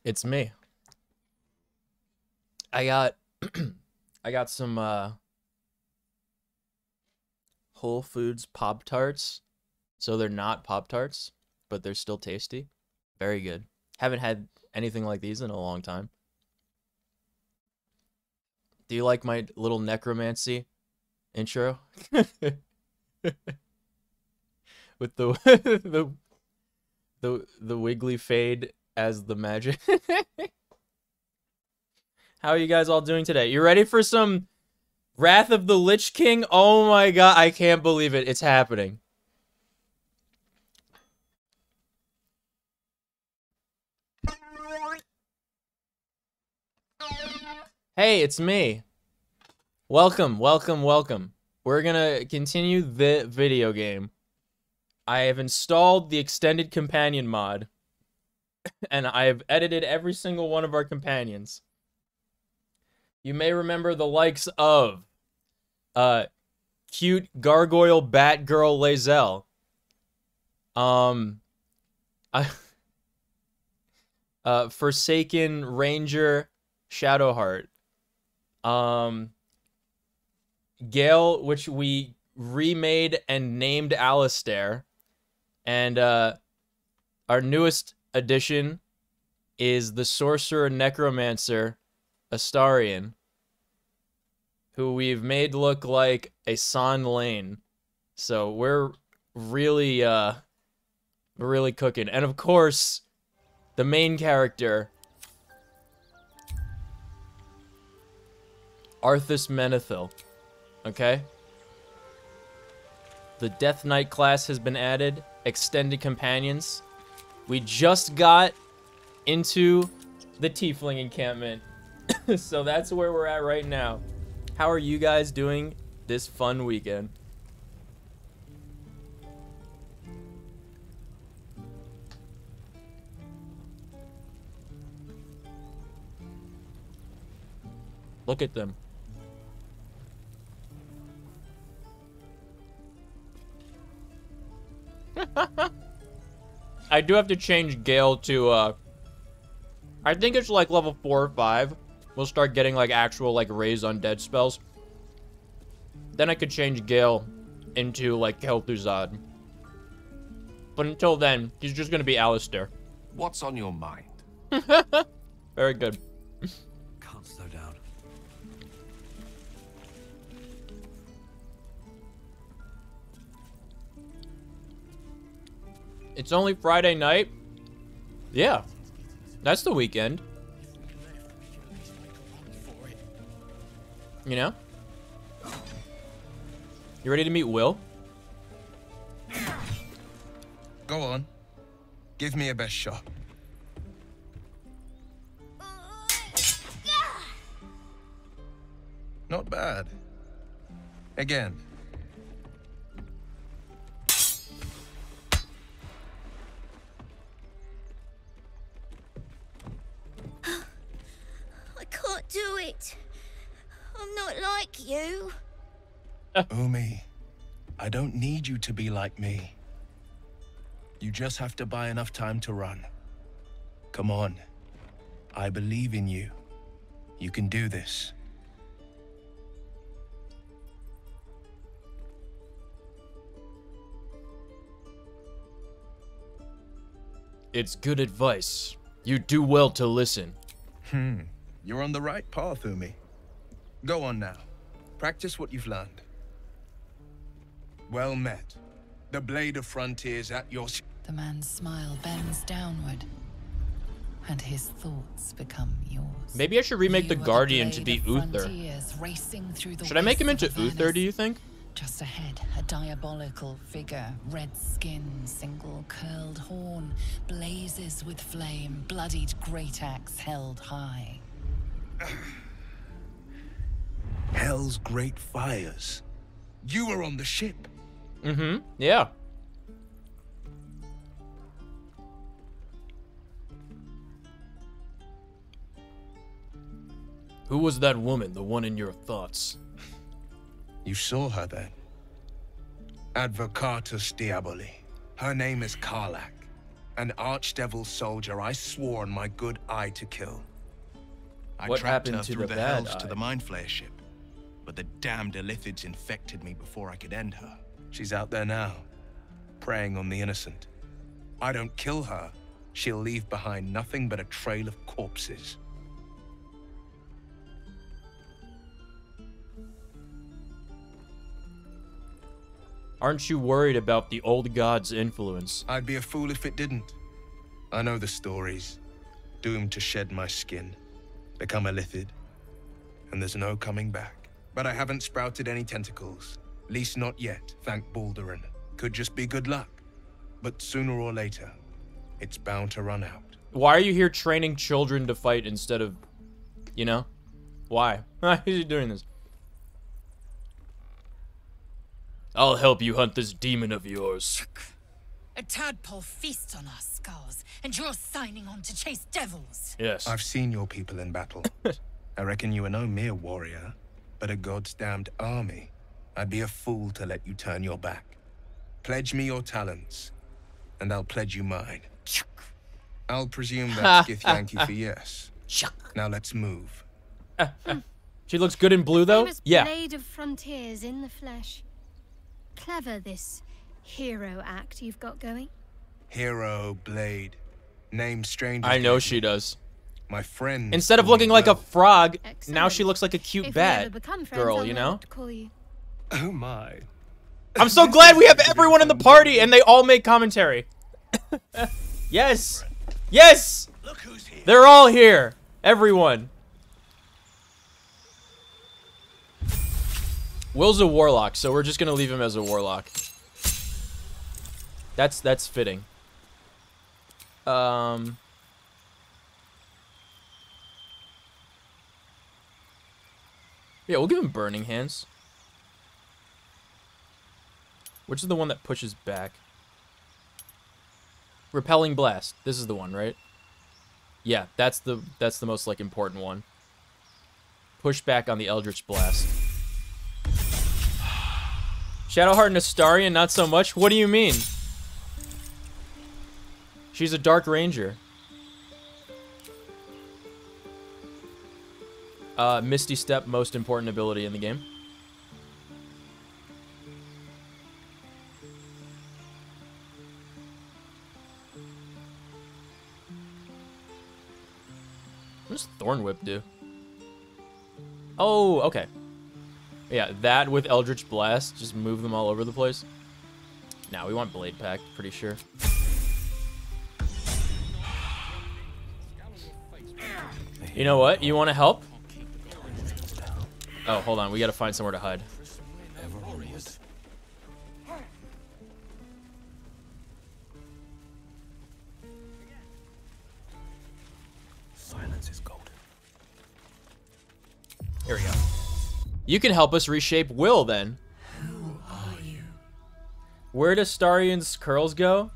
It's me. I got I got some Whole Foods Pop-Tarts. So they're not Pop-Tarts, but they're still tasty. Very good. Haven't had anything like these in a long time. Do you like my little necromancy intro? With the wiggly fade as the magic. How are you guys all doing today? You ready for some Wrath of the Lich King? Oh my god, I can't believe it. It's happening. Hey, it's me. Welcome, welcome, welcome. We're gonna continue the video game. I have installed the extended companion mod, and I have edited every single one of our companions. You may remember the likes of cute gargoyle Batgirl Lae'zel. Forsaken Ranger Shadowheart. Gale, which we remade and named Alistair. And our newest addition is the Sorcerer Necromancer Astarion, who we've made look like a San Lane. So we're really cooking. And of course, the main character, Arthas Menethil. Okay? The Death Knight class has been added. Extended companions. We just got into the Tiefling encampment. So that's where we're at right now. How are you guys doing this fun weekend? Look at them. I do have to change Gale to, I think it's like level 4 or 5. We'll start getting like actual like raise undead spells. Then I could change Gale into like Kel'Thuzad. But until then, he's just gonna be Alistair. What's on your mind? Very good. Can't slow down. It's only Friday night. Yeah, that's the weekend. You know? You ready to meet Will? Go on. Give me a best shot. Not bad. Again. I can't do it. I'm not like you. Umi, I don't need you to be like me. You just have to buy enough time to run. Come on. I believe in you. You can do this. It's good advice. You do well to listen. You're on the right path, Umi. Go on now. Practice what you've learned. Well met. The Blade of Frontiers at your... The man's smile bends downward, and his thoughts become yours. Maybe I should remake the Guardian to be Uther. Should I make him into Uther, do you think? Just ahead, a diabolical figure, red skin, single curled horn, blazes with flame, bloodied great axe held high. Hell's great fires. You were on the ship. Mm-hmm, yeah. Who was that woman, the one in your thoughts? You saw her then. Advocatus Diaboli. Her name is Karlach. An archdevil soldier I swore on my good eye to kill. I What trapped happened her to through the the bad hells to eye? the Mind Flayer ship, but the damned Illithids infected me before I could end her. She's out there now, preying on the innocent. I don't kill her, she'll leave behind nothing but a trail of corpses. Aren't you worried about the old god's influence? I'd be a fool if it didn't. I know the stories. Doomed to shed my skin, become a Illithid, and there's no coming back. But I haven't sprouted any tentacles. Least not yet, thank Baldurin. Could just be good luck. But sooner or later, it's bound to run out. Why are you here training children to fight instead of, you know? Why? Why is he doing this? I'll help you hunt this demon of yours. A tadpole feasts on our skulls, and you're signing on to chase devils. Yes. I've seen your people in battle. I reckon you are no mere warrior, but a god's damned army. I'd be a fool to let you turn your back. Pledge me your talents, and I'll pledge you mine. I'll presume that's Githyanki for yes. Now let's move. She looks good in blue, though? Famous Yeah. blade of frontiers in the flesh. Clever, this hero act you've got going. Hero, blade, name strange. I know she does. My friend. Instead of looking like a frog, now Excellent. she looks like a cute If we ever bat become friends, girl, I'll you know know? what to call you. Oh my. I'm so glad we have everyone in the party and they all make commentary. Yes. Yes. Look who's here. They're all here. Everyone. Will's a warlock, so we're just gonna leave him as a warlock. That's fitting. Yeah, we'll give him Burning Hands. Which is the one that pushes back? Repelling Blast. This is the one, right? Yeah, that's the most like important one. Push back on the Eldritch Blast. Shadowheart and Astarion, not so much. What do you mean? She's a Dark Ranger. Misty Step, most important ability in the game. What does Thorn Whip do? Oh, okay. Yeah, that with Eldritch Blast, just move them all over the place. Now we want Blade Pack, pretty sure. You know what? You want to help? Oh, hold on. We got to find somewhere to hide. Silence is golden. Here we go. You can help us reshape Will, then. Who are you? Where does Starion's curls go?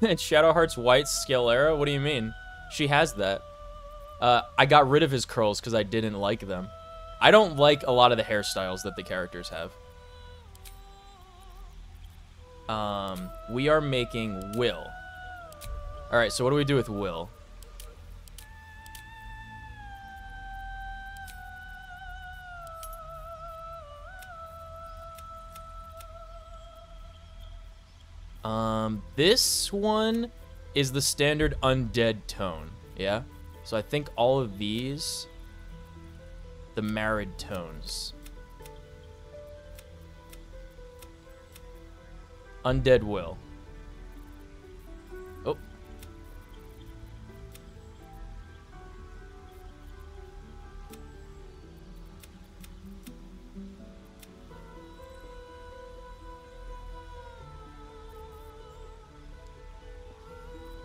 And Shadowheart's white scalera? What do you mean? She has that. I got rid of his curls because I didn't like them. I don't like a lot of the hairstyles that the characters have. We are making Will. Alright, so what do we do with Will? This one is the standard undead tone, yeah? So I think all of these, the married tones. Undead Will. Oh.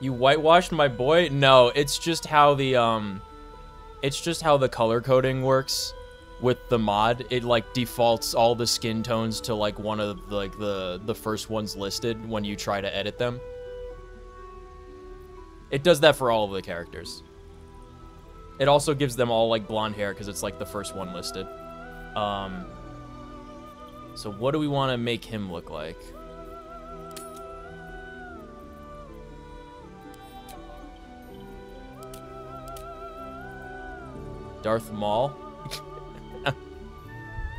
You whitewashed my boy? No, it's just how the color coding works with the mod. It like defaults all the skin tones to like one of the first ones listed when you try to edit them. It does that for all of the characters. It also gives them all like blonde hair because it's like the first one listed. So what do we want to make him look like? Darth Maul.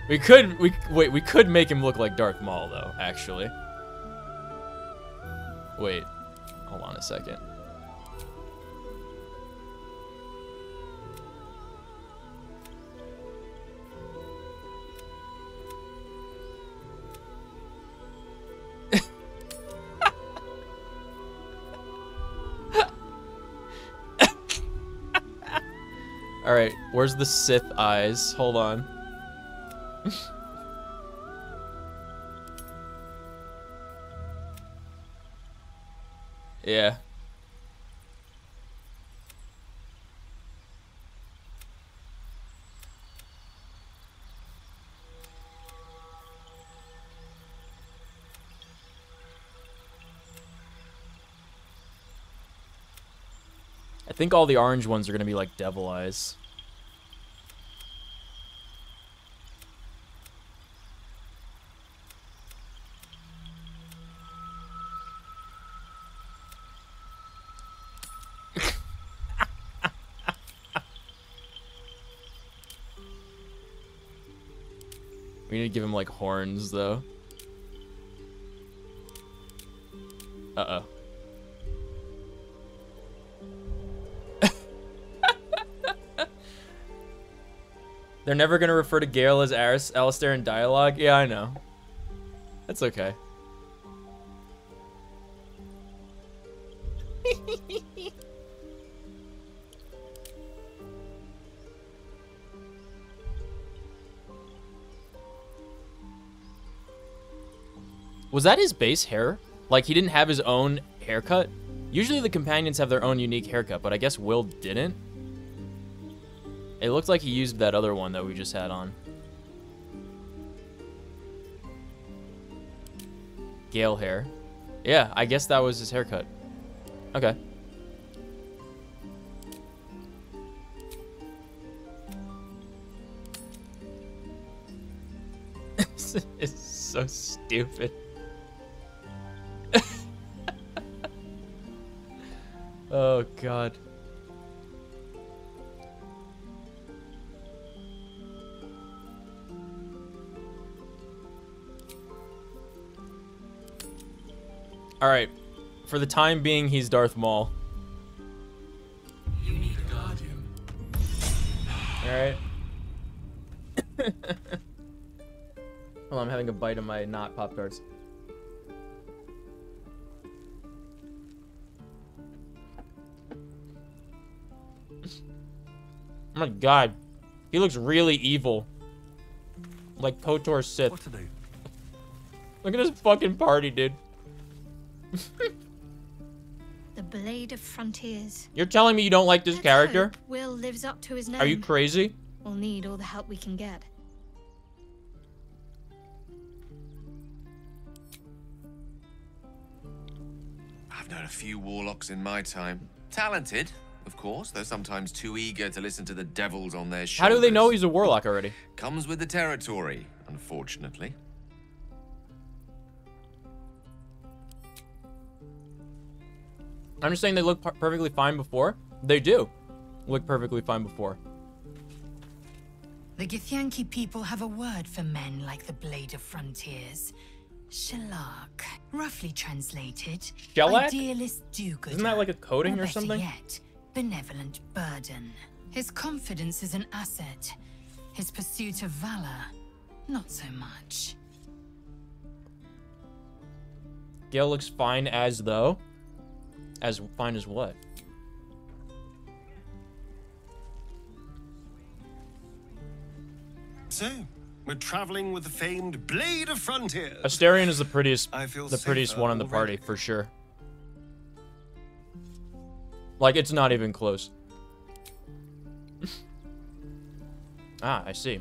we could make him look like Darth Maul though, actually. Wait, hold on a second. All right, where's the Sith eyes? Hold on. Yeah. I think all the orange ones are gonna be like devil eyes. We need to give him like horns though. Uh-oh. They're never gonna refer to Gale as Alistair in dialogue? Yeah, I know. That's okay. Was that his base hair? Like, he didn't have his own haircut? Usually the companions have their own unique haircut, but I guess Will didn't. It looked like he used that other one that we just had on. Gale hair. Yeah, I guess that was his haircut. Okay. It's so stupid. Oh, God. All right. For the time being, he's Darth Maul. You need a guardian. All right. Hold on, I'm having a bite of my not Pop-Tarts. Oh my God, he looks really evil, like KOTOR Sith. What to do? Look at this fucking party, dude. The Blade of Frontiers. You're telling me you don't like this Let's character? hope Will lives up to his name. Are you crazy? We'll need all the help we can get. I've known a few warlocks in my time. Talented, of course, though sometimes too eager to listen to the devils on their shoulders. How do they know he's a warlock already? Comes with the territory, unfortunately. I'm just saying they look perfectly fine before. They do look perfectly fine before. The Githyanki people have a word for men like the Blade of Frontiers. Shellac. Roughly translated, Shellac? idealist do-gooder. Isn't that like a coding or something? Better yet, benevolent burden. His confidence is an asset. His pursuit of valor, not so much. Gale looks fine as though. As fine as what? So, we're traveling with the famed Blade of Frontiers. Astarion is the prettiest safer one in the party, for sure. Like, it's not even close. Ah, I see.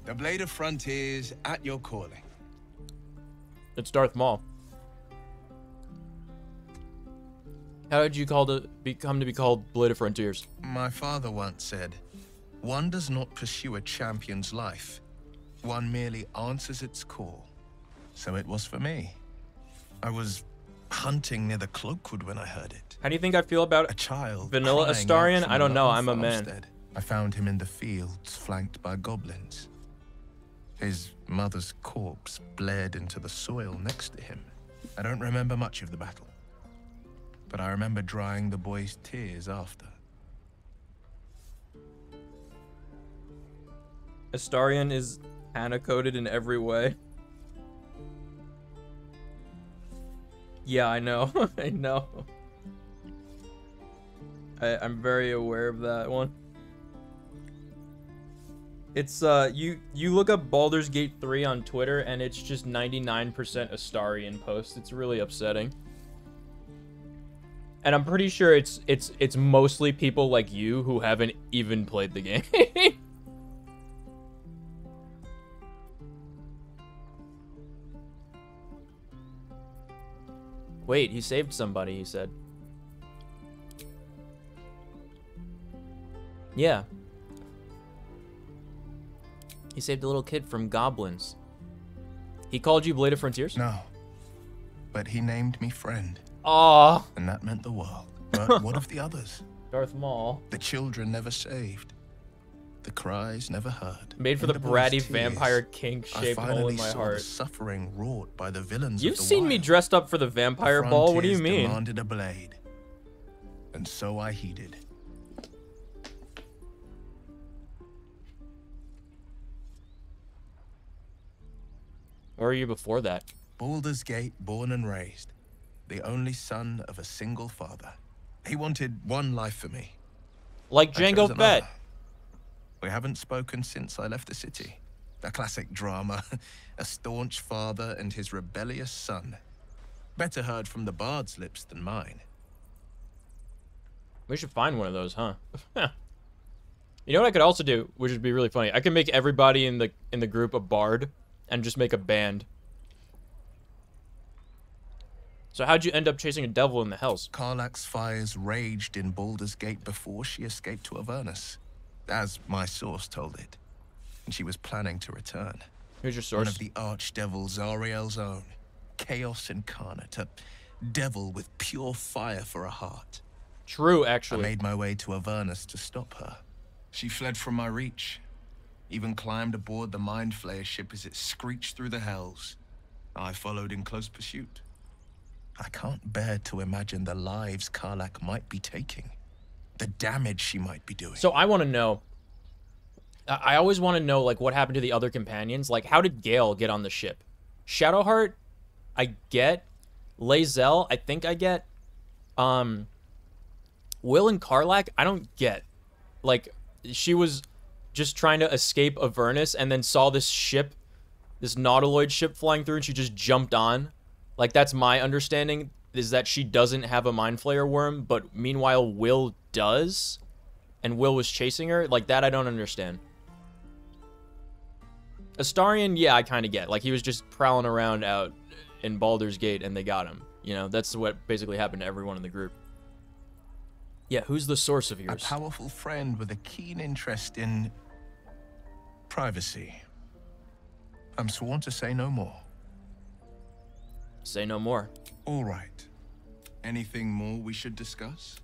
The Blade of Frontiers at your calling. It's Darth Maul. How did you come to be called Blade of Frontiers? My father once said, one does not pursue a champion's life. One merely answers its call. So it was for me. I was hunting near the Cloakwood when I heard it. How do you think I feel about A child. Vanilla crying Astarion? out from I don't know. lovely I'm a man. farmstead. I found him in the fields, flanked by goblins. His mother's corpse bled into the soil next to him. I don't remember much of the battle, but I remember drying the boy's tears after. Astarion is Hannah-coded in every way. Yeah, I know. I know. I'm very aware of that one. It's you look up Baldur's Gate 3 on Twitter and it's just 99% Astarion posts. It's really upsetting. And I'm pretty sure it's mostly people like you who haven't even played the game. Wait, he saved somebody, he said. Yeah. He saved a little kid from goblins. He called you Blade of Frontiers? No, but he named me friend. Aww. And that meant the world. But what of the others? Darth Maul. The children never saved. The cries never heard. Made for the bratty vampire kink-shaped hole in my heart. The suffering wrought by the villains. You've seen me dressed up for the vampire ball. What do you mean? Demanded a blade, and so I heeded. Where were you before that? Baldur's Gate, born and raised, the only son of a single father. He wanted one life for me. Like Jango Fett. We haven't spoken since I left the city. A classic drama. A staunch father and his rebellious son. Better heard from the bard's lips than mine. We should find one of those, huh? You know what I could also do, which would be really funny? I can make everybody in the group a bard and just make a band. So how'd you end up chasing a devil in the hells? Karlach's fires raged in Baldur's Gate before she escaped to Avernus, as my source told it. And she was planning to return. Who's your source? One of the archdevils, Ariel's own. Chaos incarnate, a devil with pure fire for a heart. True, actually. I made my way to Avernus to stop her. She fled from my reach. Even climbed aboard the Mind Flayer ship as it screeched through the hells. I followed in close pursuit. I can't bear to imagine the lives Karlach might be taking. The damage she might be doing. So I want to know. I always want to know, like, what happened to the other companions. Like, how did Gale get on the ship? Shadowheart, I get. Lae'zel, I think I get. Will and Karlach, I don't get. Like, she was just trying to escape Avernus and then saw this ship, this Nautiloid ship flying through, and she just jumped on. Like, that's my understanding, is that she doesn't have a Mind Flayer worm, but meanwhile Will does, and Will was chasing her. Like, that I don't understand. Astarion, yeah, I kind of get. Like, he was just prowling around out in Baldur's Gate, and they got him. You know, that's what basically happened to everyone in the group. Yeah, who's the source of yours? A powerful friend with a keen interest in privacy. I'm sworn to say no more. Say no more. All right. Anything more we should discuss?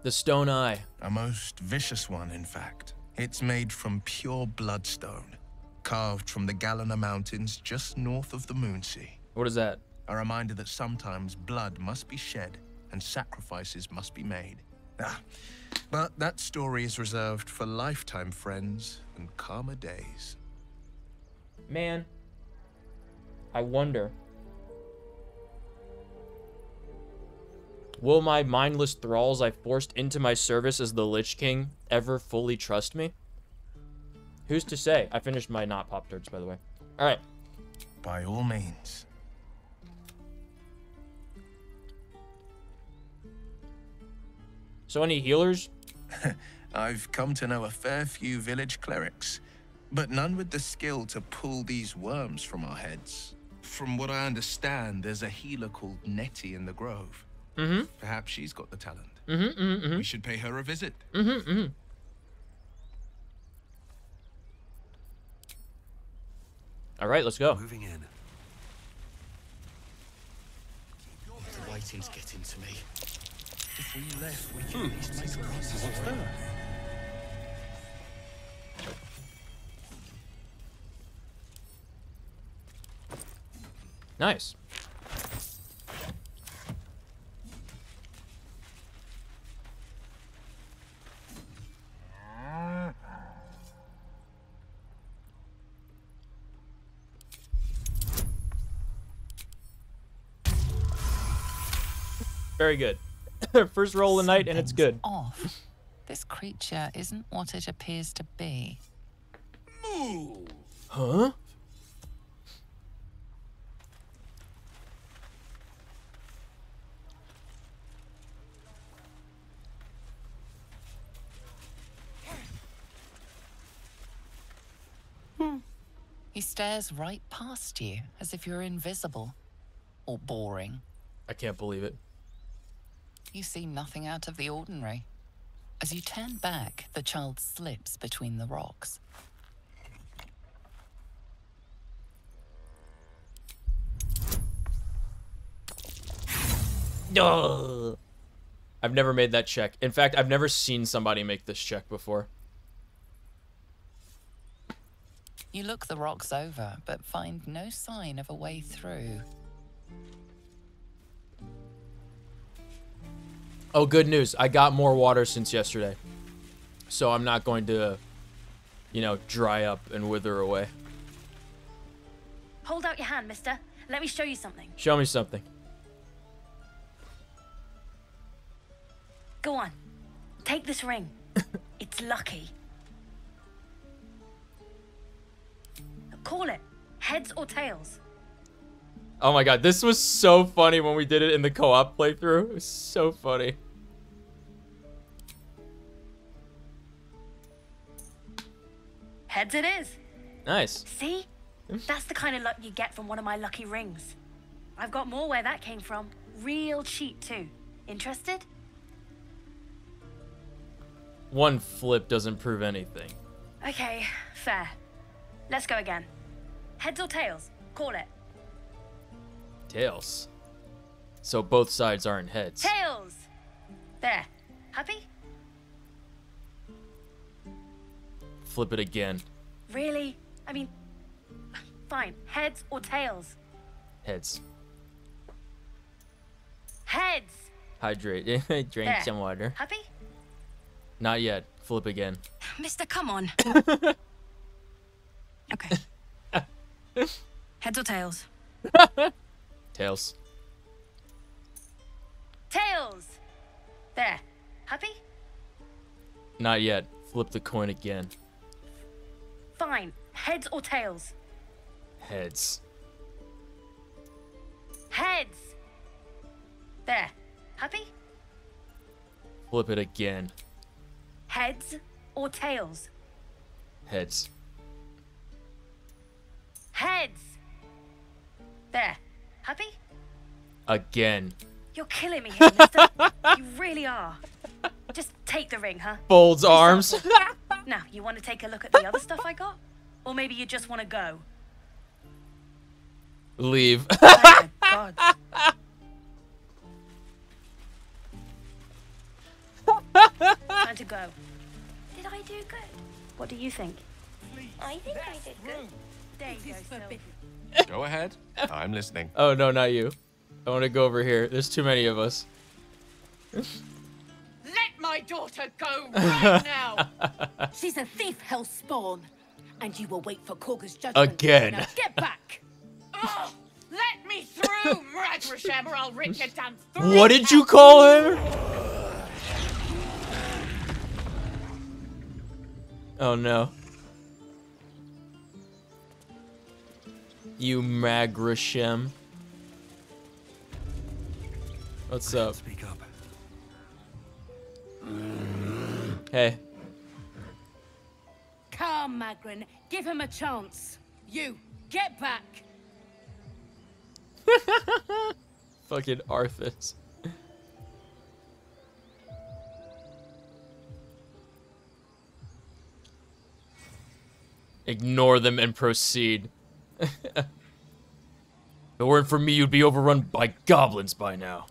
The Stone Eye. A most vicious one, in fact. It's made from pure bloodstone, carved from the Galena Mountains just north of the Moonsea. What is that? A reminder that sometimes blood must be shed and sacrifices must be made. But that story is reserved for lifetime friends and calmer days. Man, I wonder. Will my mindless thralls I forced into my service as the Lich King ever fully trust me? Who's to say? I finished my not Pop-Tarts, by the way. All right. By all means. So any healers? I've come to know a fair few village clerics, but none with the skill to pull these worms from our heads. From what I understand, there's a healer called Nettie in the Grove. Mm-hmm. Perhaps she's got the talent. Mm-hmm, mm-hmm. We should pay her a visit. Mm-hmm, mm-hmm. All right, let's go. Moving in. waiting to get into me. If we left, we could at least make a run. Nice. Very good. First roll of the night, and it's good. Off. This creature isn't what it appears to be. Huh? He stares right past you, as if you're invisible. Or boring. I can't believe it. You see nothing out of the ordinary. As you turn back, the child slips between the rocks. Ugh. I've never made that check. In fact, I've never seen somebody make this check before. You look the rocks over, but find no sign of a way through. Oh, good news. I got more water since yesterday. So I'm not going to, you know, dry up and wither away. Hold out your hand, mister. Let me show you something. Show me something. Go on. Take this ring. It's lucky. Call it. Heads or tails? Oh my god, this was so funny when we did it in the co-op playthrough. It was so funny. Heads it is. Nice. See? That's the kind of luck you get from one of my lucky rings. I've got more where that came from. Real cheap, too. Interested? One flip doesn't prove anything. Okay, fair. Let's go again. Heads or tails? Call it. Tails. So both sides aren't heads. Tails! There. Happy? Flip it again. Really? I mean, fine. Heads or tails? Heads. Heads! Hydrate. Drink There. some water. Happy? Not yet. Flip again. Mister, come on. Okay. Heads or tails? Tails. Tails! There. Happy? Not yet. Flip the coin again. Fine. Heads or tails? Heads. Heads! There. Happy? Flip it again. Heads or tails? Heads. Heads! There. Happy? Again. You're killing me here, mister. You really are. Just take the ring, huh? Folds arms. Now, you want to take a look at the other stuff I got? Or maybe you just want to go? Leave. Thank the gods. Time to go. Did I do good? What do you think? I think I did good. There you go, Sylvie. Go ahead. I'm listening. Oh, no, not you. I want to go over here. There's too many of us. Let my daughter go right now. She's a thief, hellspawn. And you will wait for Korga's judgment. Again. Now get back. Oh, let me through, Mragrasham, or I'll rip your damn throat. What did you call him? Oh, no. You Magrasham. What's up? Speak up. Hey. Come, Magrin. Give him a chance. You, get back. Fucking Arthas. Ignore them and proceed. If it weren't for me, you'd be overrun by goblins by now.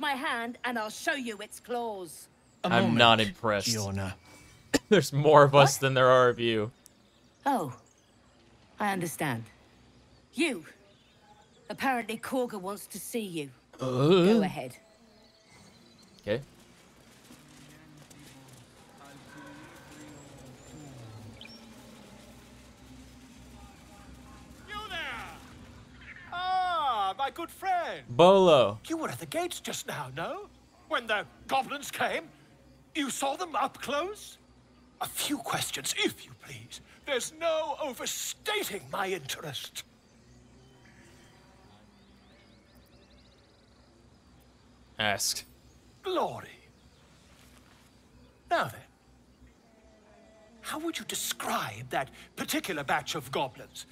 my hand and I'll show you its claws. I'm not impressed. Giona. There's more of us than there are of you. Oh, I understand. You. Apparently Korga wants to see you. Go ahead. Okay. You there! Ah, my good friend. Bolo. You were at the gates just now, no? When the goblins came? You saw them up close? A few questions, if you please. There's no overstating my interest. Asked. Glory. Now then, how would you describe that particular batch of goblins?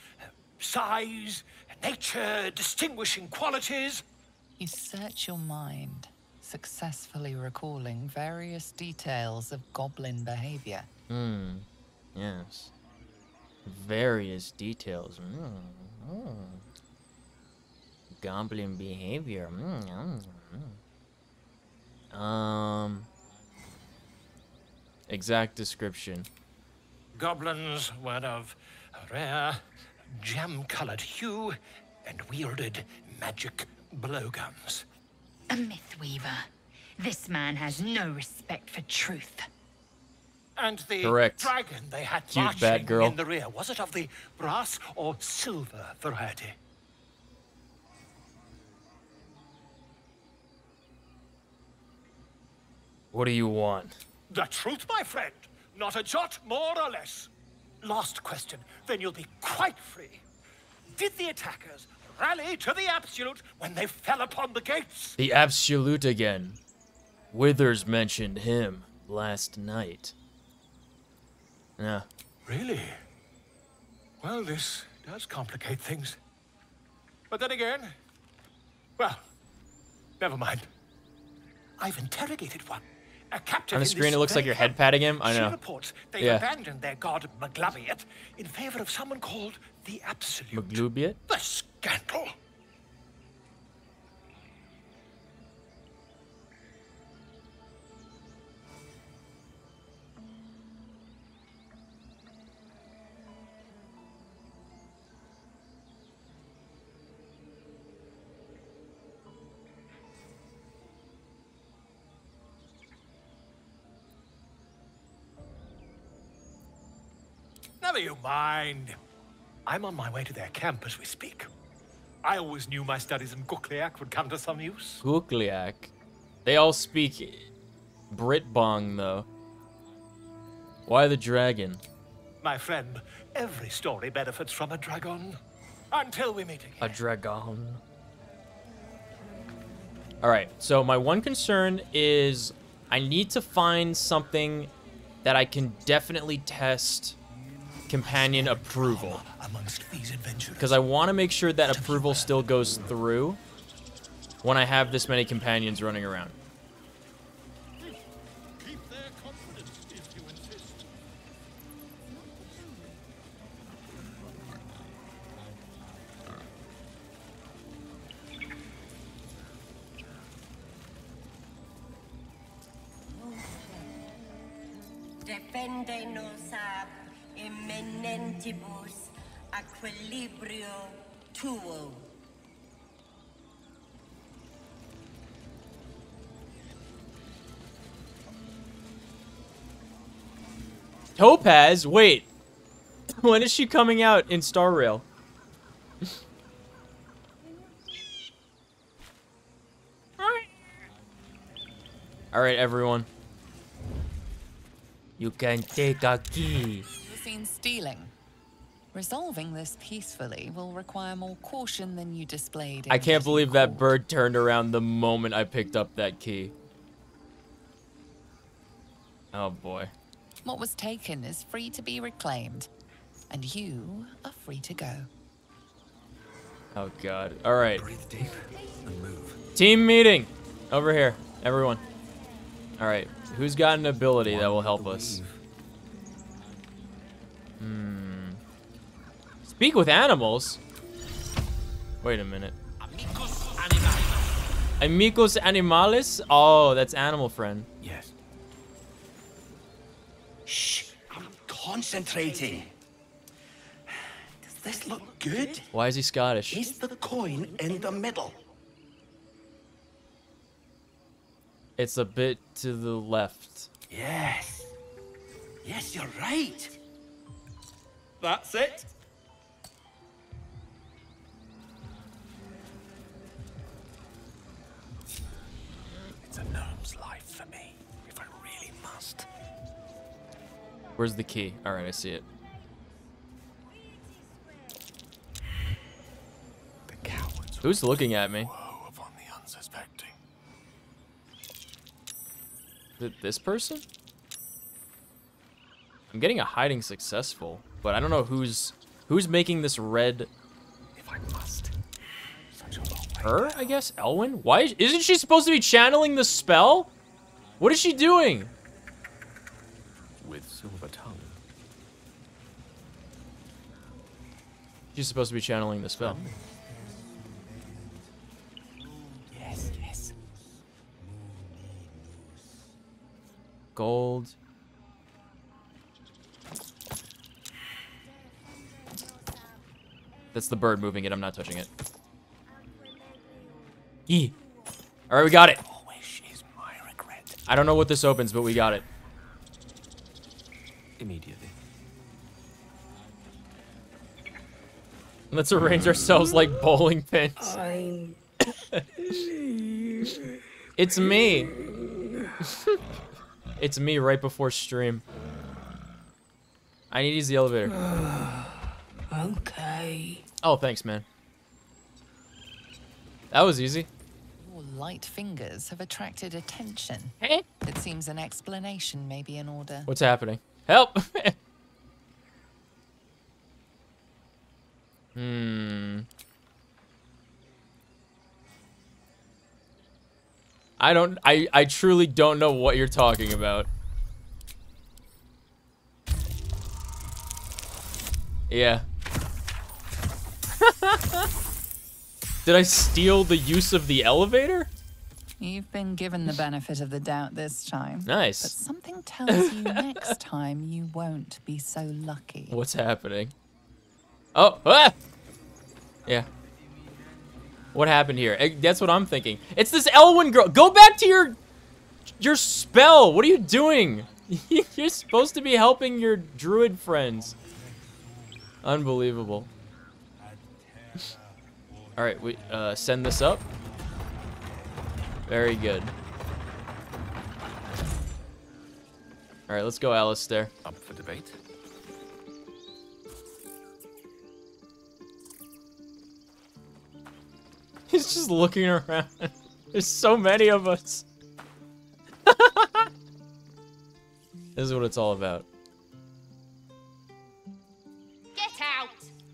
Size, nature, distinguishing qualities? You search your mind, successfully recalling various details of goblin behavior. Yes. Various details. Goblin behavior. Exact description. Goblins were of a rare, jam-colored hue and wielded magic blowguns. A mythweaver. This man has no respect for truth. And the Correct. dragon they had Cute marching Batgirl. in the rear, was it of the brass or silver variety? What do you want? The truth, my friend. Not a jot more or less. Last question, then you'll be quite free. Did the attackers rally to the absolute when they fell upon the gates? The Absolute again. Withers mentioned him last night. Yeah. Really? Well, this does complicate things. But then again, well, never mind. I've interrogated one. A captive On the in screen, this it looks like very you're head patting him. I She know. reports they Yeah. abandoned their god Maglabiet in favor of someone called the Absolute. Maglubiet? The scandal! Never you mind. I'm on my way to their camp as we speak. I always knew my studies in Gukliak would come to some use. Gukliak. They all speak Britbong, though. Why the dragon? My friend, every story benefits from a dragon. Until we meet again. A dragon. Alright, so my one concern is I need to find something that I can definitely test companion approval. Amongst these adventurers. Because I want to make sure that approval still goes through when I have this many companions running around. Keep their confidence if you insist. Defendenos ab immanentibus equilibrio tuo. Topaz? Wait. When is she coming out in Star Rail? Alright, everyone. You can take a key. You're seen stealing. Resolving this peacefully will require more caution than you displayed in I can't getting believe that caught. bird turned around the moment I picked up that key. Oh boy. What was taken is free to be reclaimed, and you are free to go. Oh god. Alright. Breathe deep and move. Team meeting! Over here, everyone. Alright, who's got an ability that will help us? Speak with animals? Wait a minute. Amigos animales? Oh, that's animal friend. Yes. Shh, I'm concentrating. Does this look good? Why is he Scottish? Is the coin in the middle? It's a bit to the left. Yes. Yes, you're right. That's it. It's a gnome's life for me, if I really must. Where's the key? All right, I see it. The cowards. Who's looking at me? Woe upon the unsuspecting. Is it this person? I'm getting a hiding successful, but I don't know who's making this red. If I must. Such a long way. Her, I guess? Elwyn? Why isn't she supposed to be channeling the spell? What is she doing? With silver tongue. She's supposed to be channeling the spell. Yes, yes. Gold. That's the bird moving it. I'm not touching it. Yee. All right, we got it. Wish is my regret. I don't know what this opens, but we got it. Immediately. Let's arrange ourselves like bowling pins. It's me. It's me right before stream. I need to use the elevator. Okay. Oh, thanks, man. That was easy. Your light fingers have attracted attention. Hey? It seems an explanation may be in order. What's happening? Help! I truly don't know what you're talking about. Yeah. Did I steal the use of the elevator? You've been given the benefit of the doubt this time. Nice. But something tells you next time you won't be so lucky. What's happening? Oh, ah! Yeah. What happened here? That's what I'm thinking. It's this Elwyn girl. Go back to your spell. What are you doing? You're supposed to be helping your druid friends. Unbelievable. All right, we send this up. Very good. All right, let's go, Alistair. Up for debate. He's just looking around. There's so many of us. This is what it's all about. Get out!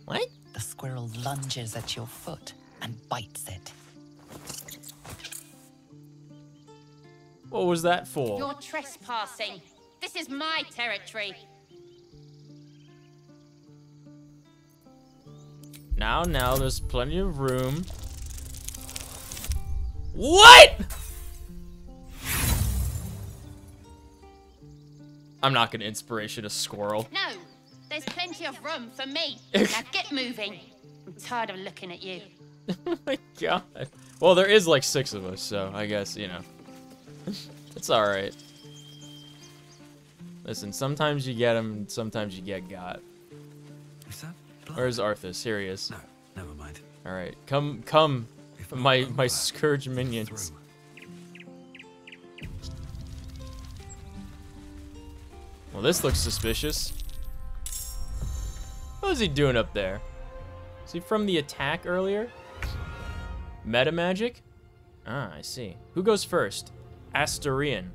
What? The squirrel lunges at your foot and bites it. What was that for? You're trespassing. This is my territory. Now, there's plenty of room. What? I'm not gonna inspiration a squirrel. No, there's plenty of room for me. Now get moving. I'm tired of looking at you. Oh my god. Well, there is like 6 of us, so I guess, you know. It's alright. Listen, sometimes you get him, sometimes you get got. Is that blood? Where's Arthas? Here he is. No, never mind. Alright, come, my scourge minions. Well, this looks suspicious. What is he doing up there? Is he from the attack earlier? Meta magic? Ah, I see. Who goes first? Asturian.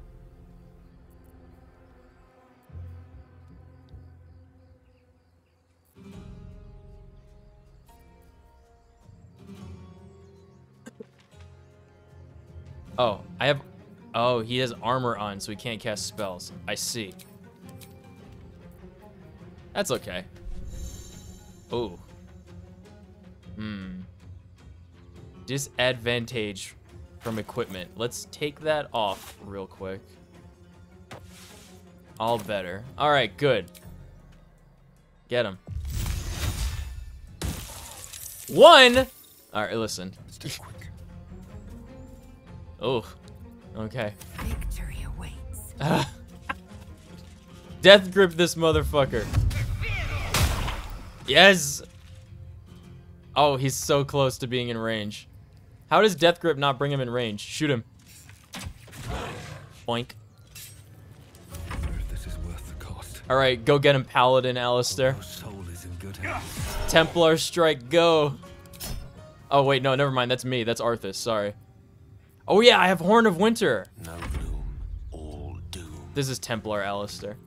Oh, oh, he has armor on, so he can't cast spells. I see. That's okay. Ooh. Disadvantage from equipment. Let's take that off real quick. All better. All right, good. Get him. One. All right, listen. Oh, okay. Victory awaits. Death grip this motherfucker. Yes. Oh, he's so close to being in range. How does death grip not bring him in range? Shoot him. Boink. This is worth the cost. All right, go get him, Paladin Alistair. Soul is in good hands. Templar strike, go. Oh wait, no, never mind. That's me. That's Arthas. Sorry. Oh yeah, I have Horn of Winter. No gloom, all doom. This is Templar Alistair.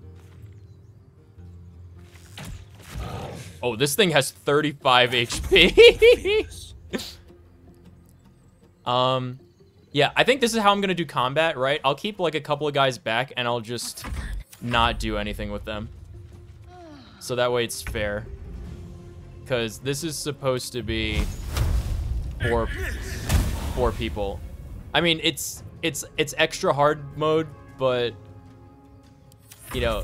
Oh, this thing has 35 HP. Yeah, I think this is how I'm gonna do combat, right? I'll keep like a couple of guys back and I'll just not do anything with them. So that way it's fair. Because this is supposed to be four people. I mean, it's extra hard mode, but you know,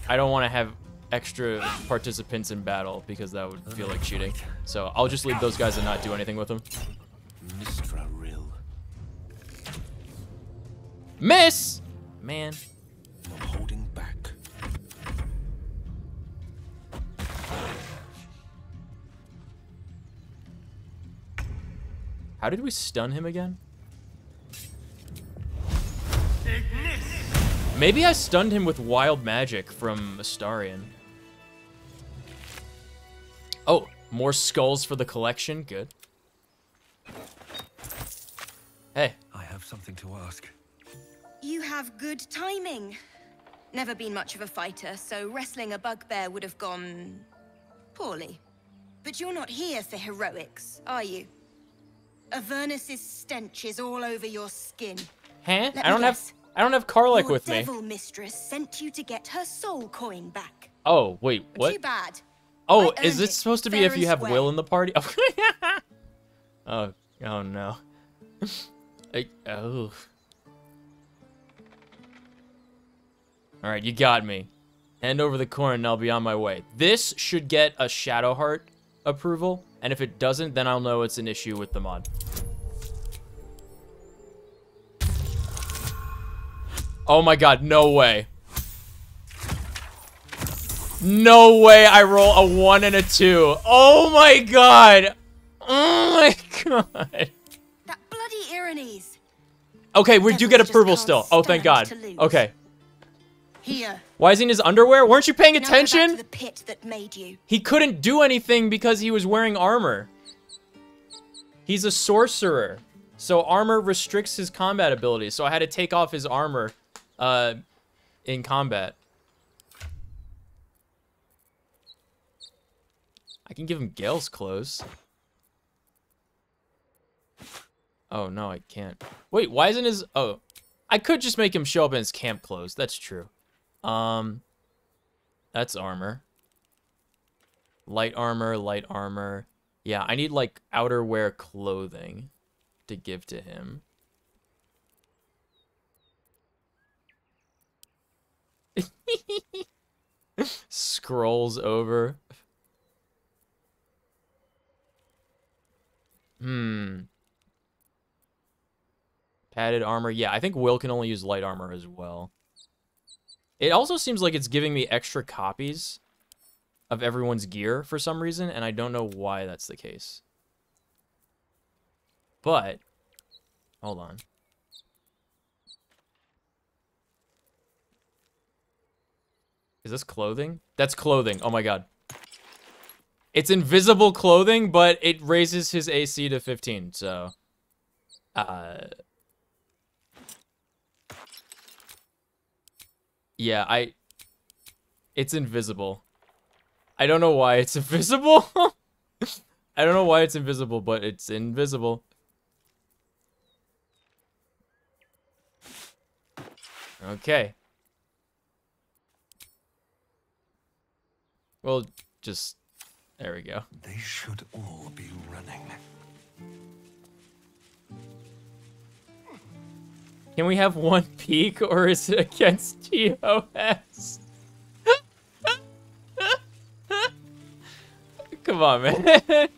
I don't want to have extra participants in battle because that would feel like cheating. So I'll just leave those guys and not do anything with them. Miss! Man. No holding back. How did we stun him again? Maybe I stunned him with wild magic from Astarion. Oh, more skulls for the collection. Good. Hey. I have something to ask. You have good timing. Never been much of a fighter, so wrestling a bugbear would have gone poorly. But you're not here for heroics, are you? Avernus's stench is all over your skin. Huh? I don't have Karlach with me. Your devil mistress sent you to get her soul coin back. Oh, wait, what? Too bad. Oh, is this supposed to be if you have Will in the party? Oh, oh no. Oh. Alright, you got me. Hand over the coin and I'll be on my way. This should get a Shadowheart approval, and if it doesn't, then I'll know it's an issue with the mod. Oh my god, no way. No way I roll a 1 and a 2. Oh my god. Oh my god. That bloody Irenes. Okay, we do get approval still. Oh, thank god. Okay. Here. Why is he in his underwear? Weren't you paying attention? The pit that made you. He couldn't do anything because he was wearing armor. He's a sorcerer. So armor restricts his combat abilities. So I had to take off his armor in combat. I can give him Gale's clothes. Oh, no, I can't. Wait, why isn't his... Oh, I could just make him show up in his camp clothes. That's true. That's armor. Light armor, light armor. Yeah, I need, like, outerwear clothing to give to him. Scrolls over. Padded armor. Yeah, I think Will can only use light armor as well. It also seems like it's giving me extra copies of everyone's gear for some reason, and I don't know why that's the case. But, hold on. Is this clothing? That's clothing. Oh my god. It's invisible clothing, but it raises his AC to 15, so... Yeah, it's invisible. I don't know why it's invisible. I don't know why it's invisible, but it's invisible. Okay. Well, just... There we go. They should all be running. Can we have one peak, or is it against TOS? Come on, man.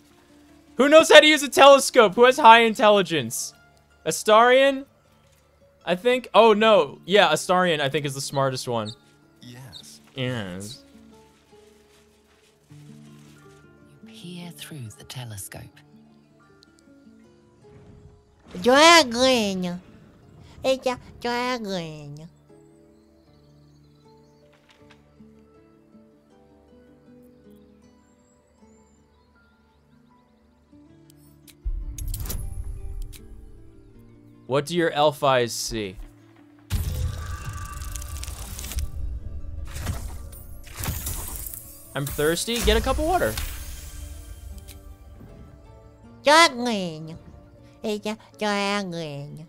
Who knows how to use a telescope? Who has high intelligence? Astarion? I think. Oh, no. Yeah, Astarion, I think, is the smartest one. Yes. Yes. You peer through the telescope. Dragon. It's a dragon. What do your elf eyes see? I'm thirsty. Get a cup of water. Dragon. It's a dragon.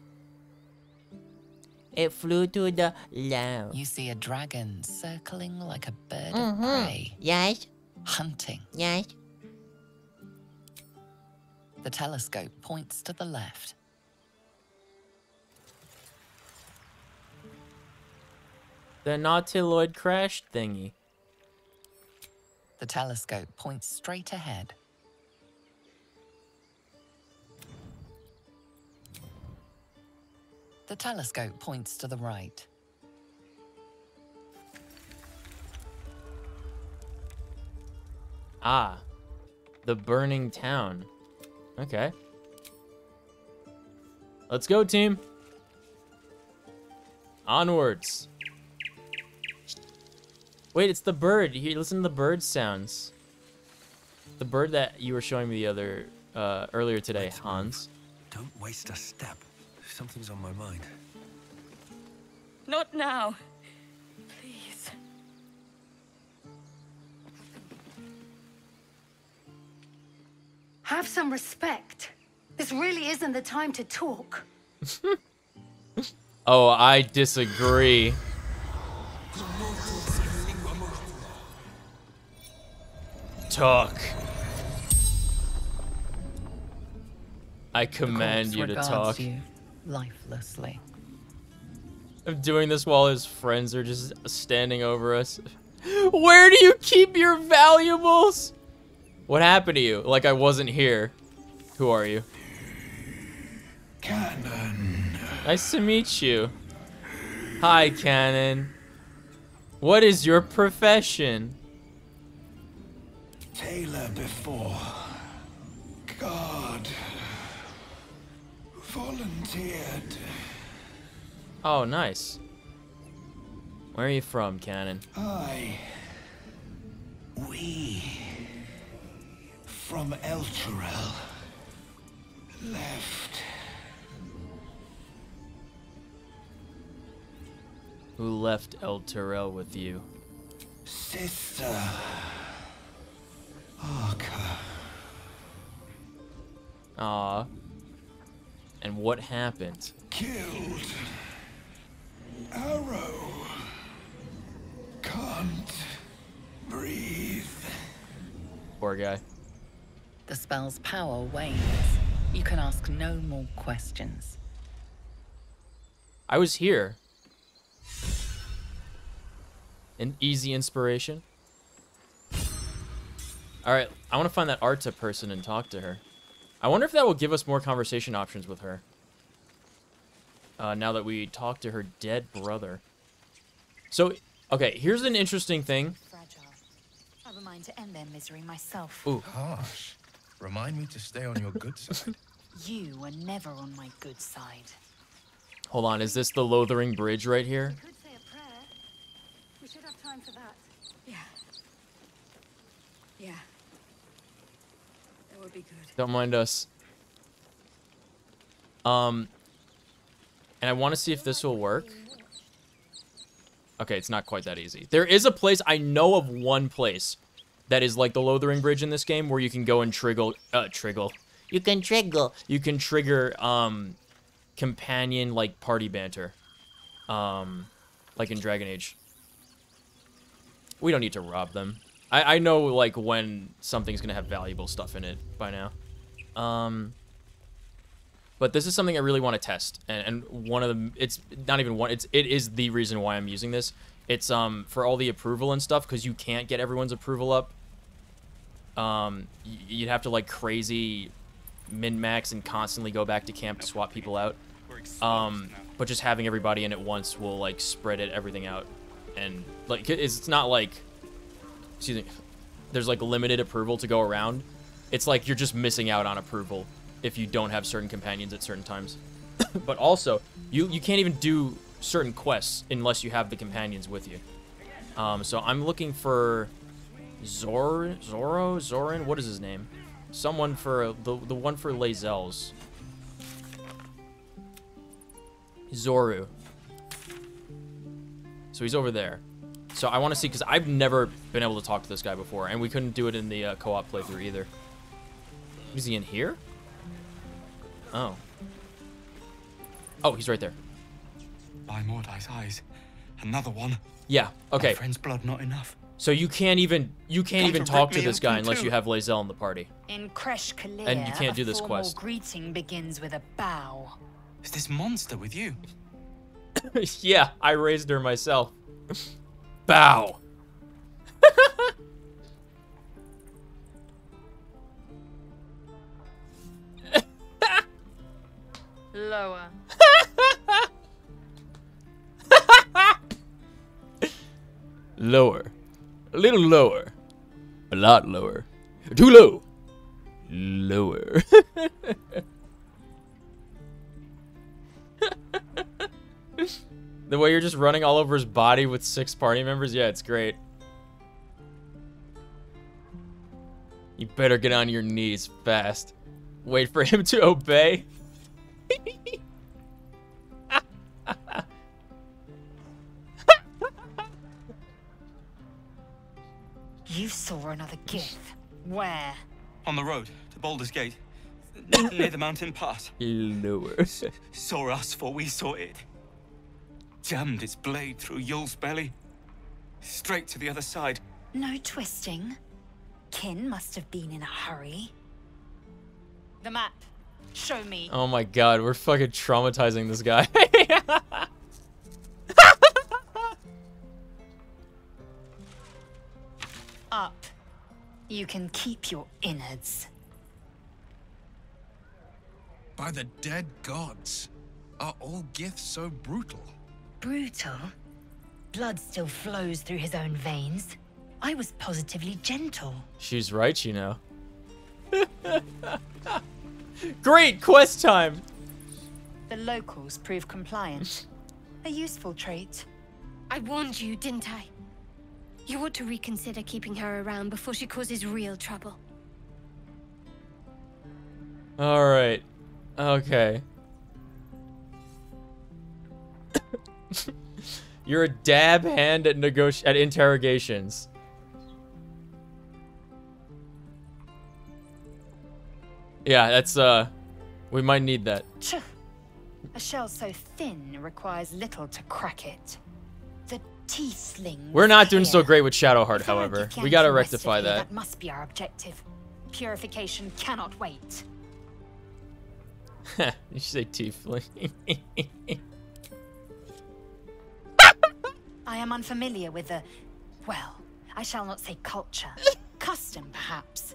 It flew to the land. You see a dragon circling like a bird of prey. Yes. Hunting. Yes. The telescope points to the left. The Nautiloid crash thingy. The telescope points straight ahead. The telescope points to the right. Ah, the burning town. Okay. Let's go, team. Onwards. Wait, it's the bird. Here, listen to the bird sounds. The bird that you were showing me the other earlier today, Hans. Don't waste a step. Something's on my mind. Not now. Please. Have some respect. This really isn't the time to talk. Oh, I disagree. Talk. I command you to talk. You lifelessly. I'm doing this while his friends are just standing over us. Where do you keep your valuables? What happened to you? Like I wasn't here. Who are you? Cannon. Nice to meet you. Hi, Cannon. What is your profession? Tailor before God volunteered. Oh, nice. Where are you from, Cannon? We from Elturel left. Who left Elturel with you? Sister Arca. Aw. And what happened? Killed. Arrow. Can't breathe. Poor guy. The spell's power wanes. You can ask no more questions. I was here. An easy inspiration. Alright, I want to find that Arta person and talk to her. I wonder if that will give us more conversation options with her. Now that we talked to her dead brother. So, okay, here's an interesting thing. Fragile. I have a mind to end their misery myself. Ooh. Harsh. Remind me to stay on your good side. You were never on my good side. Hold on, is this the Lothering Bridge right here? We could say a prayer. We should have time for that. Yeah. Yeah. That would be good. Don't mind us. And I want to see if this will work. Okay, it's not quite that easy. There is a place, I know of one place that is like the Lothering Bridge in this game where you can go and trigger. You can trigger, companion, like, party banter. Like in Dragon Age. We don't need to rob them. I know, like, when something's gonna have valuable stuff in it by now. But this is something I really want to test, and one of the, it's not even one, it is the reason why I'm using this. It's for all the approval and stuff, because you can't get everyone's approval up. You'd have to like crazy min-max and constantly go back to camp to swap people out. But just having everybody in at once will like spread everything out, and like it's not like, excuse me, there's like limited approval to go around. It's like you're just missing out on approval if you don't have certain companions at certain times. But also, you can't even do certain quests unless you have the companions with you. So I'm looking for Zorin, what is his name? Someone for the one for Lazelles. Zoru. So he's over there. So I want to see, because I've never been able to talk to this guy before, and we couldn't do it in the co-op playthrough either. Is he in here? Oh. Oh, he's right there. By Mordai's eyes, another one. Yeah. Okay. My friend's blood not enough. So you can't even talk to this guy unless you have Lazelle in the party. In Kresh Kalir, and you can't do this a formal quest. greeting begins with a bow. Is this monster with you? Yeah, I raised her myself. Bow. Lower. Lower. A little lower. A lot lower. Too low. Lower. The way you're just running all over his body with 6 party members, yeah, it's great. You better get on your knees fast. Wait for him to obey. You saw another gift. Where? On the road to Baldur's Gate, near the mountain pass. Lower. Saw us, for we saw it. Jammed its blade through Yul's belly, straight to the other side. No twisting. Kin must have been in a hurry. The map. Show me. Oh my god, we're fucking traumatizing this guy. Up. You can keep your innards. By the dead gods, are all gifts so brutal? Brutal? Blood still flows through his own veins. I was positively gentle. She's right, you know. Great quest time. The locals prove compliant. A useful trait. I warned you, didn't I? You ought to reconsider keeping her around before she causes real trouble. All right. Okay. You're a dab hand at interrogations. Yeah, that's we might need that. A shell so thin requires little to crack it. The tiefling. We're not doing so great with Shadowheart, however. We gotta rectify that. That must be our objective. Purification cannot wait. You should say tiefling. I am unfamiliar with the, well, I shall not say culture. Custom, perhaps.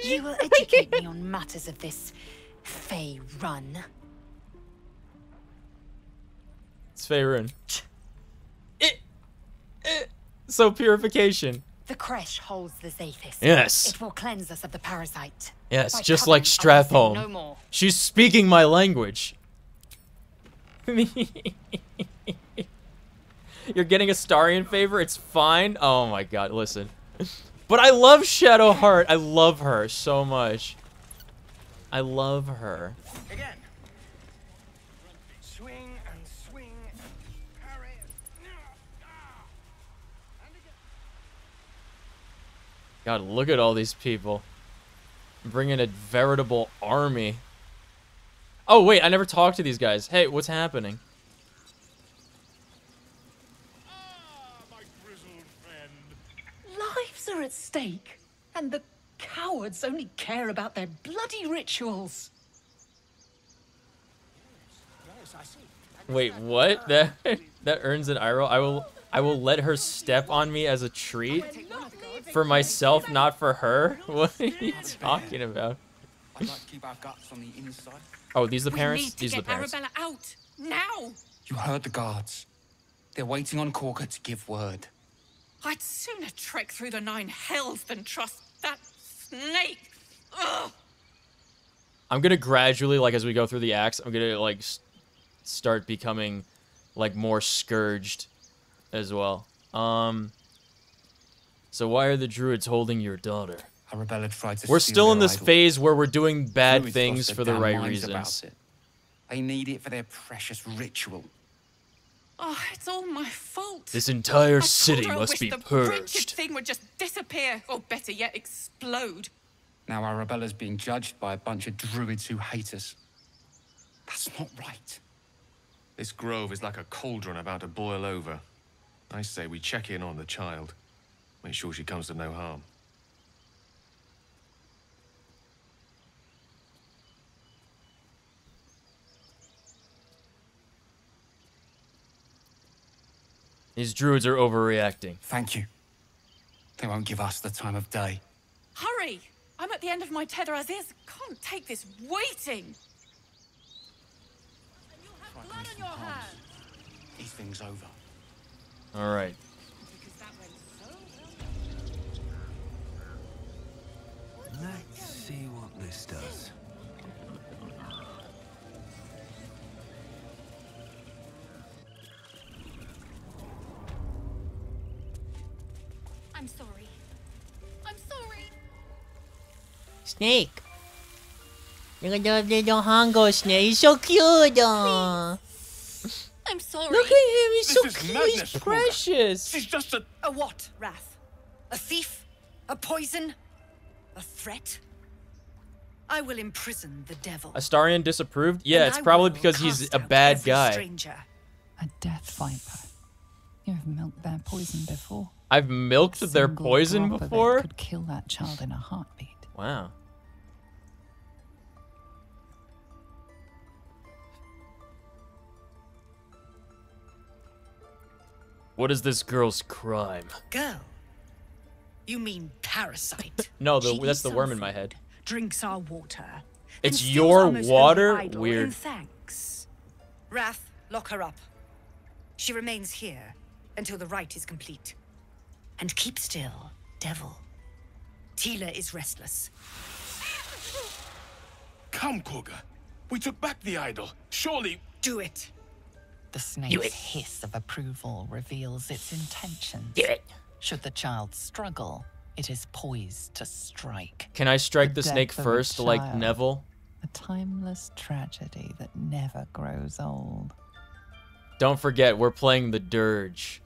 You will educate me on matters of this Fey run. It's Faerun. So purification. The Kresh holds the Zathis. Yes. It will cleanse us of the parasite. Yes, By just like covenant, I will say Strathholm. no more. She's speaking my language. You're getting a Starian favor? It's fine. Oh my god, listen. But I love Shadowheart. I love her so much. I love her. Again. Swing and swing and parry. God, look at all these people. Bringing a veritable army. Oh, wait, I never talked to these guys. Hey, what's happening? Lives are at stake, and the cowards only care about their bloody rituals. Wait, what? That earns an eye roll. I will let her step on me as a treat for myself, not for her. What are you talking about? I'd like to keep our guts on the inside. Oh, these are the parents? We need to These are get the parents. Arabella out now. You heard the guards. They're waiting on Corker to give word. I'd sooner trek through the 9 hells than trust that snake. Ugh. I'm gonna gradually, like, as we go through the acts, I'm gonna, like, start becoming, like, more scourged as well. So why are the druids holding your daughter? Arabella tried to We're steal still in their this idol. phase where we're doing bad Druids things lost for their the damn right minds reasons. about it. They need it for their precious ritual. Oh, it's all my fault. This entire I told city her I must wished be the wretched purged. thing would just disappear, or better yet, explode. Now Arabella's being judged by a bunch of druids who hate us. That's not right. This grove is like a cauldron about to boil over. I say we check in on the child. Make sure she comes to no harm. These druids are overreacting. Thank you. They won't give us the time of day. Hurry! I'm at the end of my tether as is. Can't take this waiting. These things over. All right. Let's see what this does. I'm sorry. I'm sorry. Snake. Look at the little Hongo snake. He's so cute. Aw. I'm sorry. Look at him. He's so This is cute. madness, He's precious. She's just a... A what, Wrath? A thief? A poison? A threat? I will imprison the devil. Astarion disapproved? Yeah, And it's I probably will because he's cast a out bad every guy. stranger. A death viper. You have milked their poison before. I've milked their Single poison drop of it before? could kill that child in a heartbeat. Wow. What is this girl's crime? Girl? You mean parasite? No, She that's eats the our worm in my food, head. Drinks our water. It's and steals your our most water? holy idol Weird. In thanks. Wrath, lock her up. She remains here until the rite is complete. And keep still, devil. Tila is restless. Come, Koga. We took back the idol. Surely... Do it. The snake's hiss of approval reveals its intentions. Do it. Should the child struggle, it is poised to strike. Can I strike the death snake of a first, like child, Neville? A timeless tragedy that never grows old. Don't forget, we're playing the dirge.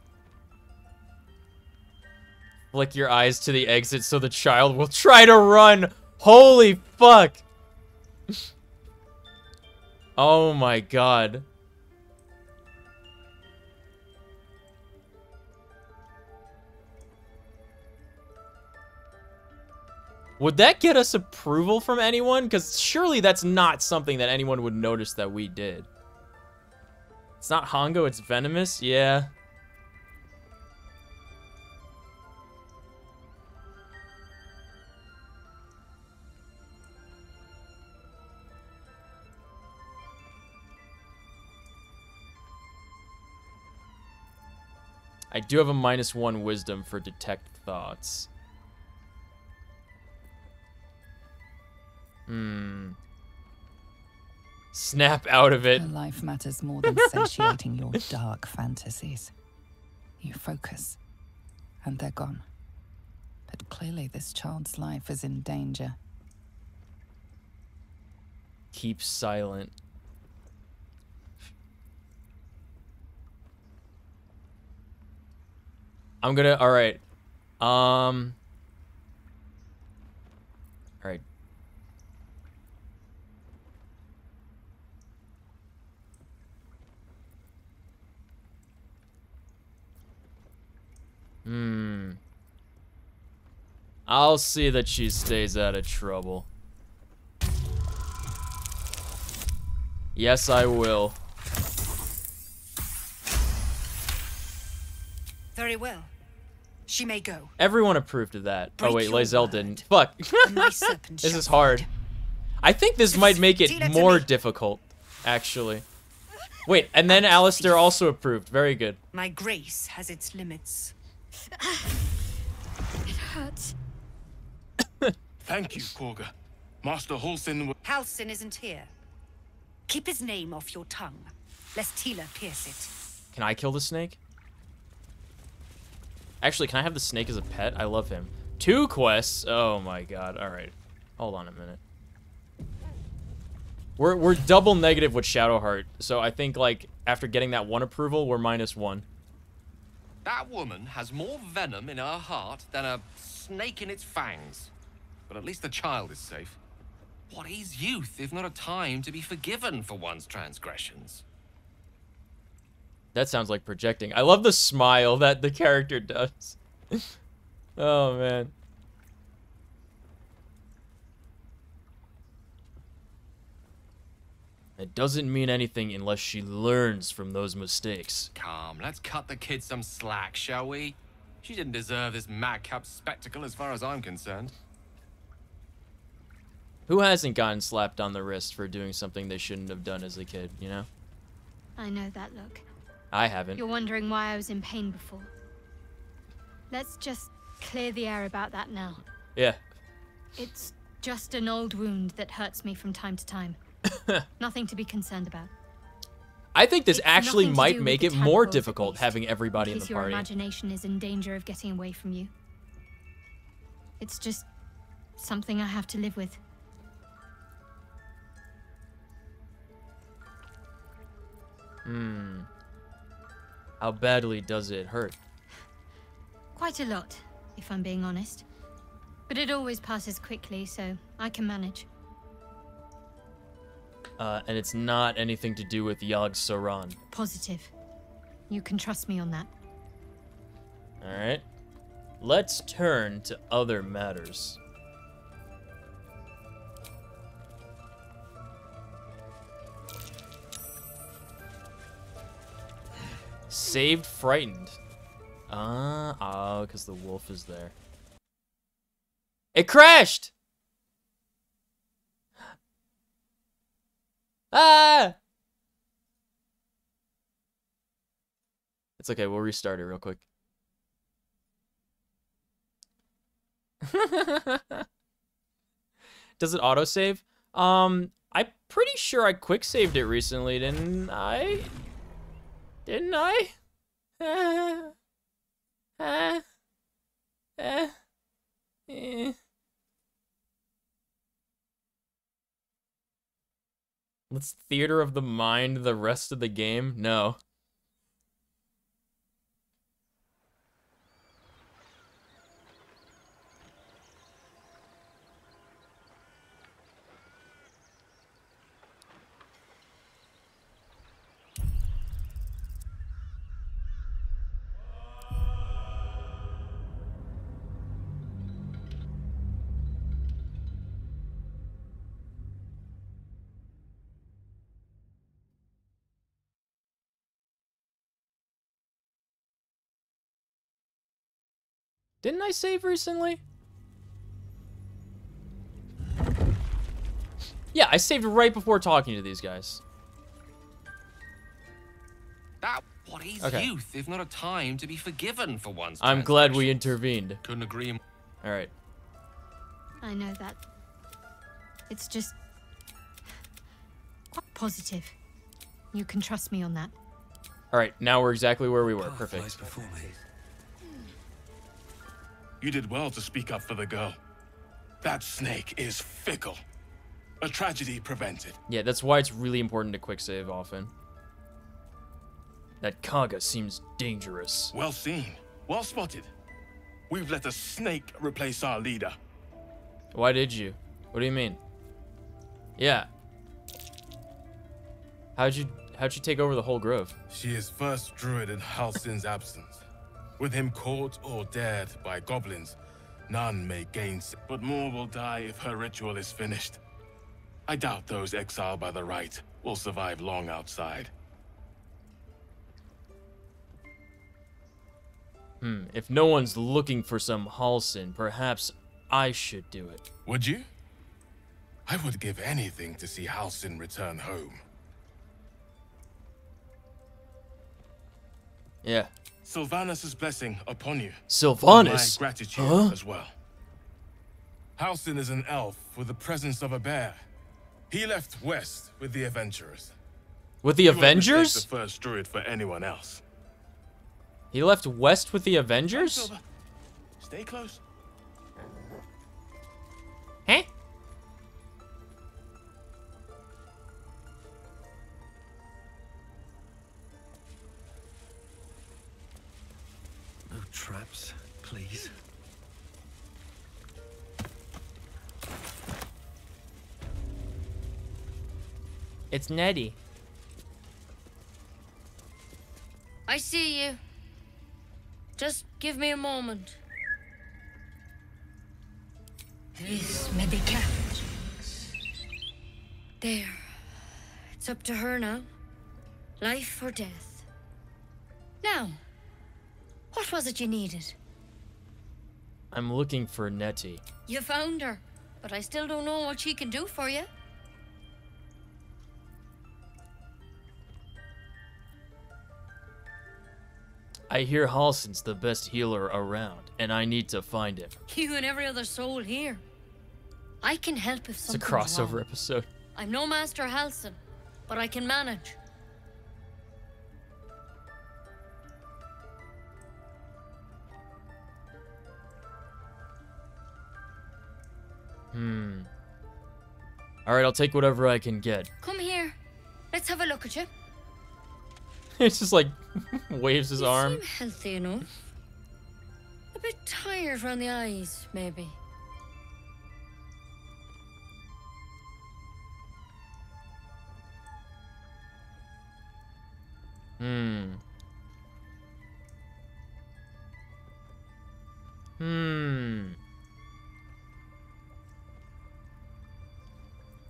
Flick your eyes to the exit so the child will try to run. Holy fuck. Oh my god. Would that get us approval from anyone? Because surely that's not something that anyone would notice that we did. It's not Hongo, it's venomous? Yeah. I do have a -1 wisdom for detect thoughts. Snap out of it. Her life matters more than satiating your dark fantasies. You focus, and they're gone. But clearly this child's life is in danger. Keep silent. I'm gonna, alright. Alright. I'll see that she stays out of trouble. Yes, I will. Very well. She may go. Everyone approved of that. Break Oh wait, your Lae'zel didn't. Fuck. And my serpent This shall is hard. I think this might make it Deal it to more me. difficult, actually. Wait, and then Alistair also approved. Very good. My grace has its limits. It hurts. Thank you, Korga. Master Halsin. Halsin isn't here. Keep his name off your tongue, lest Tila pierce it. Can I kill the snake? Actually, can I have the snake as a pet? I love him. 2 quests. Oh my god. All right. Hold on a minute. We're double negative with Shadowheart, so I think like after getting that 1 approval, we're -1. That woman has more venom in her heart than a snake in its fangs. But at least the child is safe. What is youth if not a time to be forgiven for one's transgressions? That sounds like projecting. I love the smile that the character does. Oh man. It doesn't mean anything unless she learns from those mistakes. Come, let's cut the kid some slack, shall we? She didn't deserve this madcap spectacle as far as I'm concerned. Who hasn't gotten slapped on the wrist for doing something they shouldn't have done as a kid, you know? I know that look. I haven't. You're wondering why I was in pain before. Let's just clear the air about that now. Yeah. It's just an old wound that hurts me from time to time. Nothing to be concerned about. I think this It's actually nothing to might do with make the it more tadpoles, at difficult least, having everybody in in case the your party. imagination is in danger of getting away from you. It's just something I have to live with. How badly does it hurt? Quite a lot, if I'm being honest. But it always passes quickly, so I can manage. And it's not anything to do with Yogg Saron. Positive. You can trust me on that. Alright. Let's turn to other matters. Saved frightened. Because the wolf is there. It crashed! Ah! It's okay, we'll restart it real quick. Does it autosave? I'm pretty sure I quick saved it recently, didn't I? Didn't I? Let's theater of the mind the rest of the game? No. Didn't I save recently? Yeah, I saved right before talking to these guys. What is Okay. youth if not a time to be forgiven for one's I'm glad we transgressions? intervened. Couldn't agree more. Alright. I know that. It's just quite positive. You can trust me on that. Alright, now we're exactly where we were. Perfect. You did well to speak up for the girl. That snake is fickle. A tragedy prevented. Yeah, that's why it's really important to quick save often. That Kaga seems dangerous. Well seen. Well spotted. We've let a snake replace our leader. Why did you? What do you mean? Yeah. How'd you take over the whole grove? She is first druid in Halsin's absence. With him caught or dared by goblins, none may gain, but more will die if her ritual is finished. I doubt those exiled by the right will survive long outside. If no one's looking for some Halsin, perhaps I should do it. Would you? I would give anything to see Halsin return home. Yeah. Sylvanus' blessing upon you. Sylvanus? My gratitude as well. Halsin is an elf with the presence of a bear. He left west with the adventurers. With the You won't Avengers? mistake the first druid for anyone else. He left west with the Avengers? Stay close. Huh? No traps, please. It's Nettie. I see you. Just give me a moment. This medicat. There. It's up to her now. Life or death. Now, what was it you needed? I'm looking for Nettie. You found her, but I still don't know what she can do for you. I hear Halsin's the best healer around, and I need to find him. You and every other soul here. I can help if It's a something's crossover wrong. episode. I'm no Master Halsin, but I can manage. Alright, I'll take whatever I can get. Come here. Let's have a look at you. It's just like waves his arm. You seem healthy enough. A bit tired around the eyes, maybe.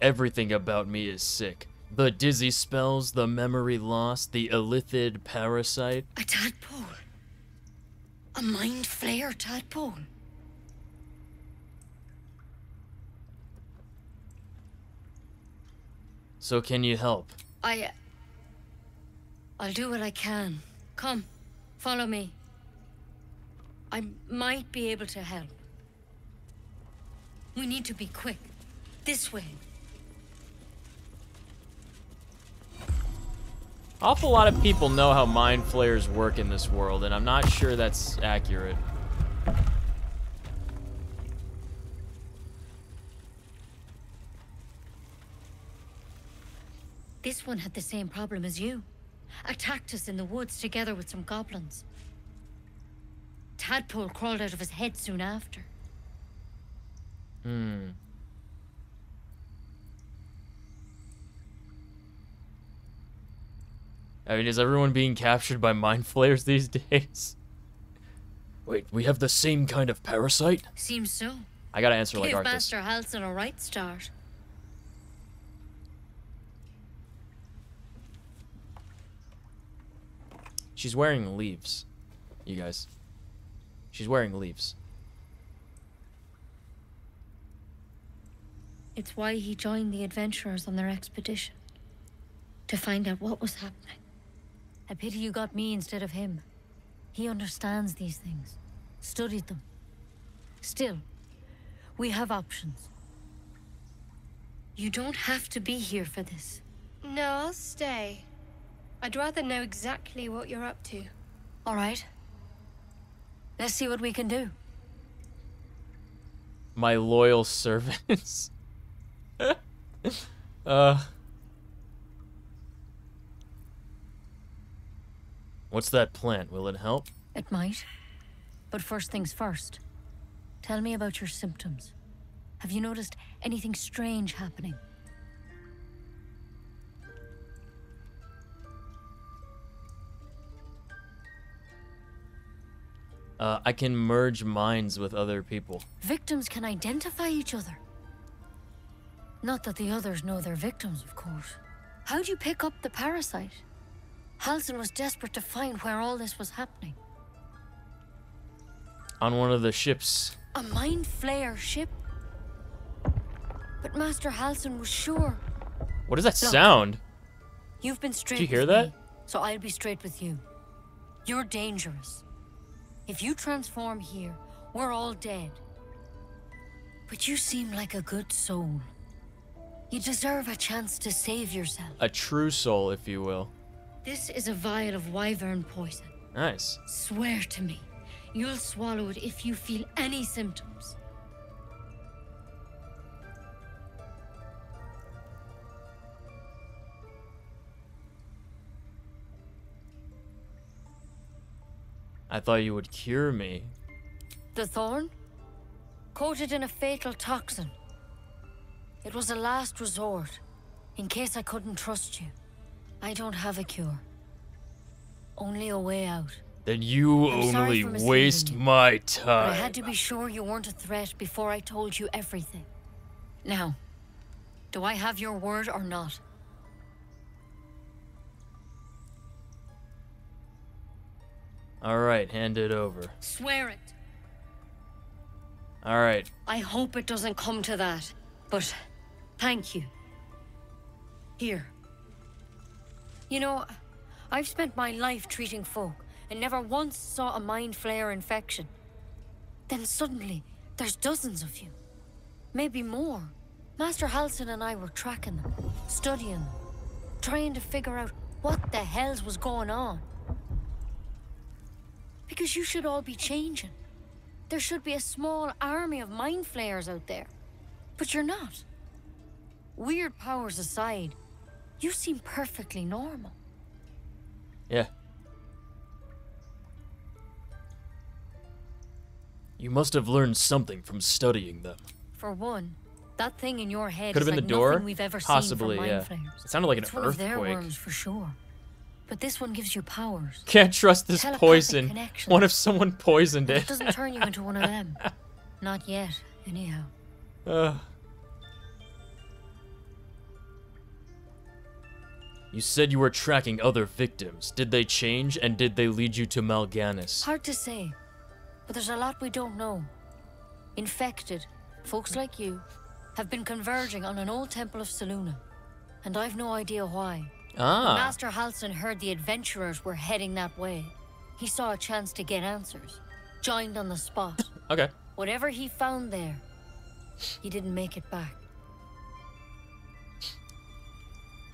Everything about me is sick. The dizzy spells, the memory loss, the illithid parasite. A tadpole. A mind flayer tadpole. So can you help? I'll do what I can. Come, follow me. I might be able to help. We need to be quick. This way. Awful lot of people know how mind flayers work in this world, and I'm not sure that's accurate. This one had the same problem as you. Attacked us in the woods together with some goblins. Tadpole crawled out of his head soon after. I mean, is everyone being captured by mind flayers these days? Wait, we have the same kind of parasite? Seems so. I gotta answer like Give Arthas. Master Halsin a right start. She's wearing leaves, you guys. She's wearing leaves. It's why he joined the adventurers on their expedition. To find out what was happening. A pity you got me instead of him. He understands these things. Studied them. Still, we have options. You don't have to be here for this. No, I'll stay. I'd rather know exactly what you're up to. All right. Let's see what we can do. My loyal servants. What's that plant? Will it help? It might. But first things first. Tell me about your symptoms. Have you noticed anything strange happening? I can merge minds with other people. Victims can identify each other. Not that the others know they're victims, of course. How'd you pick up the parasite? Halsin was desperate to find where all this was happening. On one of the ships. A mind flayer ship? But Master Halsin was sure. What does that Look, sound? You've been straight. Did you hear with that? me, so I'll be straight with you. You're dangerous. If you transform here, we're all dead. But you seem like a good soul. You deserve a chance to save yourself. A true soul, if you will. This is a vial of wyvern poison. Nice. Swear to me, you'll swallow it if you feel any symptoms. I thought you would cure me. The thorn? Coated in a fatal toxin. It was a last resort, in case I couldn't trust you. I don't have a cure. Only a way out. Then you I'm sorry only for misleading waste you, my But I time. had to be sure you weren't a threat before I told you everything. Now, do I have your word or not? Alright, hand it over. Swear it. Alright. I hope it doesn't come to that, but thank you. Here. You know, I've spent my life treating folk and never once saw a mind flayer infection. Then suddenly, there's dozens of you. Maybe more. Master Halsin and I were tracking them, studying them, trying to figure out what the hells was going on. Because you should all be changing. There should be a small army of mind flayers out there. But you're not. Weird powers aside, you seem perfectly normal. Yeah. You must have learned something from studying them. For one, that thing in your head Could have is been like the door? nothing we've ever Possibly, seen from yeah. mind flayers. It sounded like an It's one of their earthquake. worms for sure. But this one gives you powers. Can't trust this Telepathic poison. connections. What if someone poisoned But it? it doesn't turn you into one of them. Not yet, anyhow. You said you were tracking other victims. Did they change, and did they lead you to Mal'Ganis? Hard to say, but there's a lot we don't know. Infected, folks like you, have been converging on an old temple of Selûne, and I've no idea why. Ah. When Master Halsin heard the adventurers were heading that way, he saw a chance to get answers, joined on the spot. Okay. Whatever he found there, he didn't make it back.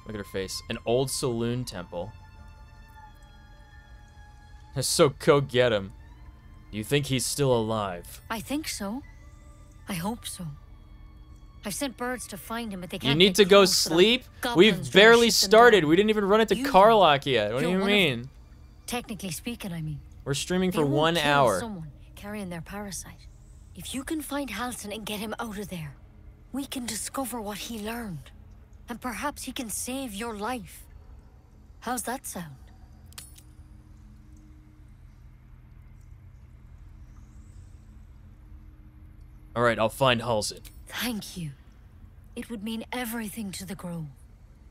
Look at her face. An old Selûne temple. So go get him. You think he's still alive? I think so. I hope so. I've sent birds to find him, but they can't You need get to go close without sleep? goblins We've trying to barely shoot them started. down. We didn't even run into You- Karlach yet. What do you're you one of mean? them. Technically speaking, I mean. We're streaming They for won't 1 kill hour. Someone carrying their parasite. If you can find Halsin and get him out of there, we can discover what he learned. And perhaps he can save your life. How's that sound? Alright, I'll find Halsin. Thank you. It would mean everything to the Grove.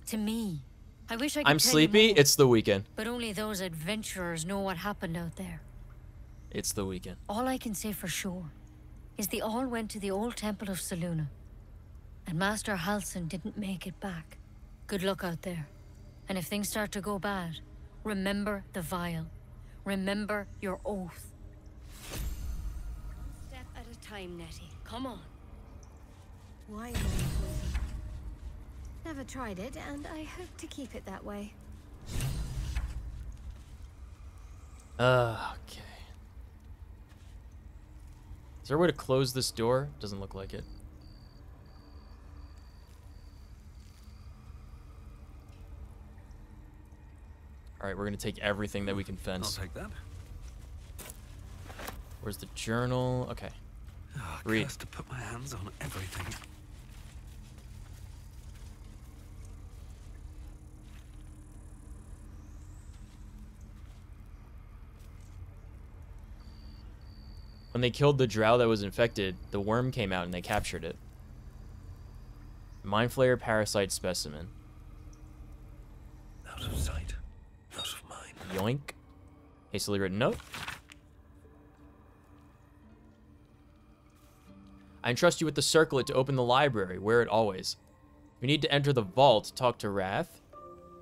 To me. I wish I could I'm tell you sleepy. more, It's the weekend. but only those adventurers know what happened out there. It's the weekend. All I can say for sure is they all went to the old temple of Selûne. And Master Halsin didn't make it back. Good luck out there. And if things start to go bad, remember the vial. Remember your oath. Step at a time, Nettie. Come on. Why poison? Never tried it, and I hope to keep it that way. Okay. Is there a way to close this door? Doesn't look like it. Alright, we're gonna take everything that we can fence. I'll take that. Where's the journal? Okay. Oh, Read. cursed to put my hands on everything. When they killed the drow that was infected, the worm came out and they captured it. Mind Flayer parasite specimen. Out of sight, out of mind. Yoink. Hastily written note. I entrust you with the circlet to open the library. Wear it always. If you need to enter the vault, talk to Wrath.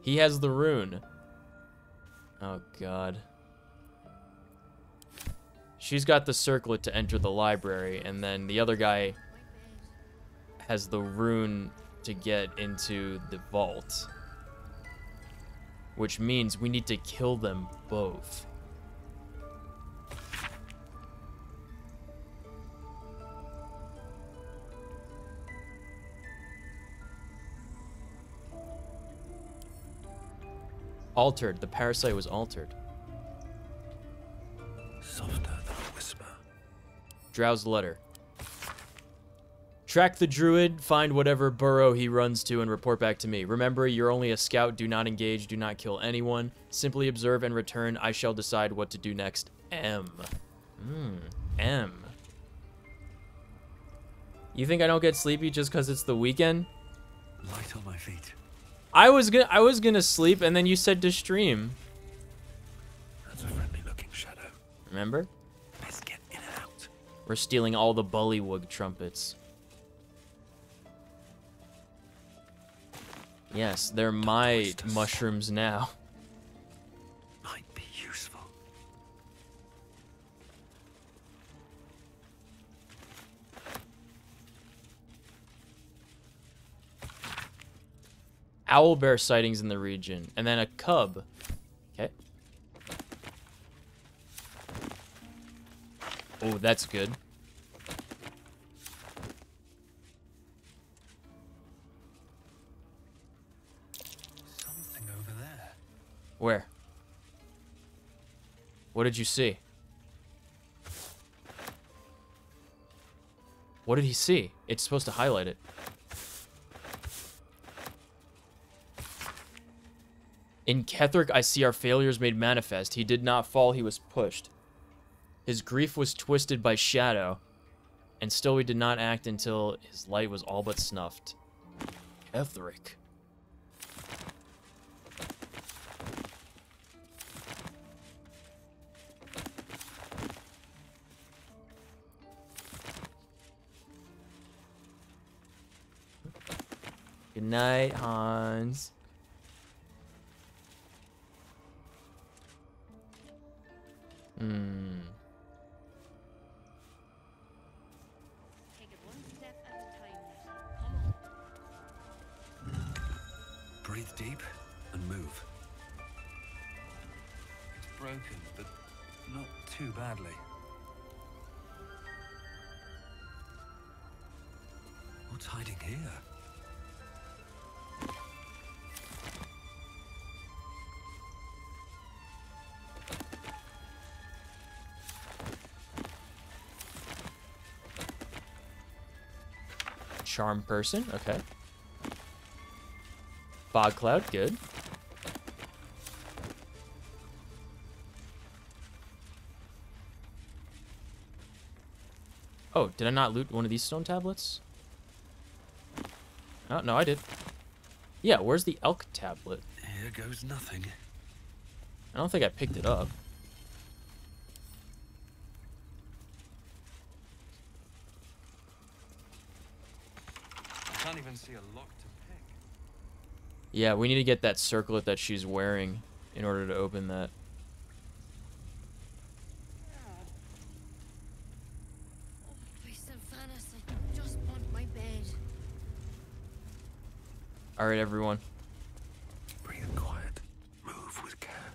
He has the rune. Oh, God. She's got the circlet to enter the library, and then the other guy has the rune to get into the vault. Which means we need to kill them both. Altered. The parasite was altered. Softer than a whisper. Drow's letter. Track the druid, find whatever burrow he runs to, and report back to me. Remember, you're only a scout. Do not engage. Do not kill anyone. Simply observe and return. I shall decide what to do next. M. M. You think I don't get sleepy just because it's the weekend? Light on my feet. I was gonna sleep, and then you said to stream. That's a friendly-looking shadow. Remember? Let's get in and out. We're stealing all the Bullywug trumpets. Yes, they're my mushrooms now. Might be useful. Owlbear sightings in the region, and then a cub. Okay. Oh, that's good. Something over there. Where? What did you see? What did he see? It's supposed to highlight it. In Ketheric, I see our failures made manifest. He did not fall, he was pushed. His grief was twisted by shadow, and still we did not act until his light was all but snuffed. Ketheric. Good night, Hans. Take it one step at a time, Nettie. Come on. Breathe deep and move. It's broken, but not too badly. What's hiding here? Charm person, okay. Fog cloud, good. Oh, did I not loot one of these stone tablets? Oh, no, I did. Yeah, where's the elk tablet? Here goes nothing. I don't think I picked it up. I can't even see a lock to pick. Yeah, we need to get that circlet that she's wearing in order to open that. I just want my bed. All right, everyone. Breathe quiet. Move with care.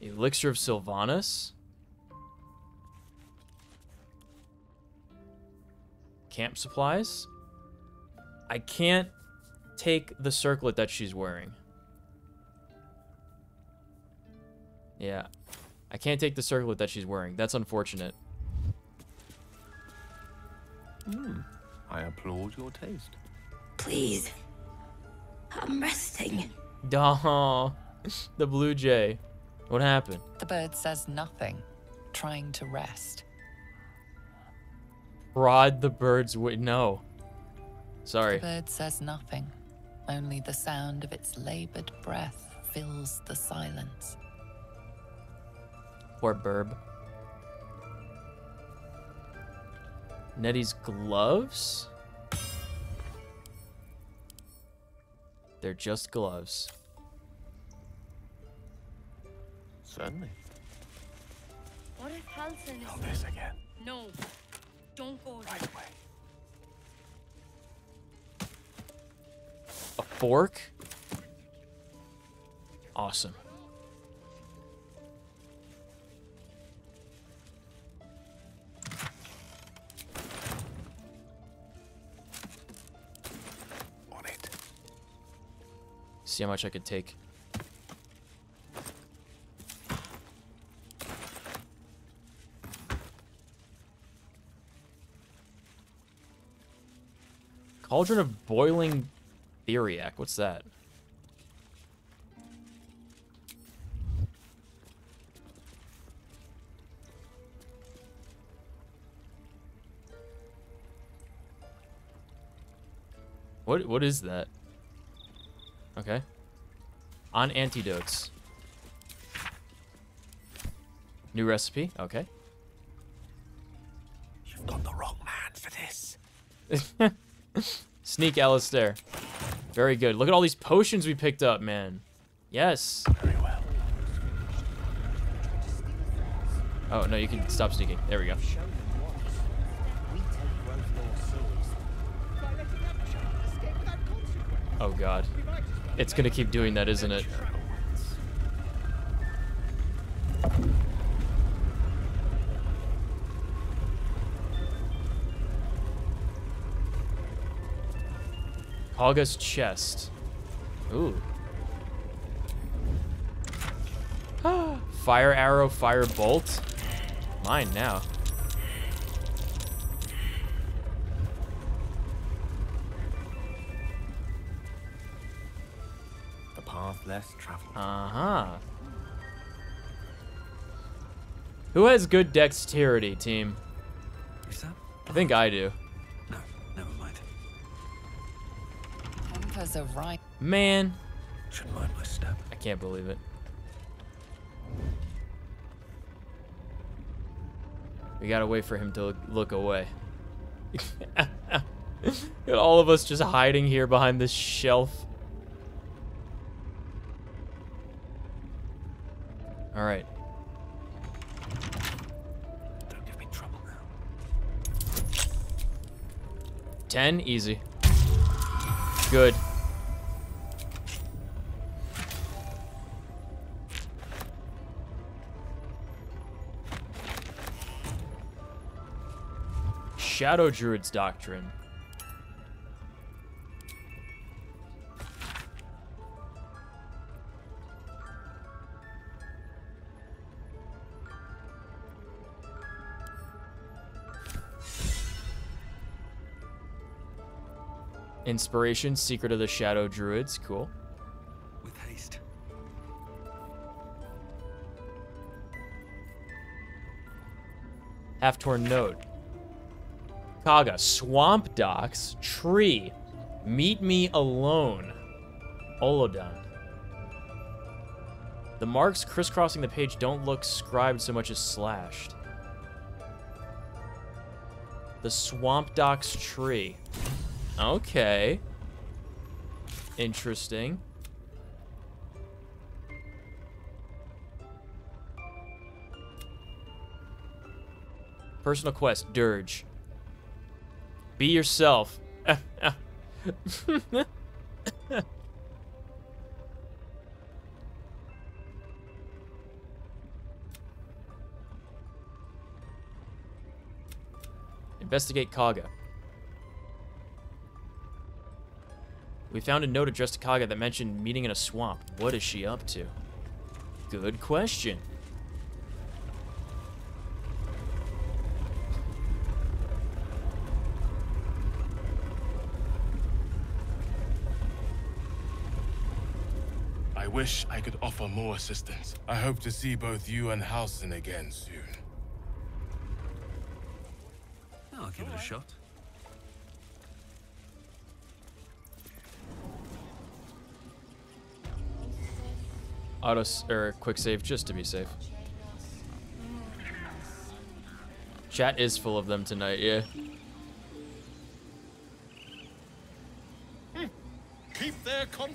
Elixir of Sylvanas. Camp supplies. I can't take the circlet that she's wearing. Yeah. I can't take the circlet that she's wearing. That's unfortunate. I applaud your taste. Please. I'm resting. Duh. The blue jay. What happened? The bird says nothing, trying to rest. Prod the bird's no. Sorry. The bird says nothing. Only the sound of its labored breath fills the silence. Poor burb. Nettie's gloves? They're just gloves. Certainly. What if Halson is... Not this again. No. Don't go Right away. A fork? Awesome. On it. See how much I could take. Cauldron of boiling Theriac. What's that? What is that? Okay. On antidotes. New recipe. Okay. You've got the wrong man for this. Sneak Alistair. Very good. Look at all these potions we picked up, man. Yes. Very well. Oh, no, you can stop sneaking. There we go. Oh, God. It's gonna keep doing that, isn't it? Kagha's chest. Ooh. Fire arrow, fire bolt. Mine now. The path less traveled. Uh-huh. Who has good dexterity, team? Is that? I think I do. No, never mind. Tempers are right. Man. Should mind my step. I can't believe it. We gotta wait for him to look away. Got all of us just hiding here behind this shelf. All right. Don't give me trouble now. 10, easy. Good. Shadow Druid's Doctrine. Inspiration, Secret of the Shadow Druids. Cool. With haste. Half-torn note. Kagha, Swamp Docks, Tree, Meet Me Alone, Olodon. The marks crisscrossing the page don't look scribed so much as slashed. The Swamp Docks Tree. Okay. Interesting. Personal quest, Dirge. Be yourself. Investigate Kagha. We found a note addressed to Kagha that mentioned meeting in a swamp. What is she up to? Good question. I wish I could offer more assistance. I hope to see both you and Halsin again soon. I'll give it a shot. Quick save just to be safe. Chat is full of them tonight, yeah.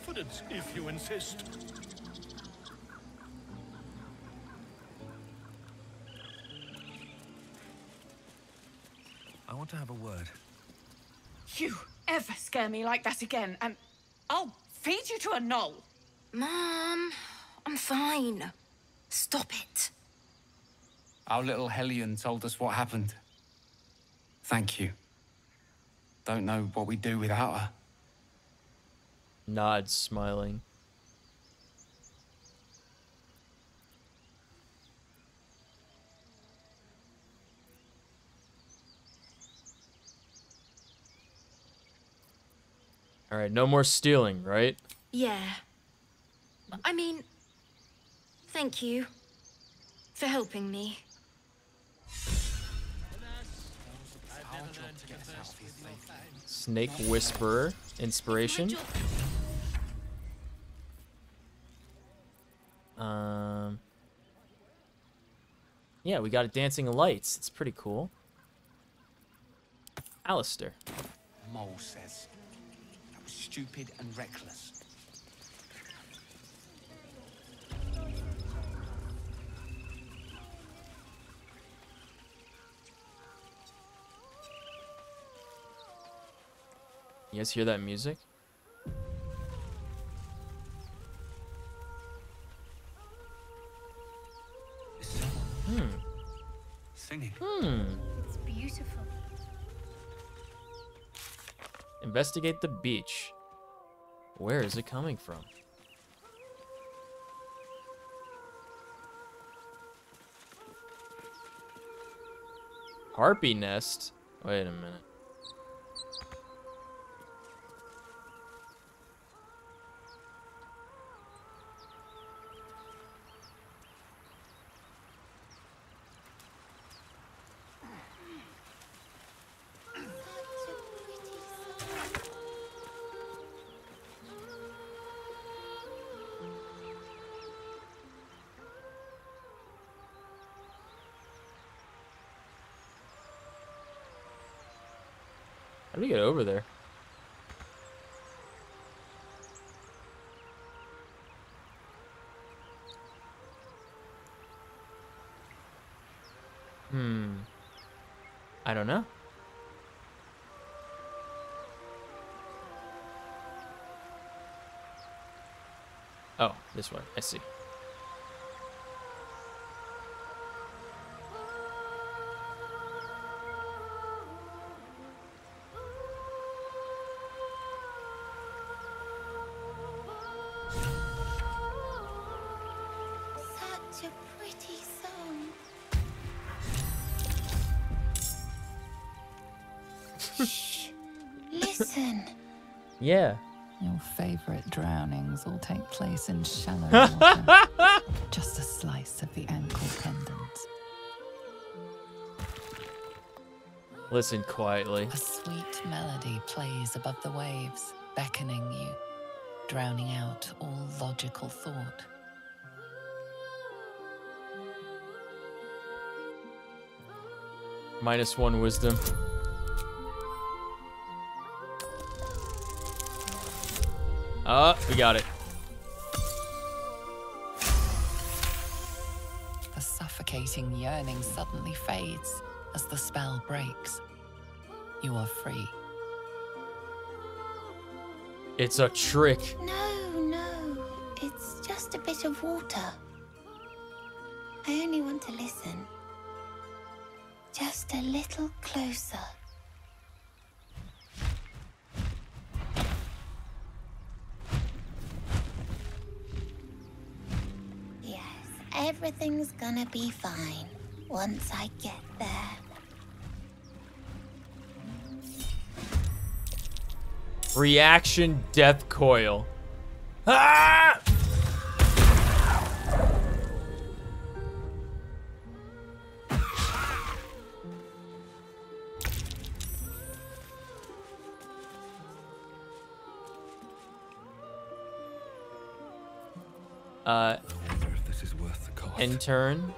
confidence, if you insist. I want to have a word. You ever scare me like that again, and I'll feed you to a knoll. Mom, I'm fine. Stop it. Our little Hellion told us what happened. Thank you. Don't know what we'd do without her. Nods, smiling. All right, no more stealing, right? Yeah. I mean, thank you for helping me. Snake Whisperer, inspiration. Yeah, we got a Dancing Lights. It's pretty cool. Alistair. Mole says that was stupid and reckless. You guys hear that music? Singing. It's beautiful. Investigate the beach. Where is it coming from? Harpy nest? Wait a minute. How do we get over there? I don't know. Oh, this way. I see. Such a pretty song. Shh. Listen. Yeah. Your favorite drownings all take place in shallow water. Just a slice of the ankle pendant. Listen quietly. A sweet melody plays above the waves, beckoning you, drowning out all logical thought. -1 wisdom. We got it. The suffocating yearning suddenly fades as the spell breaks. You are free. It's a trick. No. It's just a bit of water. I only want to listen. Just a little closer. Yes, everything's gonna be fine once I get there. Reaction death coil. Ah! I wonder if this is worth the cost. Intern.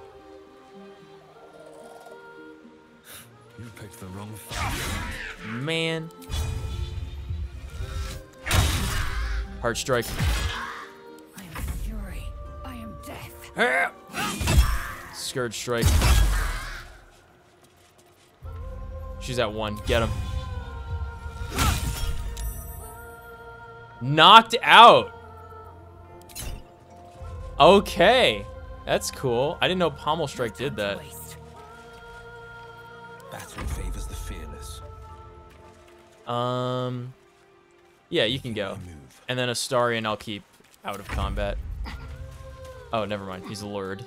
You picked the wrong fight. Man. Heart strike. I am fury. I am death. Scourge strike. She's at 1. Get him. Knocked out. Okay. That's cool. I didn't know Pommel Strike did that. Battle favors the fearless. Yeah, you can go. And then Astarion I'll keep out of combat. Oh, never mind. He's lured.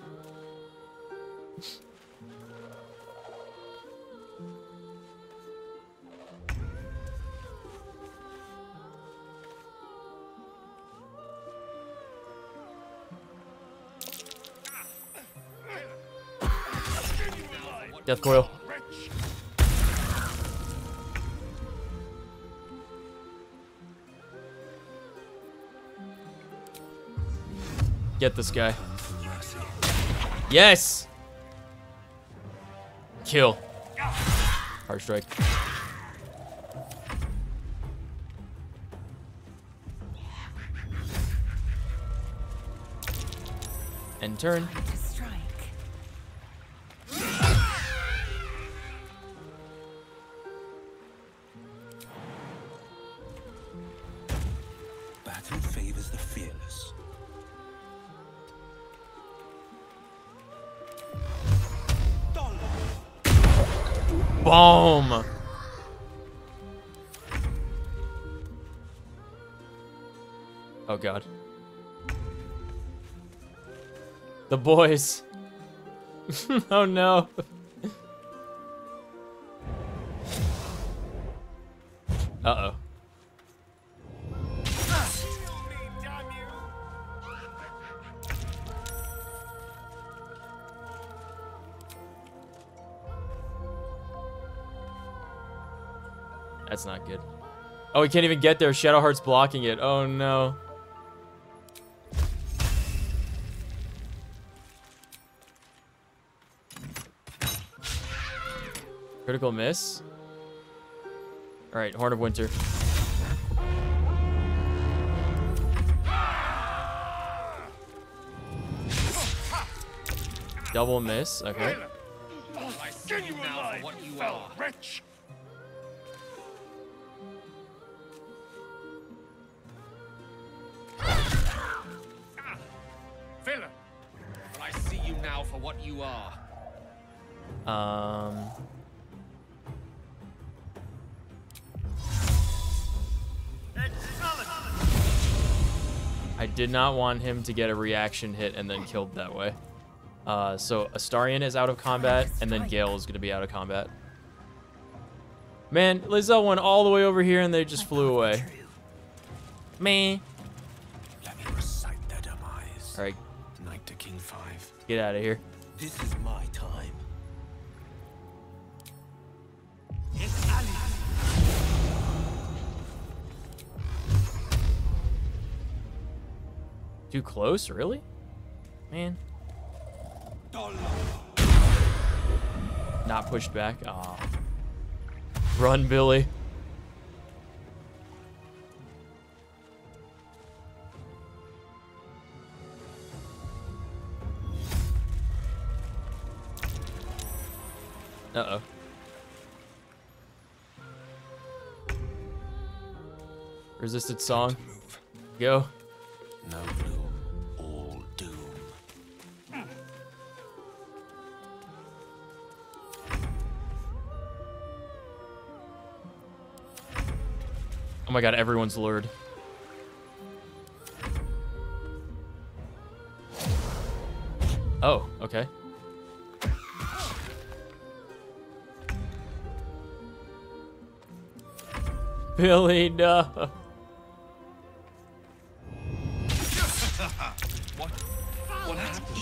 Death coil. Get this guy. Yes! Kill. Heart strike. End turn. Battle favors the fearless. Boom! Oh god. The boys. Oh no. Uh-oh. That's not good. Oh, he can't even get there. Shadowheart's blocking it. Oh no. Critical miss. All right, Horn of Winter. Double miss. Okay. I see you now for what you are. Wretch. Villain. But I see you now for what you are. I did not want him to get a reaction hit and then killed that way. So Astarion is out of combat, and then Gale is going to be out of combat. Man, Lizelle went all the way over here, and they just flew away. Me. Let me recite their demise. All right. Knight to King 5. Get out of here. This is my time. Too close, really? Man. Not pushed back. Aw. Run, Billy. Uh-oh. Resisted song. Go. No bloom, all doom. Oh my god, everyone's lured. Oh, okay. Billy, no. What happened?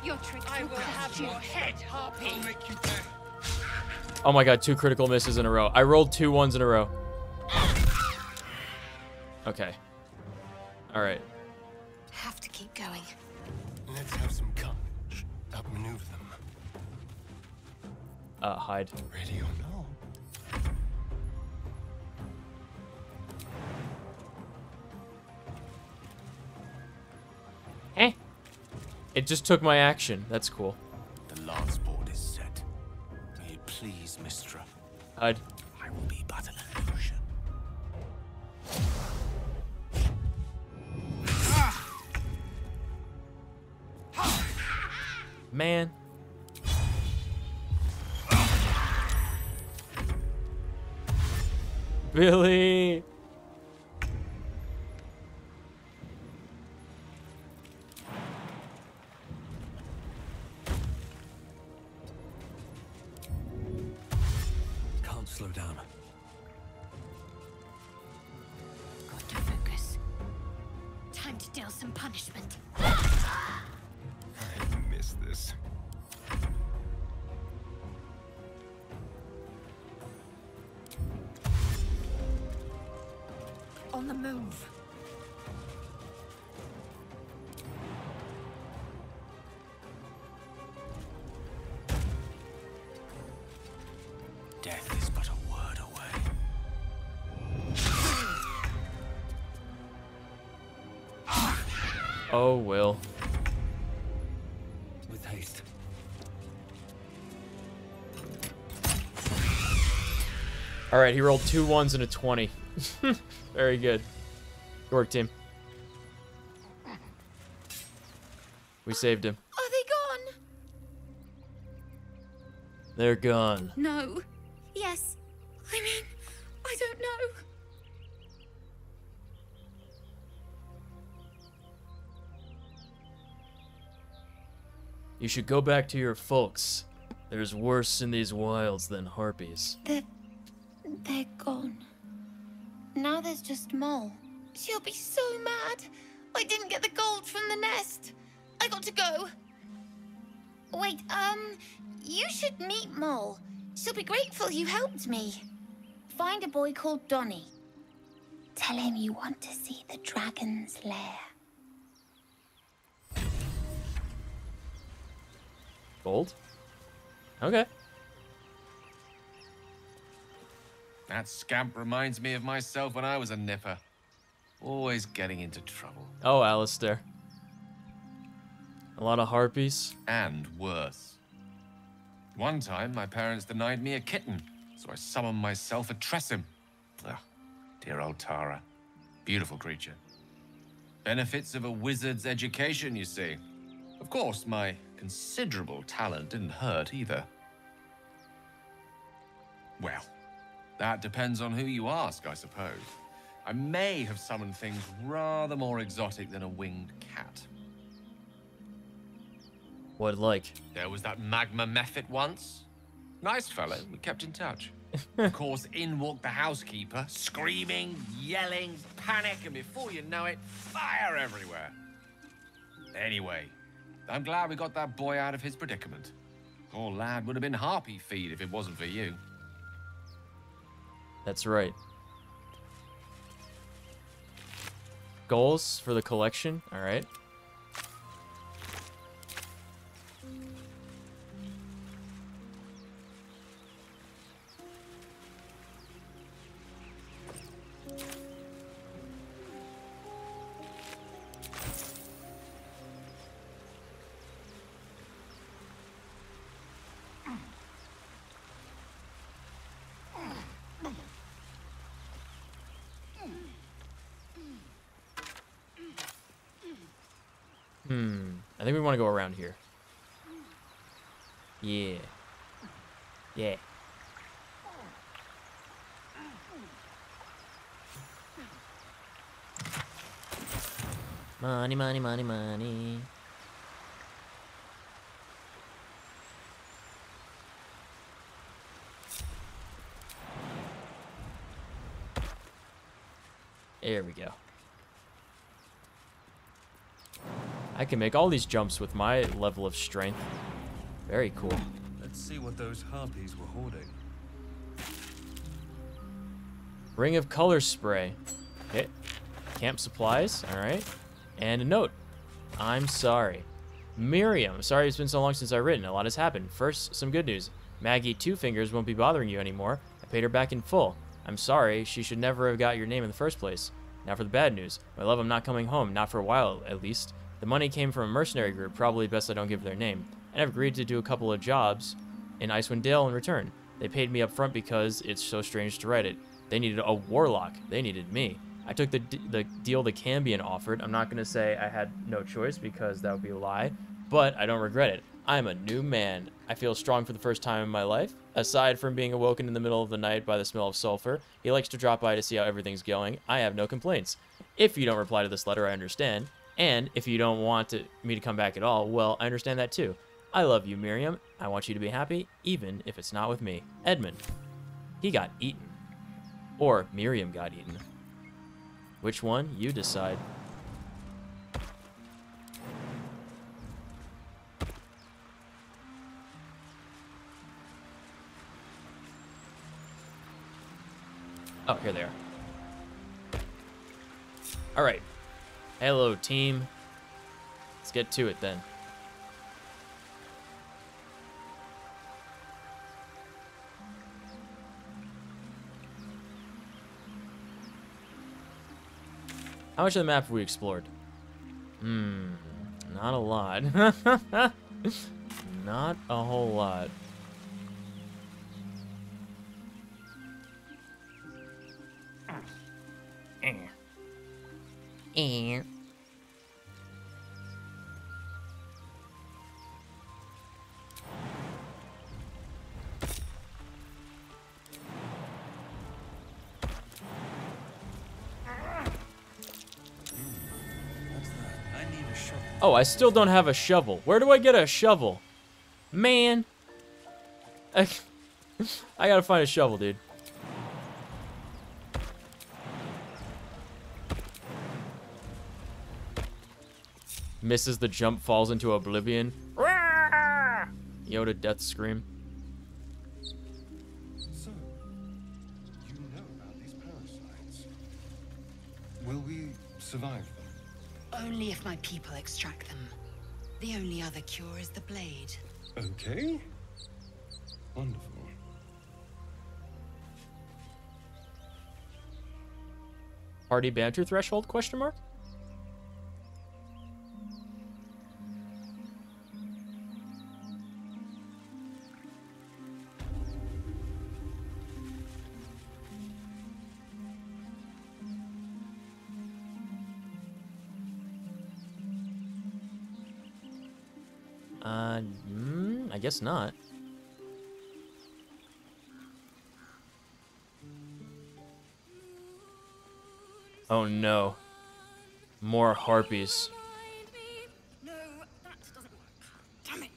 Your trick. I will have your head, Harpy. I'll make you pay. Oh my god, 2 critical misses in a row. I rolled 2 ones in a row. Okay. Alright. Have to keep going. Let's have some courage. Outmaneuver them. Hide. Ready or not? It just took my action. That's cool. The lance board is set. May it please, Mistra. I'd... I will be but an illusion. Man. Billy. Can't slow down. Got to focus. Time to deal some punishment. I miss this. On the move. Death is but a word away. Oh, Will. With haste. All right, he rolled 2 1s and a 20. Very good. Good work, team. We saved him. Are they gone? They're gone. No. Yes. I mean, I don't know. You should go back to your folks. There's worse in these wilds than harpies. They're gone. Now there's just Mole. She'll be so mad. I didn't get the gold from the nest. I got to go. Wait, you should meet Mole. She'll be grateful you helped me. Find a boy called Donnie. Tell him you want to see the dragon's lair. Gold? Okay. That scamp reminds me of myself when I was a nipper. Always getting into trouble. Oh, Alistair. A lot of harpies. And worse. One time, my parents denied me a kitten, so I summoned myself a Tressim. Ugh, dear old Tara. Beautiful creature. Benefits of a wizard's education, you see. Of course, my considerable talent didn't hurt either. Well, that depends on who you ask, I suppose. I may have summoned things rather more exotic than a winged cat. What like? There was that magma mephit once. Nice fellow, we kept in touch. Of course, in walked the housekeeper, screaming, yelling, panic, and before you know it, fire everywhere. Anyway, I'm glad we got that boy out of his predicament. Poor lad would have been harpy feed if it wasn't for you. That's right. Goals for the collection. All right. I think we want to go around here. Yeah. Yeah. Money, money, money, money. There we go. I can make all these jumps with my level of strength. Very cool. Let's see what those harpies were hoarding. Ring of color spray. Okay. Camp supplies. All right. And a note. I'm sorry. Miriam, sorry it's been so long since I've written. A lot has happened. First, some good news. Maggie Two Fingers won't be bothering you anymore. I paid her back in full. I'm sorry. She should never have got your name in the first place. Now for the bad news. My love, I'm not coming home. Not for a while, at least. The money came from a mercenary group, probably best I don't give their name, and I've agreed to do a couple of jobs in Icewind Dale in return. They paid me up front because it's so strange to write it. They needed a warlock. They needed me. I took the deal the Cambion offered. I'm not going to say I had no choice because that would be a lie, but I don't regret it. I'm a new man. I feel strong for the first time in my life. Aside from being awoken in the middle of the night by the smell of sulfur, he likes to drop by to see how everything's going. I have no complaints. If you don't reply to this letter, I understand. And if you don't want me to come back at all, well, I understand that too. I love you, Miriam. I want you to be happy, even if it's not with me. Edmund. He got eaten. Or Miriam got eaten. Which one? You decide. Oh, here they are. All right. Hello, team. Let's get to it then. How much of the map have we explored? Not a lot. Not a whole lot. Oh, I still don't have a shovel. Where do I get a shovel? Man. I gotta find a shovel, dude. Misses the jump, falls into oblivion. Yoda death scream. So, you know about these parasites. Will we survive them? Only if my people extract them. The only other cure is the blade. Okay. Wonderful. Party banter threshold, question mark? I guess not. Oh no. More harpies. No, that doesn't work. Damn it.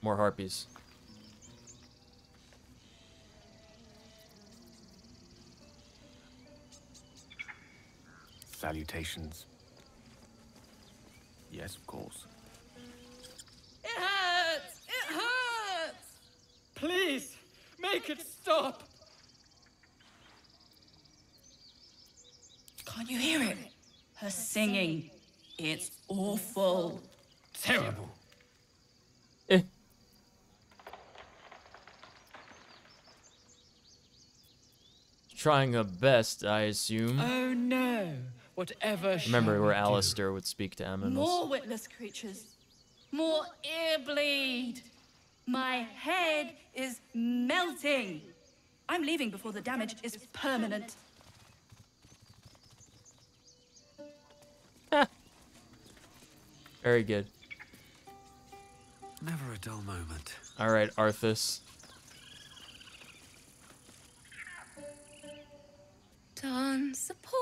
More harpies. Salutations. Yes, of course. It hurts! It hurts! Please, make it stop! Can't you hear it? Her singing. It's awful. Terrible. Trying her best, I assume. Oh no. Whatever. Remember where Alistair would speak to animals. More witless creatures. More ear bleed. My head is melting. I'm leaving before the damage is permanent. Very good. Never a dull moment. All right, Arthas. Dance upon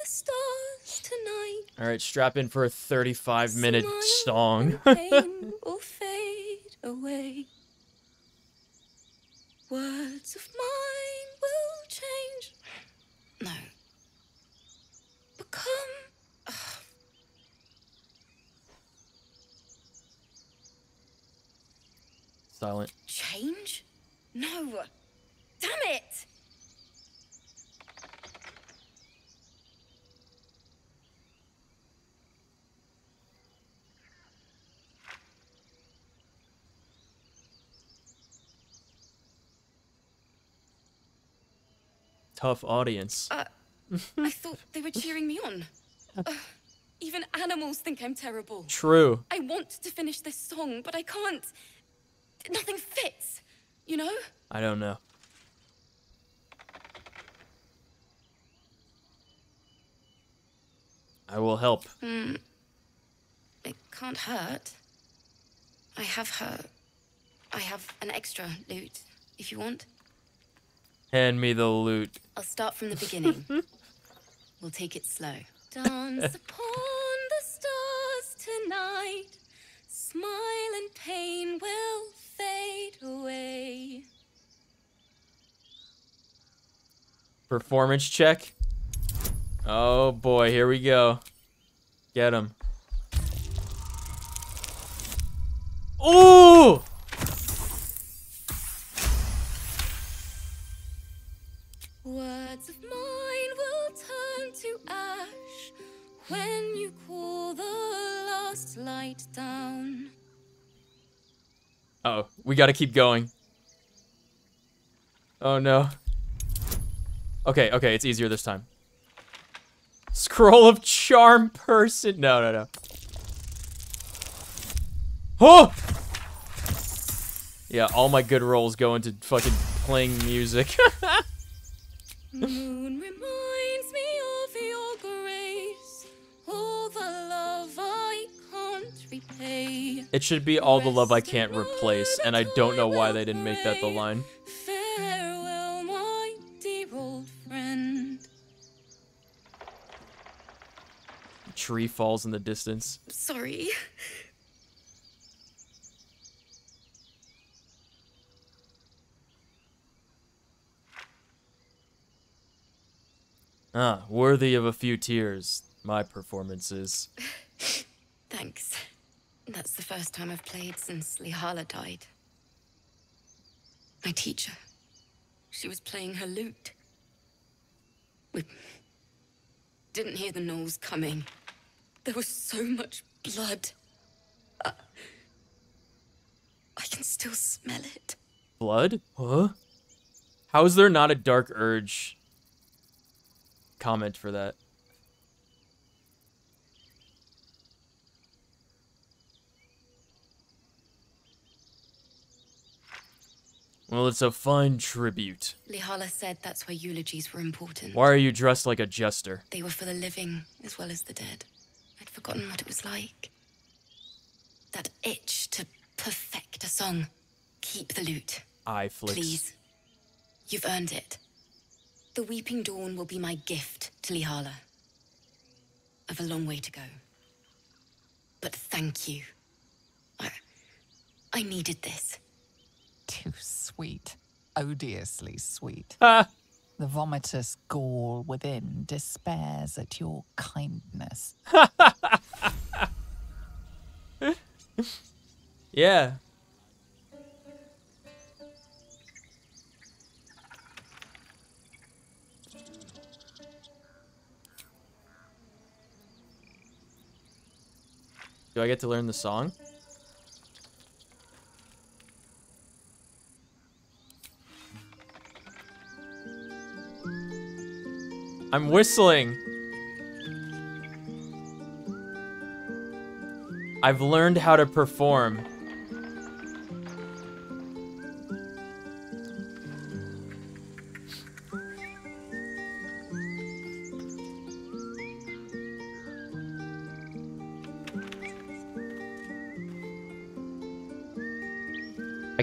the stars tonight. All right, strap in for a 35-minute song. Pain will fade away. Words of mine will change. No. Become. Silent. Change? No. Damn it! Tough audience. I thought they were cheering me on. Even animals think I'm terrible. True. I want to finish this song, but I can't. Nothing fits, you know? I don't know. I will help. It can't hurt. I have an extra loot, if you want. Hand me the loot. I'll start from the beginning. We'll take it slow. Dance upon the stars tonight. Smile and pain will fade away. Performance check. Oh boy, here we go. Get him. Ooh! Words of mine will turn to ash when you call the last light down. Oh, we gotta keep going. Oh no. Okay, it's easier this time. Scroll of charm person. No. Oh! Yeah, all my good rolls go into fucking playing music. Moon reminds me of your grace, all the love I can't repay. It should be all the love I can't replace, and I don't know why they didn't make that the line. Farewell, my dear old friend. A tree falls in the distance. Sorry. Ah, worthy of a few tears. My performance is. Thanks. That's the first time I've played since Lihala died. My teacher. She was playing her lute. We didn't hear the gnolls coming. There was so much blood. I can still smell it. Blood? Huh? How is there not a dark urge comment for that? Well, it's a fine tribute. Lihala said that's where eulogies were important. Why are you dressed like a jester? They were for the living as well as the dead. I'd forgotten what it was like. That itch to perfect a song. Keep the lute. Eye flicks. Please. You've earned it. The Weeping Dawn will be my gift to Lihala. I've a long way to go. But thank you. I needed this. Too sweet. Odiously sweet. Ah. The vomitous gall within despairs at your kindness. Yeah. Do I get to learn the song? I'm whistling. I've learned how to perform. I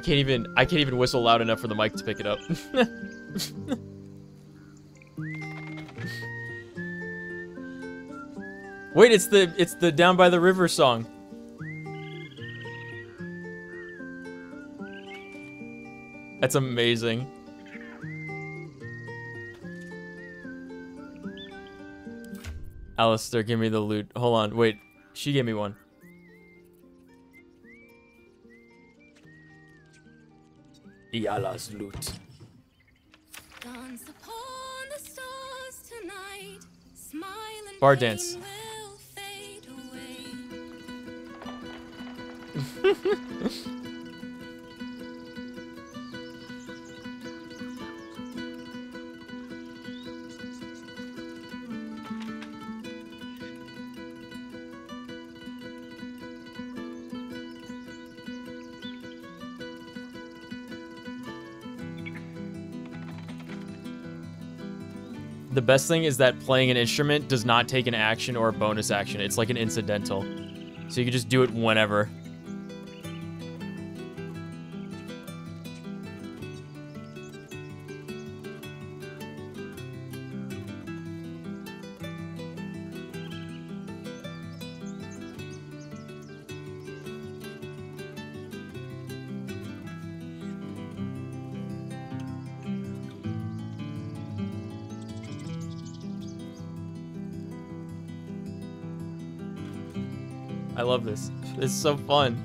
can't even whistle loud enough for the mic to pick it up. Wait, it's the Down by the River song. That's amazing. Alistair, give me the loot. Hold on, wait. She gave me one. Iala's loot. Dance upon the stars tonight. Smile and Bar dance. will fade away. The best thing is that playing an instrument does not take an action or a bonus action. It's like an incidental. So you can just do it whenever. I love this. It's so fun.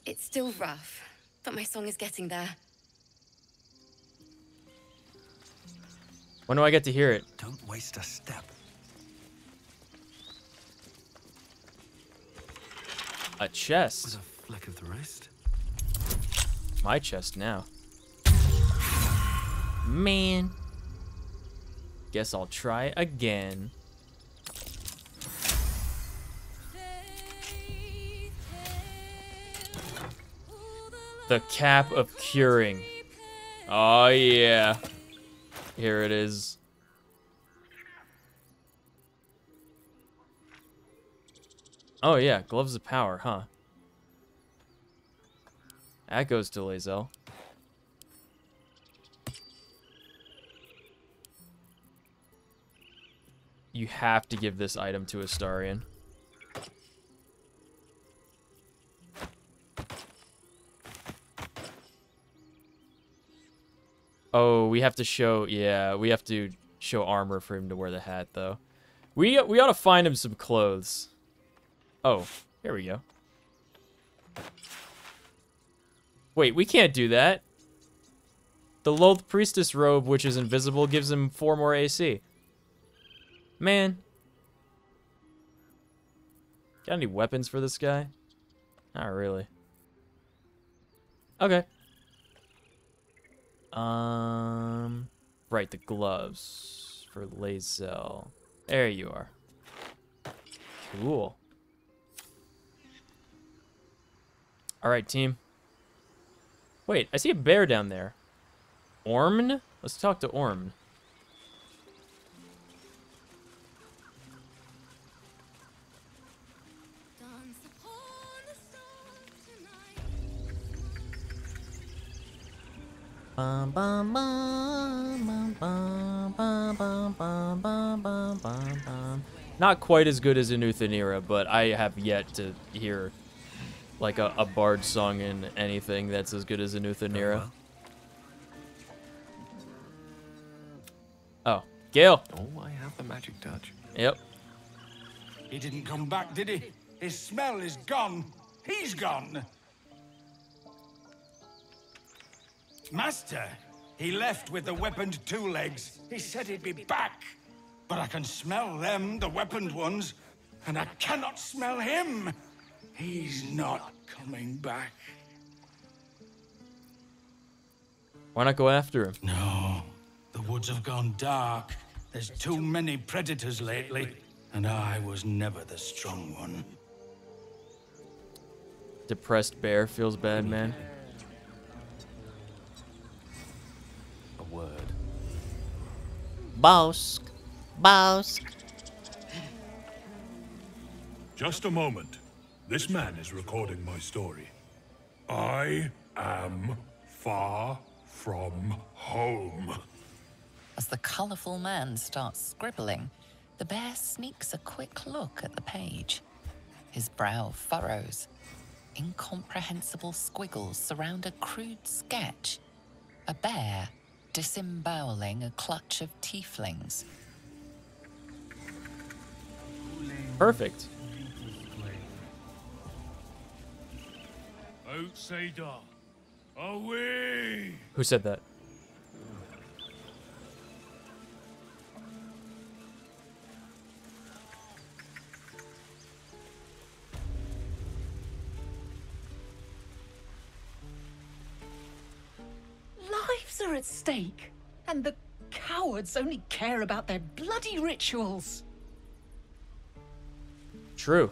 It's still rough, but my song is getting there. When do I get to hear it? Don't waste a step. A chest. With a flick of the wrist. My chest now. Man. Guess I'll try again. The cap of curing. Oh yeah. Here it is. Oh yeah, gloves of power, huh? That goes to Lae'zel. You have to give this item to Astarion. Oh, we have to show, yeah, we have to show armor for him to wear the hat, though. We ought to find him some clothes. Oh, here we go. Wait, we can't do that. The Loathed Priestess robe, which is invisible, gives him 4 more AC. Man. Got any weapons for this guy? Not really. Okay. Right, the gloves for Lae'zel. There you are. Cool. All right, team. Wait, I see a bear down there. Ormn? Let's talk to Ormn. Bum, bum, bum, bum, bum, bum, bum, bum, bum, bum, bum. Not quite as good as Inuthanira, but I have yet to hear like a bard song in anything that's as good as Inuthanira. Oh, Gale. Oh, I have the magic touch. Yep. He didn't come back, did he? His smell is gone. He's gone. Master, he left with the weaponed 2 legs. He said he'd be back. But I can smell them, the weaponed ones, and I cannot smell him. He's not coming back. Why not go after him? No, the woods have gone dark. There's too many predators lately, and I was never the strong one. Depressed bear feels bad, man. A word. Bosk. Bosk. Just a moment. This man is recording my story. I am Far from home. As the colourful man starts scribbling, the bear sneaks a quick look at the page. His brow furrows. Incomprehensible squiggles surround a crude sketch. A bear disemboweling a clutch of tieflings. Perfect. Outsider, away! Who said that? Lives are at stake, and the cowards only care about their bloody rituals. True.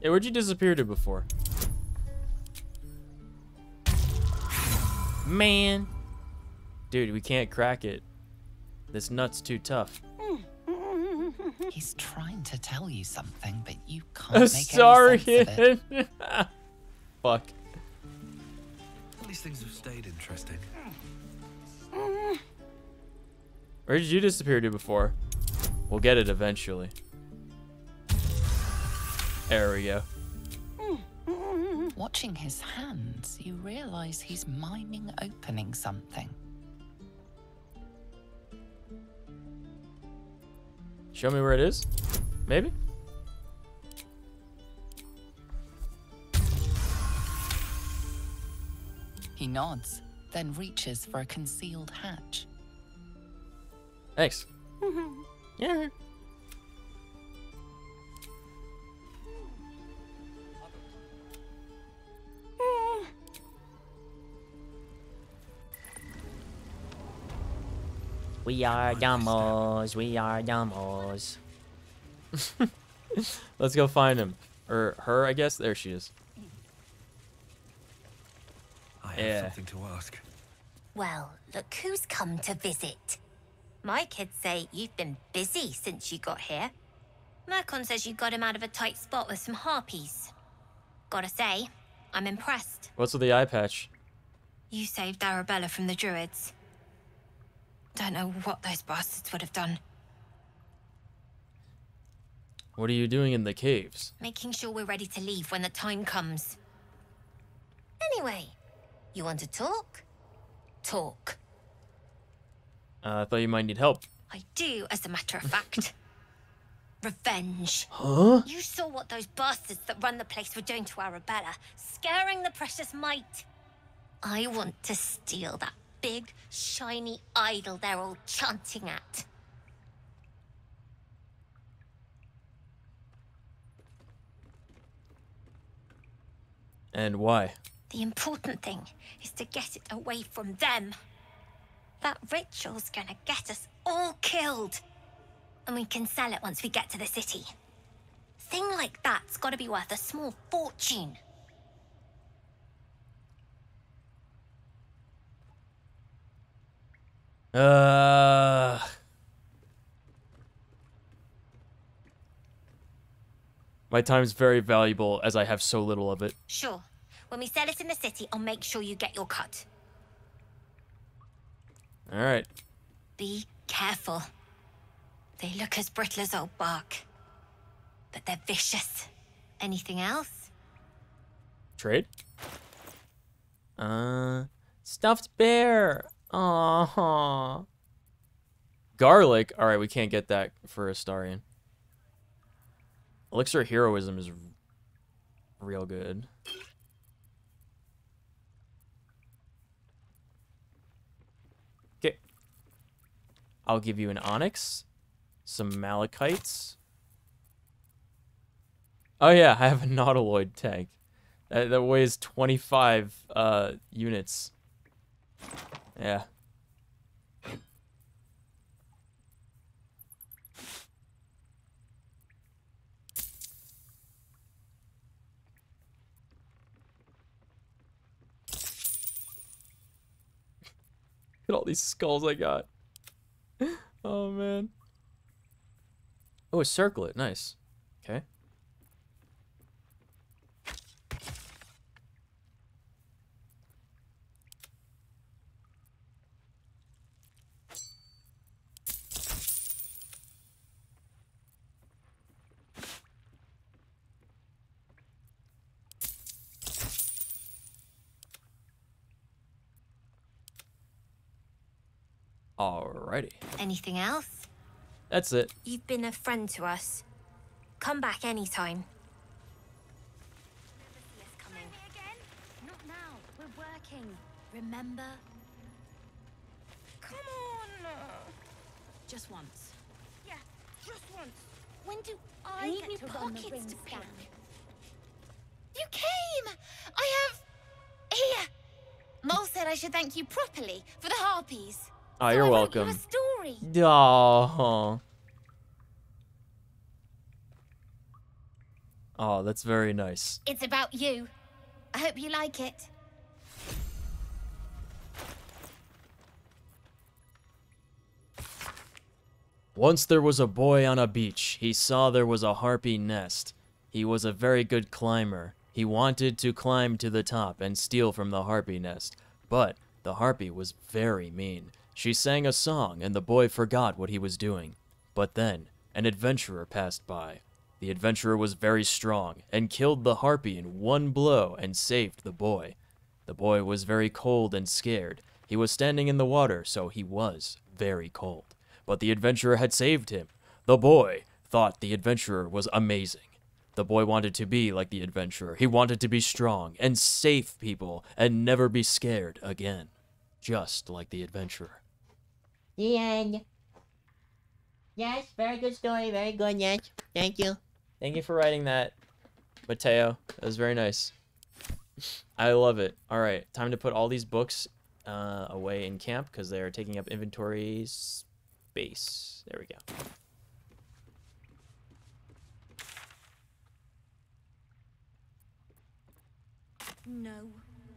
Hey, where'd you disappear to before? Man. Dude, we can't crack it. This nut's too tough. He's trying to tell you something, but you can't make Sorry. any sense of it. Fuck. At least things have stayed interesting. Where did you disappear to before? We'll get it eventually. There we go. Watching his hands, you realize he's miming opening something. Show me where it is? Maybe? He nods, then reaches for a concealed hatch. Thanks. Yeah. We are dumbos. We are dumbos. Let's go find him. Or her, I guess. There she is. I have something to ask. Well, look who's come to visit. My kids say you've been busy since you got here. Mercon says you got him out of a tight spot with some harpies. Gotta say, I'm impressed. What's with the eye patch? You saved Arabella from the druids. Don't know what those bastards would have done. What are you doing in the caves? Making sure we're ready to leave when the time comes. Anyway, you want to talk? Talk. I thought you might need help. I do, as a matter of fact. Revenge. Huh? You saw what those bastards that run the place were doing to Arabella, scaring the precious mite. I want to steal that big, shiny idol they're all chanting at. And why? The important thing is to get it away from them. That ritual's gonna get us all killed. And we can sell it once we get to the city. Thing like that's gotta be worth a small fortune. My time's very valuable as I have so little of it. Sure. When we sell it in the city, I'll make sure you get your cut. All right. Be careful. They look as brittle as old bark. But they're vicious. Anything else? Trade? Stuffed bear. Aww. Garlic. All right, we can't get that for Astarion. Elixir of Heroism is real good. Okay. I'll give you an onyx, some malachites. Oh yeah, I have a nautiloid tank. That weighs 25 units. Yeah. Look at all these skulls I got. Oh, man. Oh, a circlet. Nice. Okay. Alrighty. Anything else? That's it. You've been a friend to us. Come back anytime. Not now. We're working. Remember? Come on. Just once. Yeah, just once. When do I I need get new to run the pockets rings to back? You came! I have... Here! Mole said I should thank you properly for the harpies. Oh, So you're I wrote welcome. you a story. Oh. Oh, that's very nice. It's about you. I hope you like it. Once there was a boy on a beach. He saw there was a harpy nest. He was a very good climber. He wanted to climb to the top and steal from the harpy nest. But the harpy was very mean. She sang a song and the boy forgot what he was doing. But then an adventurer passed by. The adventurer was very strong and killed the harpy in one blow and saved the boy. The boy was very cold and scared. He was standing in the water, so he was very cold. But the adventurer had saved him. The boy thought the adventurer was amazing. The boy wanted to be like the adventurer. He wanted to be strong and save people and never be scared again. Just like the adventurer. The end. Yes, very good story. Very good, yes. Thank you. Thank you for writing that, Mateo. That was very nice. I love it. All right, time to put all these books away in camp because they're taking up inventory space. There we go. No.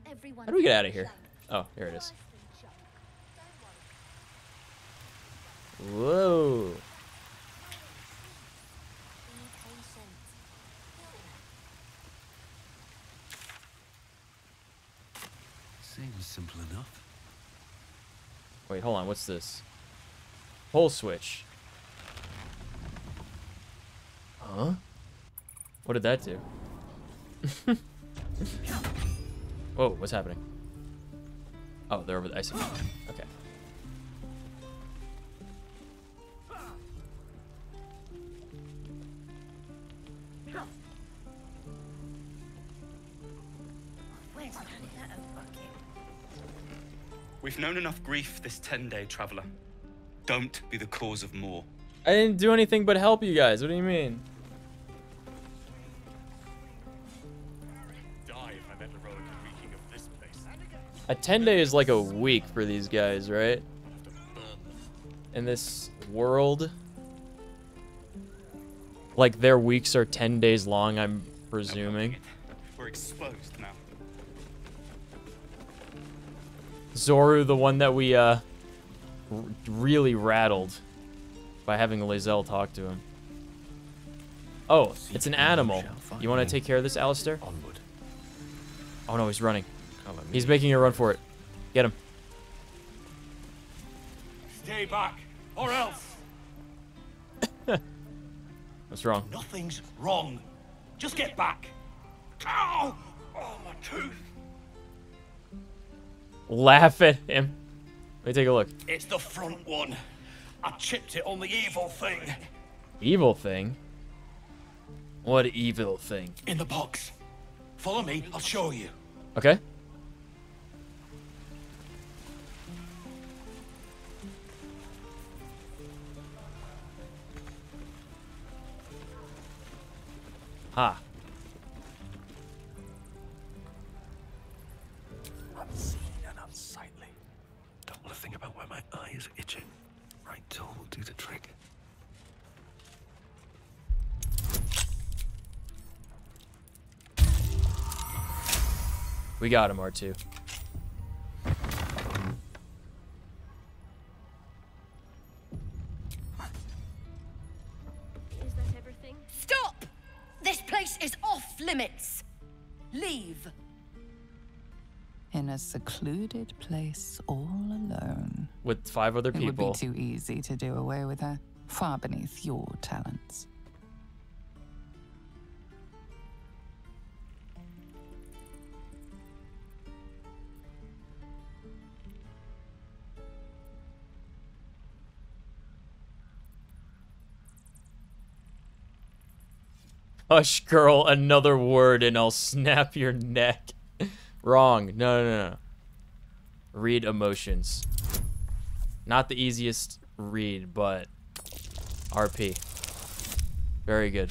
Everyone. How do we get out of here? Oh, here it is. Whoa. Seems simple enough. Wait, hold on. What's this? Pole switch. Huh? What did that do? Whoa, what's happening? Oh, they're over the ice. Okay. We've known enough grief this 10-day traveler. Don't be the cause of more. I didn't do anything but help you guys. What do you mean? A 10-day is like a week for these guys, right? In this world. Like, their weeks are 10 days long, I'm presuming. We're exposed now. Zoru, the one that we, really rattled by having Lae'zel talk to him. Oh, it's an animal. You want to take care of this, Alistair? Onward. Oh no, he's running. He's making a run for it. Get him. Stay back, or else. What's wrong? Nothing's wrong. Just get back. Ow! Oh, my tooth. Laugh at him. Let me take a look. It's the front one. I chipped it on the evil thing. Evil thing? What evil thing? In the box. Follow me, I'll show you. Okay. Ha. Unseen and unsightly. Don't want to think about where my eye is itching. Right tool will do the trick. We got him, R2. secluded place all alone. With 5 other people. It would be too easy to do away with her, far beneath your talents. Hush, girl, another word and I'll snap your neck. Wrong. No. Read emotions. Not the easiest read, but RP. Very good.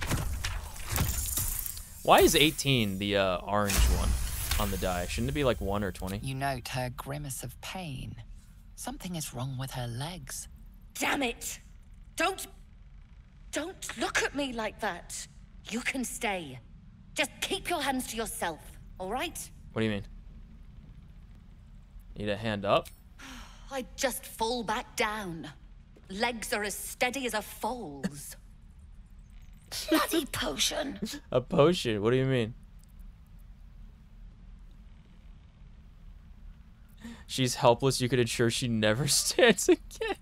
Why is 18 the orange one on the die? Shouldn't it be like 1 or 20? You note her grimace of pain. Something is wrong with her legs. Damn it! Don't look at me like that. You can stay. Just keep your hands to yourself, all right? What do you mean? Need a hand up? I just fall back down. Legs are as steady as a foal's. Bloody potion. A potion? What do you mean? She's helpless. You could ensure she never stands again.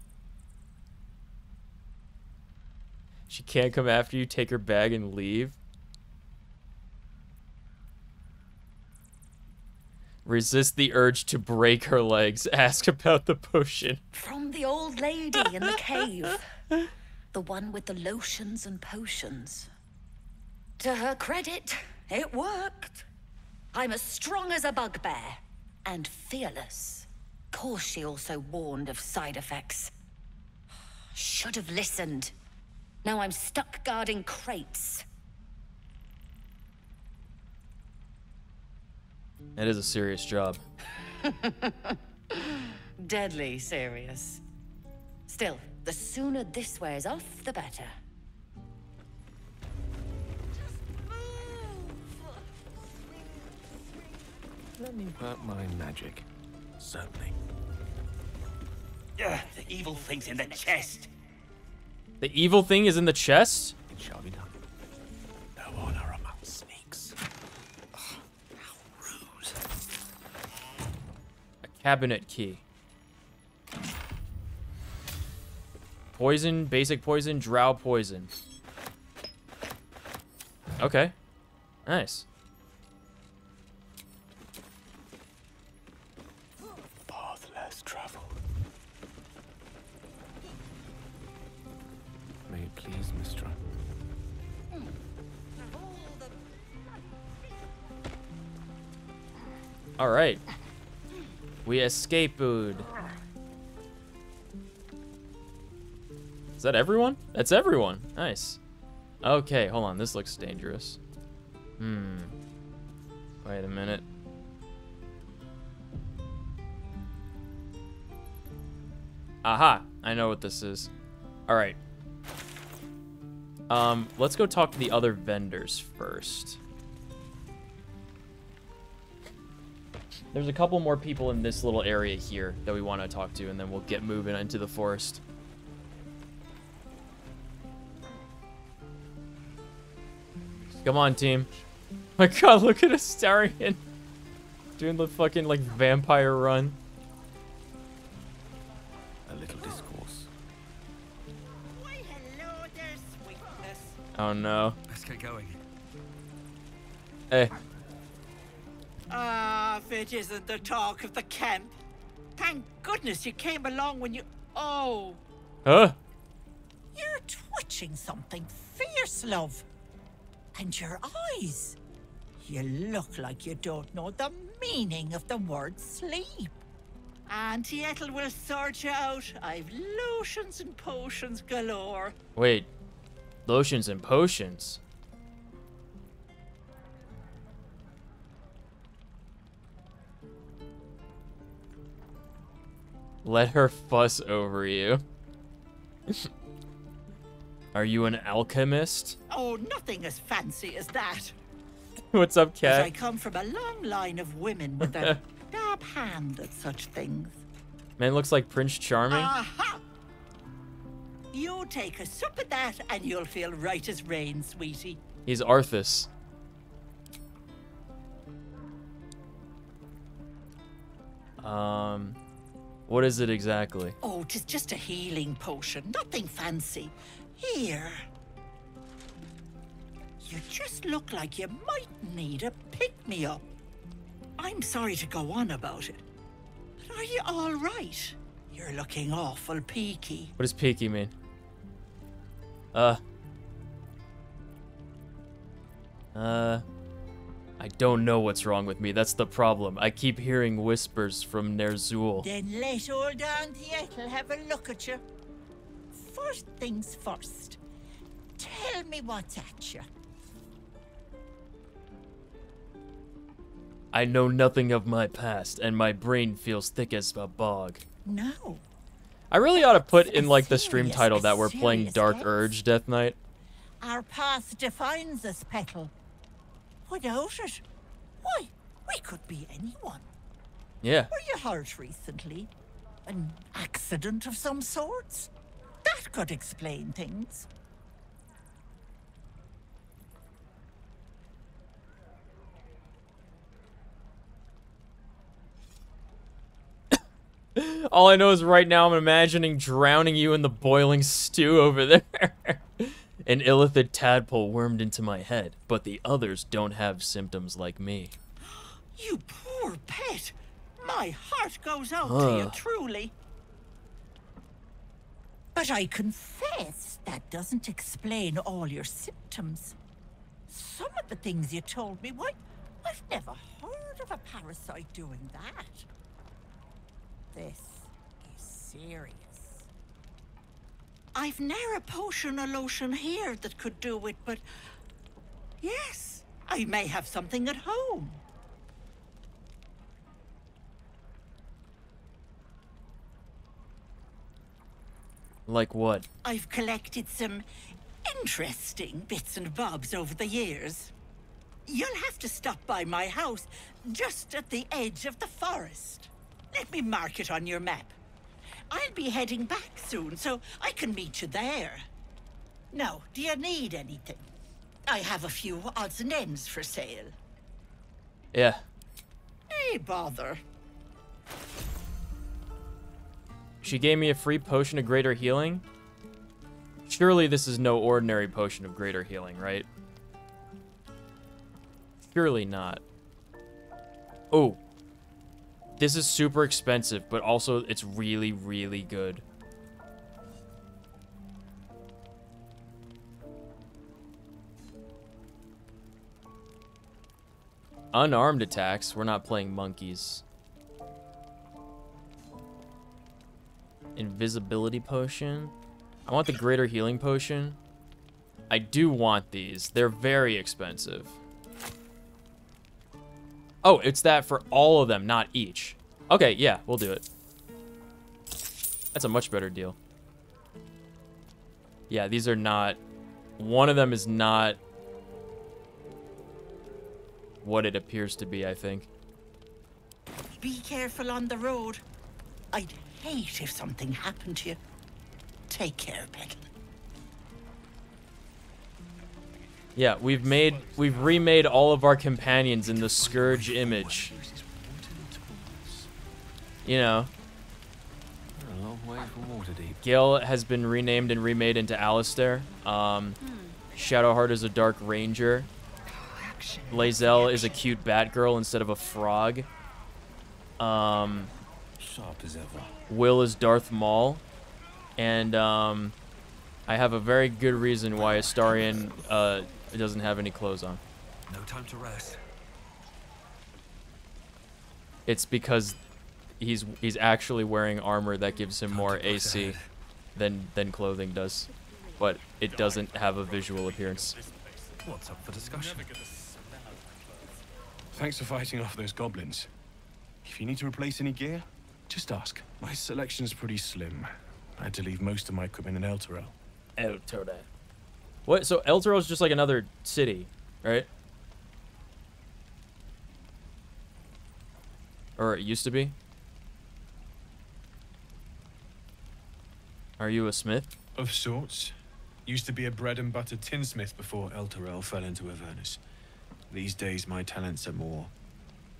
She can't come after you, take her bag, and leave. Resist the urge to break her legs. Ask about the potion. From the old lady in the cave. The one with the lotions and potions. To her credit, it worked. I'm as strong as a bugbear. And fearless. Course she also warned of side effects. Should have listened. Now I'm stuck guarding crates. That is a serious job. Deadly serious. Still, the sooner this wears off, the better. Let me work my magic. Certainly. The evil thing's in the chest. The evil thing is in the chest? It shall be done. No honor among sneaks. Ugh, how rude. A cabinet key. Poison, basic poison, drow poison. Okay. Nice. Path less traveled. May it please, Mistra. All right. We escaped. Is that everyone? That's everyone. Nice. Okay, hold on. This looks dangerous. Wait a minute. Aha! I know what this is. All right. Let's go talk to the other vendors first. There's a couple more people in this little area here that we want to talk to, and then we'll get moving into the forest. Come on, team. My god, look at Astarion. Doing the fucking, like, vampire run. A little discourse. Why, hello there, sweetness. Oh, no. Let's get going. Hey. Ah, if it isn't the talk of the camp. Thank goodness you came along when you... Oh. Huh? You're twitching something fierce, love. And your eyes. You look like you don't know the meaning of the word sleep. Auntie Ethel will sort you out. I've lotions and potions galore. Wait. Lotions and potions? Let her fuss over you. Are you an alchemist? Oh, nothing as fancy as that. What's up, Cat? I come from a long line of women with a dab hand at such things. Man looks like Prince Charming. Aha! You take a sip of that and you'll feel right as rain, sweetie. He's Arthas. What is it exactly? Oh, 'tis just a healing potion. Nothing fancy. Here. You just look like you might need a pick-me-up. I'm sorry to go on about it, but are you all right? You're looking awful peaky. What does peaky mean? I don't know what's wrong with me. That's the problem. I keep hearing whispers from Ner'zhul. Then let old Auntie Ethel have a look at you. First things first. Tell me what's at you. I know nothing of my past, and my brain feels thick as a bog. No. I really ought to put in, like, the stream title that we're playing Dark Urge Death Knight. Our past defines us, Petal. Without it, why, we could be anyone. Yeah. Were you hurt recently? An accident of some sorts? That could explain things. All I know is right now I'm imagining drowning you in the boiling stew over there. An illithid tadpole wormed into my head, but the others don't have symptoms like me. You poor pet. My heart goes out to you, truly. But I confess that doesn't explain all your symptoms. Some of the things you told me, why, I've never heard of a parasite doing that. This is serious. I've ne'er a potion or lotion here that could do it, but yes, I may have something at home. Like what? I've collected some interesting bits and bobs over the years. You'll have to stop by my house just at the edge of the forest. Let me mark it on your map. I'll be heading back soon, so I can meet you there. Now, do you need anything? I have a few odds and ends for sale. Yeah. Hey, bother. She gave me a free potion of greater healing? Surely this is no ordinary potion of greater healing, right? Surely not. Oh. This is super expensive, but also it's really, really good. Unarmed attacks. We're not playing monkeys. Invisibility potion. I want the greater healing potion. I do want these. They're very expensive. Oh, it's that for all of them, not each. Okay, yeah, we'll do it. That's a much better deal. Yeah, these are not... One of them is not what it appears to be, I think. Be careful on the road. I'd hate if something happened to you. Take care, Petal. Yeah, we've remade all of our companions in the Scourge image. You know. A long way from Waterdeep. Gil has been renamed and remade into Alistair. Shadowheart is a Dark Ranger. Lae'zel is a cute Batgirl instead of a frog. Sharp as ever. Will is Darth Maul. And I have a very good reason why Astarion doesn't have any clothes on. No time to rest. It's because he's actually wearing armor that gives him more AC than clothing does, but it doesn't have a visual appearance. What's up for discussion? Thanks for fighting off those goblins. If you need to replace any gear, just ask. My selection's pretty slim. I had to leave most of my equipment in Elturel. Elturel. What? So Elturel is just like another city, right? Or it used to be? Are you a smith? Of sorts. Used to be a bread and butter tinsmith before Elturel fell into Avernus. These days my talents are more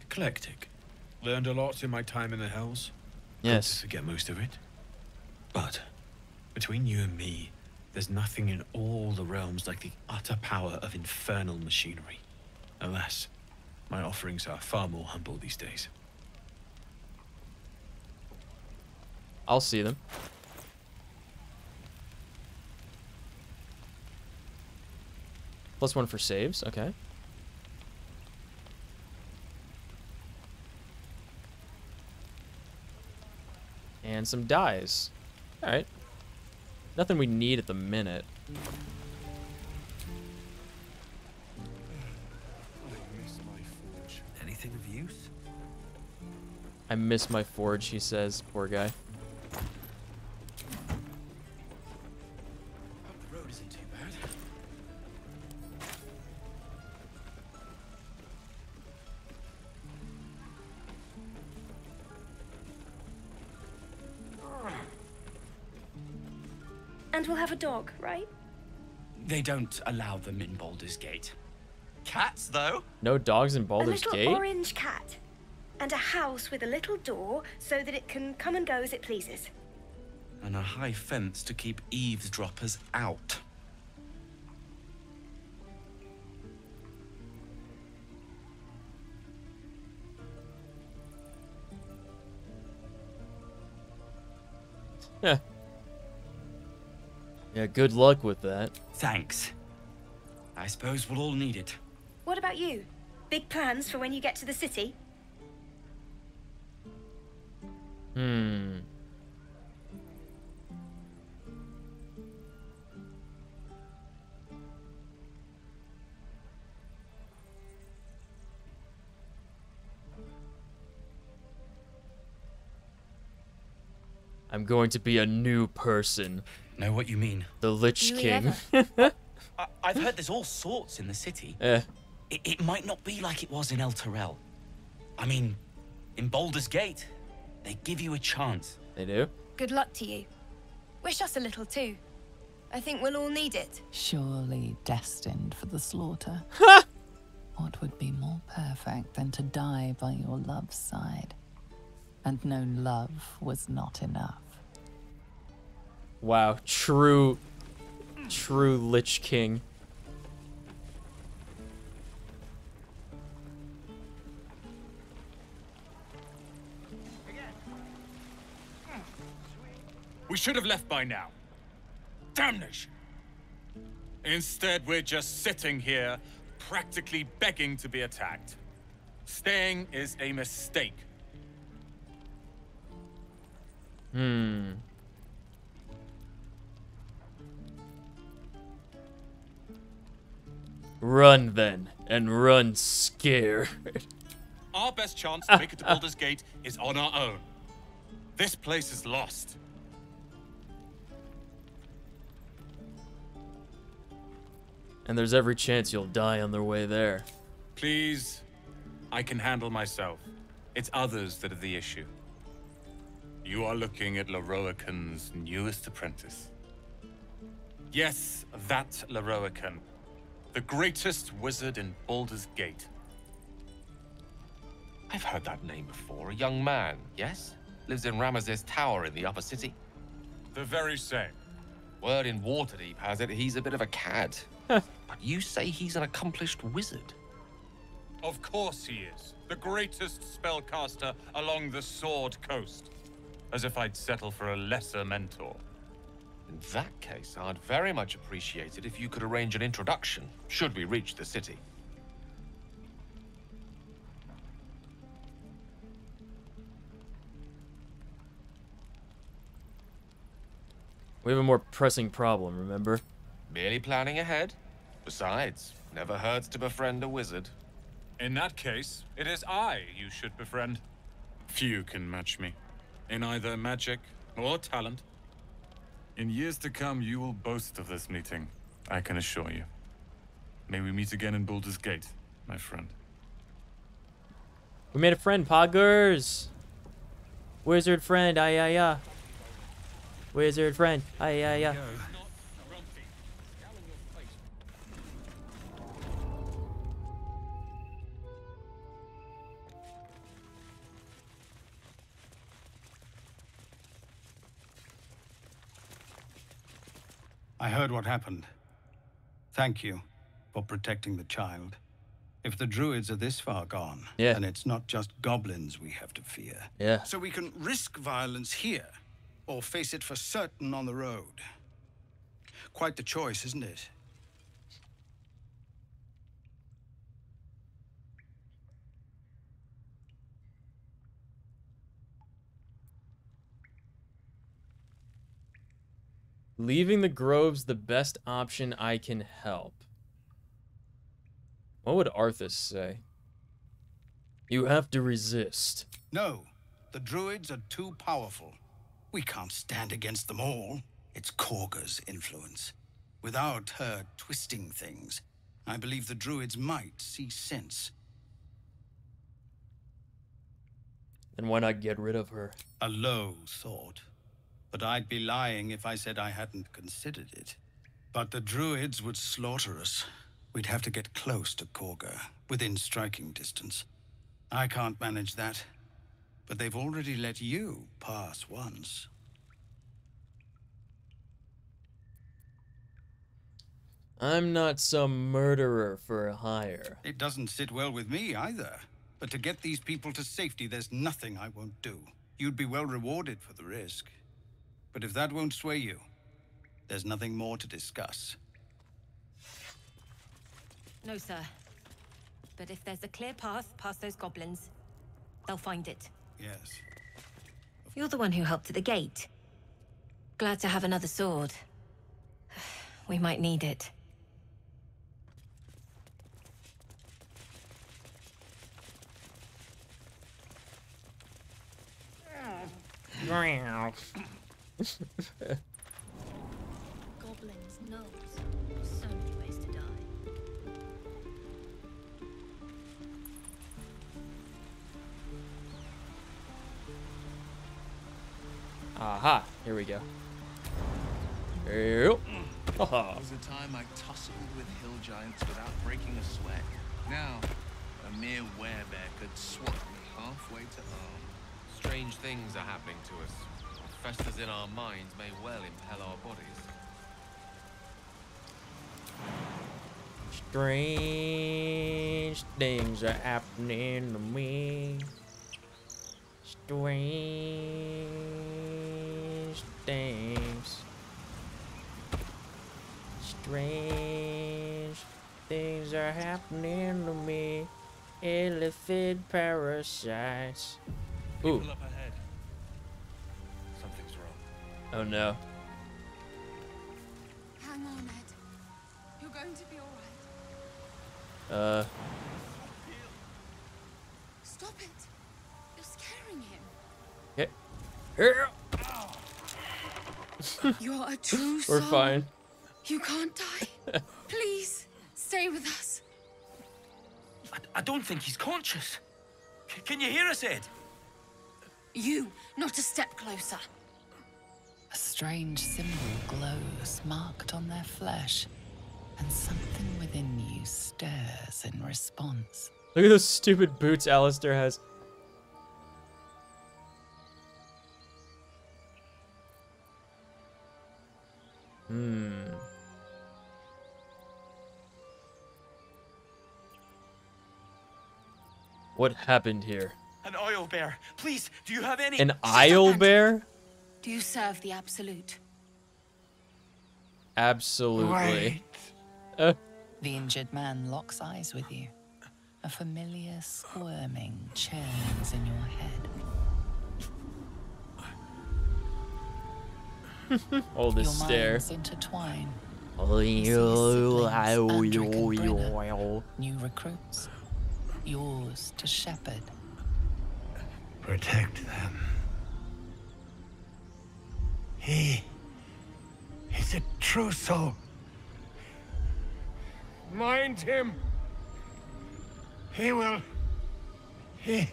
eclectic. Learned a lot in my time in the Hells. Yes. Got to forget most of it. But between you and me, there's nothing in all the realms like the utter power of infernal machinery. Alas, my offerings are far more humble these days. I'll see them. +1 for saves, okay. And some dies. Alright. Nothing we need at the minute. Anything of use? I miss my forge, he says. Poor guy. The road isn't too bad. And we'll have a dog, right? They don't allow them in Baldur's Gate. Cats, though? No dogs in Baldur's a little Gate? orange cat. And a house with a little door so that it can come and go as it pleases. And a high fence to keep eavesdroppers out. Yeah. Yeah, good luck with that. Thanks. I suppose we'll all need it. What about you? Big plans for when you get to the city? I'm going to be a new person. Know what you mean? The Lich King. I've heard there's all sorts in the city. Eh. It might not be like it was in El Terrell. I mean, in Baldur's Gate, they give you a chance. They do? Good luck to you. Wish us a little too. I think we'll all need it. Surely destined for the slaughter. What would be more perfect than to die by your love's side? And no love was not enough. Wow, true Lich King. We should have left by now. Damnation! Instead, we're just sitting here, practically begging to be attacked. Staying is a mistake. Run then, and run scared. Our best chance to make it to Baldur's Gate is on our own. This place is lost. And there's every chance you'll die on their way there. Please, I can handle myself. It's others that are the issue. You are looking at Leroican's newest apprentice. Yes, that Leroican. The greatest wizard in Baldur's Gate. I've heard that name before. A young man, yes? Lives in Ramaz's tower in the upper city. The very same. Word in Waterdeep has it he's a bit of a cad. But you say he's an accomplished wizard. Of course he is. The greatest spellcaster along the Sword Coast. As if I'd settle for a lesser mentor. In that case, I'd very much appreciate it if you could arrange an introduction, should we reach the city. We have a more pressing problem, remember? Merely planning ahead. Besides, never hurts to befriend a wizard. In that case, it is I you should befriend. Few can match me. In either magic or talent. In years to come, you will boast of this meeting, I can assure you. May we meet again in Baldur's Gate, my friend. We made a friend, Poggers! Wizard friend, ah. Wizard friend, ah. I heard what happened. Thank you for protecting the child. If the druids are this far gone, then it's not just goblins we have to fear. Yeah. So we can risk violence here, or face it for certain on the road. Quite the choice, isn't it? Leaving the grove's the best option. I can help. What would Arthas say? You have to resist. No, the druids are too powerful. We can't stand against them all. It's Korga's influence. Without her twisting things, I believe the druids might see sense. Then why not get rid of her? A low thought. But I'd be lying if I said I hadn't considered it. But the druids would slaughter us. We'd have to get close to Korga, within striking distance. I can't manage that. But they've already let you pass once. I'm not some murderer for hire. It doesn't sit well with me either. But to get these people to safety, there's nothing I won't do. You'd be well rewarded for the risk. But if that won't sway you, there's nothing more to discuss. No, sir. But if there's a clear path past those goblins, they'll find it. Yes. You're the one who helped at the gate. Glad to have another sword. We might need it. Goblins knows. So many ways to die. Aha, here we go. Yep. There was a time I tussled with hill giants without breaking a sweat. Now, a mere werebear could swat me halfway to arm. Strange things are happening to us. What festers in our minds may well impel our bodies. Strange things are happening to me. Strange things. Strange things are happening to me. Elephant parasites. Ooh. People up ahead. Something's wrong. Oh no. Hang on, Ed. You're going to be alright. Stop it. You're scaring him. Yeah. You're a true We're soul. fine. You can't die. Please, stay with us. I don't think he's conscious. Can you hear us, Ed? You, not a step closer. A strange symbol glows, marked on their flesh, and something within you stirs in response. Look at those stupid boots Alistair has. What happened here? An oil bear. Please, do you have any... An Isle bear? Do you serve the Absolute? Absolutely. The injured man locks eyes with you. A familiar squirming churns in your head. Oh, this your stare. minds intertwine. You see your siblings, Andric and Brenna, new recruits. Yours to shepherd. Protect them. He's a true soul. Mind him. He will. He.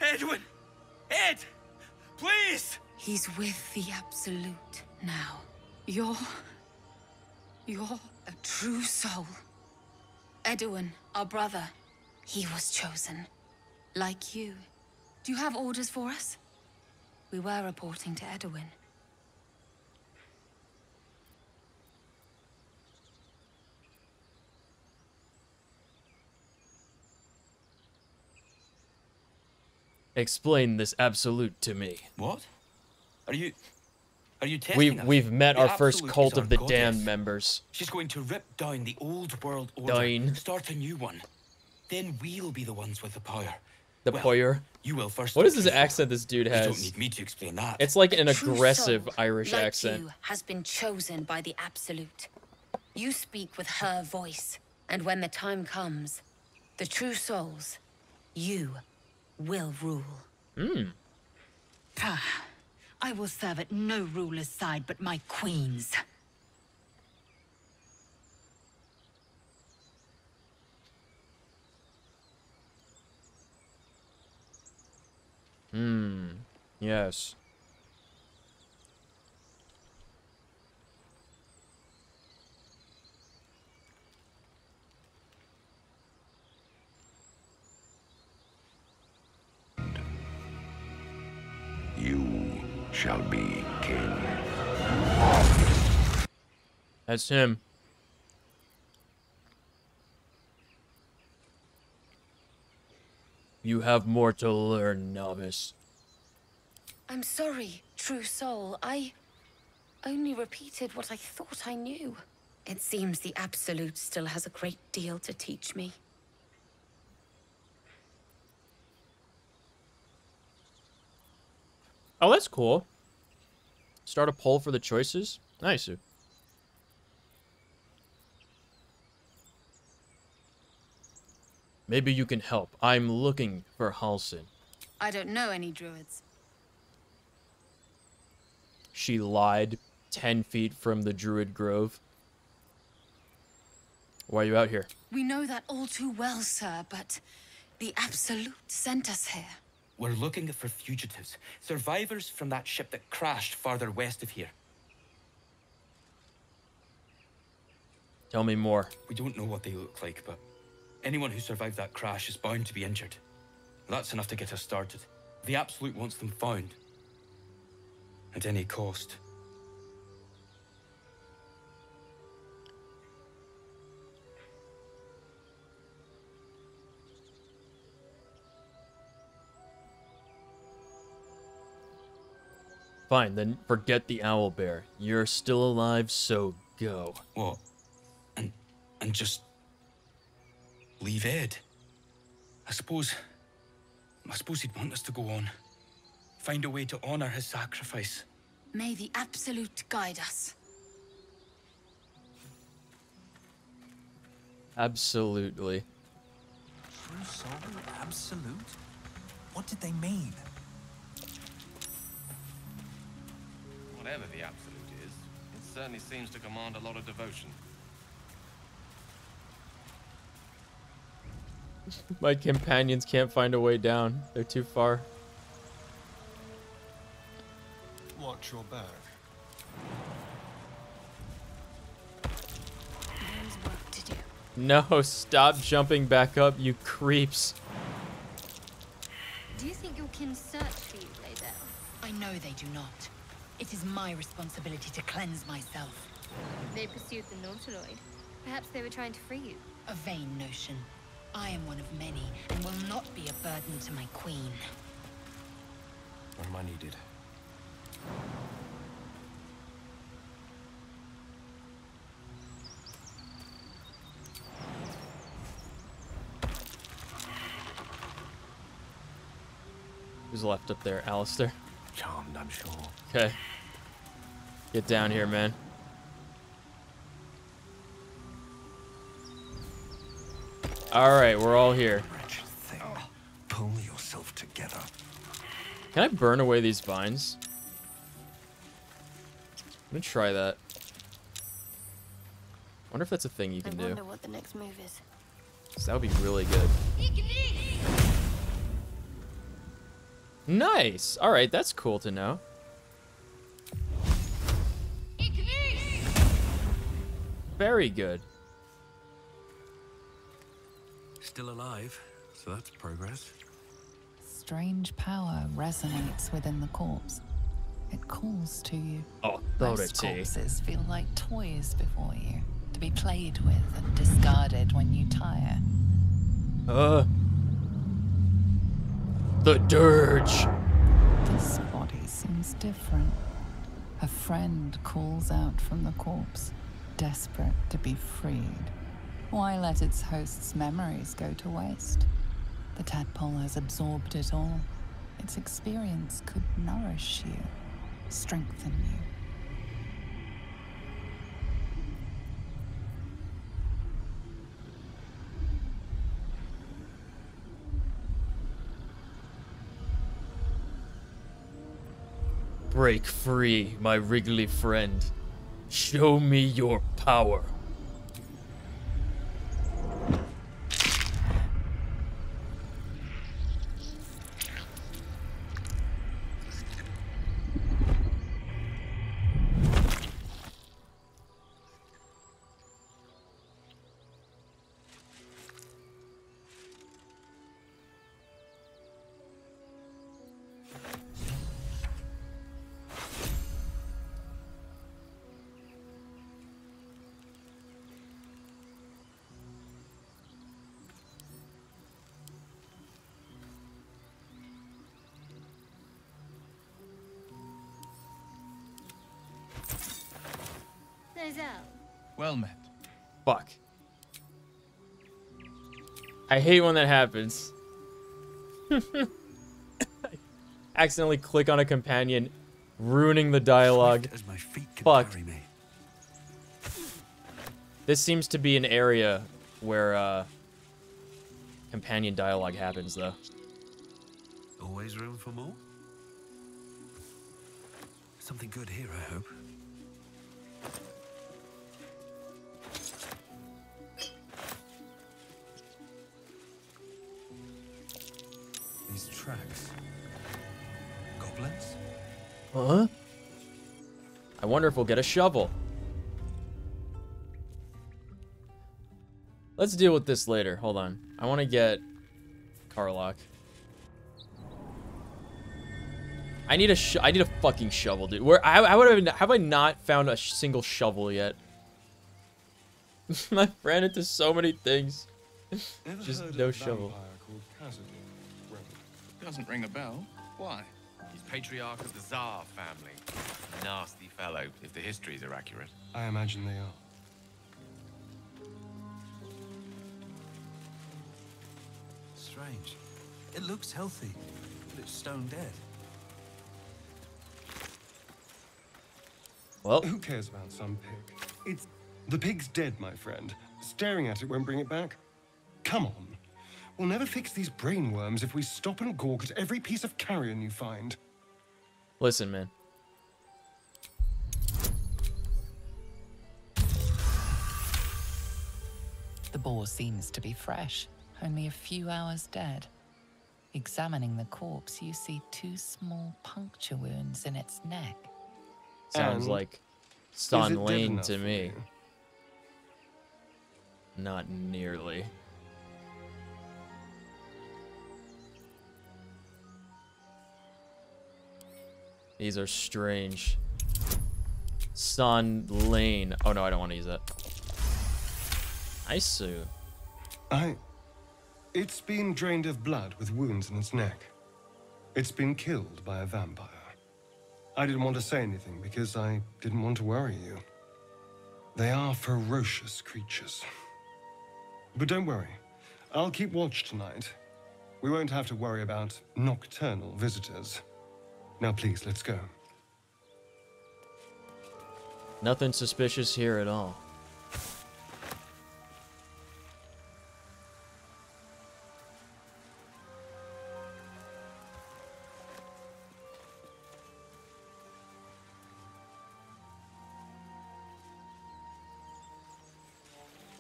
Edwin! Ed! Please! He's with the Absolute now. You're a true soul. Edwin, our brother, he was chosen, like you, Do you have orders for us? We were reporting to Edwin. Explain this absolute to me. What? Are you testing us? We've met The our first Absolute cult is of our the goddess. damned members. She's going to rip down the old world order, Down. start a new one. Then we'll be the ones with the power. The poyer. You will first. What is this accent this dude You has? don't need me to explain that. It's like an True aggressive soul, Irish like accent. you, has been chosen by the Absolute. You speak with her voice, and when the time comes, the true souls, you will rule. I will serve at no ruler's side but my queen's. Yes. You shall be king. That's him. You have more to learn, novice. I'm sorry, true soul. I only repeated what I thought I knew. It seems the Absolute still has a great deal to teach me. Oh, that's cool. Start a poll for the choices. Nice. Maybe you can help. I'm looking for Halsin. I don't know any druids. She lied 10 feet from the Druid Grove. Why are you out here? We know that all too well, sir, but the Absolute sent us here. We're looking for fugitives, survivors from that ship that crashed farther west of here. Tell me more. We don't know what they look like, but anyone who survived that crash is bound to be injured. That's enough to get us started. The Absolute wants them found. At any cost. Fine, then forget the owlbear. You're still alive, so go. What? And just leave Ed? I suppose he'd want us to go on. Find a way to honor his sacrifice. May the Absolute guide us. Absolutely. True soul? Absolute? What did they mean? Whatever the Absolute is, it certainly seems to command a lot of devotion. My companions can't find a way down. They're too far. Watch your back. There's work to do. No, stop jumping back up, you creeps. Do you think your kin search for you, Laydell? I know they do not. It is my responsibility to cleanse myself. They pursued the Nautiloid. Perhaps they were trying to free you. A vain notion. I am one of many, and will not be a burden to my queen. When am I needed? Who's left up there? Alistair? Charmed, I'm sure. Okay. Get down here, man. Alright, we're all here. Wretched thing. Pull yourself together. Can I burn away these vines? I'm gonna try that. Wonder if that's a thing you can I do. wonder what the next move is. 'Cause that would be really good. Nice! Alright, that's cool to know. Very good. Still alive, so that's progress. strange power resonates within the corpse. It calls to you. Most corpses feel like toys before you, to be played with and discarded when you tire. The dirge. This body seems different. A friend calls out from the corpse, desperate to be freed. Why let its host's memories go to waste? The tadpole has absorbed it all. Its experience could nourish you, strengthen you. Break free, my wriggly friend. Show me your power. Well met. Fuck. I hate when that happens. Accidentally click on a companion, ruining the dialogue. As my feet can Fuck. carry me. This seems to be an area where companion dialogue happens, though. Always room for more? Something good here, I hope. These tracks. Goblins? Huh? I wonder if we'll get a shovel. Let's deal with this later. Hold on. I want to get Carlock. I need a fucking shovel, dude. Where I would have I not found a single shovel yet? I ran into so many things. Just no shovel. Doesn't ring a bell. Why? He's patriarch of the Tsar family. Nasty fellow, if the histories are accurate. I imagine they are. Strange. It looks healthy, but it's stone dead. Well, who cares about some pig? The pig's dead, my friend. Staring at it won't bring it back. Come on. We'll never fix these brain worms if we stop and gawk at every piece of carrion you find. Listen, man. The boar seems to be fresh, only a few hours dead. Examining the corpse, you see 2 small puncture wounds in its neck. Sounds And like Son Lane to me. Not nearly. These are strange. Son Lane. Oh no, I don't want to use that. I sue. It's been drained of blood with wounds in its neck. It's been killed by a vampire. I didn't want to say anything because I didn't want to worry you. They are ferocious creatures. But don't worry. I'll keep watch tonight. We won't have to worry about nocturnal visitors. Now please, let's go. Nothing suspicious here at all.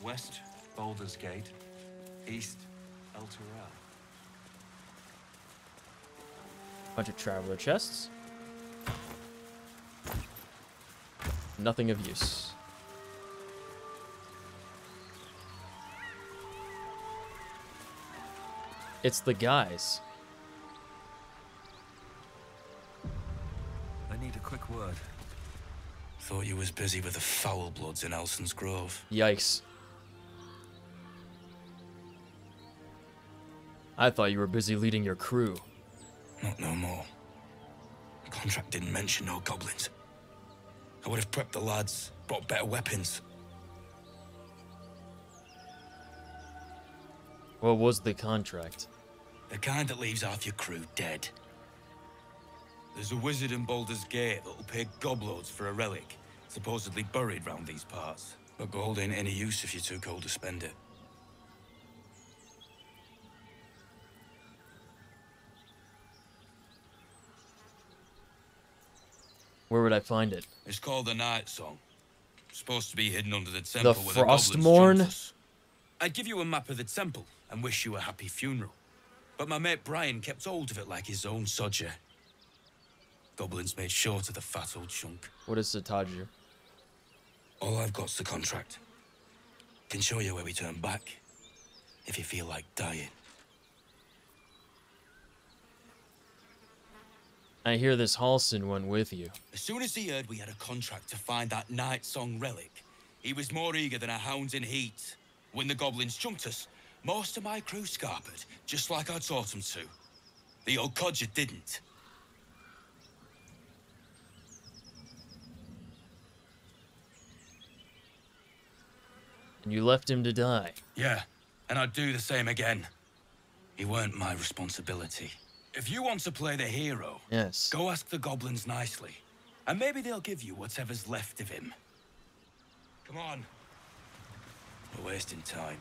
West, Baldur's Gate. East, El Turel. Bunch of traveler chests. Nothing of use. It's the guys. Thought you was busy with the foul bloods in Elson's Grove. Yikes. I thought you were busy leading your crew. Not no more. The contract didn't mention no goblins. I would have prepped the lads, brought better weapons. What was the contract? The kind that leaves half your crew dead. There's a wizard in Baldur's Gate that'll pay gobloads for a relic, supposedly buried round these parts. But gold ain't any use if you're too cold to spend it. Where would I find it? It's called the Night Song. Supposed to be hidden under the temple The where the goblins Frostmourne? jumped us. I'd give you a map of the temple and wish you a happy funeral. But my mate Brian kept hold of it like his own sodger. Goblins made short of the fat old chunk. What is Sataju? All I've got's the contract. Can show you where we turn back, if you feel like dying. I hear this Halsin went with you. As soon as he heard we had a contract to find that Night Song relic, he was more eager than a hound in heat. When the goblins chunked us, most of my crew scarpered, just like I taught them to. The old codger didn't. And you left him to die. Yeah, and I'd do the same again. He weren't my responsibility. If you want to play the hero, yes, go ask the goblins nicely. And maybe they'll give you whatever's left of him. Come on. We're wasting time.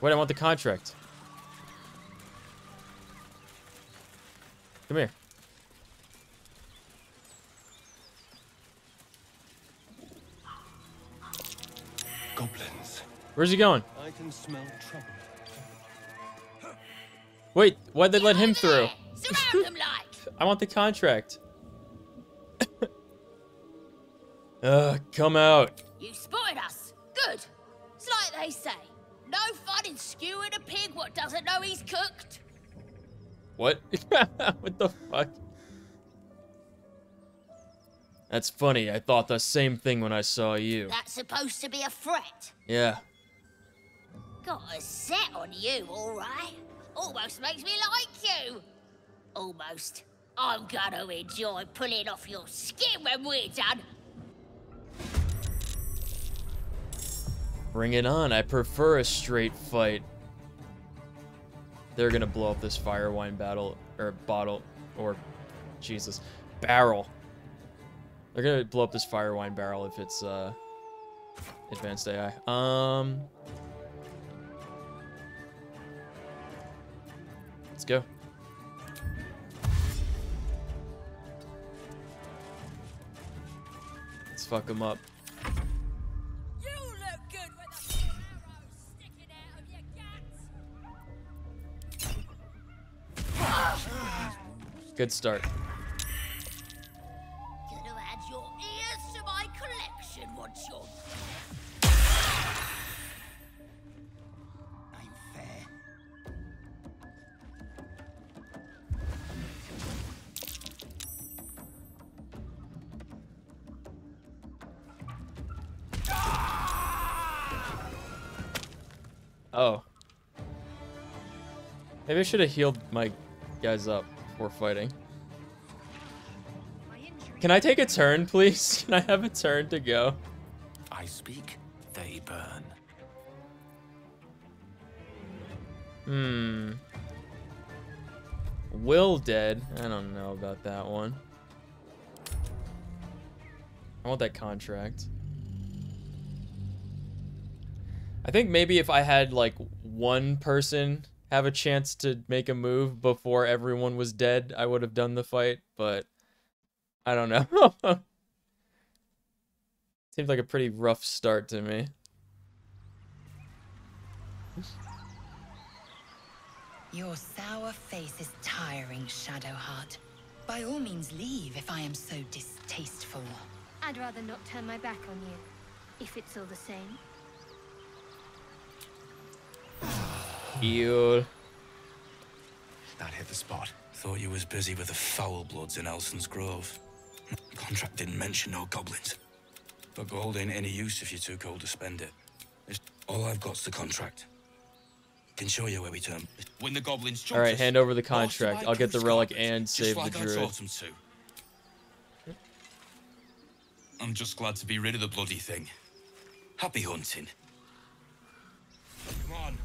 Wait, I want the contract. Come here. Goblins. Where's he going? I can smell trouble. Wait, why'd they let him through? Surround them like. I want the contract. Come out. You spotted us. Good. It's like they say. No fun in skewing a pig what doesn't know he's cooked. What? What the fuck? That's funny. I thought the same thing when I saw you. That's supposed to be a threat. Yeah. Got a set on you, all right. Almost makes me like you. Almost. I'm gonna enjoy pulling off your skin when we're done. Bring it on. I prefer a straight fight. They're gonna blow up this fire wine battle or bottle or Jesus barrel. They're gonna blow up this fire wine barrel if it's advanced AI. Let's go. Let's fuck them up. You look good with a arrow sticking out of your guts. Good start. Gonna add your ears to my collection once you're Oh. Maybe I should have healed my guys up before fighting. Can I take a turn, please? Can I have a turn to go? I speak, they burn. Will dead. I don't know about that one. I want that contract. I think maybe if I had like one person have a chance to make a move before everyone was dead, I would have done the fight, but I don't know. Seems like a pretty rough start to me. Your sour face is tiring, Shadowheart. By all means leave if I am so distasteful. I'd rather not turn my back on you, if it's all the same. Ew. That hit the spot. Thought you was busy with the foul bloods in Elson's Grove. The contract didn't mention no goblins. But gold ain't any use if you're too cold to spend it. All I've got's the contract. Can show you where we turn. When the goblins jump. All right, hand over the contract. I'll get the relic and save the druid. I'm just glad to be rid of the bloody thing. Happy hunting. Come on.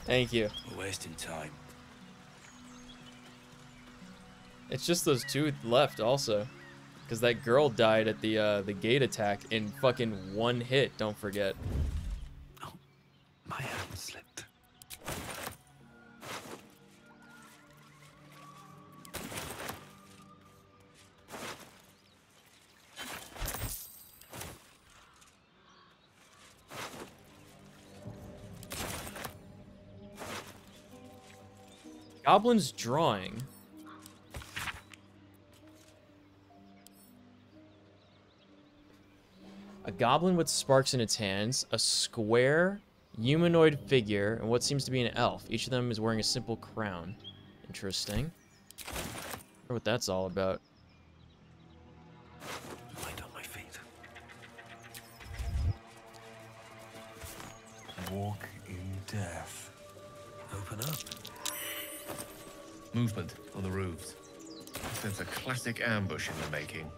Thank you. We're wasting time. It's just those two left also. Because that girl died at the gate attack in fucking one hit, don't forget. Oh, my hand slipped. Goblin's drawing. A goblin with sparks in its hands, a square humanoid figure, and what seems to be an elf. Each of them is wearing a simple crown. Interesting. I wonder what that's all about. Mind on my feet. Walk in death. Open up. Movement on the roofs. That's a classic ambush in the making.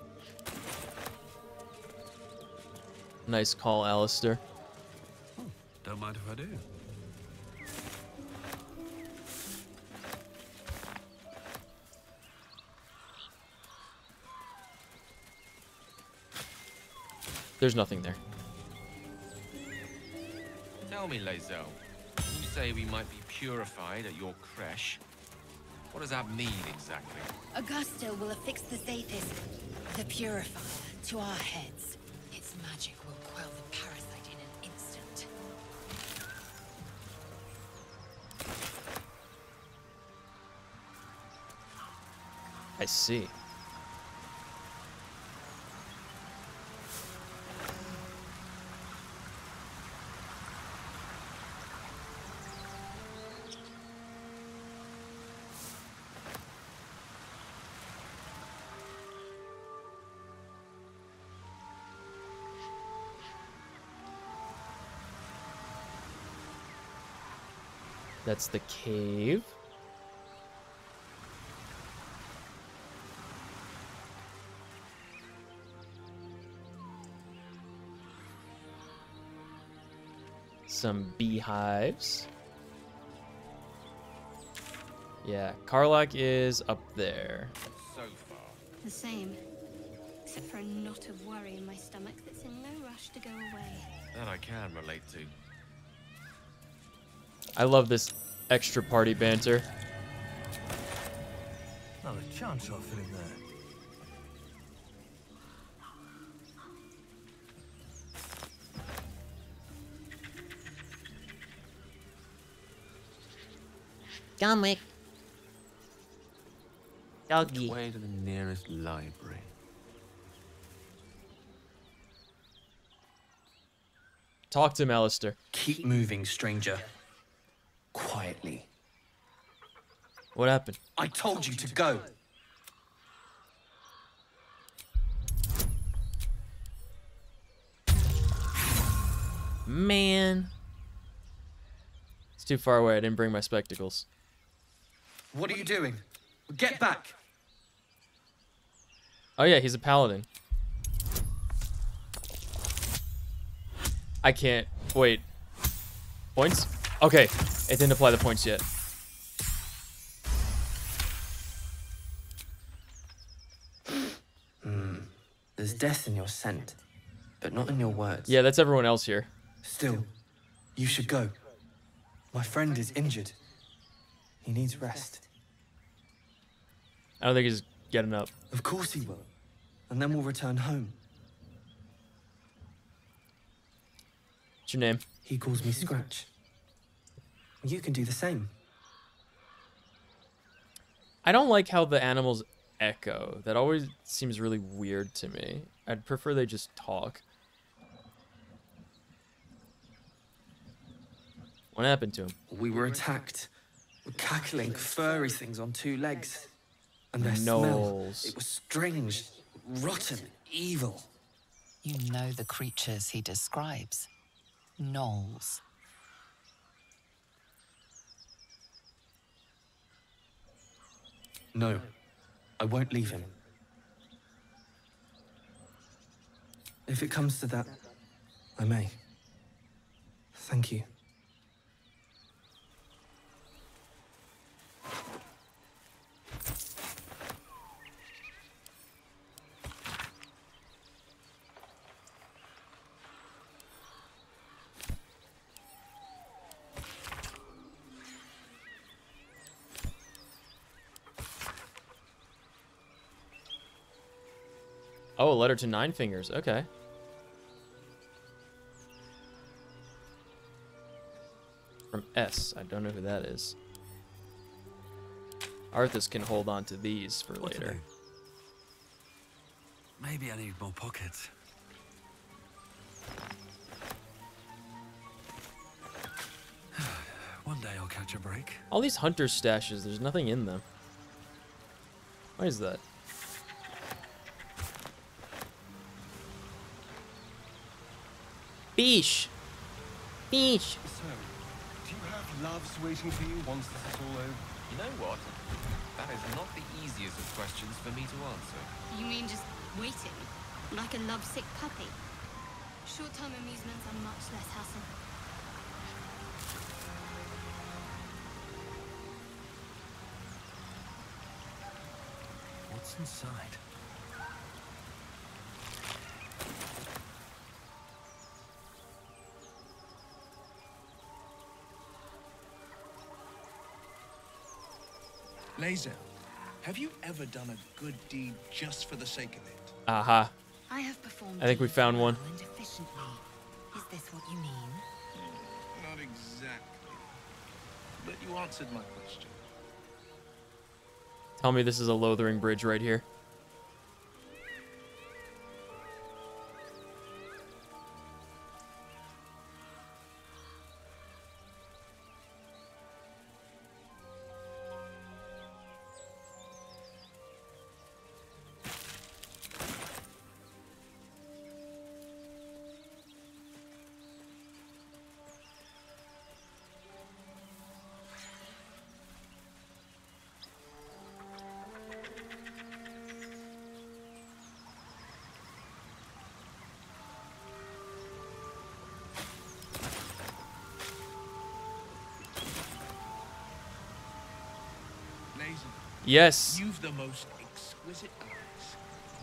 Nice call, Alistair. Don't mind if I do. There's nothing there. Tell me, Lae'zel, you say we might be purified at your creche. What does that mean exactly? Augusto will affix the Zathis, the purifier, to our heads. Its magic will quell the parasite in an instant. I see. That's the cave. Some beehives. Yeah, Karlach is up there. So far. The same. Except for a knot of worry in my stomach that's in no rush to go away. That I can relate to. I love this extra party banter. Not a chance I'll fit in there. John Wick. Doggy. Way to the nearest library. Talk to him, Alistair. Keep moving, stranger. Quietly. What happened? I told you to go. Man. It's too far away. I didn't bring my spectacles. What are you doing? Get back. Oh yeah, he's a paladin. I can't. Wait. Points? Okay. It didn't apply the points yet. There's death in your scent, but not in your words. Yeah, that's everyone else here. Still, you should go. My friend is injured. He needs rest. I don't think he's getting up. Of course he will. And then we'll return home. What's your name? He calls me Scratch. You can do the same. I don't like how the animals echo. That always seems really weird to me. I'd prefer they just talk. What happened to him? We were attacked. Cackling, furry things on two legs. And their Gnolls. smell, it was strange. rotten, evil. You know the creatures he describes. Gnolls. No, I won't leave him. If it comes to that, I may. Thank you. Oh, a letter to Nine Fingers. Okay. From S. I don't know who that is. Arthas can hold on to these for What to later. do? Maybe I need more pockets. One day I'll catch a break. All these hunter stashes, there's nothing in them. Why is that? Fish! Fish! So, do you have loves waiting for you once this is all over? You know what? That is not the easiest of questions for me to answer. You mean just waiting? Like a lovesick puppy? Short-term amusements are much less hassle. What's inside? Laser, have you ever done a good deed just for the sake of it? Aha. I have performed. I think we found one. and efficiently. Is this what you mean? Not exactly. But you answered my question. Tell me this is a Lothering Bridge right here. Yes. You've the most exquisite eyes,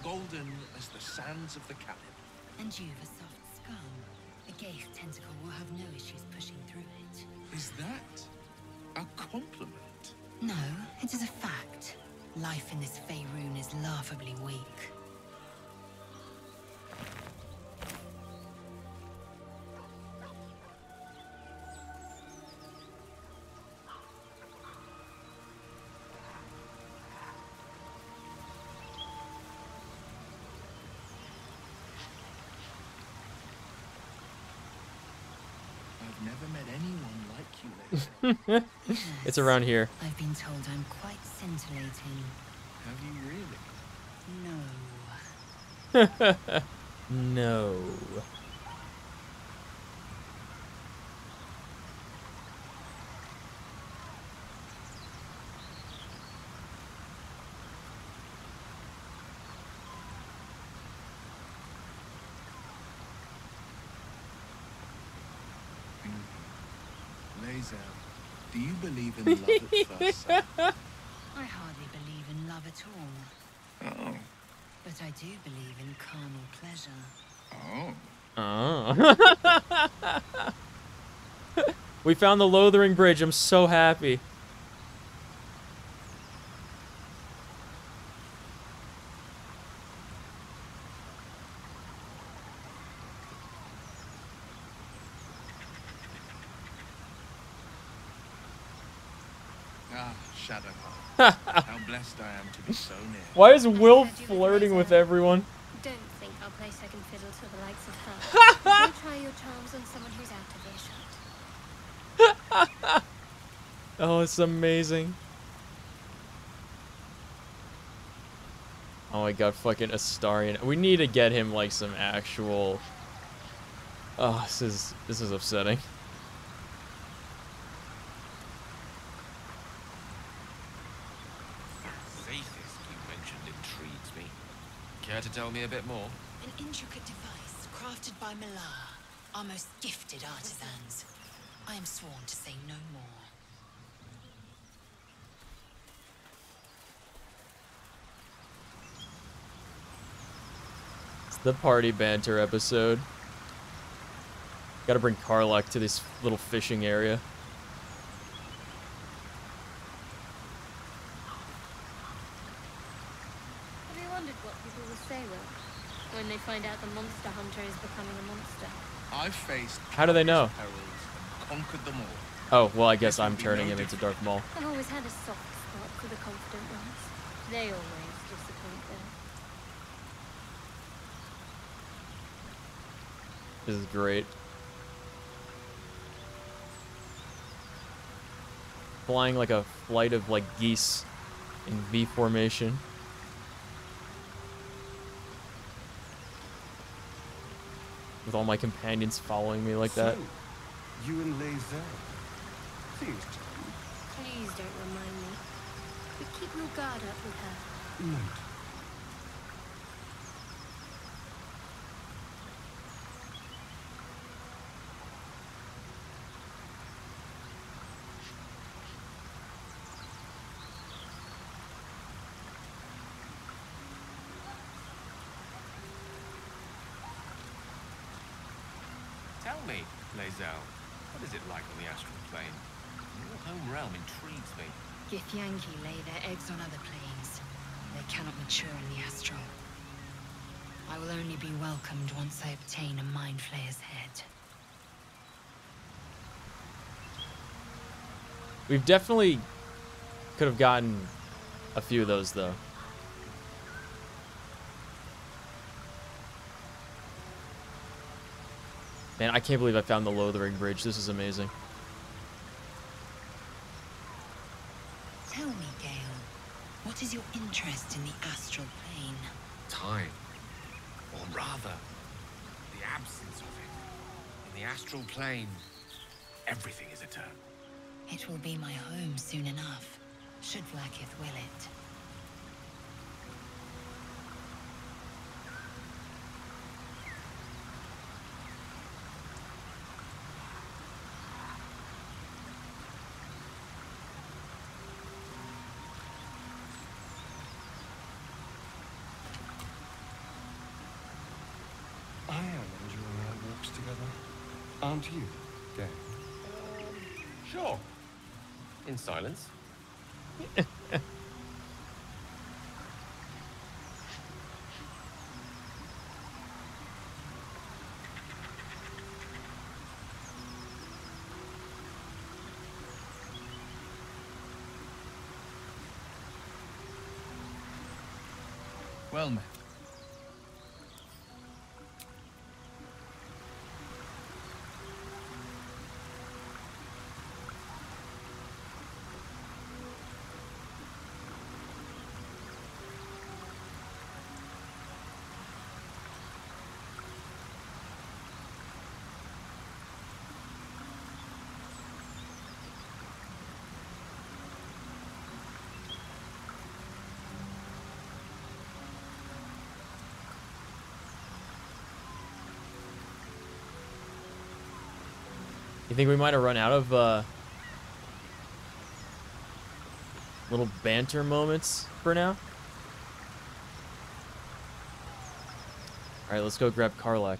golden as the sands of the Calip. And you've a soft skull. The Gaith tentacle will have no issues pushing through it. Is that a compliment? No, it is a fact. Life in this Faerun is laughably weak. I've never met anyone like you, Laser. It's around here. I've been told I'm quite scintillating. Have you really? No. Laser, do you believe in love at first sight? I hardly believe in love at all. Oh. But I do believe in carnal pleasure. Oh. Oh. We found the Lothering Bridge. I'm so happy. Ah, Shadowheart. How blessed I am to be so near. Why is Will flirting with everyone? Don't think I'll play second fiddle to the likes of her. Go try your charms on someone who's out of earshot. Oh, it's amazing. Oh my god, fucking Astarion. We need to get him like some actual... Oh, this is upsetting. Zathis you mentioned intrigues me. Care to tell me a bit more? An intricate device crafted by Malar, our most gifted artisans. I am sworn to say no more. It's the party banter episode. Gotta bring Karlach to this little fishing area. Have you wondered what people will say, Will, when they find out the monster hunter is becoming a monster? I've faced How do they know? perils and conquered them all. Oh, well, I guess I'm turning him into Darth Maul. I've always had a soft spot for the confident ones. They always disappoint them. This is great. Flying like a flight of like geese in V formation. With all my companions following me like that. So, you and Lae'zel. Please Please don't remind me. But keep your guard up with her. note. Tell me, Lae'zel, what is it like on the astral plane? Your home realm intrigues me. Githyanki lay their eggs on other planes. They cannot mature in the astral. I will only be welcomed once I obtain a Mind Flayer's head. We've definitely could have gotten a few of those though. Man, I can't believe I found the Lothering Bridge. This is amazing. Tell me, Gale, what is your interest in the astral plane? Time. Or rather, the absence of it. In the astral plane, everything is eternal. It will be my home soon enough, should Vlaakith will it. I am enjoying our walks together. Aren't you, Gale? Sure. In silence. Well met. You think we might have run out of little banter moments for now? Alright, let's go grab Karlach.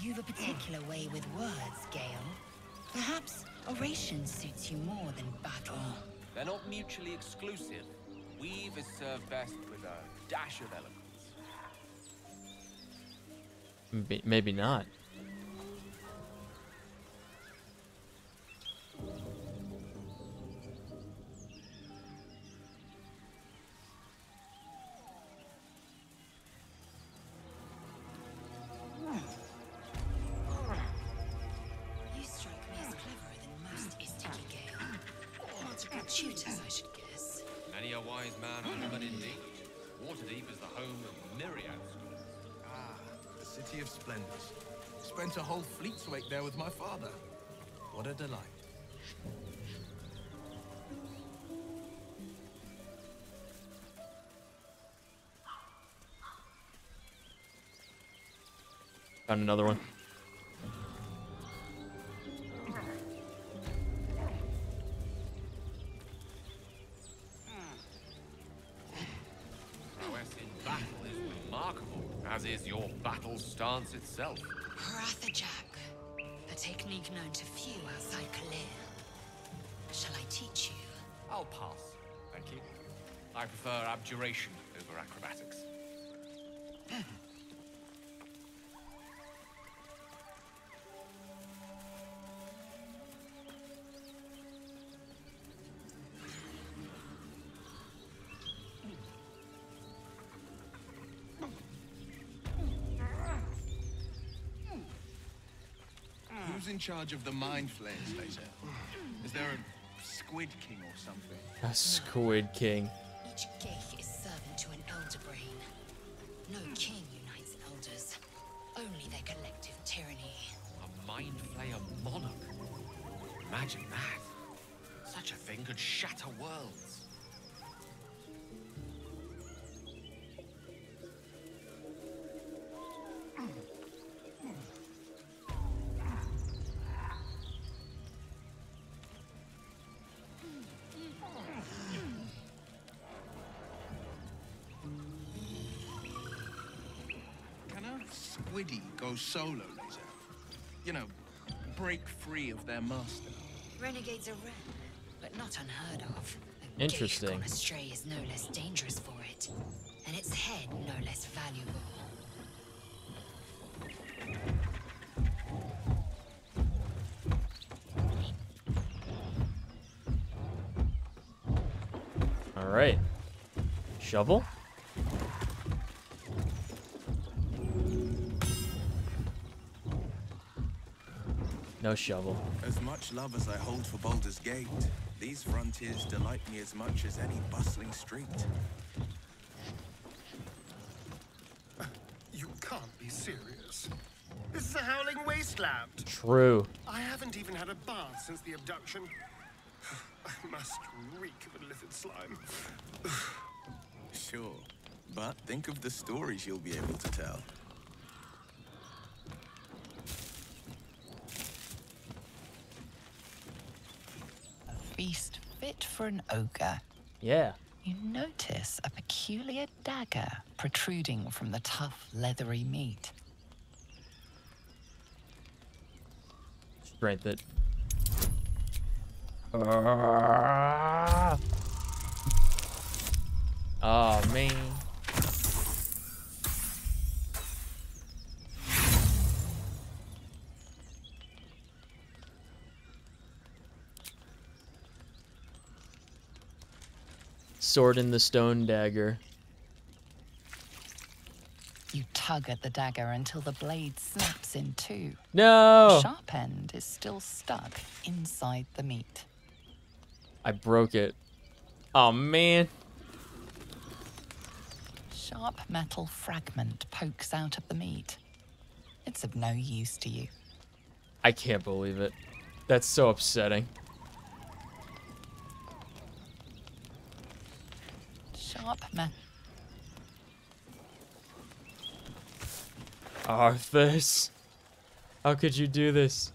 You've a particular way with words, Gale. Perhaps oration suits you more than battle. They're not mutually exclusive. Weave is served best with a dash of eloquence. Maybe not. tutors, I should guess. Many a wise man and woman indeed. Waterdeep is the home of myriad schools. Ah, the City of Splendors. Spent a whole fleet's wake there with my father. What a delight. Found another one. Prowess in battle is remarkable, as is your battle stance itself. Jack, a technique known to few outside Kalir. Shall I teach you? I'll pass, thank you. I prefer abjuration over acrobatics. Who's in charge of the mind flayers later? Is there a Squid King or something? A Squid King. Each gate is servant to an elder brain. No king unites elders, only their collective tyranny. A mind flayer monarch. Imagine that. Such a thing could shatter worlds. Squiddy go solo later. You know, break free of their master. Renegades are rare, but not unheard of. A Interesting. gate gone astray is no less dangerous for it, and its head no less valuable. All right. Shovel? No shovel. As much love as I hold for Baldur's Gate, these frontiers delight me as much as any bustling street. You can't be serious. This is a howling wasteland. True. I haven't even had a bath since the abduction. I must reek of illicit slime. Sure, but think of the stories you'll be able to tell. Feast fit for an ogre. Yeah. You notice a peculiar dagger protruding from the tough, leathery meat. Strength it. Oh, man. Sword in the stone dagger. You tug at the dagger until the blade snaps in two. No! The sharp end is still stuck inside the meat. I broke it. Oh, man. Sharp metal fragment pokes out of the meat. It's of no use to you. I can't believe it. That's so upsetting. Sharp metal. Arthas. How could you do this?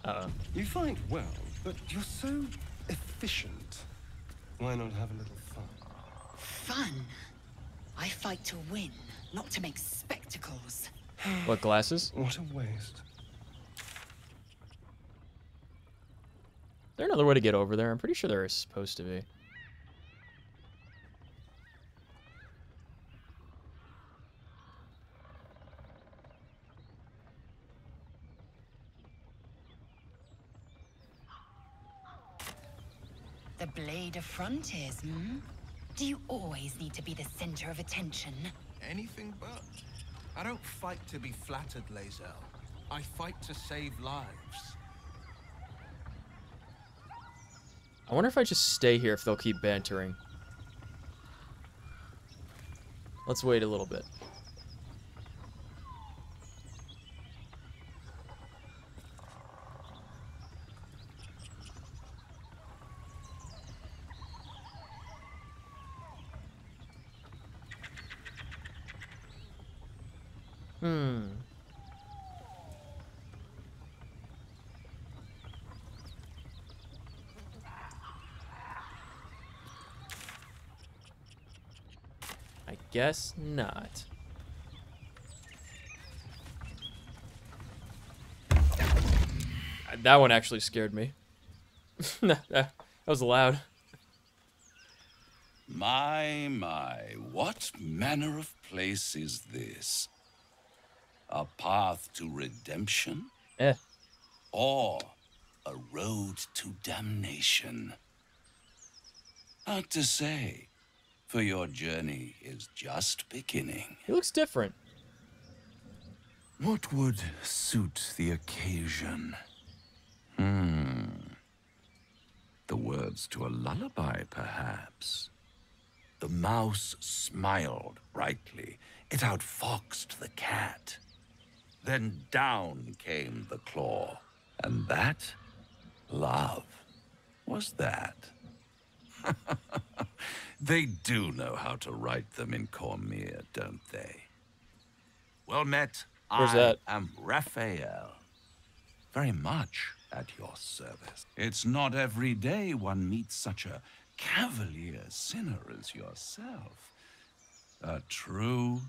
Uh-oh. You fight well, but you're so efficient. Why not have a little fun? Fun? I fight to win, not to make spectacles. What, glasses? What a waste. Is there another way to get over there? I'm pretty sure there is supposed to be. The Blade of Frontiers, hmm? Do you always need to be the center of attention? Anything but. I don't fight to be flattered, Lae'zel. I fight to save lives. I wonder if I just stay here if they'll keep bantering. Let's wait a little bit. I guess not. That one actually scared me. That was loud. My, what manner of place is this? A path to redemption? Or a road to damnation? Hard to say, for your journey is just beginning. He looks different. What would suit the occasion? The words to a lullaby, perhaps. The mouse smiled brightly. It outfoxed the cat. Then down came the claw. And that, love, was that. They do know how to write them in Cormier, don't they? Well met. Where's that? I am Raphael. Very much at your service. It's not every day one meets such a cavalier sinner as yourself. A true,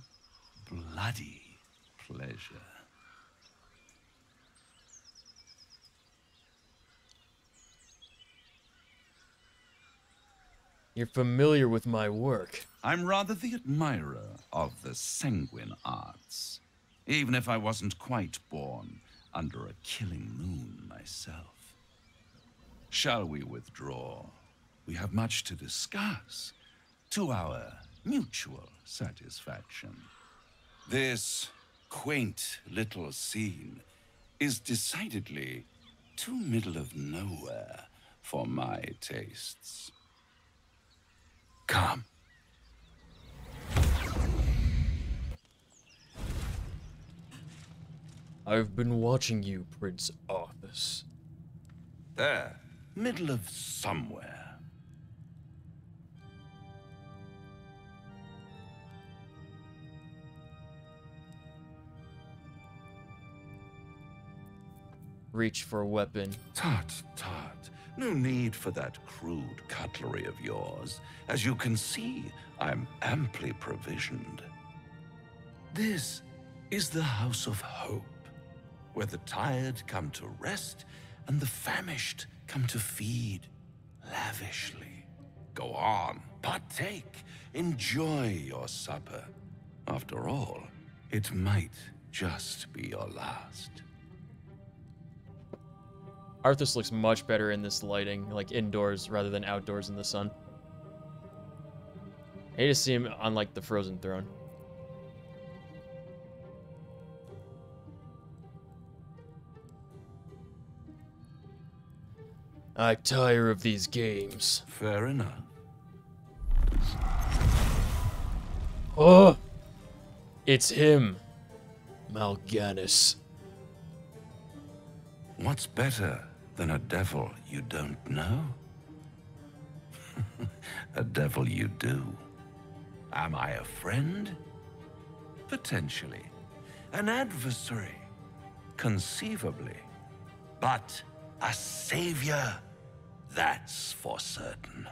bloody pleasure. You're familiar with my work. I'm rather the admirer of the sanguine arts, even if I wasn't quite born under a killing moon myself. Shall we withdraw? We have much to discuss, to our mutual satisfaction. This quaint little scene is decidedly too middle of nowhere for my tastes. Come. I've been watching you, Prince Arthas. There, middle of somewhere. Reach for a weapon. Tut, tut. No need for that crude cutlery of yours. As you can see, I'm amply provisioned. This is the House of Hope, where the tired come to rest and the famished come to feed lavishly. Go on, partake, enjoy your supper. After all, it might just be your last. Arthas looks much better in this lighting, like indoors rather than outdoors in the sun. I hate to see him on like the Frozen Throne. I tire of these games. Fair enough. Oh! It's him. Mal'Ganis. What's better than a devil you don't know? A devil you do. Am I a friend? Potentially. An adversary? Conceivably. But a savior? That's for certain.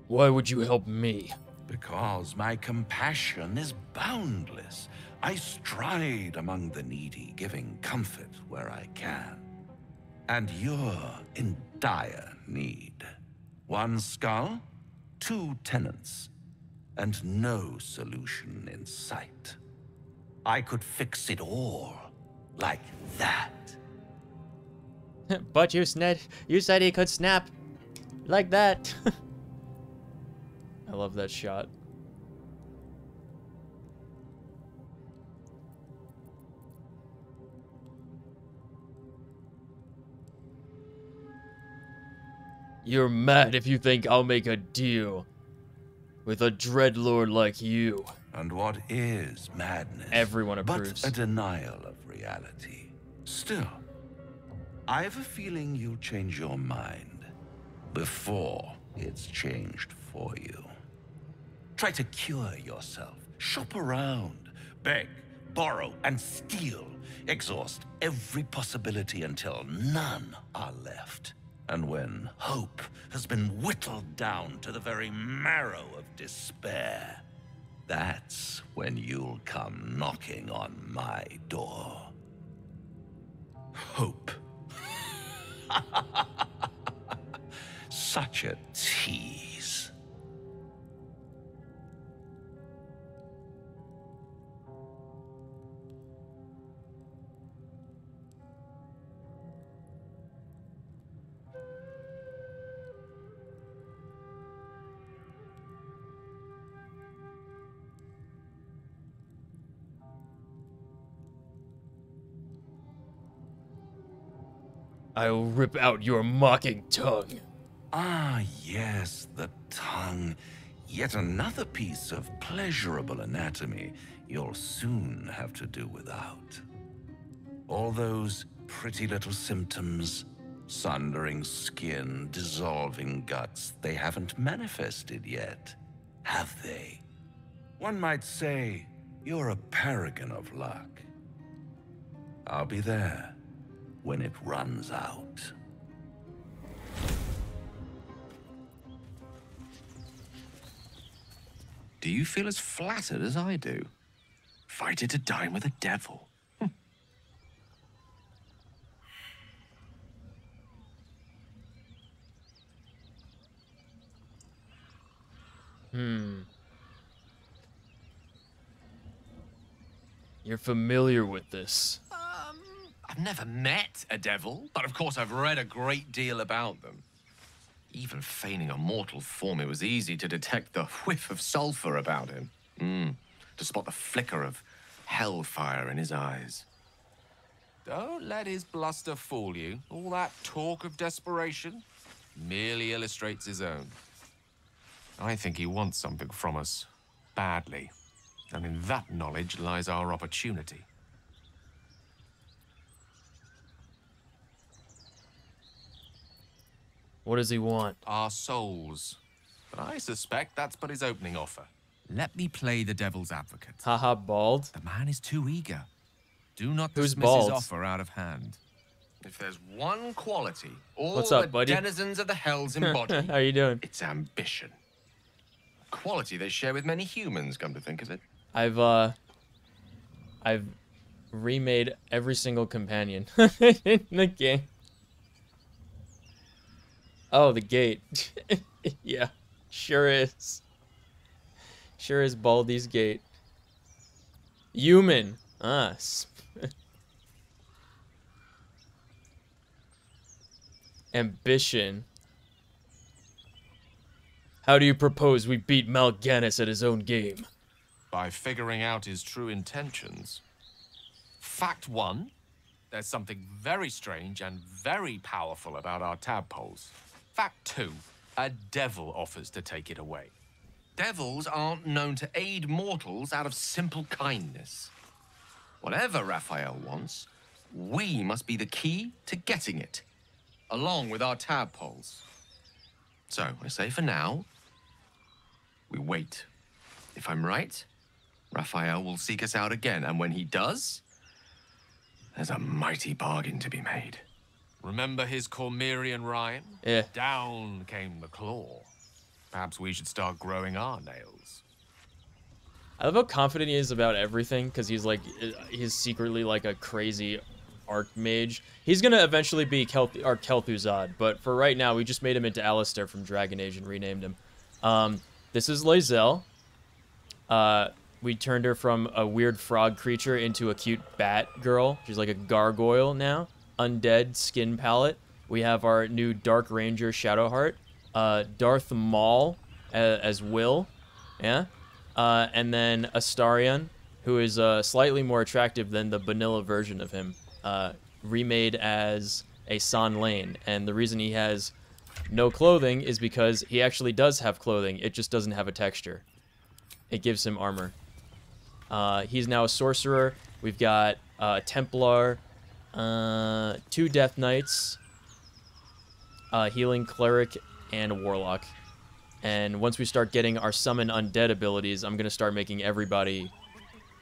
Why would you help me? Because my compassion is boundless. I stride among the needy, giving comfort where I can. And you're in dire need. One skull, 2 tenants, and no solution in sight. I could fix it all like that. But you said he could snap like that. I love that shot. You're mad if you think I'll make a deal with a dreadlord like you. And what is madness? Everyone approves. But a denial of reality. Still, I have a feeling you'll change your mind before it's changed for you. Try to cure yourself. Shop around. Beg, borrow, and steal. Exhaust every possibility until none are left. And when hope has been whittled down to the very marrow of despair, that's when you'll come knocking on my door. Hope. Such a tease. I'll rip out your mocking tongue. Ah, yes, the tongue. Yet another piece of pleasurable anatomy you'll soon have to do without. All those pretty little symptoms, sundering skin, dissolving guts, they haven't manifested yet, have they? One might say you're a paragon of luck. I'll be there when it runs out. Do you feel as flattered as I do? Invited to dine with a devil. You're familiar with this. I've never met a devil, but of course I've read a great deal about them. Even feigning a mortal form, it was easy to detect the whiff of sulfur about him. To spot the flicker of hellfire in his eyes. Don't let his bluster fool you. All that talk of desperation merely illustrates his own. I think he wants something from us, badly. And in that knowledge lies our opportunity. What does he want? Our souls. But I suspect that's but his opening offer. Let me play the devil's advocate. Haha, bald. The man is too eager. Do not Who's dismiss bald? his offer out of hand. If there's one quality all What's the up, buddy? denizens of the hells embody, How you doing? it's ambition. A quality they share with many humans, come to think of it. I've remade every single companion in the game. Oh, the gate. Yeah, sure is. Sure is Baldy's gate. Human. Ambition. How do you propose we beat Mal'Ganis at his own game? By figuring out his true intentions. Fact one, there's something very strange and very powerful about our tadpoles. Fact two, a devil offers to take it away. Devils aren't known to aid mortals out of simple kindness. Whatever Raphael wants, we must be the key to getting it, along with our tadpoles. So, I say for now, we wait. If I'm right, Raphael will seek us out again, and when he does, there's a mighty bargain to be made. Remember his Cormyrean rhyme? Yeah. Down came the claw. Perhaps we should start growing our nails. I love how confident he is about everything, because he's secretly like a crazy archmage. He's gonna eventually be Kel'Thuzad, but for right now, we just made him into Alistair from Dragon Age and renamed him. This is Lae'zel. We turned her from a weird frog creature into a cute bat girl. She's like a gargoyle now. undead skin palette. We have our new Dark Ranger Shadowheart, Darth Maul as Will, yeah, and then Astarion, who is slightly more attractive than the vanilla version of him, remade as a San Lane. And the reason he has no clothing is because he actually does have clothing. It just doesn't have a texture. It gives him armor. He's now a sorcerer. We've got a Templar, 2 Death Knights, healing cleric, and a warlock. And once we start getting our summon undead abilities, I'm gonna start making everybody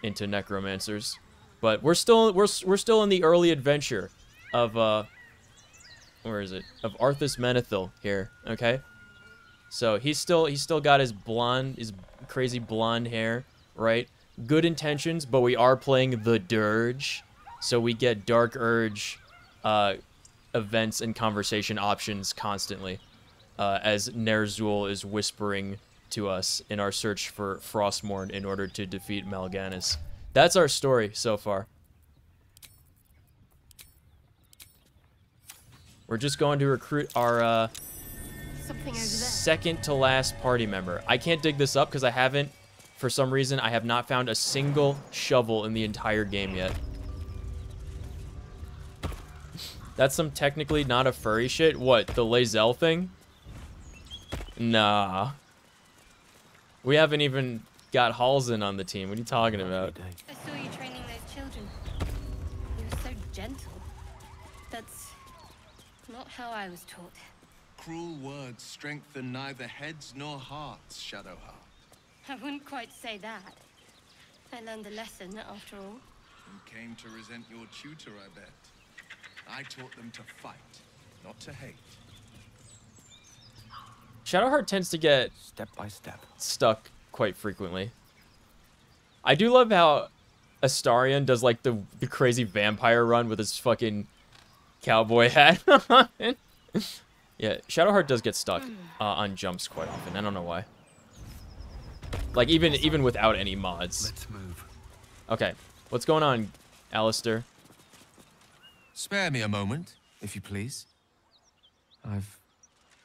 into necromancers. But we're still in the early adventure of where is it? Of Arthas Menethil here, okay? So he's still got his crazy blonde hair, right? Good intentions, but we are playing the Dirge, so we get Dark Urge events and conversation options constantly, as Ner'zhul is whispering to us in our search for Frostmourne in order to defeat Mal'Ganis. That's our story so far. We're just going to recruit our second to last party member. I can't dig this up because I haven't, for some reason, I have not found a single shovel in the entire game yet. That's some technically not a furry shit. What, the Lae'zel thing? Nah. We haven't even got Halsin on the team. What are you talking about? I saw you training those children. You were so gentle. That's not how I was taught. Cruel words strengthen neither heads nor hearts, Shadowheart. I wouldn't quite say that. I learned a lesson, after all. And came to resent your tutor, I bet. I taught them to fight, not to hate. Shadowheart tends to get step by step stuck quite frequently. I do love how Astarion does like the crazy vampire run with his fucking cowboy hat on. Yeah, Shadowheart does get stuck on jumps quite often. I don't know why. Like even without any mods. Let's move. Okay, what's going on, Alistair? Spare me a moment, if you please. I've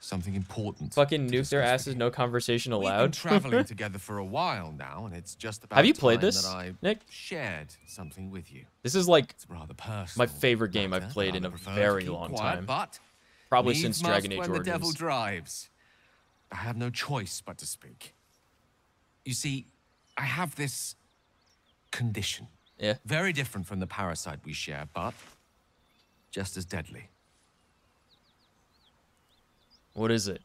something important. Fucking nuke their asses, no conversation allowed. We've been traveling together for a while now, and it's just about Have you played time this, that I Nick? shared something with you. This is like It's rather personal. my favorite game I've played in a very long time. Probably since Dragon Age Origins. When the devil drives. I have no choice but to speak. You see, I have this condition. Yeah. Very different from the parasite we share, but just as deadly. What is it?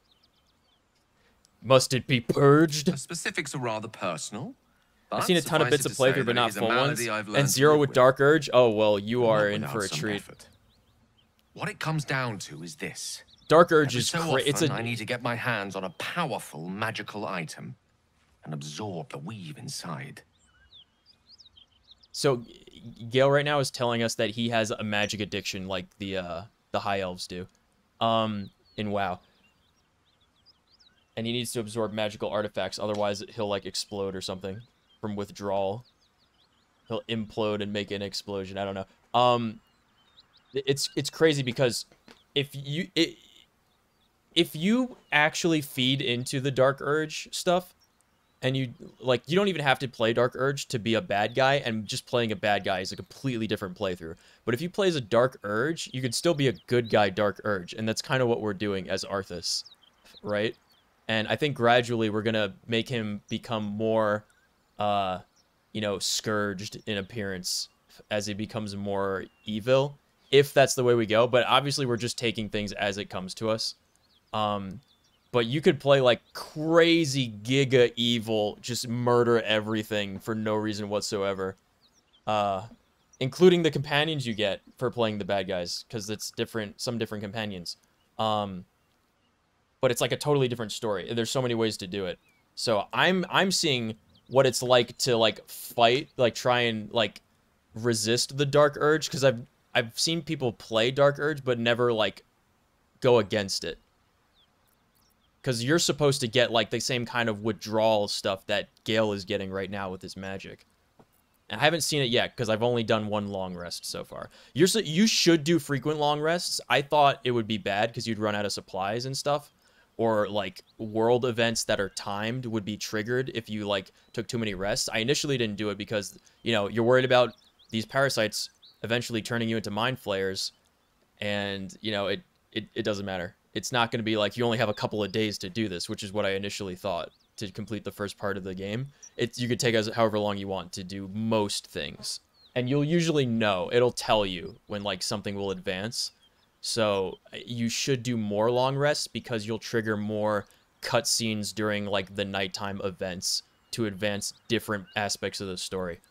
Must it be purged? The specifics are rather personal. I've seen a ton of bits of playthrough, but not full ones. And And Zero with Dark Urge? Oh, well, you are in for a treat. Effort. What it comes down to is this. Dark Urge is so often, a... I need to get my hands on a powerful magical item and absorb the weave inside. So, Gale right now is telling us that he has a magic addiction like the High Elves do in WoW. And he needs to absorb magical artifacts, otherwise he'll, like, explode or something from withdrawal. He'll implode and make an explosion, I don't know. It's crazy because if you actually feed into the Dark Urge stuff, and you don't even have to play Dark Urge to be a bad guy, and just playing a bad guy is a completely different playthrough. But if you play as a Dark Urge, you can still be a good guy Dark Urge, and that's kind of what we're doing as Arthas, right? And I think gradually we're gonna make him become more, you know, scourged in appearance as he becomes more evil, if that's the way we go. But obviously we're just taking things as it comes to us. But you could play like crazy giga evil, just murder everything for no reason whatsoever. Including the companions you get for playing the bad guys, because it's different, some different companions. But it's like a totally different story. There's so many ways to do it. So I'm seeing what it's like to like fight, like try and like resist the Dark Urge, because I've seen people play Dark Urge but never like go against it. Because you're supposed to get like the same kind of withdrawal stuff that Gale is getting right now with his magic. I haven't seen it yet because I've only done one long rest so far. You should do frequent long rests. I thought it would be bad because you'd run out of supplies and stuff. Or, like, world events that are timed would be triggered if you, like, took too many rests. I initially didn't do it because, you know, you're worried about these parasites eventually turning you into mind flayers. And, you know, it doesn't matter. It's not going to be like you only have a couple of days to do this, which is what I initially thought to complete the first part of the game. You could take as however long you want to do most things. And you'll usually know. It'll tell you when, like, something will advance. So you should do more long rests because you'll trigger more cutscenes during, like, the nighttime events to advance different aspects of the story.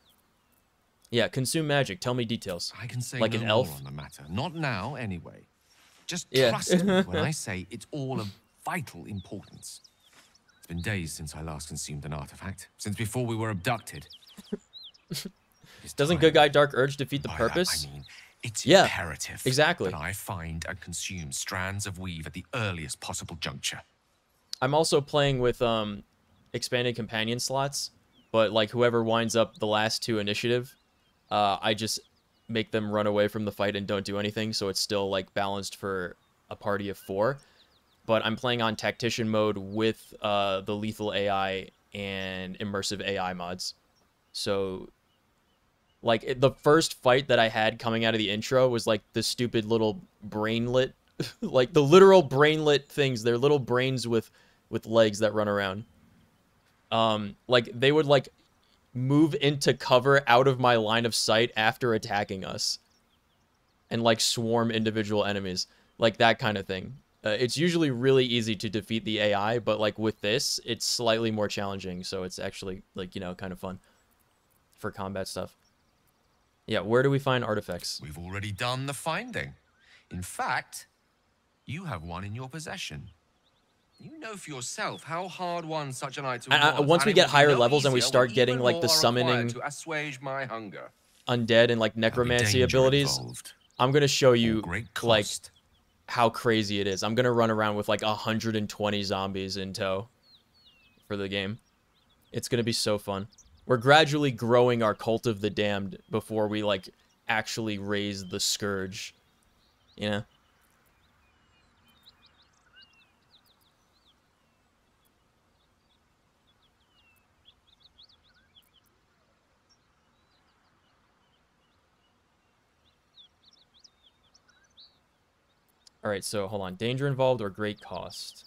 Yeah, consume magic. Tell me details. I can say like no an elf more on the matter. Not now, anyway. Just Yeah. trust me when I say it's all of vital importance. It's been days since I last consumed an artifact. Since before we were abducted. Doesn't Good Guy Dark Urge defeat the purpose? I mean, it's Yeah, imperative exactly. that I find and consume strands of weave at the earliest possible juncture. I'm also playing with expanded companion slots, but like whoever winds up the last 2 initiative, I just make them run away from the fight and don't do anything, so it's still like balanced for a party of 4. But I'm playing on Tactician mode with the lethal AI and immersive AI mods. So like the first fight that I had coming out of the intro was like the stupid little brainlet, like the literal brainlet things. They're little brains with legs that run around. Like they would like move into cover out of my line of sight after attacking us and like swarm individual enemies, like that kind of thing. It's usually really easy to defeat the AI, but like with this, it's slightly more challenging. So it's actually like, you know, kind of fun for combat stuff. Yeah, where do we find artifacts? We've already done the finding. In fact, you have one in your possession. You know for yourself how hard won such an item was. Once we and it get would be higher no levels and we easier start when getting even like more the are summoning required to assuage my hunger. undead and like necromancy abilities, I'm gonna show you like how crazy it is. I'm gonna run around with like 120 zombies in tow for the game. It's gonna be so fun. We're gradually growing our Cult of the Damned before we like actually raise the Scourge, you know? All right, so hold on. Danger involved or great cost?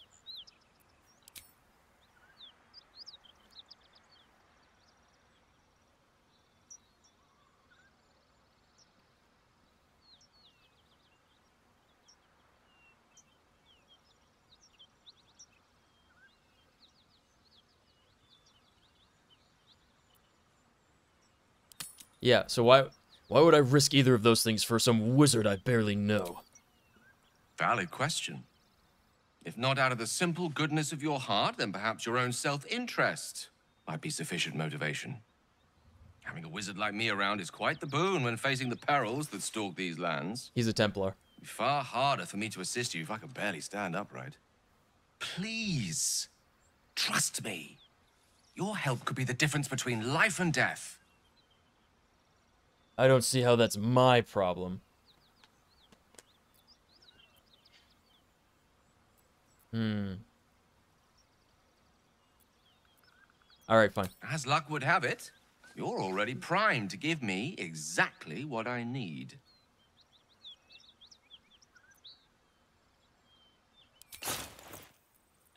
Yeah, so why would I risk either of those things for some wizard I barely know? Valid question. If not out of the simple goodness of your heart, then perhaps your own self-interest might be sufficient motivation. Having a wizard like me around is quite the boon when facing the perils that stalk these lands. He's a Templar. It'd be far harder for me to assist you if I could barely stand upright. Please, trust me. Your help could be the difference between life and death. I don't see how that's my problem. Alright, fine. As luck would have it, you're already primed to give me exactly what I need.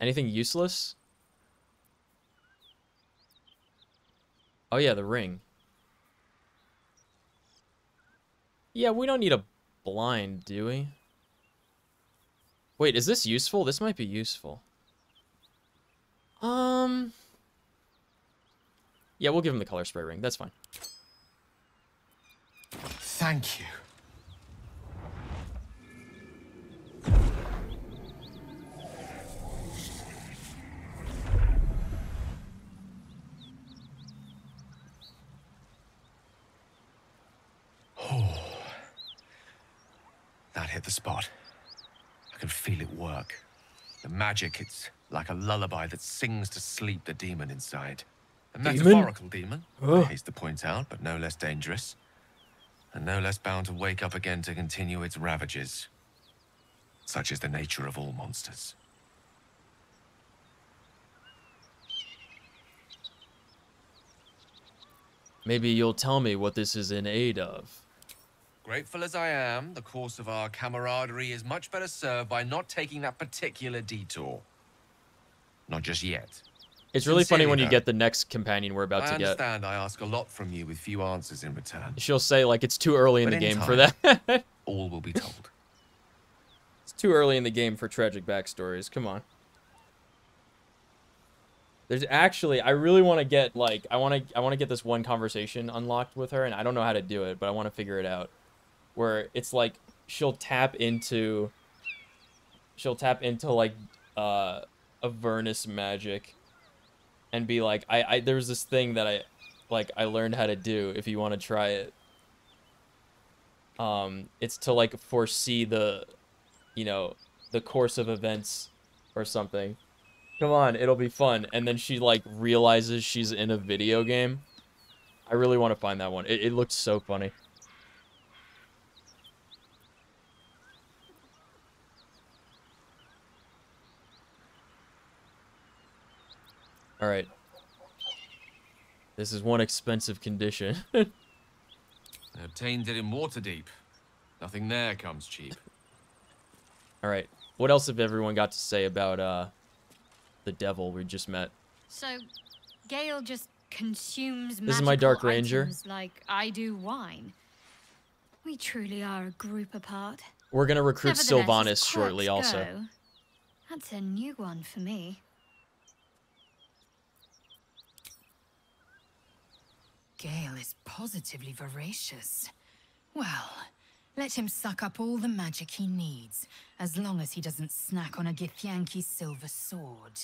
Anything useless? Oh yeah, the ring. Yeah, we don't need a blind, do we? Wait, is this useful? This might be useful. Yeah, we'll give him the color spray ring. That's fine. Thank you. That hit the spot. I can feel it work. The magic, it's like a lullaby that sings to sleep the demon inside. A metaphorical demon, I haste to point out, but no less dangerous. And no less bound to wake up again to continue its ravages. Such is the nature of all monsters. Maybe you'll tell me what this is in aid of. Grateful as I am, the course of our camaraderie is much better served by not taking that particular detour. Not just yet. It's really funny Sincerely, when you though, get the next companion we're about I to get. understand I ask a lot from you with few answers in return. She'll say, like, it's too early in But the in game for time, that. all will be told. It's too early in the game for tragic backstories. Come on. There's actually, I really want to get, like, I want to get this one conversation unlocked with her, and I don't know how to do it, but I want to figure it out. Where it's like she'll tap into like Avernus magic and be like, there's this thing that I learned how to do if you want to try it. It's to like foresee the, you know, the course of events or something. Come on, it'll be fun. And then she like realizes she's in a video game. I really want to find that one. It looks so funny. All right. This is one expensive condition. Obtained it in Waterdeep. Nothing there comes cheap. All right. What else have everyone got to say about the devil we just met? So, Gale just consumes This is my Dark magical Ranger. items like I do wine. We truly are a group apart. We're gonna recruit Nevertheless, Sylvanas as shortly, quirks also. go, that's a new one for me. Gale is positively voracious. Well, let him suck up all the magic he needs, as long as he doesn't snack on a Githyanki's silver sword.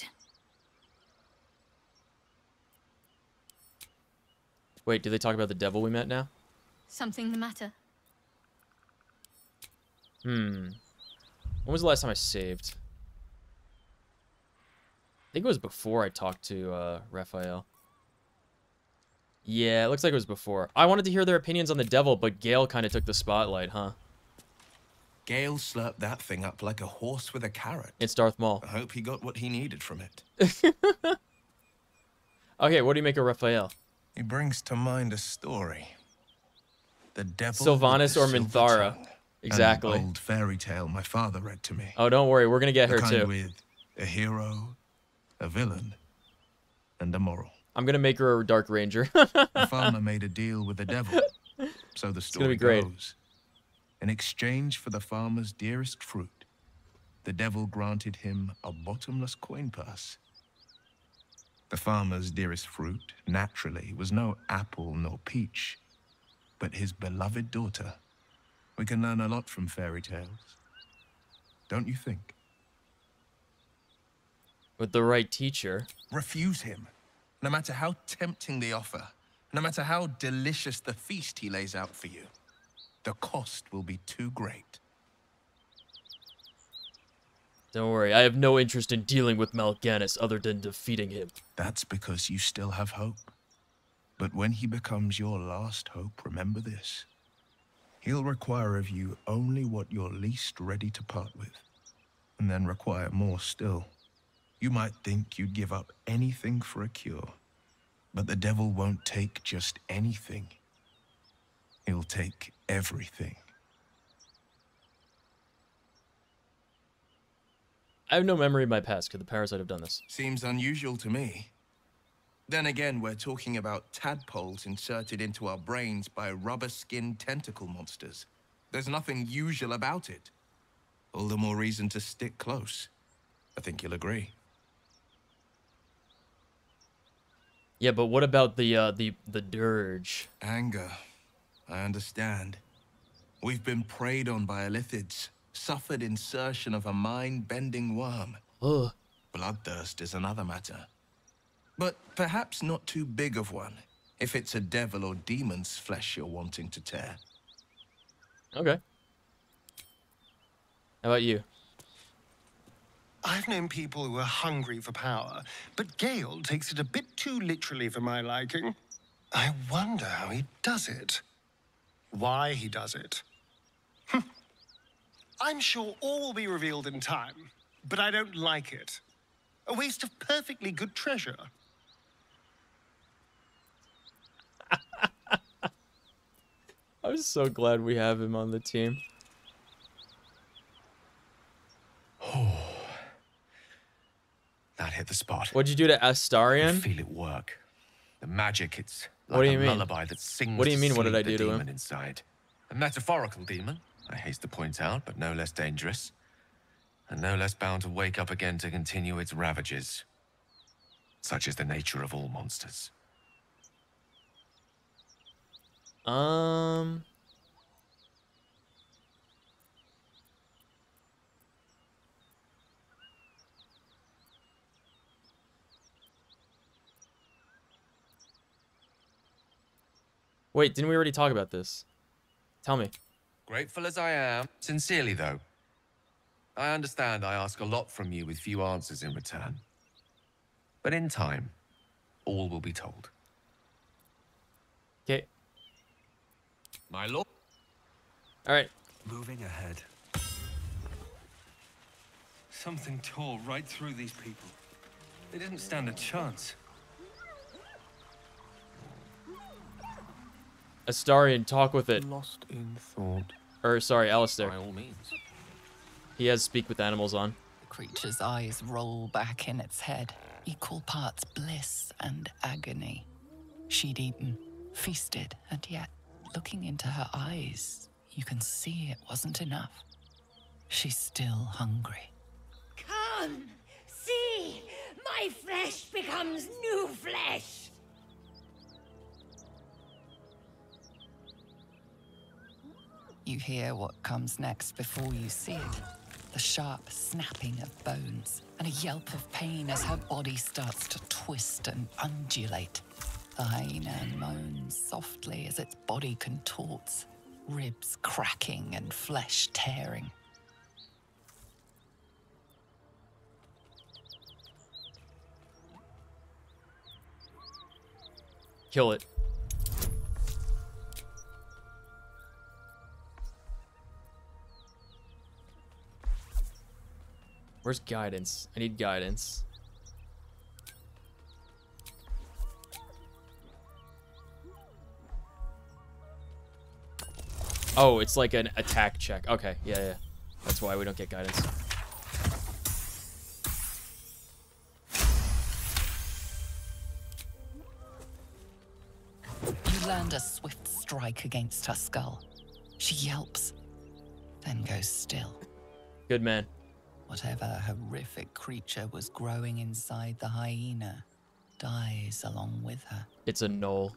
Wait, do they talk about the devil we met now? Something the matter? When was the last time I saved? I think it was before I talked to Raphael. Yeah, it looks like it was before. I wanted to hear their opinions on the devil, but Gale kind of took the spotlight, huh? Gale slurped that thing up like a horse with a carrot. It's Darth Maul. I hope he got what he needed from it. Okay, what do you make of Raphael? He brings to mind a story. The devil Sylvanas or with the silver Minthara. tongue. Exactly. An old fairy tale my father read to me. Oh, don't worry, we're gonna get The her kind too. with a hero, a villain, and a moral. I'm gonna make her a Dark Ranger. The farmer made a deal with the devil, so the story gonna be great. goes. In exchange for the farmer's dearest fruit, the devil granted him a bottomless coin purse. The farmer's dearest fruit, naturally, was no apple nor peach, but his beloved daughter. We can learn a lot from fairy tales, don't you think? With the right teacher. Refuse him, no matter how tempting the offer, no matter how delicious the feast he lays out for you. The cost will be too great. Don't worry, I have no interest in dealing with Mal'Ganis other than defeating him. That's because you still have hope. But when he becomes your last hope, remember this. He'll require of you only what you're least ready to part with, and then require more still. You might think you'd give up anything for a cure, but the devil won't take just anything. He'll take everything. I have no memory of my past. Could the parasite have done this? Seems unusual to me. Then again, we're talking about tadpoles inserted into our brains by rubber-skinned tentacle monsters. There's nothing usual about it. All the more reason to stick close. I think you'll agree. Yeah, but what about the dirge? Anger. I understand. We've been preyed on by illithids, suffered insertion of a mind-bending worm. Ugh. Bloodthirst is another matter. But perhaps not too big of one, if it's a devil or demon's flesh you're wanting to tear. Okay. How about you? I've known people who are hungry for power, but Gale takes it a bit too literally for my liking. I wonder how he does it. Why he does it. I'm sure all will be revealed in time, but I don't like it. A waste of perfectly good treasure. I'm so glad we have him on the team. That hit the spot. What'd you do to Astarion? I feel it work. The magic, it's like What do you a mean? lullaby that sings. What do you to mean, what did sleep I do the to demon him? inside. A metaphorical demon, I haste to point out, but no less dangerous. And no less bound to wake up again to continue its ravages. Such is the nature of all monsters. Wait, didn't we already talk about this? Tell me. Grateful as I am, sincerely though, I understand I ask a lot from you with few answers in return. But in time, all will be told. Okay. My lord. All right. Moving ahead. Something tore right through these people. They didn't stand a chance. Astarion, talk with it. Lost in thought. Or, sorry, Alistair. By all means. He has speak with animals on. The creature's eyes roll back in its head, equal parts bliss and agony. She'd eaten, feasted, and yet, looking into her eyes, you can see it wasn't enough. She's still hungry. Come, see, my flesh becomes new flesh. You hear what comes next before you see it. The sharp snapping of bones and a yelp of pain as her body starts to twist and undulate. The hyena moans softly as its body contorts, ribs cracking and flesh tearing. Kill it. Where's guidance? I need guidance. Oh, it's like an attack check. Okay, yeah. That's why we don't get guidance. You land a swift strike against her skull. She yelps, then goes still. Good man. Whatever horrific creature was growing inside the hyena dies along with her. It's a gnoll.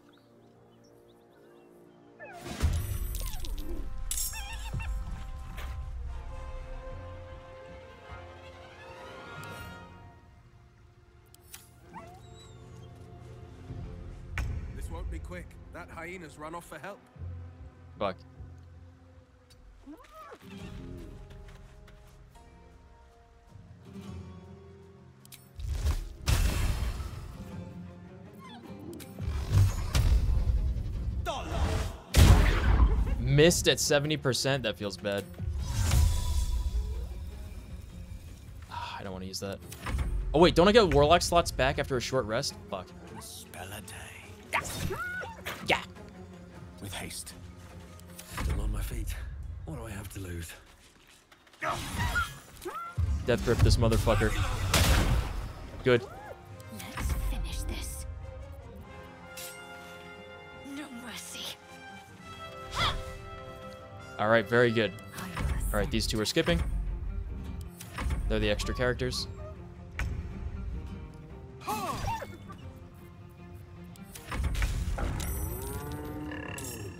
This won't be quick. That hyena's run off for help. Fuck. Missed at 70%. That feels bad. I don't want to use that. Oh wait, don't I get warlock slots back after a short rest? Fuck. Spell a day. Yeah. With haste. Still on my feet. What do I have to lose? Death grip this motherfucker. Good. Let's finish this. No mercy. All right, very good. All right, these two are skipping. They're the extra characters.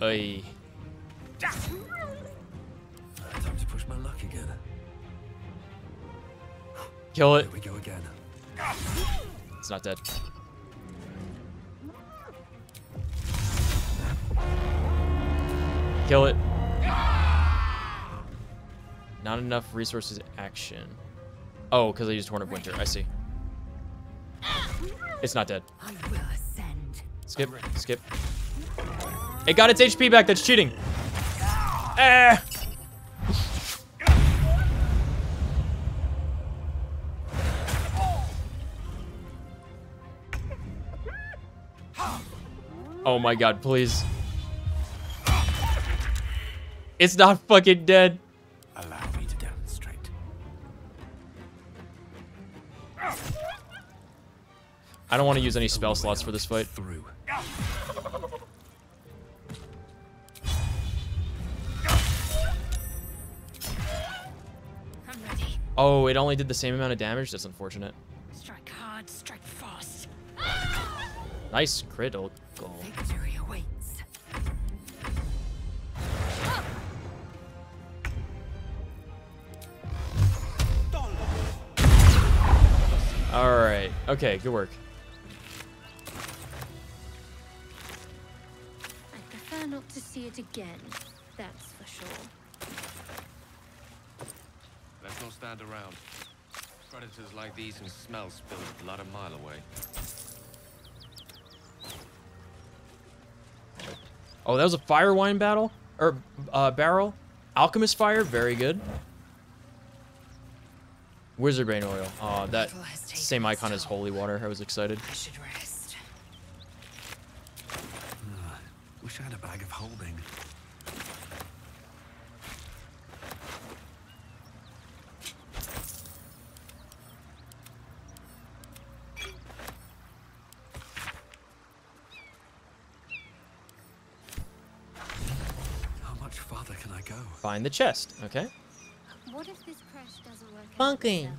Ay. Time to push my luck again. Kill it. Here we go again. It's not dead. Kill it. Not enough resources action. Oh, because I used Horn of Winter. I see. It's not dead. I will ascend. Skip. Skip. It got its HP back. That's cheating. Ah! Oh my god, please. It's not fucking dead. Allow me to demonstrate. I don't want to use any spell slots for this fight. Through. I'm ready. Oh, it only did the same amount of damage? That's unfortunate. Strike hard, strike fast. Nice critical. Victory awaits. Alright. Okay, good work. I prefer not to see it again, that's for sure. Let's not stand around. Predators like these can smell spilled blood a mile away. Oh, that was a fire wine battle? Or, barrel? Alchemist fire? Very good. Wizardbane oil. Oh, that same icon as holy water. I was excited. I should rest. Wish I had a bag of holding. How much farther can I go? Find the chest. Okay. What if this crash doesn't work out? Bunking.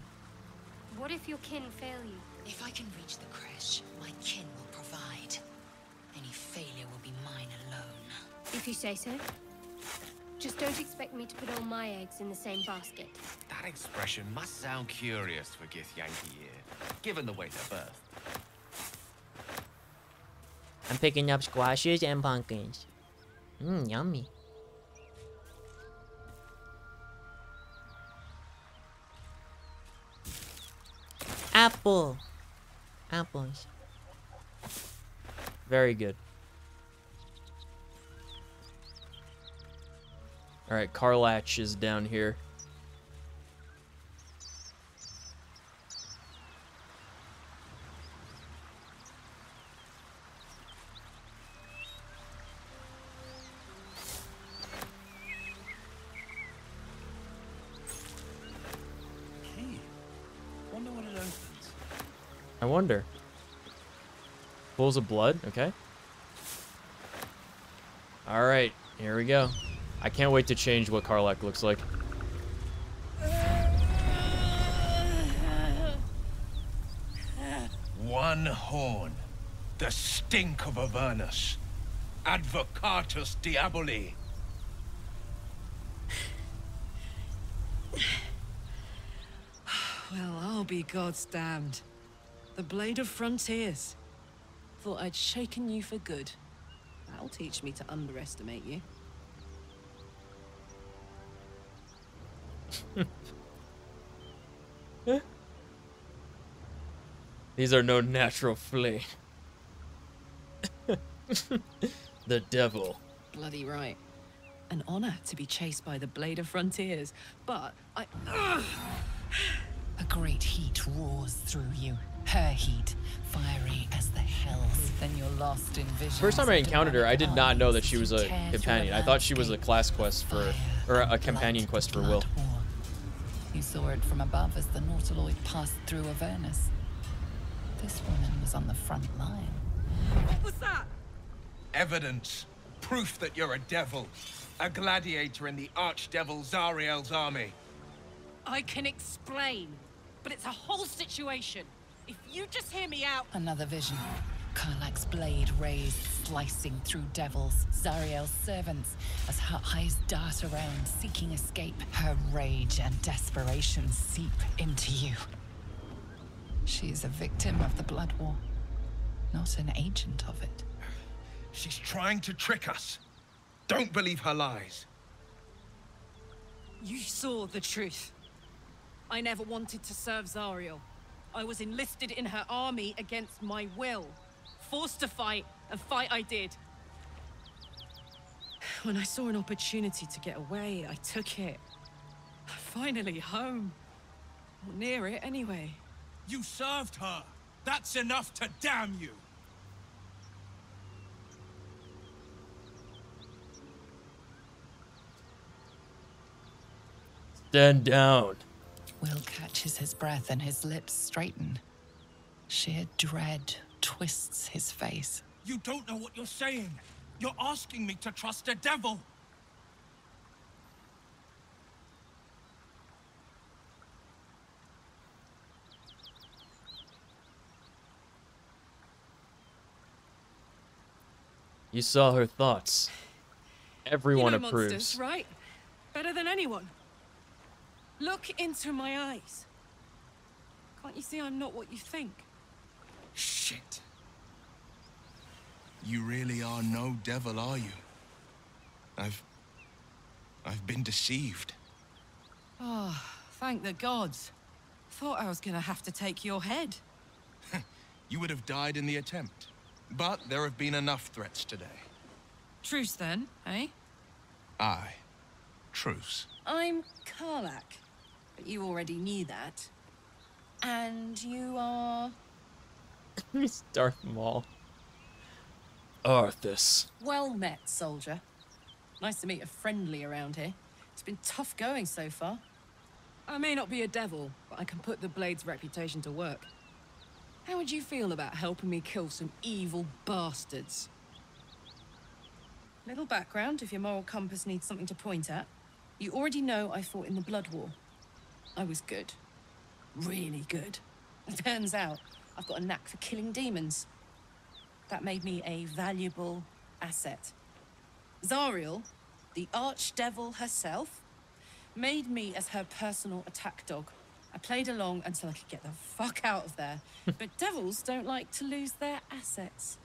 What if your kin fail you? If I can reach the crash, my kin will provide. Any failure will be mine alone. If you say so. Just don't expect me to put all my eggs in the same basket. That expression must sound curious for Githyanki here, given the way they're birthed. I'm picking up squashes and pumpkins. Mmm, yummy. Apple. Apples. Very good. Alright, Karlach is down here. Hey, wonder what it opens. I wonder. Pools of blood, okay. Alright, here we go. I can't wait to change what Karlach looks like. One horn. The stink of Avernus. Advocatus Diaboli. Well, I'll be God's damned. The Blade of Frontiers. Thought I'd shaken you for good. That'll teach me to underestimate you. These are no natural flea. The devil. Bloody right. An honor to be chased by the Blade of Frontiers, but I... A great heat roars through you. Her heat, fiery as the hells. Then you're lost in vision. First time I encountered her, I did not know that she was a companion. I thought she was a class quest for, or a companion quest for Will. You saw it from above as the Nautiloid passed through Avernus. This woman was on the front line. What was that? Evidence. Proof that you're a devil. A gladiator in the archdevil Zariel's army. I can explain, but it's a whole situation. If you just hear me out... Another vision. Karlach's blade raised, slicing through devils, Zariel's servants, as her eyes dart around, seeking escape. Her rage and desperation seep into you. She is a victim of the Blood War, not an agent of it. She's trying to trick us. Don't believe her lies. You saw the truth. I never wanted to serve Zariel. I was enlisted in her army against my will. Forced to fight, and fight I did. When I saw an opportunity to get away, I took it. Finally home. Or near it, anyway. You served her. That's enough to damn you. Stand down. Will catches his breath and his lips straighten. Sheer dread twists his face. You don't know what you're saying. You're asking me to trust a devil. You saw her thoughts. Everyone you know approves. Monsters, right? Better than anyone. Look into my eyes. Can't you see I'm not what you think? Shit. You really are no devil, are you? I've been deceived. Oh, thank the gods. Thought I was gonna have to take your head. You would have died in the attempt. But there have been enough threats today. Truce then, eh? Aye. Truce. I'm Karlak, but you already knew that. And you are... He's Darth Maul. Arthas. Well met, soldier. Nice to meet a friendly around here. It's been tough going so far. I may not be a devil, but I can put the Blade's reputation to work. How would you feel about helping me kill some evil bastards? Little background, if your moral compass needs something to point at. You already know I fought in the Blood War. I was good. Really good. It turns out I've got a knack for killing demons. That made me a valuable asset. Zariel, the archdevil herself, made me as her personal attack dog. I played along until I could get the fuck out of there. But devils don't like to lose their assets.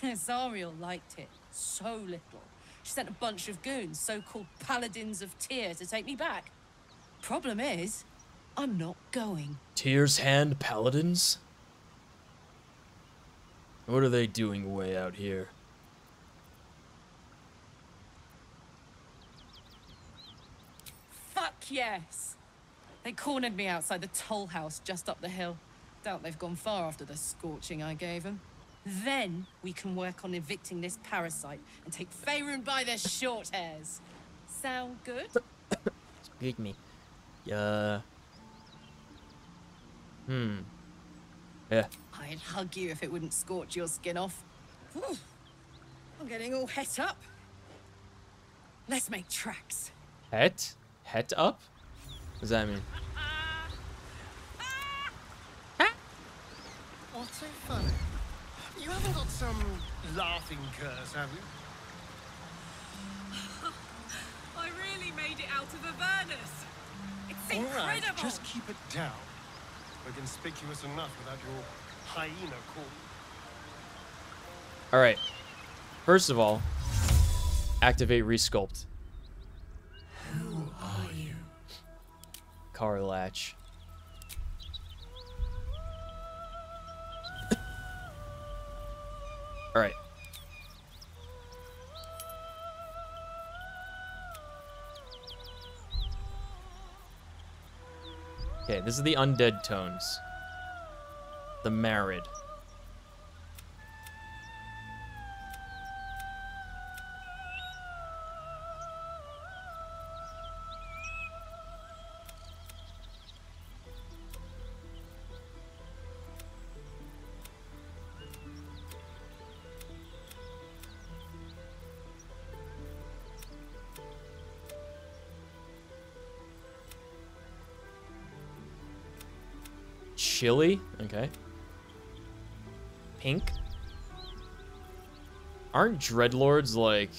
Zariel liked it so little. She sent a bunch of goons, so-called paladins of Tyr, to take me back. Problem is, I'm not going. Tyr's Hand Paladins? What are they doing way out here? Fuck yes! They cornered me outside the toll house just up the hill. Doubt they've gone far after the scorching I gave them. Then we can work on evicting this parasite and take Faerun by their short hairs. Sound good? Excuse me. Yeah. Yeah. I'd hug you if it wouldn't scorch your skin off. Whew. I'm getting all het up. Let's make tracks. Het? Het up? What does that mean? What's so funny? You haven't got some laughing curse, have you? I really made it out of Avernus. It's All incredible. right, just keep it down. We're conspicuous enough without your hyena call. Alright. First of all, activate Resculpt. Who are you? Karlach. Alright. Okay, this is the undead tones. The Married. Chili? Okay. Pink? Aren't dreadlords like...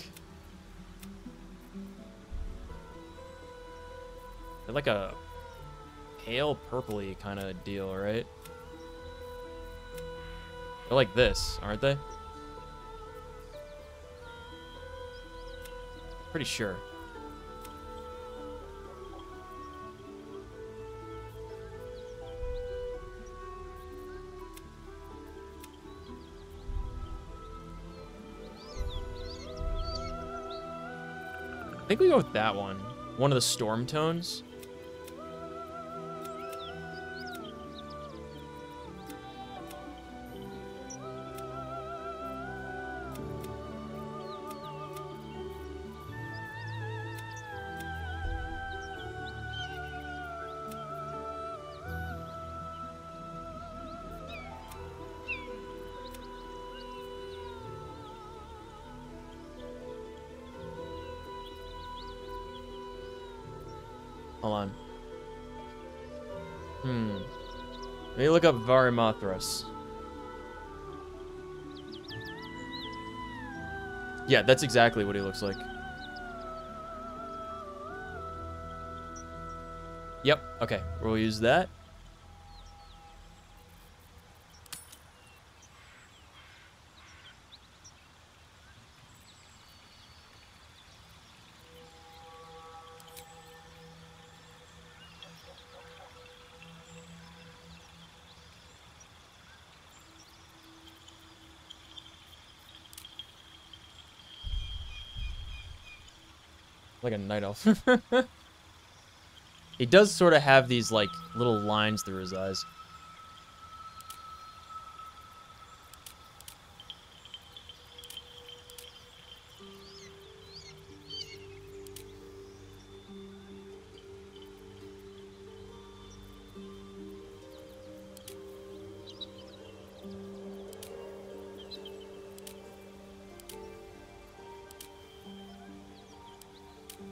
They're like a pale purpley kind of deal, right? They're like this, aren't they? Pretty sure. I think we go with that one. One of the storm tones. Hold on. Let me look up Varimathras. Yeah, that's exactly what he looks like. Yep, okay. We'll use that. Like a night elf. He does sort of have these, like, little lines through his eyes.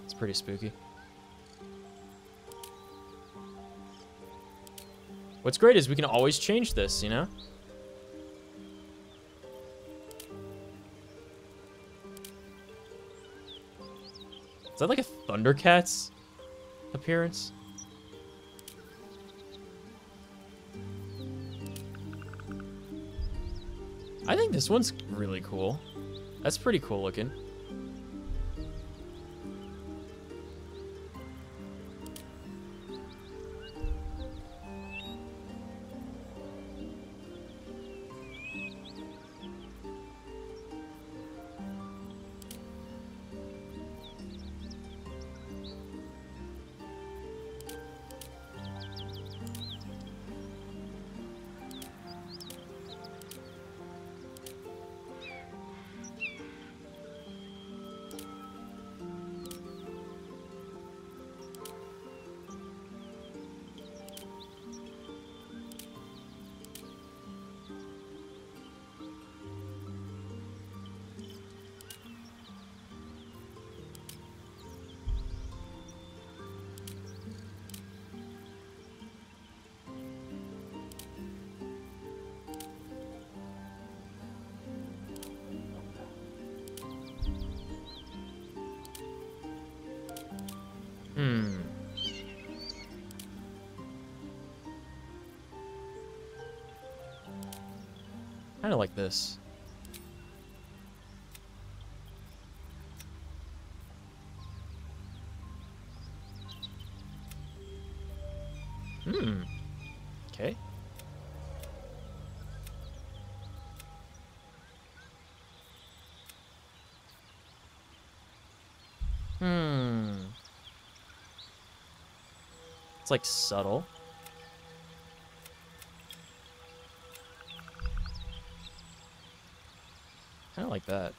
It's pretty spooky. What's great is we can always change this, you know? Is that like a Thundercats appearance? I think this one's really cool. That's pretty cool looking. Kind of like this. Okay. It's like subtle. Kind of like that.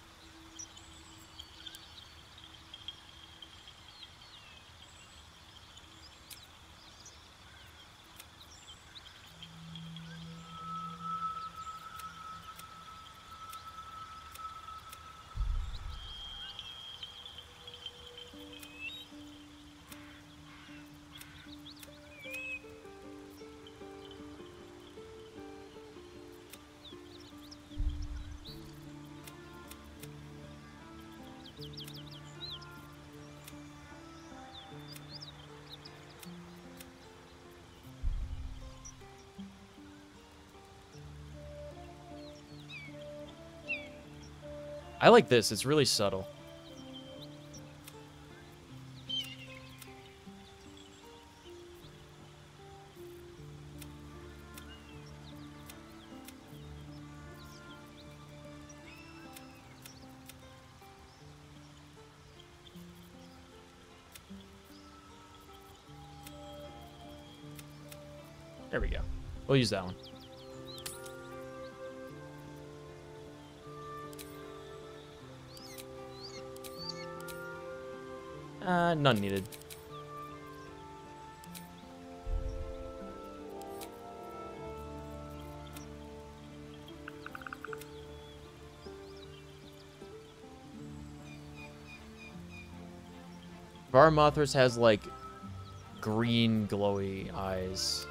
I like this. It's really subtle. There we go. We'll use that one. None needed. Varmothras has, like, green glowy eyes.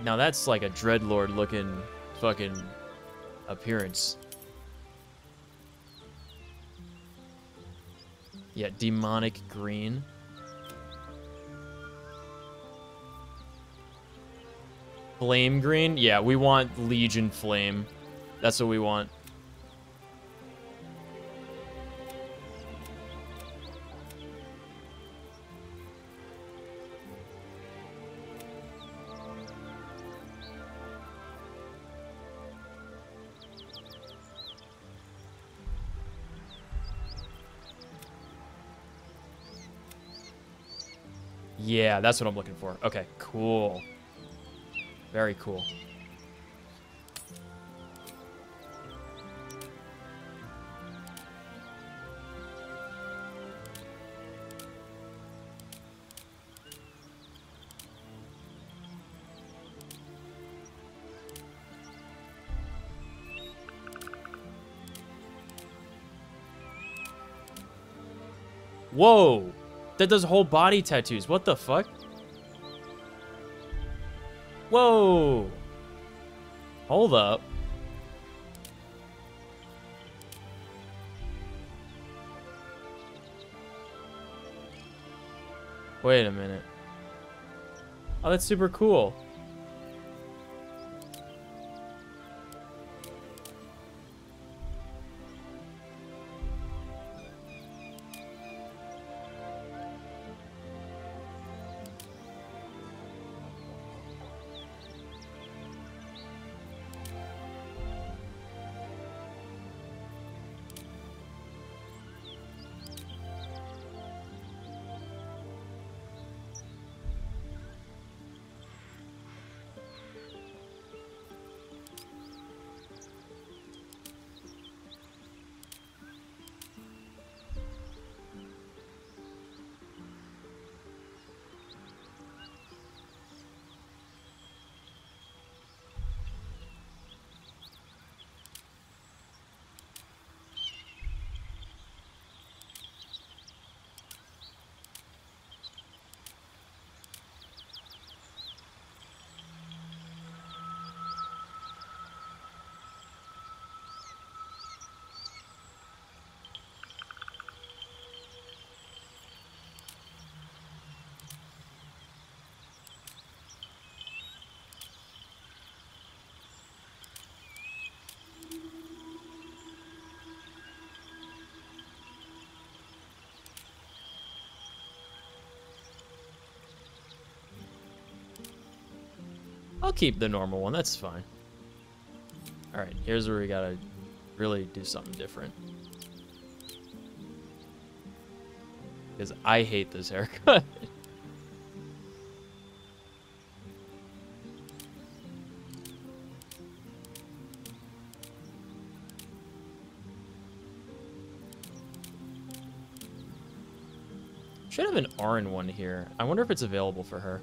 Now that's like a Dreadlord looking fucking appearance. Yeah, demonic green. Flame green? Yeah, we want Legion Flame. That's what we want. Yeah, that's what I'm looking for. Okay, cool. Very cool. Whoa! That does whole body tattoos. What the fuck? Whoa! Hold up. Wait a minute. Oh, that's super cool. I'll keep the normal one. That's fine. All right, here's where we gotta really do something different. Because I hate this haircut. Should have an Arin one here. I wonder if it's available for her.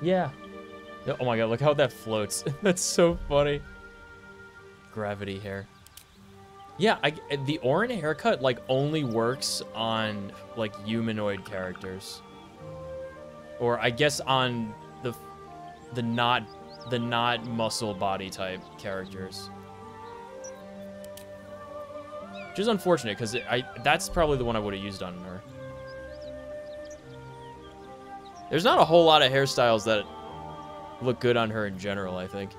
Yeah. Oh my god, look how that floats. That's so funny. Gravity hair. Yeah, the Orin haircut, like, only works on, like, humanoid characters. Or, I guess, on the not muscle body type characters. Which is unfortunate, because that's probably the one I would have used on her. There's not a whole lot of hairstyles that look good on her in general, I think.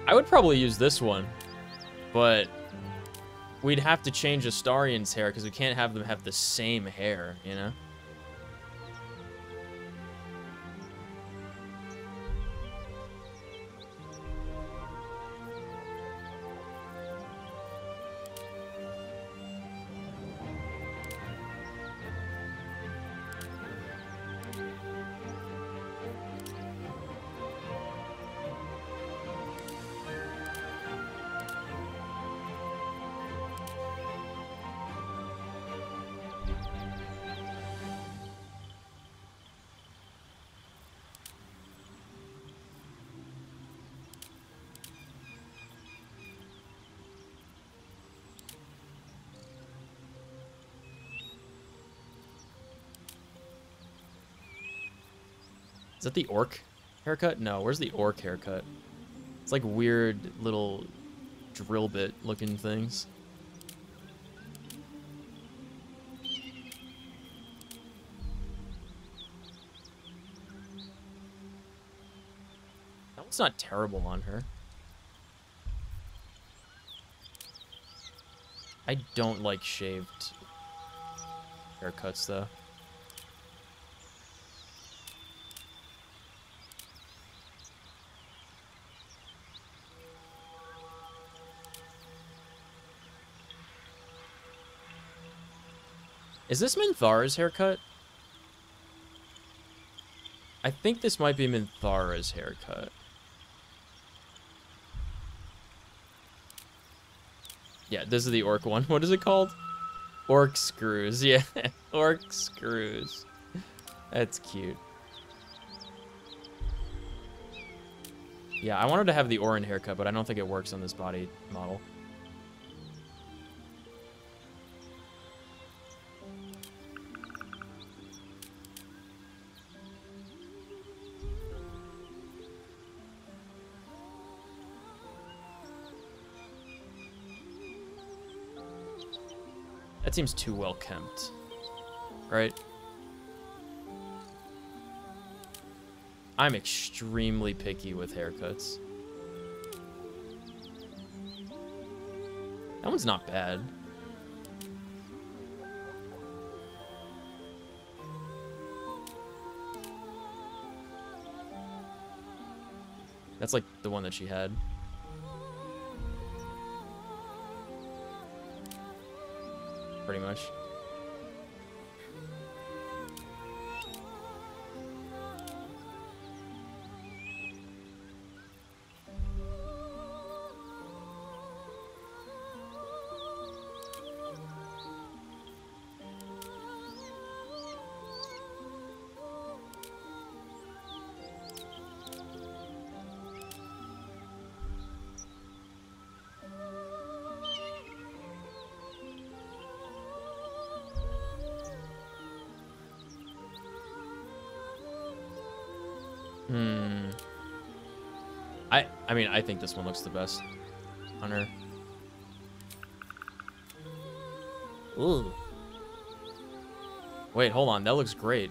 I would probably use this one, but we'd have to change Astarian's hair because we can't have them have the same hair, you know? Is that the orc haircut? No, where's the orc haircut? It's like weird little drill bit looking things. That one's not terrible on her. I don't like shaved haircuts though. Is this Minthara's haircut? I think this might be Minthara's haircut. Yeah, this is the orc one. What is it called? Orc screws. Yeah, orc screws. That's cute. Yeah, I wanted to have the Orin haircut, but I don't think it works on this body model. That seems too well kempt, right? I'm extremely picky with haircuts. That one's not bad. That's like the one that she had. Pretty much. I mean, I think this one looks the best on her. Ooh. Wait, hold on. That looks great.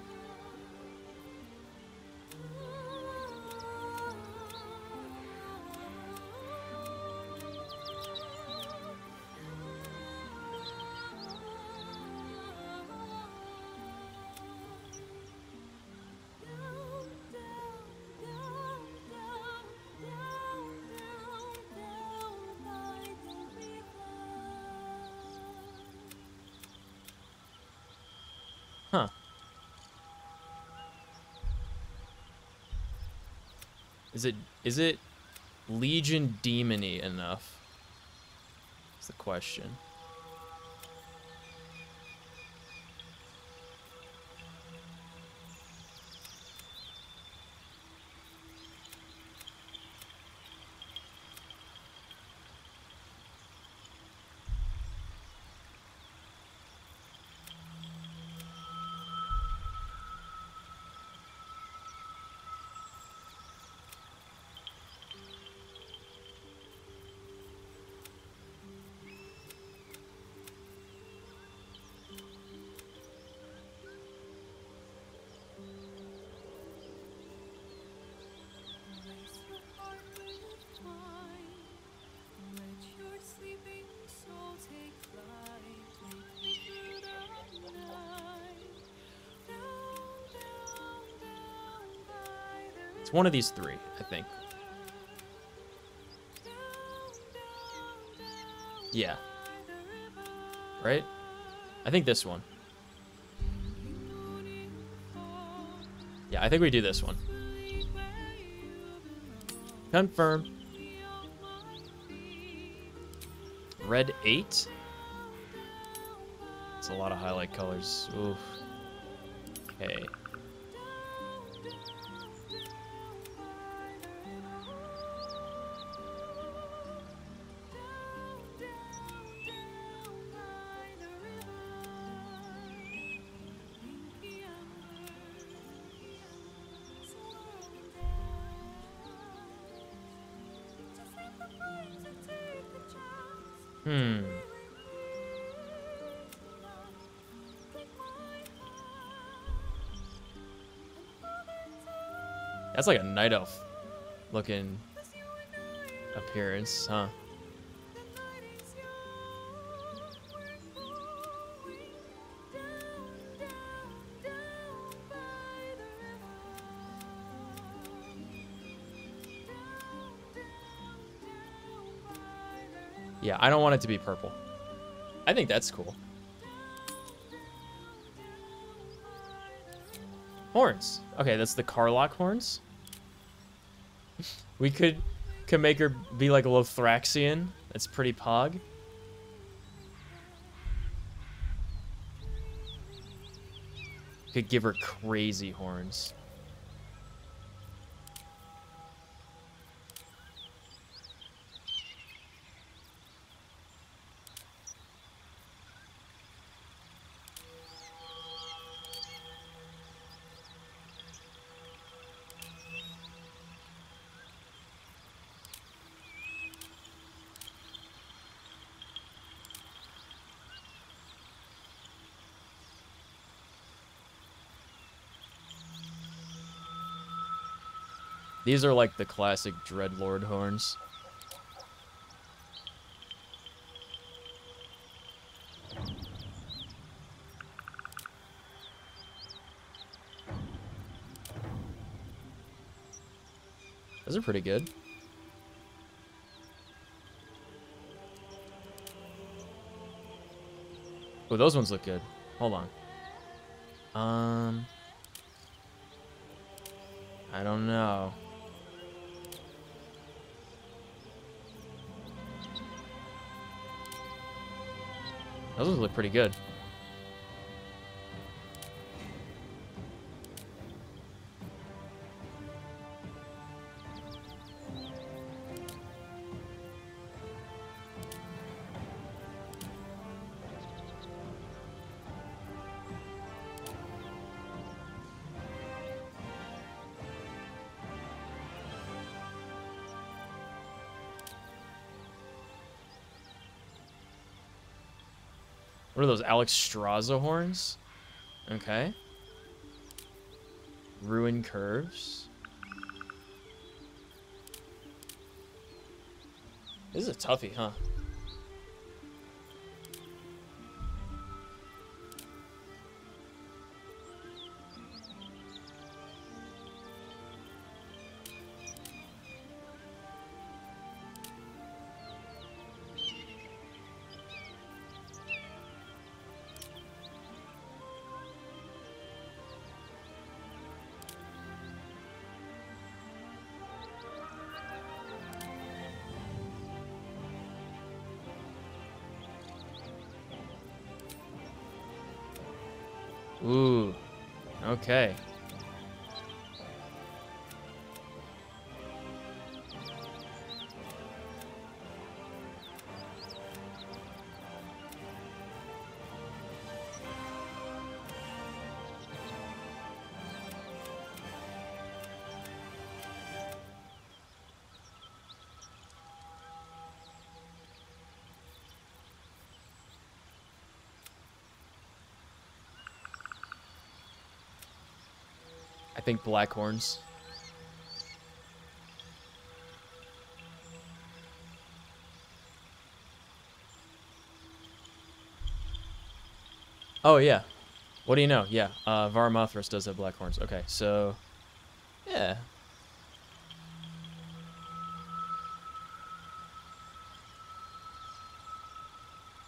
Is it Legion demon-y enough? That's the question. It's one of these three, I think. Yeah. Right? I think this one. Yeah, I think we do this one. Confirm. Red 8? It's a lot of highlight colors. Oof. Okay. That's like a night elf looking appearance, huh? Yeah, I don't want it to be purple. I think that's cool. Horns. Okay, that's the Carlock horns. We could make her be like a Lothraxian. That's pretty pog. Could give her crazy horns. These are like the classic Dreadlord horns. Those are pretty good. Oh, those ones look good. Hold on. I don't know. Those ones look pretty good. What are those, Alex Straza horns? Okay. Ruin curves. This is a toughie, huh? Ooh. Okay. I think black horns. Oh, yeah. What do you know? Yeah, Varmothras does have black horns. Okay, so... yeah.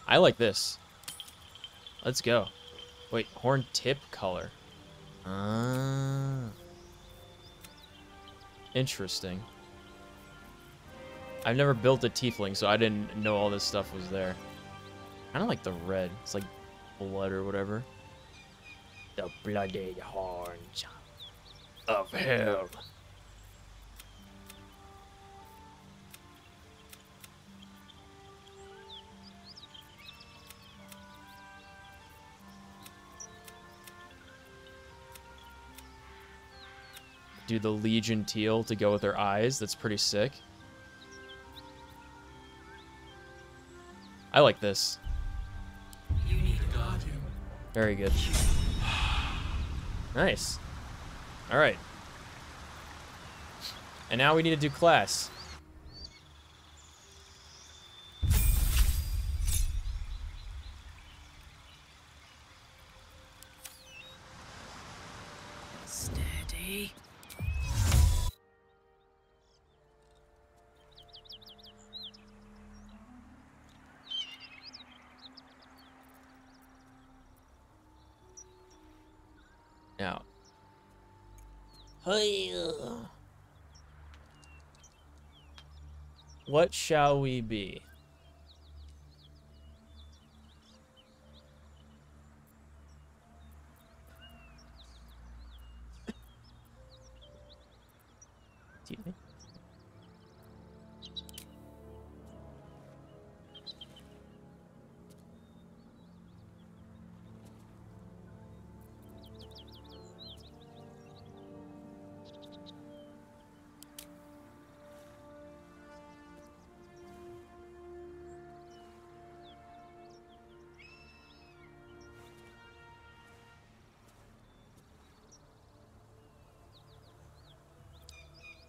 I like this. Let's go. Wait, horn tip color. Ah. Interesting. I've never built a tiefling, so I didn't know all this stuff was there. Kind of like the red. It's like blood or whatever. The bloody horns of hell. Do the Legion teal to go with their eyes. That's pretty sick. I like this. You need a guardian. Very good. Nice. All right. And now we need to do class. Steady. Now. What shall we be? Excuse me.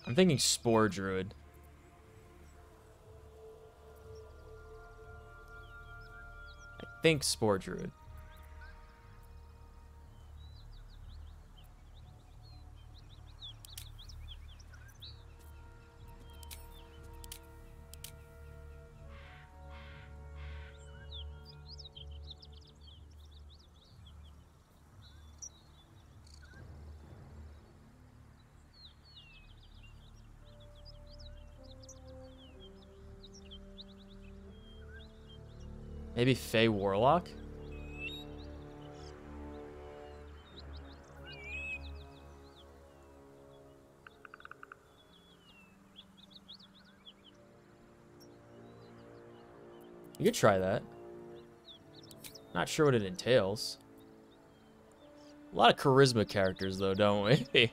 I'm thinking Spore Druid. I think Spore Druid. Maybe Fey Warlock? You could try that. Not sure what it entails. A lot of charisma characters, though, don't we?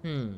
Hmm.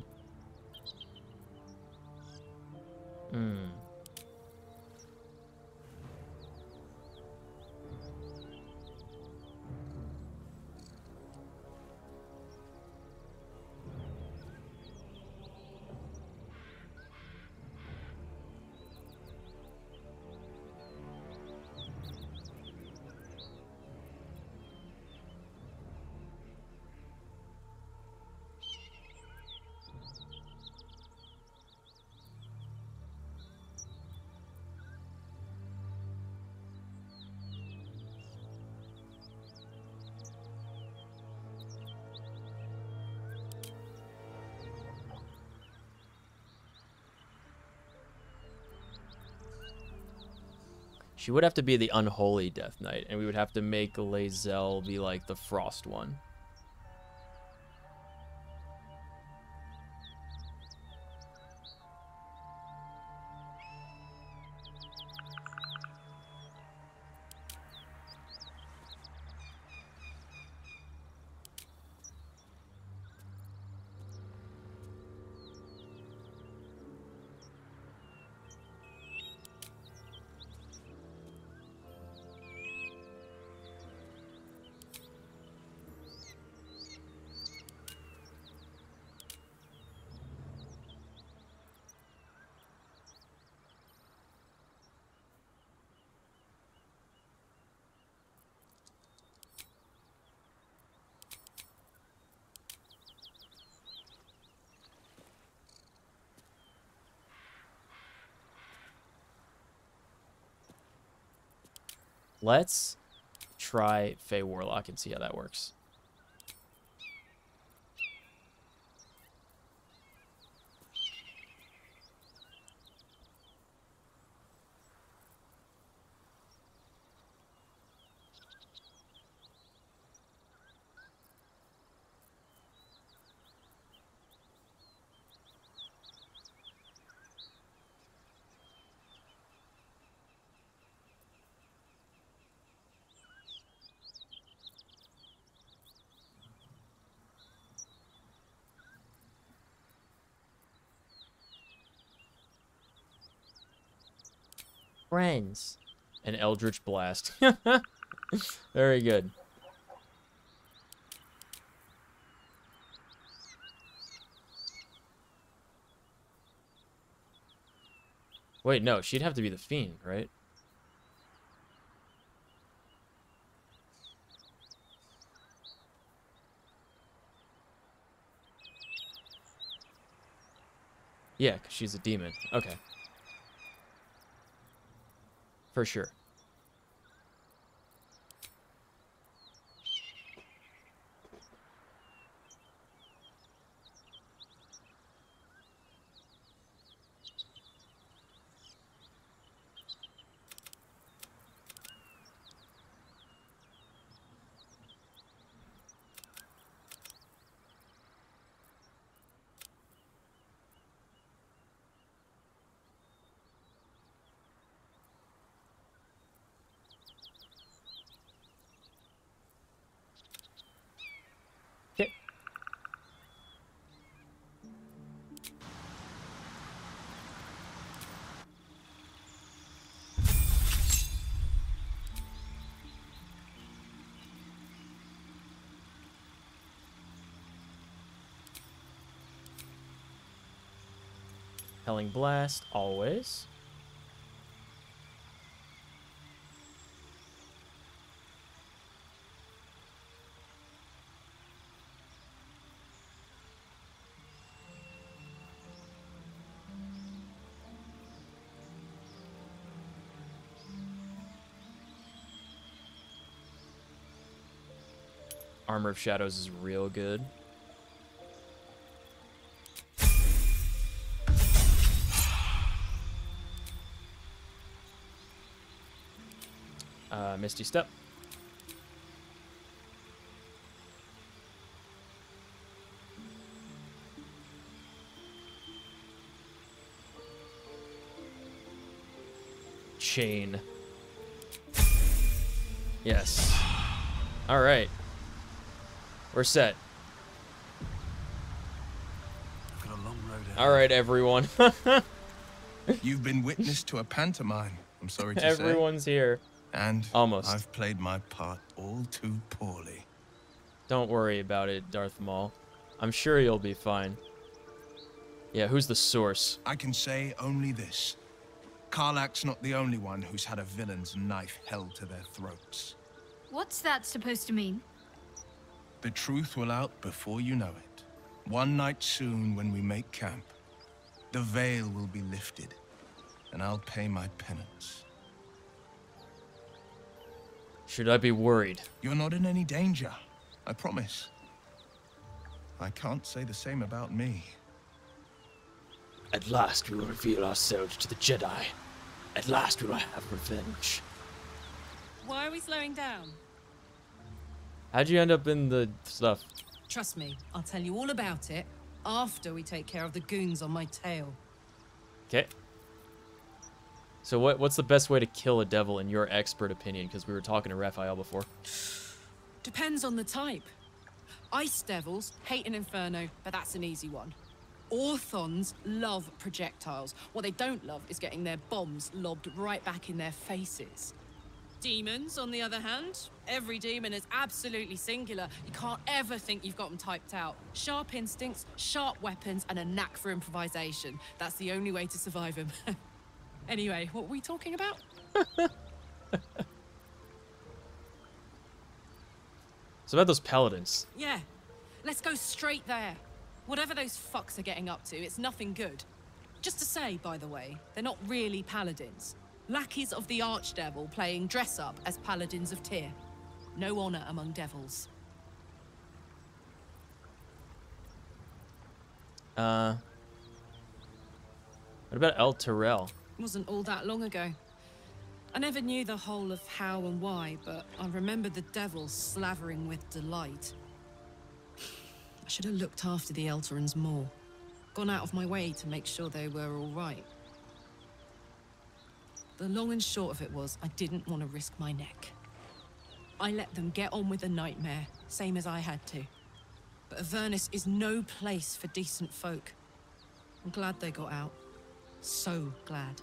She would have to be the unholy Death Knight, and we would have to make Lae'zel be like the frost one. Let's try Fey Warlock and see how that works. Friends. An Eldritch Blast. Very good. Wait, no, she'd have to be the Fiend, right? Yeah, because she's a demon. Okay. For sure. Helling Blast, always. Armor of Shadows is real good. Misty Step. Chain. Yes. All right. We're set. Got a long road ahead. All right, everyone. You've been witness to a pantomime, I'm sorry to say. Everyone's here. And almost. I've played my part all too poorly. Don't worry about it, Darth Maul. I'm sure you'll be fine. Yeah, who's the source? I can say only this. Karlach's not the only one who's had a villain's knife held to their throats. What's that supposed to mean? The truth will out before you know it. One night soon when we make camp, the veil will be lifted, and I'll pay my penance. Should I be worried? You're not in any danger, I promise. I can't say the same about me. At last we will reveal ourselves to the Jedi. At last we will have revenge. Why are we slowing down? How'd you end up in the stuff? Trust me, I'll tell you all about it after we take care of the goons on my tail. Okay. So what's the best way to kill a devil in your expert opinion? Because we were talking to Raphael before. Depends on the type. Ice devils hate an inferno, but that's an easy one. Orthons love projectiles. What they don't love is getting their bombs lobbed right back in their faces. Demons, on the other hand, every demon is absolutely singular. You can't ever think you've got them typed out. Sharp instincts, sharp weapons, and a knack for improvisation. That's the only way to survive them. Anyway, what were we talking about? So about those paladins. Yeah, let's go straight there. Whatever those fucks are getting up to, it's nothing good. Just to say, by the way, they're not really paladins. Lackeys of the Archdevil playing dress-up as paladins of Tyr. No honor among devils. What about El Terrell? Wasn't all that long ago. I never knew the whole of how and why, but I remember the devils slavering with delight. I should have looked after the Elterans more. Gone out of my way to make sure they were all right. The long and short of it was, I didn't want to risk my neck. I let them get on with the nightmare, same as I had to. But Avernus is no place for decent folk. I'm glad they got out. So glad.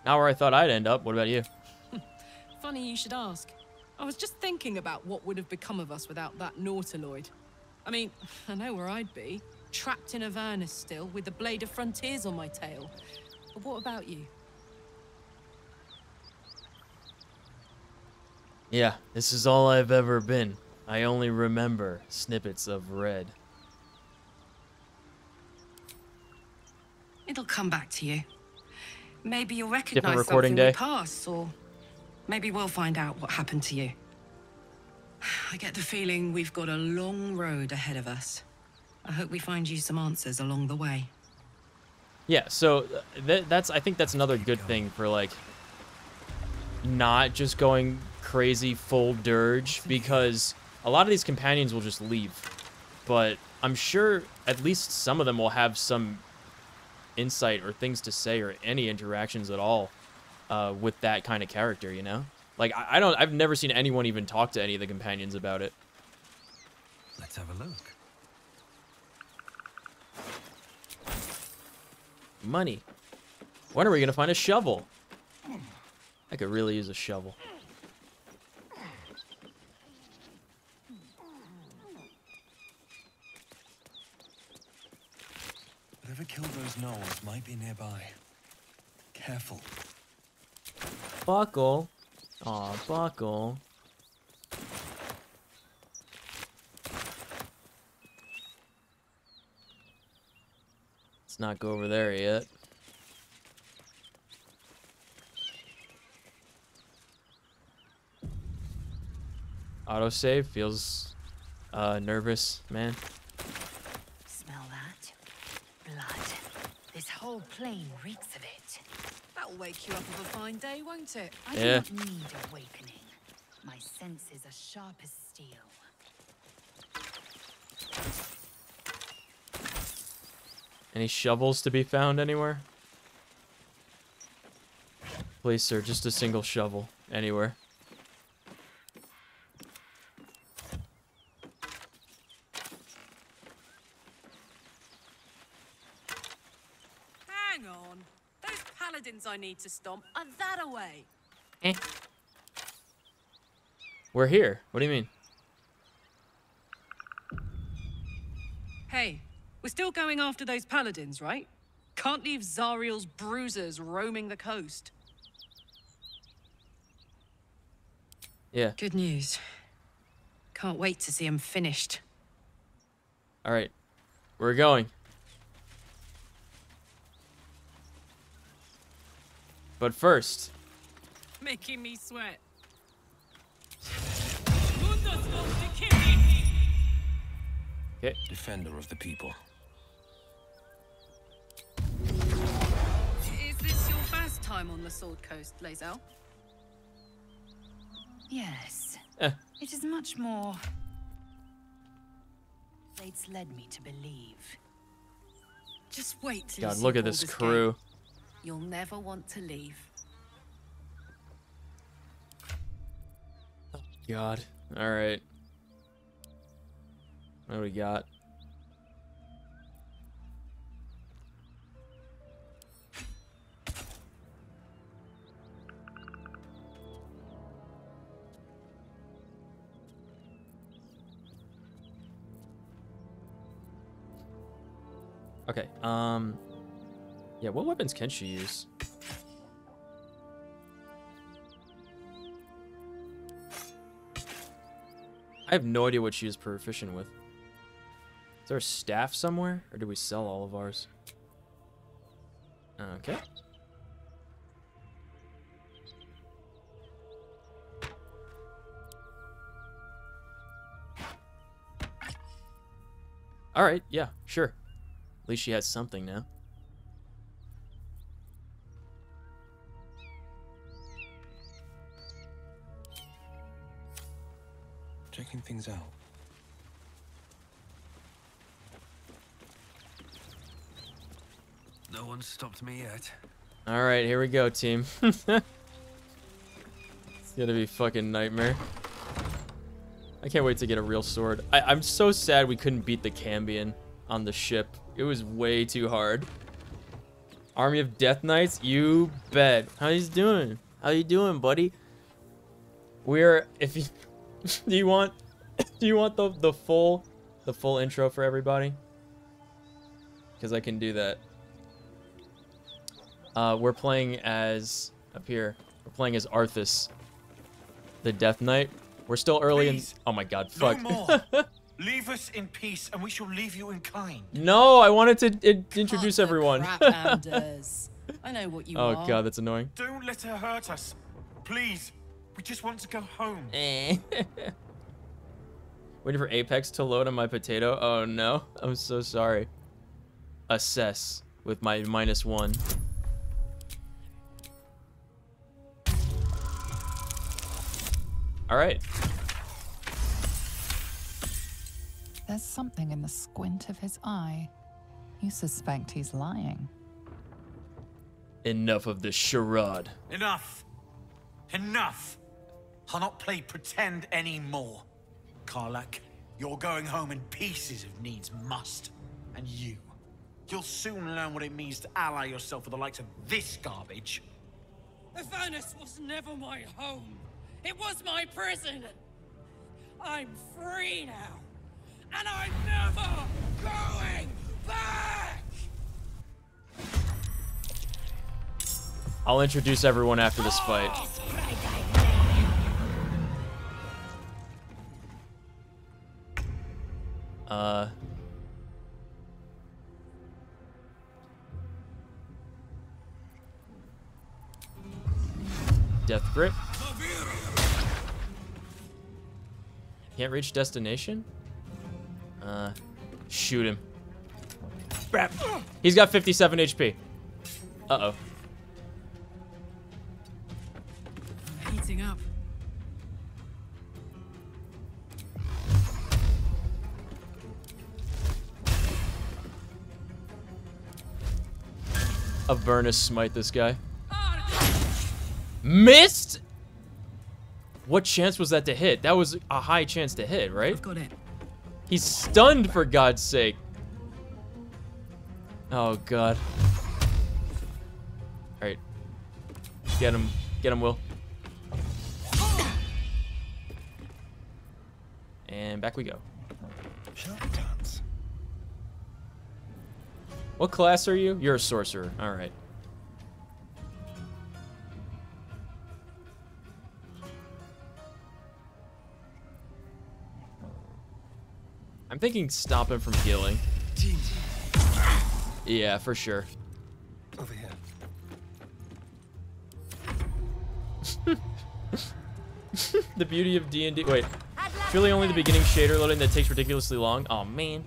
Not where I thought I'd end up. What about you? Funny you should ask. I was just thinking about what would have become of us without that Nautiloid. I mean, I know where I'd be. Trapped in Avernus still, with the Blade of Frontiers on my tail. But what about you? Yeah, this is all I've ever been. I only remember snippets of red. It'll come back to you. Maybe you'll Different recognize recording something day. we passed, or maybe we'll find out what happened to you. I get the feeling we've got a long road ahead of us. I hope we find you some answers along the way. Yeah, so I think that's another good thing for, like, not just going crazy full dirge, because a lot of these companions will just leave. But I'm sure at least some of them will have some insight or things to say or any interactions at all with that kind of character, you know? Like, I've never seen anyone even talk to any of the companions about it. Let's have a look. Money. When are we gonna find a shovel? I could really use a shovel. Whatever killed those gnolls might be nearby. Careful. Buckle. Aw, Buckle. Let's not go over there yet. Autosave feels nervous, man. Smell that? Blood. This whole plain reeks of it. That'll wake you up of a fine day, won't it? I Yeah. do not need awakening. My senses are sharp as steel. Any shovels to be found anywhere? Please, sir, just a single shovel anywhere. Hang on. Those paladins I need to stomp are that away. Eh. We're here. What do you mean? Hey, we're still going after those paladins, right? Can't leave Zariel's bruisers roaming the coast. Yeah. Good news. Can't wait to see them finished. All right. We're going. But first, Making me sweat. okay. Defender of the people. Is this your first time time on the Sword Coast, Lae'zel? Yes. Eh. It is much more... Fates led me to believe. Just wait till God, you see look at this Baldur's crew. Gate. You'll never want to leave. God. All right. What do we got? Okay. Yeah, what weapons can she use? I have no idea what she is proficient with. Is there a staff somewhere? Or do we sell all of ours? Okay. Alright, yeah, sure. At least she has something now. Checking things out. No one's stopped me yet. Alright, here we go, team. It's gonna be a fucking nightmare. I can't wait to get a real sword. I'm so sad we couldn't beat the Cambion on the ship. It was way too hard. Army of Death Knights? You bet. How you doing? How you doing, buddy? We're... If you... do you want the full intro for everybody? Because I can do that. We're playing as up here. We're playing as Arthas, the Death Knight. We're still early in. Oh my God! Fuck. No more. Leave us in peace, and we shall leave you in kind. No, I wanted to introduce everyone. I know what you Oh are. God, that's annoying. Don't let her hurt us, please. We just want to go home. Waiting for Apex to load on my potato. Oh no, I'm so sorry. Assess with my -1. All right. There's something in the squint of his eye. You suspect he's lying. Enough of this charade. Enough. Enough. I'll not play pretend anymore. Karlach, you're going home in pieces if needs must. And you'll soon learn what it means to ally yourself with the likes of this garbage. Avernus was never my home. It was my prison. I'm free now. And I'm never going back! I'll introduce everyone after this fight. Death grip. Can't reach destination? Shoot him. Crap. He's got 57 HP. Uh-oh. I'm heating up. Avernus smite this guy. Missed? What chance was that to hit? That was a high chance to hit, right? I've got it. He's stunned, for God's sake. Oh, God. Alright. Get him. Get him, Will. And back we go. What class are you? You're a sorcerer. Alright. I'm thinking stop him from healing. Yeah, for sure. Over here. The beauty of D&D. Wait. It's really only the beginning shader loading that takes ridiculously long. Oh, man.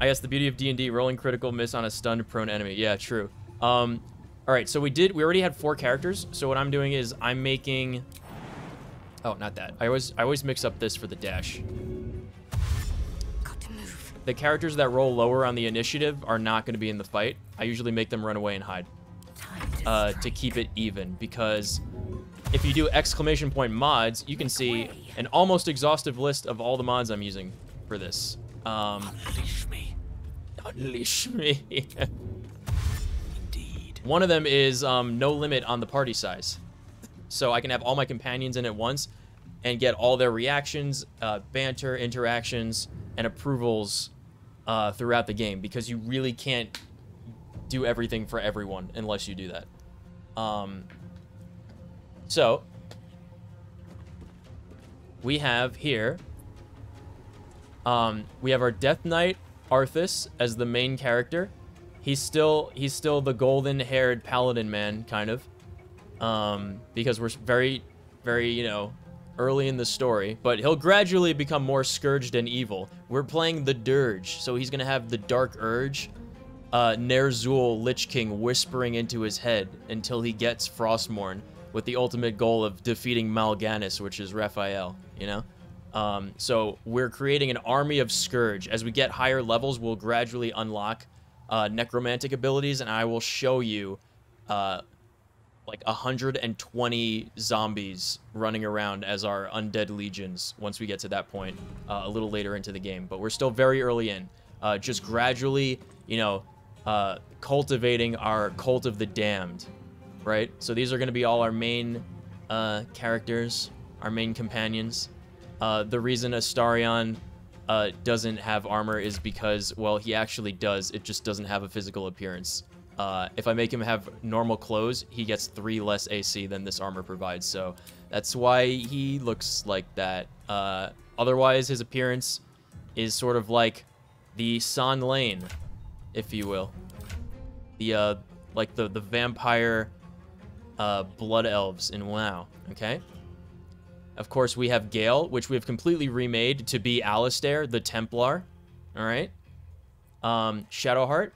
I guess the beauty of D&D, rolling critical miss on a stunned prone enemy. Yeah, true. Are All right, so we already had 4 characters. So what I'm doing is I'm making, oh, not that. I always mix up this for the dash. Got to move. The characters that roll lower on the initiative are not going to be in the fight. I usually make them run away and hide to keep it even, because if you do exclamation point mods, you can see an almost exhaustive list of all the mods I'm using for this. Unleash me. Unleash me. Indeed. One of them is no limit on the party size. So I can have all my companions in at once and get all their reactions, banter, interactions, and approvals throughout the game, because you really can't do everything for everyone unless you do that. So we have here, we have our Death Knight Arthas as the main character. He's still the golden-haired paladin man, kind of, because we're very, very, you know, early in the story. But he'll gradually become more scourged and evil. We're playing the Dirge, so he's gonna have the Dark Urge, Ner'zhul Lich King whispering into his head until he gets Frostmourne, with the ultimate goal of defeating Mal'Ganis, which is Raphael, you know? So we're creating an army of Scourge. As we get higher levels, we'll gradually unlock necromantic abilities, and I will show you like 120 zombies running around as our undead legions once we get to that point a little later into the game. But we're still very early in. Just gradually, you know, cultivating our Cult of the Damned, right? So these are going to be all our main characters, our main companions. The reason Astarion doesn't have armor is because, well, he actually does. It just doesn't have a physical appearance. If I make him have normal clothes, he gets 3 less AC than this armor provides. So that's why he looks like that. Otherwise, his appearance is sort of like the San Lane, if you will. The like the vampire blood elves in WoW. Okay. Of course, we have Gale, which we have completely remade to be Alistair, the Templar. All right. Shadowheart,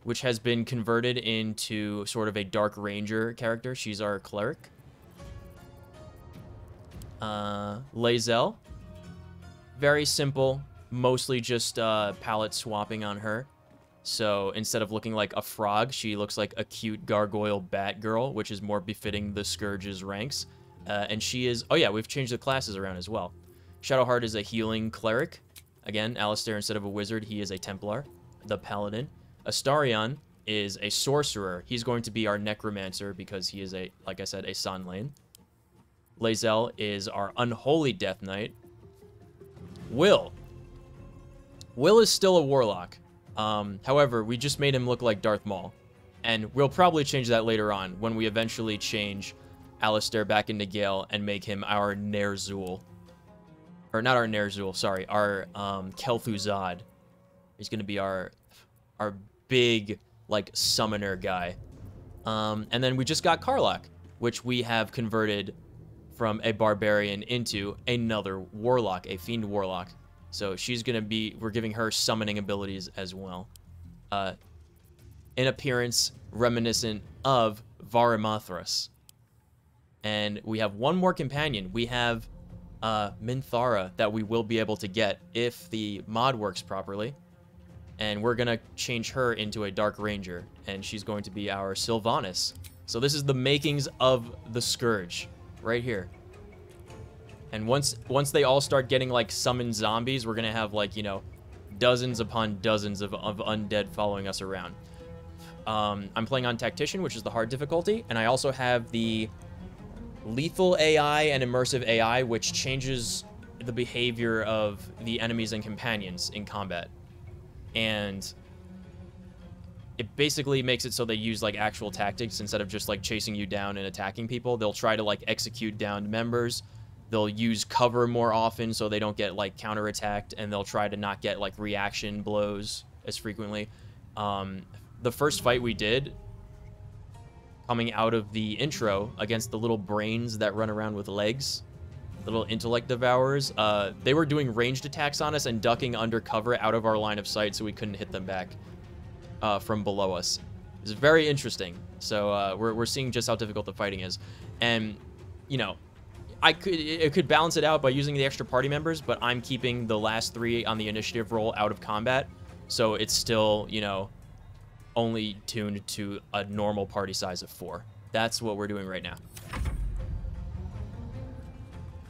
which has been converted into sort of a Dark Ranger character. She's our cleric. Lae'zel. Very simple. Mostly just palette swapping on her. So instead of looking like a frog, she looks like a cute gargoyle Batgirl, which is more befitting the Scourge's ranks. And she is... Oh yeah, we've changed the classes around as well. Shadowheart is a healing cleric. Again, Alistair, instead of a wizard, he is a Templar, the Paladin. Astarion is a sorcerer. He's going to be our necromancer because he is a, like I said, a San Lane. Lae'zel is our unholy Death Knight. Will is still a warlock. However, we just made him look like Darth Maul. And we'll probably change that later on when we eventually change Alistair back into Gale and make him our Ner'zhul. Or not our Ner'zhul, sorry, our Kel'Thuzad. He's going to be our big, like, summoner guy. And then we just got Karlach, which we have converted from a barbarian into another warlock, a fiend warlock. So she's going to be, we're giving her summoning abilities as well. In appearance, reminiscent of Varimathras. And we have one more companion. We have Minthara that we will be able to get if the mod works properly. And we're going to change her into a Dark Ranger. And she's going to be our Sylvanas. So this is the makings of the Scourge right here. And once they all start getting, like, summoned zombies, we're going to have, like, you know, dozens upon dozens of undead following us around. I'm playing on Tactician, which is the hard difficulty. And I also have the lethal AI and immersive AI, which changes the behavior of the enemies and companions in combat. And it basically makes it so they use, like, actual tactics instead of just, like, chasing you down and attacking people. They'll try to, like, execute downed members. They'll use cover more often so they don't get, like, counterattacked, and they'll try to not get, like, reaction blows as frequently. The first fight we did, coming out of the intro against the little brains that run around with legs, little intellect devourers, they were doing ranged attacks on us and ducking under cover out of our line of sight so we couldn't hit them back from below us. It's very interesting. So we're seeing just how difficult the fighting is, and you know, it could balance it out by using the extra party members, but I'm keeping the last 3 on the initiative roll out of combat, so it's still, you know, only tuned to a normal party size of 4. That's what we're doing right now.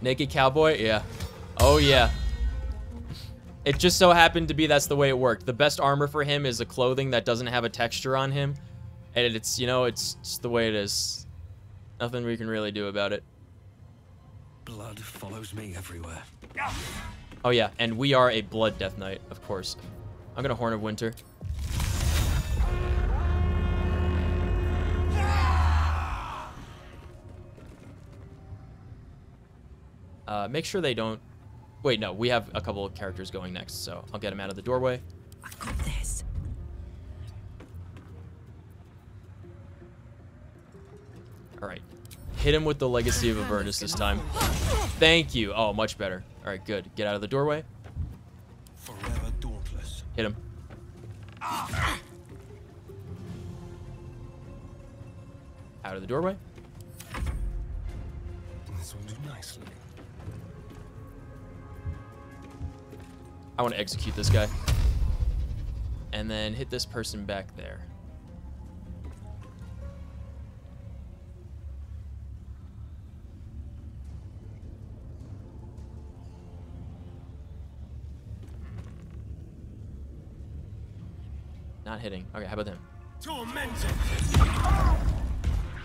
Naked cowboy, yeah. Oh yeah. It just so happened to be that's the way it worked. The best armor for him is a clothing that doesn't have a texture on him, and it's, you know, it's just the way it is. Nothing we can really do about it. Blood follows me everywhere. Oh yeah, and we are a blood Death Knight, of course. I'm gonna Horn of Winter. Make sure they don't... Wait, no, we have a couple of characters going next, so I'll get him out of the doorway. I got this. All right. Hit him with the Legacy of Avernus this time. Thank you. Oh, much better. All right, good. Get out of the doorway. Forever dauntless. Hit him. Out of the doorway. This will do nicely. I want to execute this guy. And then hit this person back there. Not hitting. Okay, how about him? Tormented.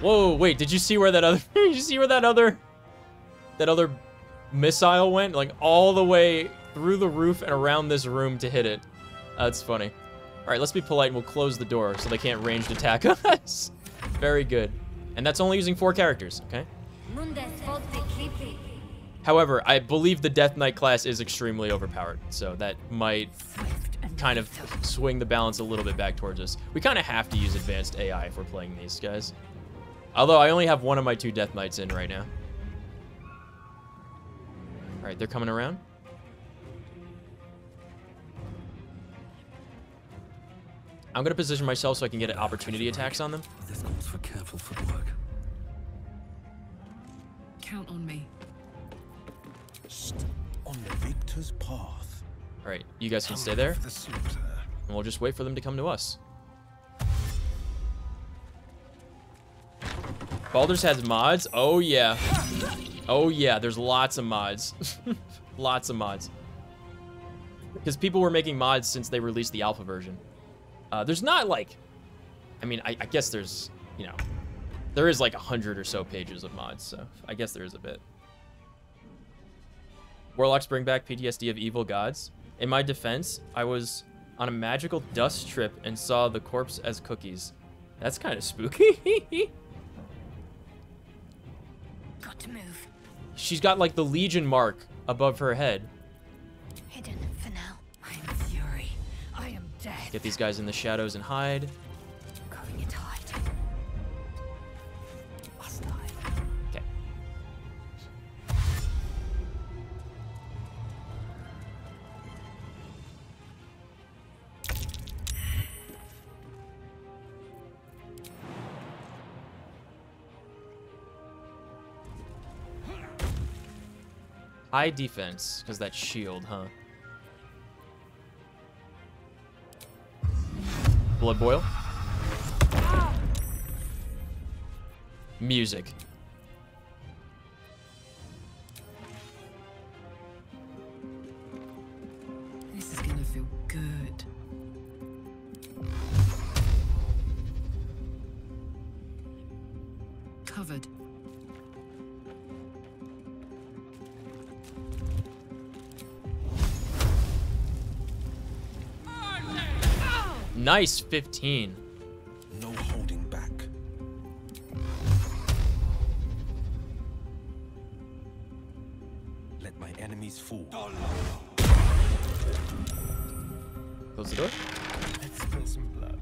Whoa, wait, did you see where that other did you see where that other missile went? Like all the way through the roof and around this room to hit it. That's funny. All right, let's be polite and we'll close the door so they can't ranged attack us. Very good. And that's only using 4 characters, okay? However, I believe the Death Knight class is extremely overpowered, so that might kind of swing the balance a little bit back towards us. We kind of have to use advanced AI if we're playing these guys. Although I only have one of my 2 Death Knights in right now. All right, they're coming around. I'm gonna position myself so I can get opportunity attacks on them. This calls for careful footwork. Count on me. On the victor's path. All right, you guys can stay there, and we'll just wait for them to come to us. Baldur's has mods? Oh yeah. Oh yeah, there's lots of mods. Lots of mods. Because people were making mods since they released the alpha version. There's not like, I mean, I guess there's, you know, there is like 100 or so pages of mods, so I guess there is a bit. Warlocks bring back PTSD of evil gods. In my defense, I was on a magical dust trip and saw the corpse as cookies. That's kind of spooky. Got to move. She's got like the Legion mark above her head. Hidden for now. I am fury. I am death. Get these guys in the shadows and hide. Going it hide. Must I? Okay. High defense, because that shield, huh? Blood boil. Music. This is gonna feel good. Covered. Nice 15. No holding back. Let my enemies fall. Close the door. Let's spill some blood.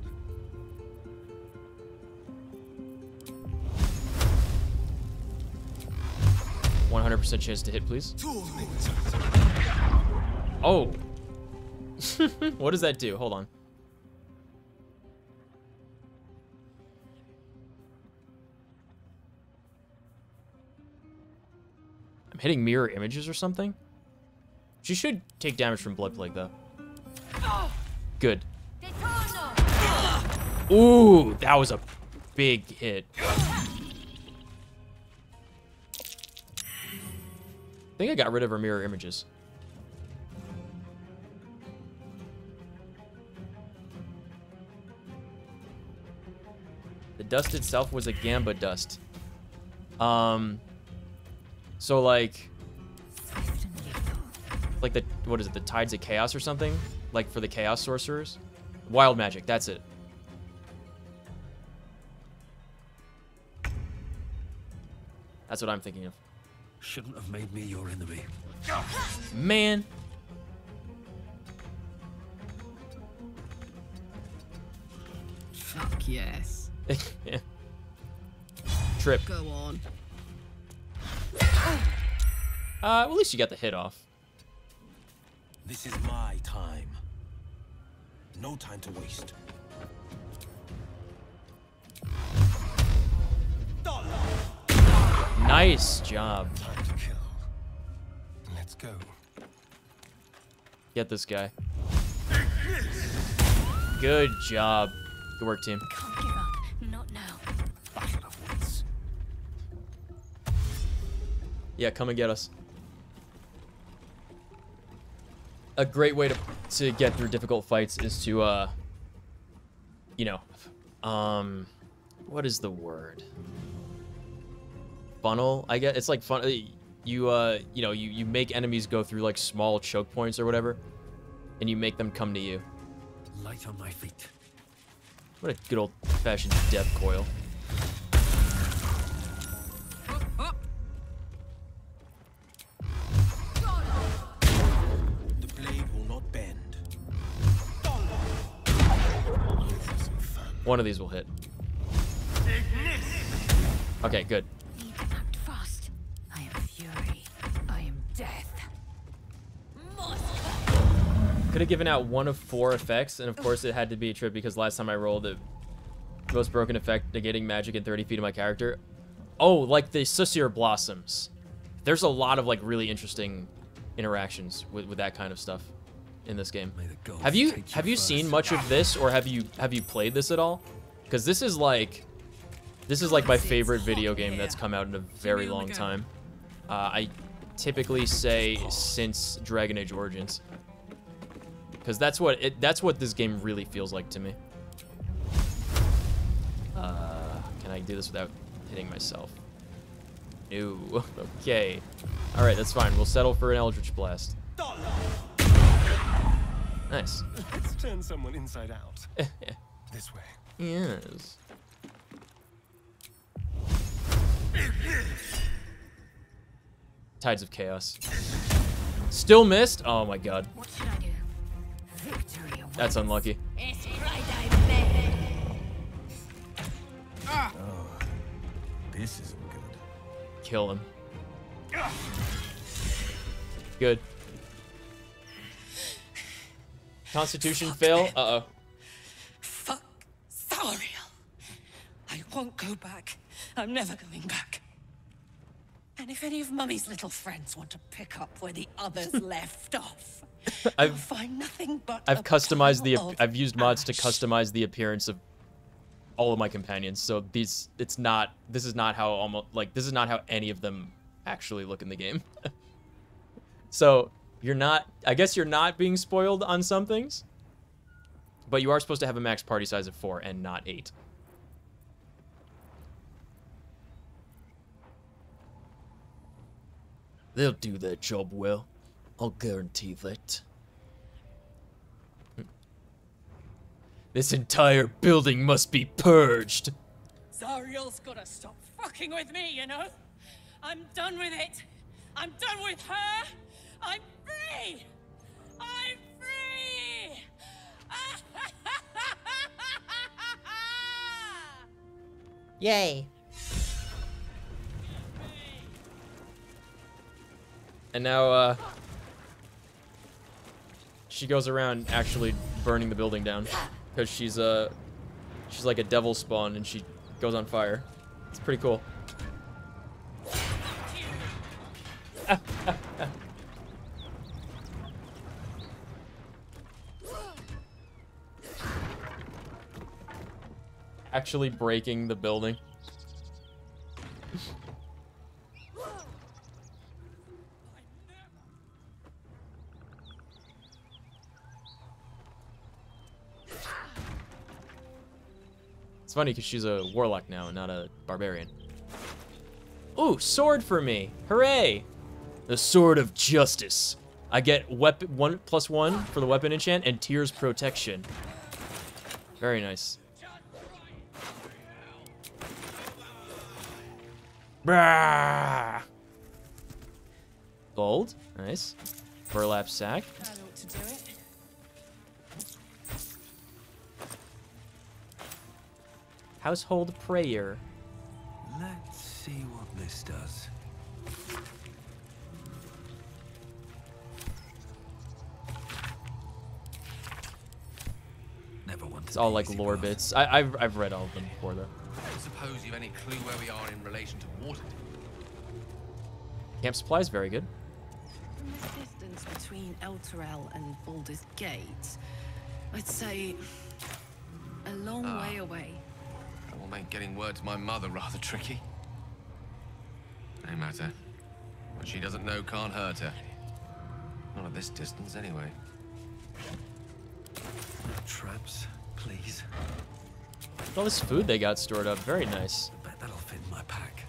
%100% chance to hit, please. Oh. What does that do? Hold on. hitting mirror images or something? She should take damage from Blood Plague, though. Good. Ooh, that was a big hit. I think I got rid of her mirror images. The dust itself was a gamba dust. So like the, what is it, the Tides of Chaos or something? Like for the Chaos Sorcerers? Wild magic, that's it. That's what I'm thinking of. Shouldn't have made me your enemy. Man. Fuck yes. Yeah. Trip. Go on. Well, at least you got the hit off. This is my time. No time to waste. Nice job. Time to kill. Let's go. Get this guy. Good job. Good work, team. Can't give up. Not now. Battle of wits. Yeah, come and get us. A great way to get through difficult fights is to, you know, what is the word? Funnel, I guess. It's like fun. You know, you make enemies go through like small choke points or whatever, and you make them come to you. Light on my feet. What a good old-fashioned death coil. The blade will not bend. One of these will hit. Okay, good. Need to act fast. I am fury. I am death. Could have given out 1 of 4 effects, and of course it had to be a trip because last time I rolled the most broken effect negating magic in 30 feet of my character. Oh, like the Susir Blossoms. There's a lot of like really interesting interactions with that kind of stuff in this game. Have you seen much of this, or have you played this at all? Because this is like my favorite video game that's come out in a very long time. I typically say since Dragon Age Origins. Because that's what this game really feels like to me. Can I do this without hitting myself? No. Okay. Alright, that's fine. We'll settle for an Eldritch Blast. Nice. Let's turn someone inside out. This way. Yes. Tides of Chaos. Still missed? Oh my god. What should I do? Victory awaits. That's unlucky. Oh, this isn't good. Kill him. Good. Constitution fail? Uh-oh. Fuck Zariel. I won't go back. I'm never going back. And if any of Mummy's little friends want to pick up where the others left off, you'll find nothing but I've customized of I've used mods to customize the appearance of all of my companions. So this is not how any of them actually look in the game. So I guess you're not being spoiled on some things, but you are supposed to have a max party size of 4 and not 8. They'll do their job well. I'll guarantee that. This entire building must be purged. Zariel's gotta stop fucking with me, you know? I'm done with it. I'm done with her. I'm free. I'm free. Yay. And now, she goes around actually burning the building down. Because she's like a devil spawn and she goes on fire. It's pretty cool. Actually breaking the building. It's funny because she's a warlock now and not a barbarian. Ooh, sword for me. Hooray! The Sword of Justice. I get weapon 1+1 for the weapon enchant and Tears Protection. Very nice. Brah! Gold. Nice. Burlap sack. That ought to do it. Household prayer. Let's see what this does. Never wanted. It's all like lore bits. I've read all of them before though. I don't suppose you've any clue where we are in relation to Waterdeep. Camp supplies, very good. From the distance between El Turel and Baldur's Gate, I'd say a long way away. That will make getting word to my mother rather tricky. No matter. What she doesn't know can't hurt her. Not at this distance, anyway. Traps, please. All this food they got stored up, very nice. I bet that'll fit in my pack.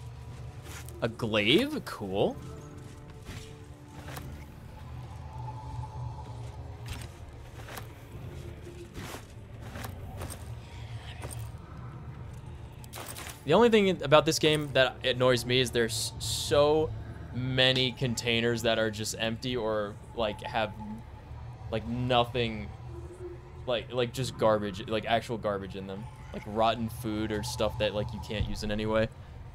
A glaive, cool. The only thing about this game that annoys me is there's so many containers that are just empty or like have like nothing, like just garbage, like actual garbage in them, like rotten food or stuff that like you can't use in any way.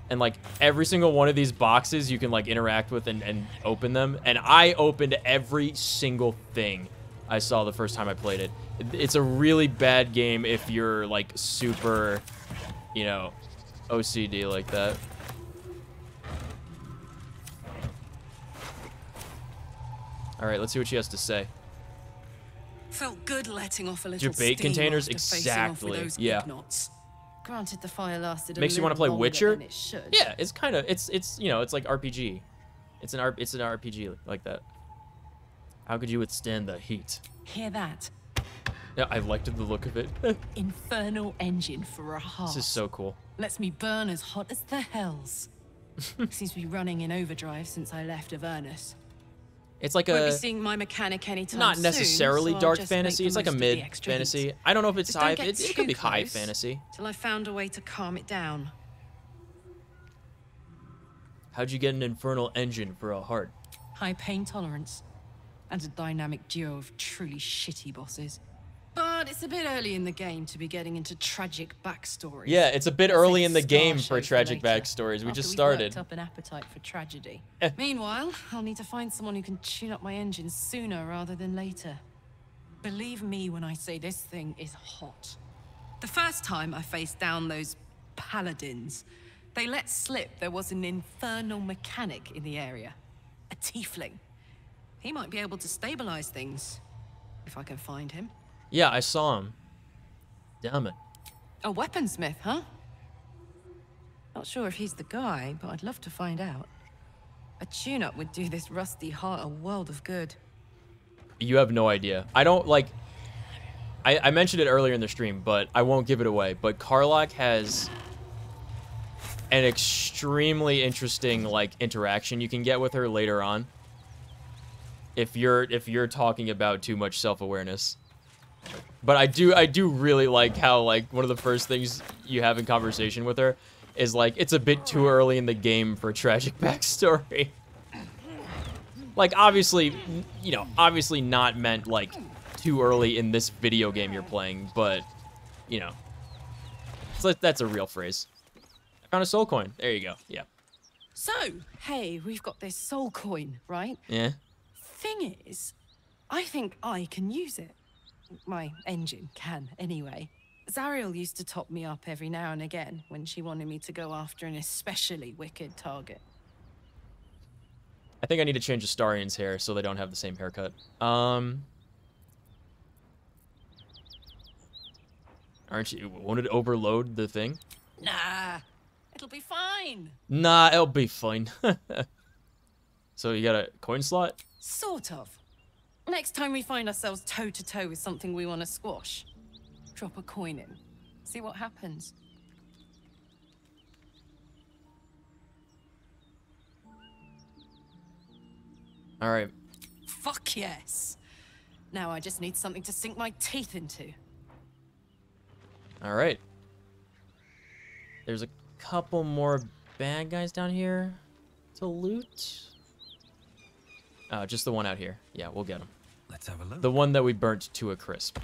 And like every single one of these boxes you can like interact with and open them. And I opened every single thing I saw the first time I played it. It's a really bad game if you're like super, you know, OCD like that. All right, let's see what she has to say. Felt good letting off a little Your bait steam containers, after facing off with exactly. those Yeah. Ignots. Granted, the fire lasted Makes you want to play longer Witcher. than it should. Yeah, it's kind of it's you know, it's like RPG. It's an RPG like that. How could you withstand the heat? Hear that? Yeah, I liked the look of it. Infernal engine for a heart. This is so cool. Lets me burn as hot as the hells. Seems to be running in overdrive since I left Avernus. It's like Won't a be seeing my mechanic anytime not soon, necessarily so I'll dark just fantasy. make It's the like a most of the mid extra fantasy. heat. I don't know if it's Just high. don't get It could be too high close fantasy. Till I found a way to calm it down. How'd you get an infernal engine for a heart? High pain tolerance. And a dynamic duo of truly shitty bosses. But it's a bit early in the game to be getting into tragic backstories. Yeah, it's a bit Let's early save in the Scar game Show for tragic later, backstories. We after just we've started. worked up an appetite for tragedy. Meanwhile, I'll need to find someone who can tune up my engine sooner rather than later. Believe me when I say this thing is hot. The first time I faced down those paladins, they let slip there was an infernal mechanic in the area. A tiefling. He might be able to stabilize things, if I can find him. Yeah, I saw him. Damn it. A weaponsmith, huh? Not sure if he's the guy, but I'd love to find out. A tune-up would do this rusty heart a world of good. You have no idea. I don't like. I mentioned it earlier in the stream, but I won't give it away. But Karlach has an extremely interesting like interaction you can get with her later on. If you're talking about too much self-awareness. But I do really like how like one of the first things you have in conversation with her is like it's a bit too early in the game for a tragic backstory. Like obviously, you know, obviously not meant like too early in this video game you're playing, but you know, so that's a real phrase. I found a soul coin. There you go. Yeah. So, hey, we've got this soul coin, right? Yeah. Thing is, I think I can use it. My engine can, anyway. Zariel used to top me up every now and again when she wanted me to go after an especially wicked target. I think I need to change Astarion's hair so they don't have the same haircut. Aren't you? Won't it overload the thing? Nah, it'll be fine. Nah, it'll be fine. So you got a coin slot? Sort of. Next time we find ourselves toe-to-toe with something we want to squash, drop a coin in. See what happens. All right. Fuck yes. Now I just need something to sink my teeth into. All right. There's a couple more bad guys down here to loot. Oh, just the one out here. Yeah, we'll get him. Let's have a look. The one that we burnt to a crisp.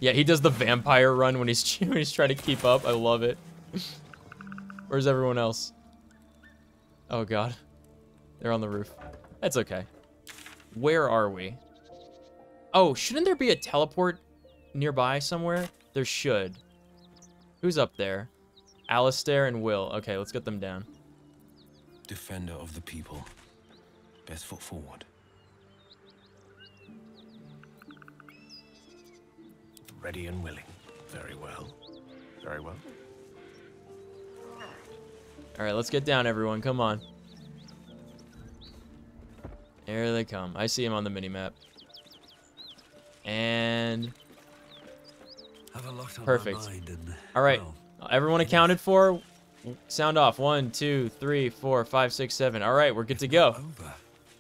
Yeah, he does the vampire run when he's trying to keep up. I love it. Where's everyone else? Oh god. They're on the roof. That's okay. Where are we? Oh, shouldn't there be a teleport nearby somewhere? There should. Who's up there? Alistair and Will. Okay, let's get them down. Defender of the people. Best foot forward. Ready and willing. Very well. Very well. All right, let's get down, everyone. Come on. There they come. I see him on the mini-map. And... Have a lot on perfect. my mind and, all right, well, everyone accounted for. Sound off. 1, 2, 3, 4, 5, 6, 7. All right, we're good to go. over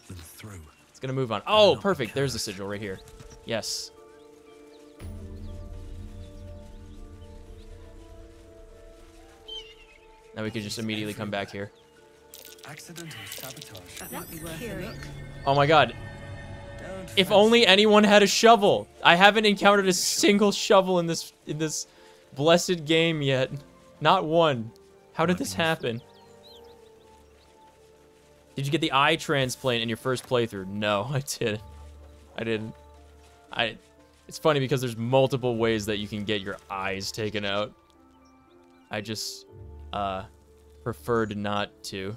than through. It's gonna move on. Oh, perfect. There's the sigil right here. Yes. Now we can just immediately come back here. Accidental sabotage. That might be worth a look. Oh my god. If only anyone had a shovel. I haven't encountered a single shovel in this blessed game yet. Not one. How did this happen? Did you get the eye transplant in your first playthrough? No, I didn't. I didn't. It's funny because there's multiple ways that you can get your eyes taken out. I just preferred not to.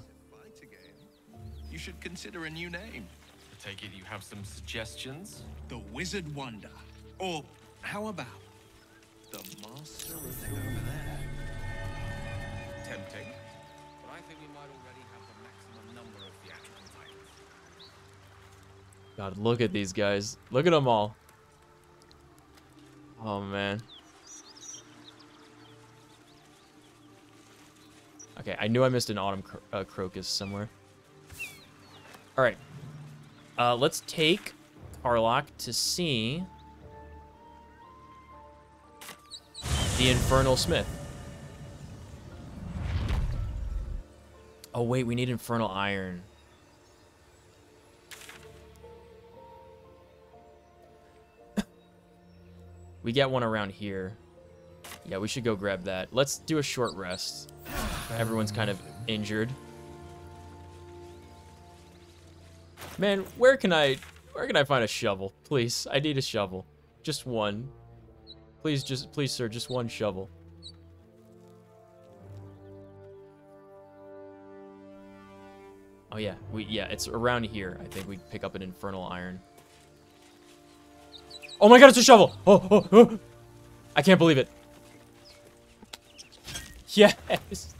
You should consider a new name. I take it you have some suggestions? The Wizard Wonder. Or how about the Master of the over there? Tempting. But I think we might already have the maximum number of theatrical titles. God, look at these guys. Look at them all. Oh, man. Okay, I knew I missed an autumn crocus somewhere. All right. Let's take Tarlock to see the Infernal Smith. Oh, wait, we need Infernal Iron. We get one around here. Yeah, we should go grab that. Let's do a short rest. Everyone's kind of injured. Man, where can I find a shovel? Please, I need a shovel. Just one. Please, sir, just one shovel. Oh yeah, it's around here. I think we pick up an Infernal Iron. Oh my god, it's a shovel! Oh. I can't believe it. Yes,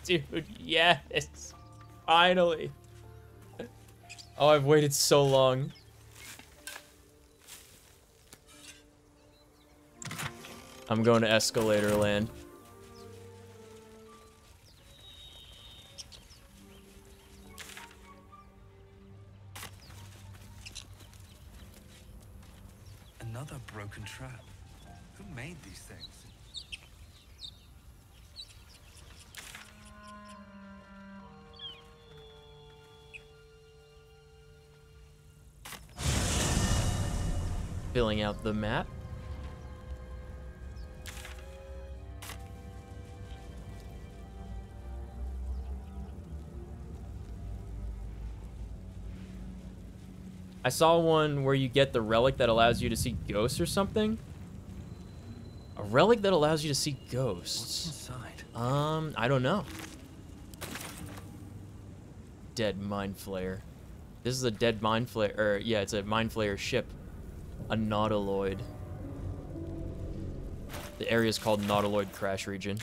dude, yes. Finally. Oh, I've waited so long. I'm going to Escalator Land. Another broken trap. Who made these things? Filling out the map. I saw one where you get the relic that allows you to see ghosts or something. A relic that allows you to see ghosts. What's inside? I don't know. dead mind flayer. This is a dead mind flayer, or yeah, it's a mind flayer ship. A nautiloid. The area is called Nautiloid Crash Region.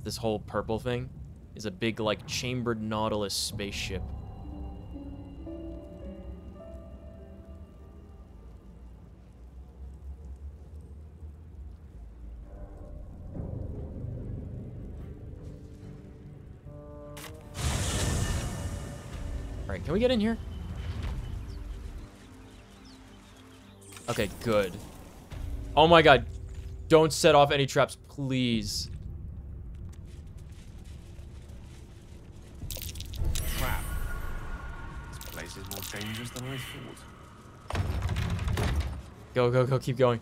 This whole purple thing is a big, like, chambered Nautilus spaceship. Alright, can we get in here? Okay, good. Oh my god. Don't set off any traps, please. Crap. This place is more dangerous than I thought. Go, go, go. Keep going.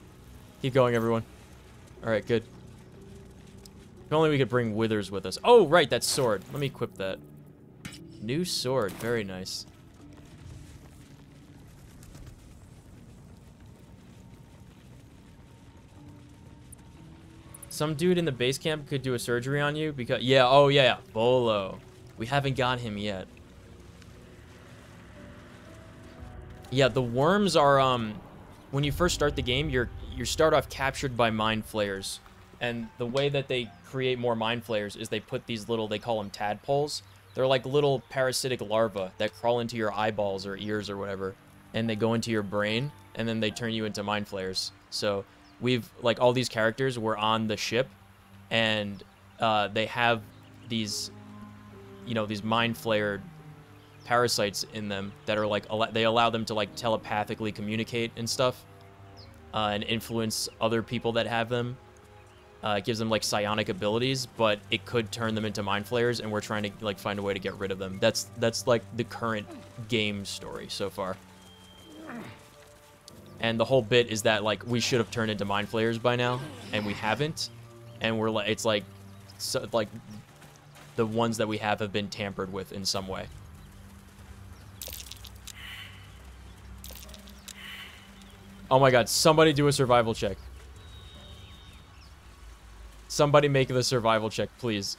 Keep going, everyone. Alright, good. If only we could bring withers with us. Oh, right, that sword. Let me equip that. New sword. Very nice. Some dude in the base camp could do a surgery on you because... Yeah, oh yeah, Bolo. We haven't got him yet. Yeah, the worms are, when you first start the game, you start off captured by mind flayers. And the way that they create more mind flayers is they put these little, they call them tadpoles. They're like little parasitic larvae that crawl into your eyeballs or ears or whatever. And they go into your brain, and then they turn you into mind flayers. So... we've, like, all these characters were on the ship, and they have these, you know, these mind flayer parasites in them that are, like, they allow them to, like, telepathically communicate and stuff, and influence other people that have them. It gives them, like, psionic abilities, but it could turn them into mind flayers, and we're trying to, like, find a way to get rid of them. That's like, the current game story so far. And the whole bit is that, like, we should have turned into mind flayers by now, and we haven't. And we're like, it's like, so, like, the ones that we have been tampered with in some way. Oh my god, somebody do a survival check. Somebody make the survival check, please.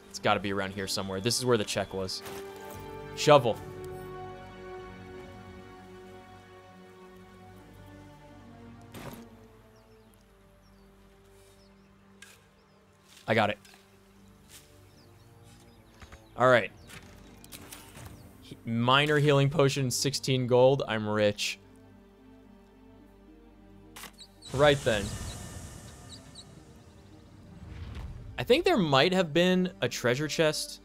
It's gotta be around here somewhere. This is where the check was. Shovel. I got it. Alright. Minor healing potion, 16 gold. I'm rich. Right then. I think there might have been a treasure chest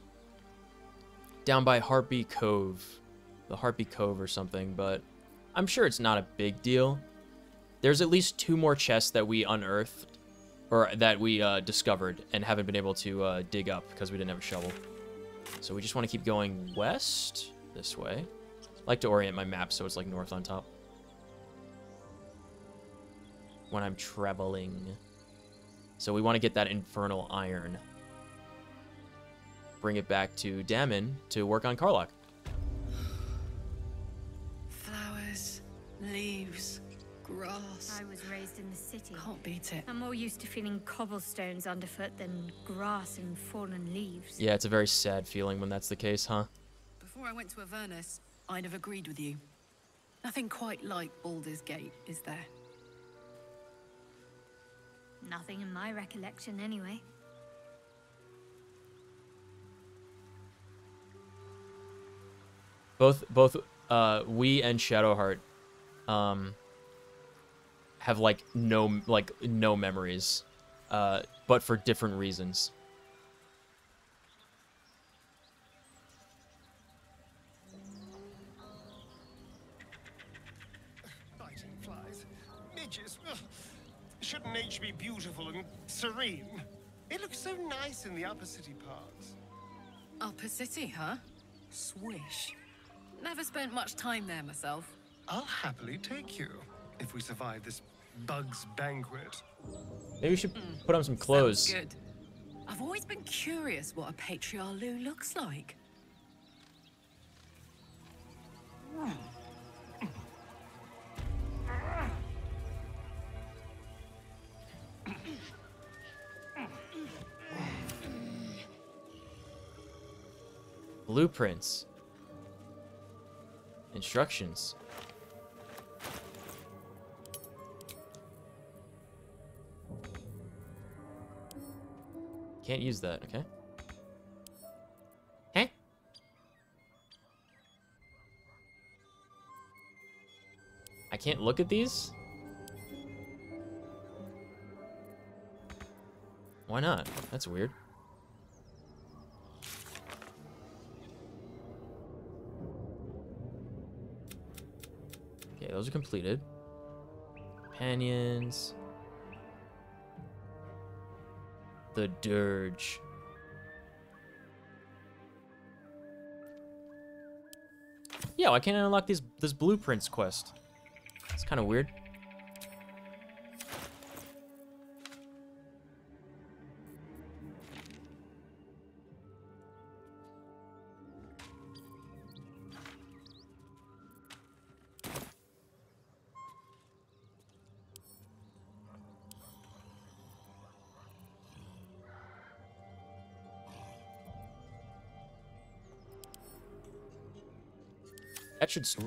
down by Heartbeat Cove. The Heartbeat Cove or something, but I'm sure it's not a big deal. There's at least 2 more chests that we unearthed. Or that we discovered and haven't been able to dig up because we didn't have a shovel. So we just want to keep going west this way. I like to orient my map so it's like north on top. When I'm traveling. So we want to get that infernal iron. Bring it back to Dammon to work on Karlach. Flowers, leaves, grass. I was raised in the city. Can't beat it. I'm more used to feeling cobblestones underfoot than grass and fallen leaves. Yeah, it's a very sad feeling when that's the case, huh? Before I went to Avernus, I'd have agreed with you. Nothing quite like Baldur's Gate, is there? Nothing in my recollection, anyway. Both we and Shadowheart have like no memories, but for different reasons. Biting flies, midges. Ugh. Shouldn't nature be beautiful and serene? It looks so nice in the upper city parts. Upper City, huh? Swish. Never spent much time there myself. I'll happily take you if we survive this bug's banquet. Maybe we should put on some clothes. Sounds good. I've always been curious what a patriarch looks like. Blueprints. Instructions. Can't use that, okay? Huh? I can't look at these? Why not? That's weird. Okay, those are completed. Companions. The Dirge. Yeah, why can't I unlock this blueprints quest? It's kind of weird.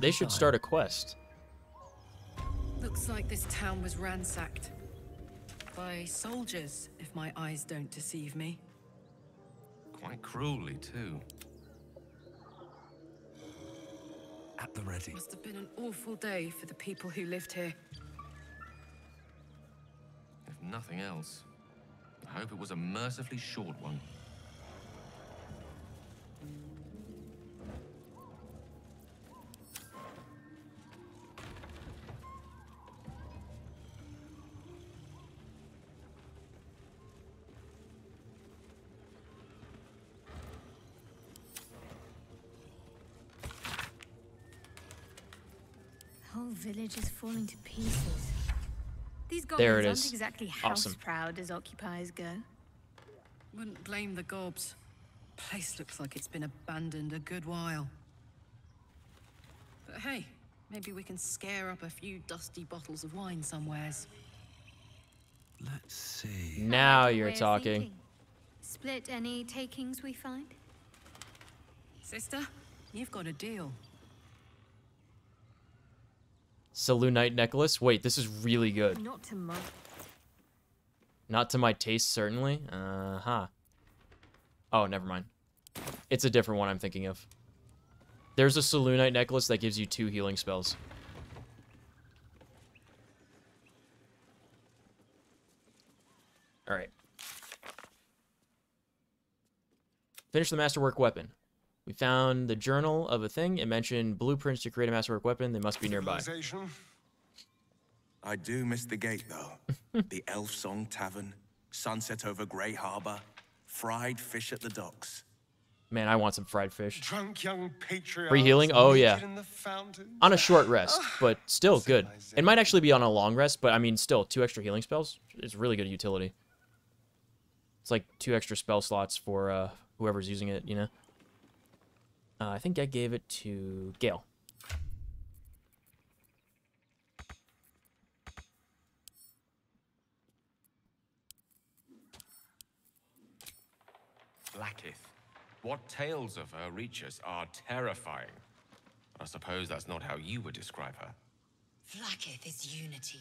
They should start a quest. Looks like this town was ransacked. By soldiers, if my eyes don't deceive me. Quite cruelly, too. At the ready. Must have been an awful day for the people who lived here. If nothing else, I hope it was a mercifully short one. The whole village is falling to pieces. These There it goblins is. aren't exactly Awesome. house-proud as occupiers go. Wouldn't blame the gobs. Place looks like it's been abandoned a good while. But hey, maybe we can scare up a few dusty bottles of wine somewheres. Let's see. Now Way you're of talking. thinking. Split any takings we find? Sister, you've got a deal. Selunite necklace. Wait, this is really good. Not to my... Not to my taste, certainly. Uh-huh. Oh, never mind. It's a different one I'm thinking of. There's a Selunite necklace that gives you 2 healing spells. Alright. Finish the masterwork weapon. We found the journal of a thing. It mentioned blueprints to create a masterwork weapon. They must be nearby. I do miss the gate, though. The Elf Song Tavern, sunset over Grey Harbor, fried fish at the docks. Man, I want some fried fish. Drunk young patriarchs Free healing? Oh, yeah. naked in the fountains. On a short rest, but still good. It might actually be on a long rest, but I mean, still, 2 extra healing spells is really good utility. It's like 2 extra spell slots for whoever's using it, you know? I think I gave it to Gale. Blackith. What tales of her reach us are terrifying. I suppose that's not how you would describe her. Blackith is unity,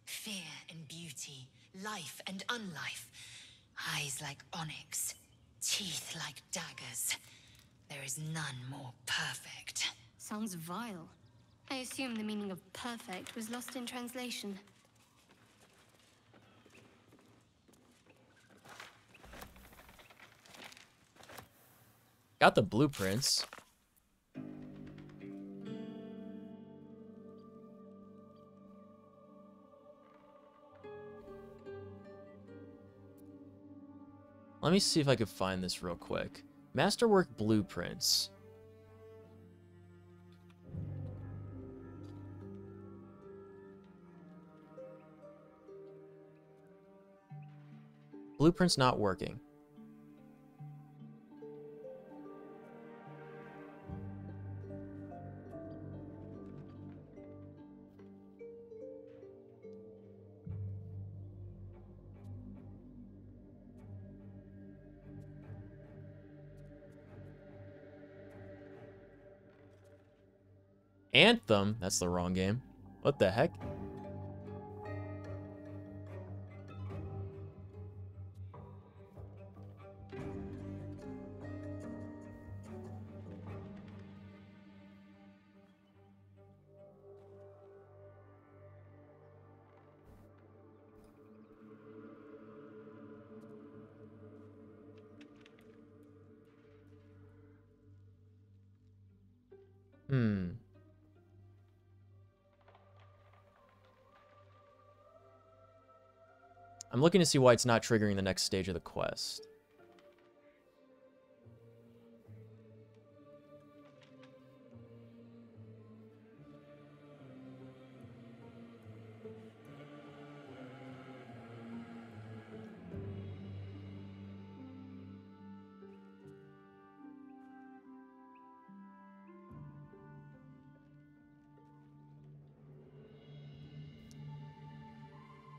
fear and beauty, life and unlife. Eyes like onyx, teeth like daggers. There is none more perfect. Sounds vile. I assume the meaning of perfect was lost in translation. Got the blueprints. Let me see if I can find this real quick. Masterwork blueprints. Blueprints not working. Anthem? That's the wrong game. What the heck? I'm looking to see why it's not triggering the next stage of the quest.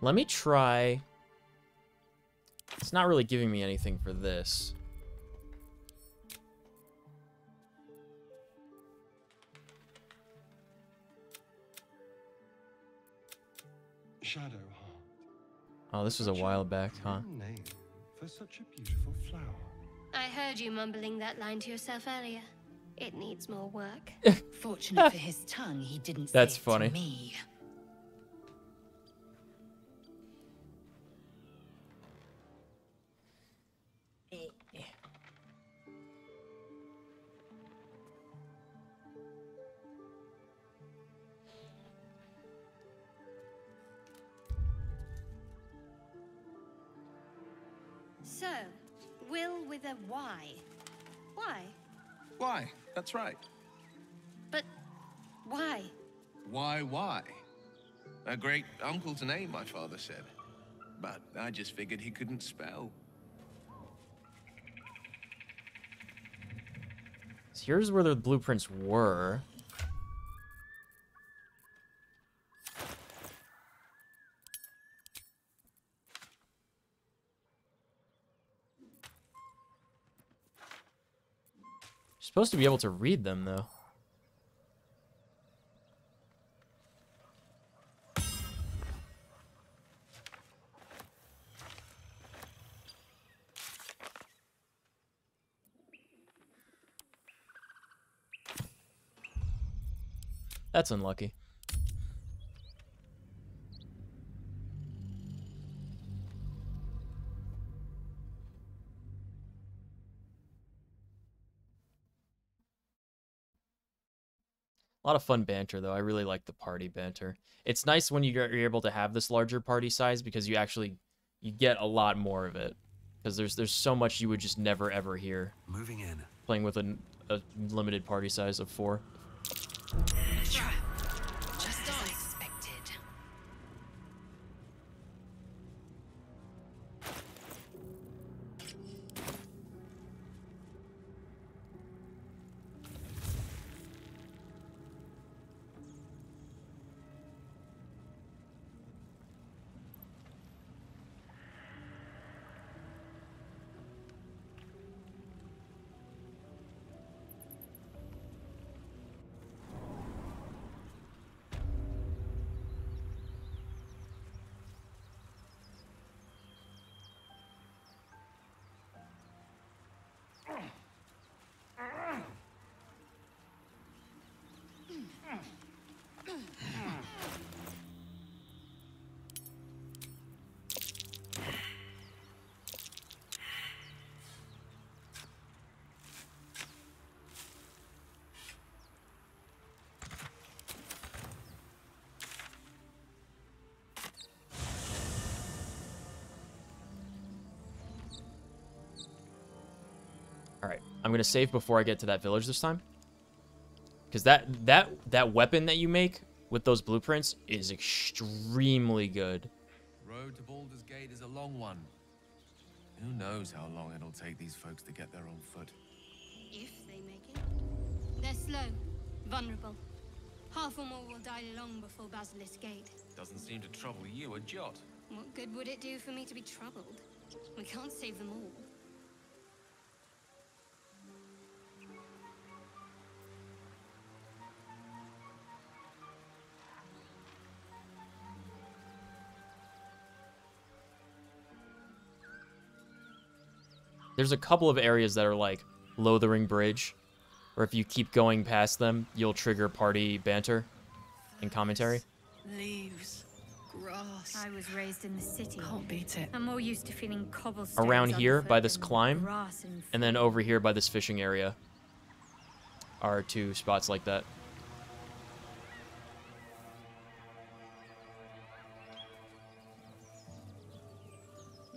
Let me try. It's not really giving me anything for this. Shadowheart. Oh, this was a while back, huh? Name for such a beautiful flower. I heard you mumbling that line to yourself earlier. It needs more work. Fortunate for his tongue, he didn't That's say it funny. to me. So, Will with a Y. Why? Why? That's right. But why? Why? A great uncle to name, my father said. But I just figured he couldn't spell. So here's where the blueprints were. You're supposed to be able to read them, though. That's unlucky. A lot of fun banter, though. I really like the party banter. It's nice when you're able to have this larger party size because you get a lot more of it. Because there's so much you would just never ever hear. Moving in. Playing with a limited party size of 4. Trap. Just as I expected. Alright, I'm gonna save before I get to that village this time. Because that weapon that you make with those blueprints is extremely good. Road to Baldur's Gate is a long one. Who knows how long it'll take these folks to get there on foot. If they make it. They're slow, vulnerable. Half or more will die long before Basilisk Gate. Doesn't seem to trouble you a jot. What good would it do for me to be troubled? We can't save them all. There's a couple of areas that are like Lothering Bridge, or if you keep going past them, you'll trigger party banter and commentary. Leaves, grass. I was raised in the city. Can't beat it. I'm more used to feeling cobblestones Around here by underfoot this than climb, grass and then over here by this fishing area are two spots like that.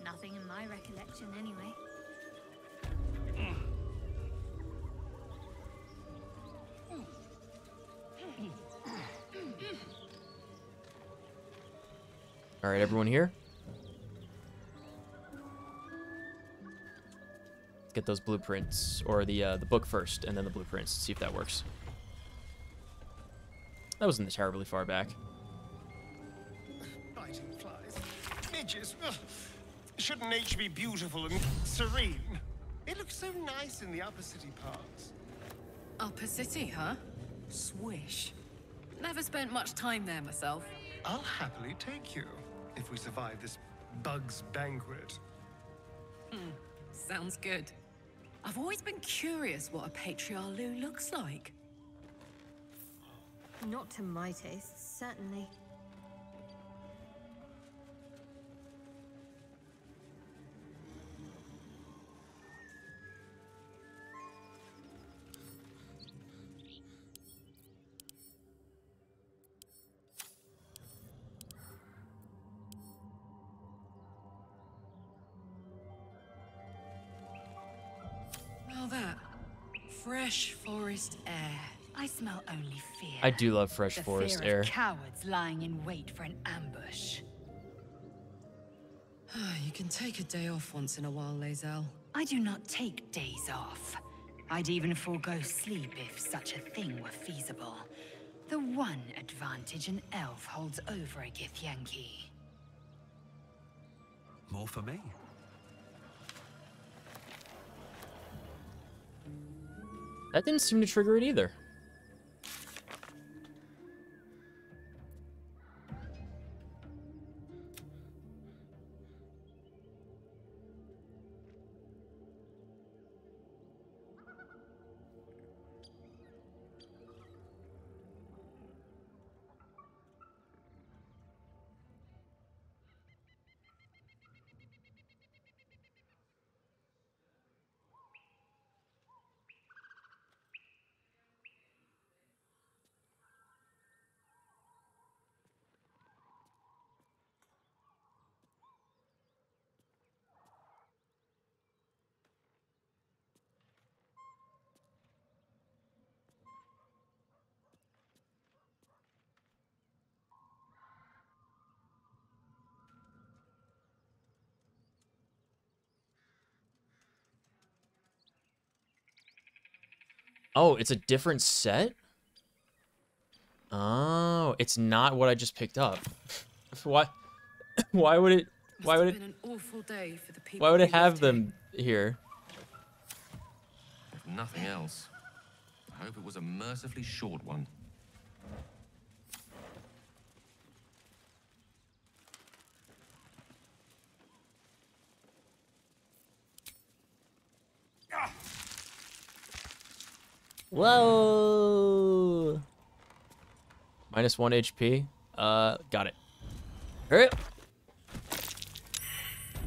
Nothing in my recollection, anyway. All right, everyone here. Let's get those blueprints, or the book first, and then the blueprints. See if that works. That wasn't terribly far back. Biting flies. Midges. Ugh. Shouldn't nature be beautiful and serene? It looks so nice in the upper city parts. Upper City, huh? Swish. Never spent much time there myself. I'll happily take you if we survive this bug's banquet. Sounds good. I've always been curious what a patriarch looks like. Not to my taste, certainly. Smell that. Fresh forest air. I smell only fear. I do love fresh The forest fear air. of cowards lying in wait for an ambush. You can take a day off once in a while, Lae'zel. I do not take days off. I'd even forego sleep if such a thing were feasible. The one advantage an elf holds over a Githyanki. More for me. That didn't seem to trigger it either. Oh, it's a different set? Oh, it's not what I just picked up. Why would it Been an awful day for the people why would it who have lived here. them here? If nothing else, I hope it was a mercifully short one. Whoa! Minus 1 HP. Got it. Hurry up.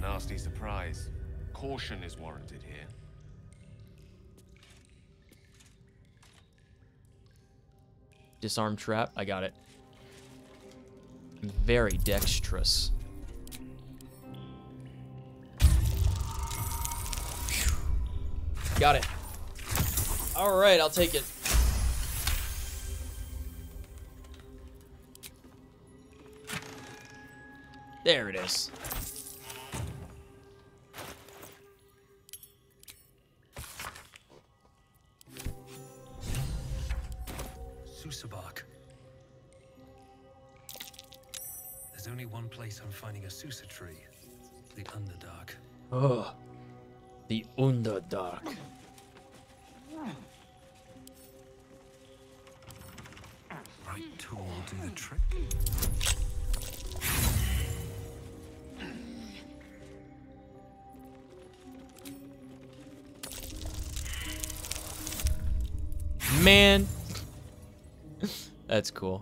Nasty surprise. Caution is warranted here. Disarm trap. I got it. I'm very dexterous. Got it. All right, I'll take it. There it is. Susa-bark. There's only one place I'm finding a Susa tree. The Underdark. Oh, the Underdark. Right tool will do the trick. Man. That's cool.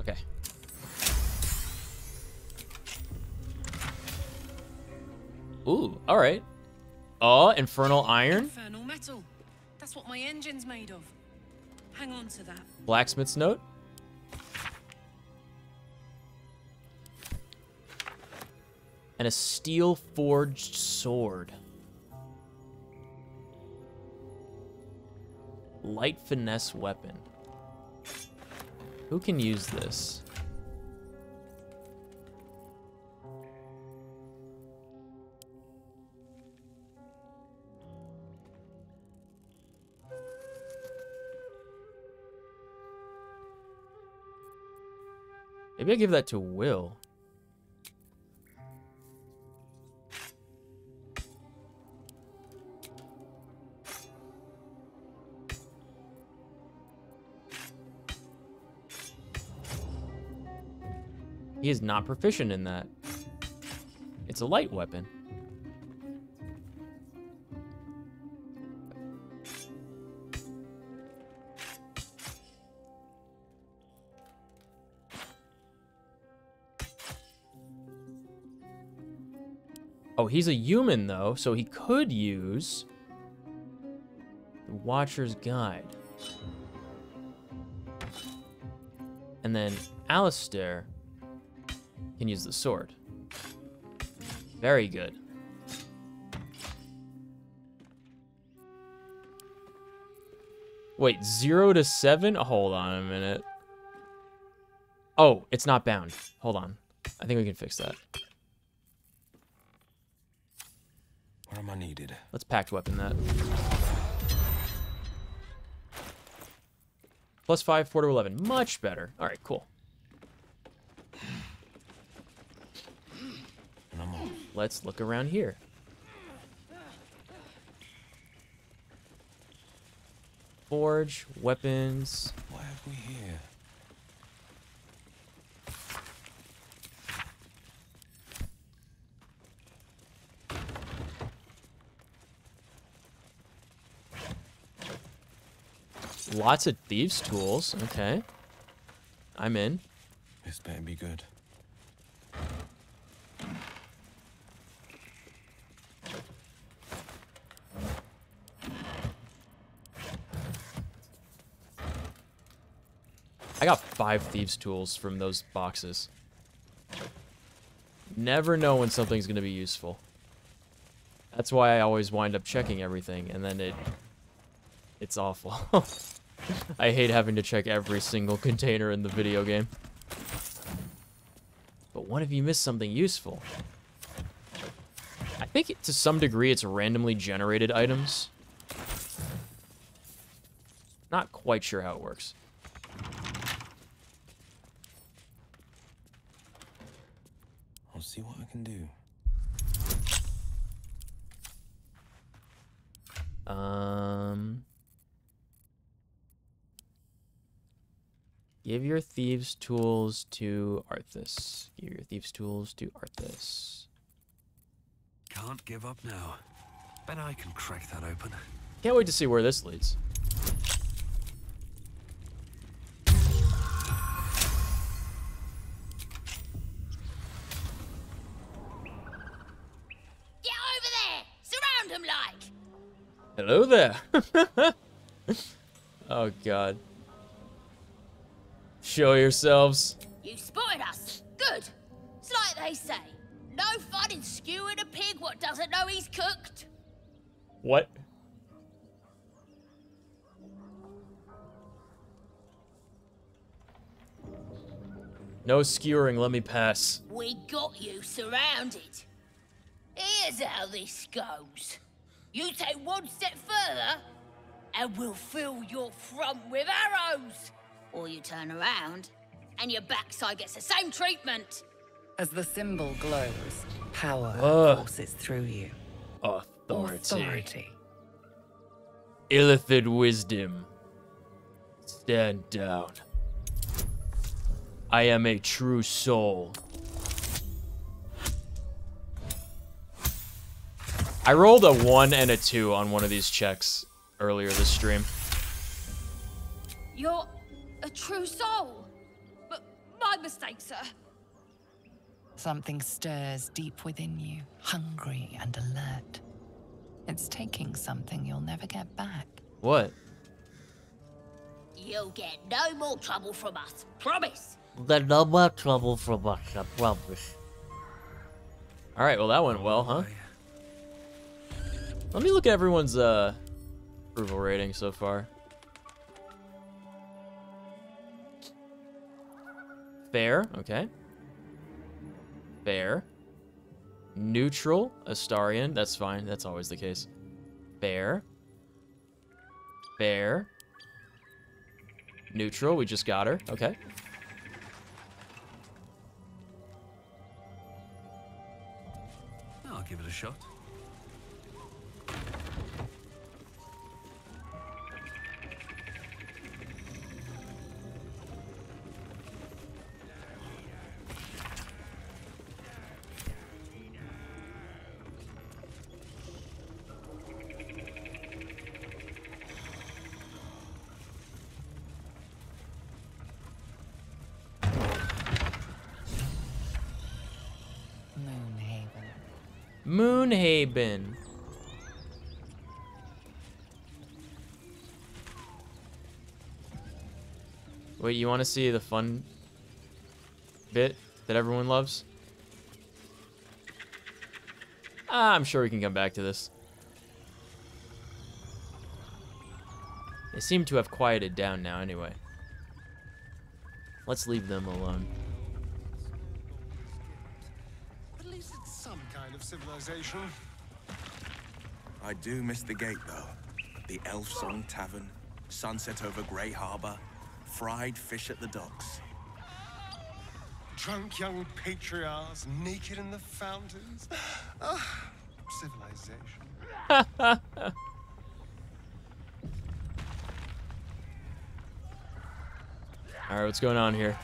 Okay. Ooh, all right. Oh, infernal iron. Infernal metal. That's what my engine's made of. Hang on to that. Blacksmith's note. And a steel forged sword. Light finesse weapon. Who can use this? Maybe I give that to Will. He is not proficient in that. It's a light weapon. Oh, he's a human, though, so he could use the Watcher's Guide. And then Alistair can use the sword. Very good. Wait, 0 to 7? Hold on a minute. Oh, it's not bound. Hold on. I think we can fix that. Where am I needed? Let's packed weapon that. +5, 4 to 11. Much better. All right, cool. Let's look around here. Forge, weapons. What have we here? Lots of thieves' tools. Okay. I'm in. This better be good. I got 5 thieves' tools from those boxes. Never know when something's going to be useful. That's why I always wind up checking everything, and then it's awful. I hate having to check every single container in the video game. But what if you miss something useful? I think to some degree it's randomly generated items. Not quite sure how it works. I'll see what I can do. Give your thieves' tools to Arthas. Give your thieves' tools to Arthas. Can't give up now. Bet I can crack that open. Can't wait to see where this leads. Get over there! Surround him like! Hello there. Oh, God. Show yourselves. You spotted us. Good. It's like they say. No fun in skewing a pig what doesn't know he's cooked. What? No skewering, let me pass. We got you surrounded. Here's how this goes. You take one step further, and we'll fill your front with arrows. Or you turn around, and your backside gets the same treatment. As the symbol glows, power forces through you. Authority. Illithid wisdom. Stand down. I am a true soul. I rolled a 1 and a 2 on one of these checks earlier this stream. You're a true soul. But my mistake, sir. Something stirs deep within you, hungry and alert. It's taking something you'll never get back. What? You'll get no more trouble from us. Promise. Get no more trouble from us, I promise. Alright, well that went well, huh? Let me look at everyone's approval rating so far. Fair, okay. Fair. Neutral, Astarian, that's fine, that's always the case. Fair. Fair. Neutral, we just got her, okay. I'll give it a shot. Moonhaven. Wait, you want to see the fun bit that everyone loves? I'm sure we can come back to this. They seem to have quieted down now anyway. Let's leave them alone. At least it's some kind of civilization. I do miss the gate, though. The Elf Song Tavern, sunset over Grey Harbor, fried fish at the docks. Drunk young patriarchs naked in the fountains. Ah, civilization. Alright, what's going on here?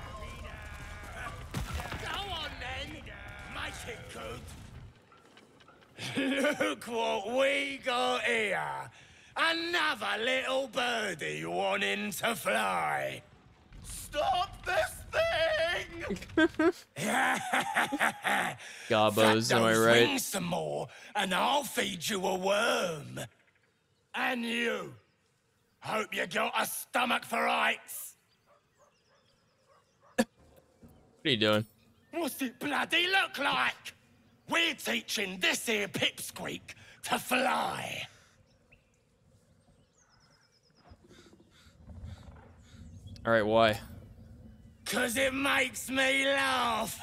Go on then, make it good. Look what we got here. Another little birdie wanting to fly. Stop this thing! Gobbos, am I right? Ring some more, and I'll feed you a worm. And you. Hope you got a stomach for heights. What are you doing? What's it bloody look like? We're teaching this here pipsqueak to fly. Alright, why? 'Cause it makes me laugh.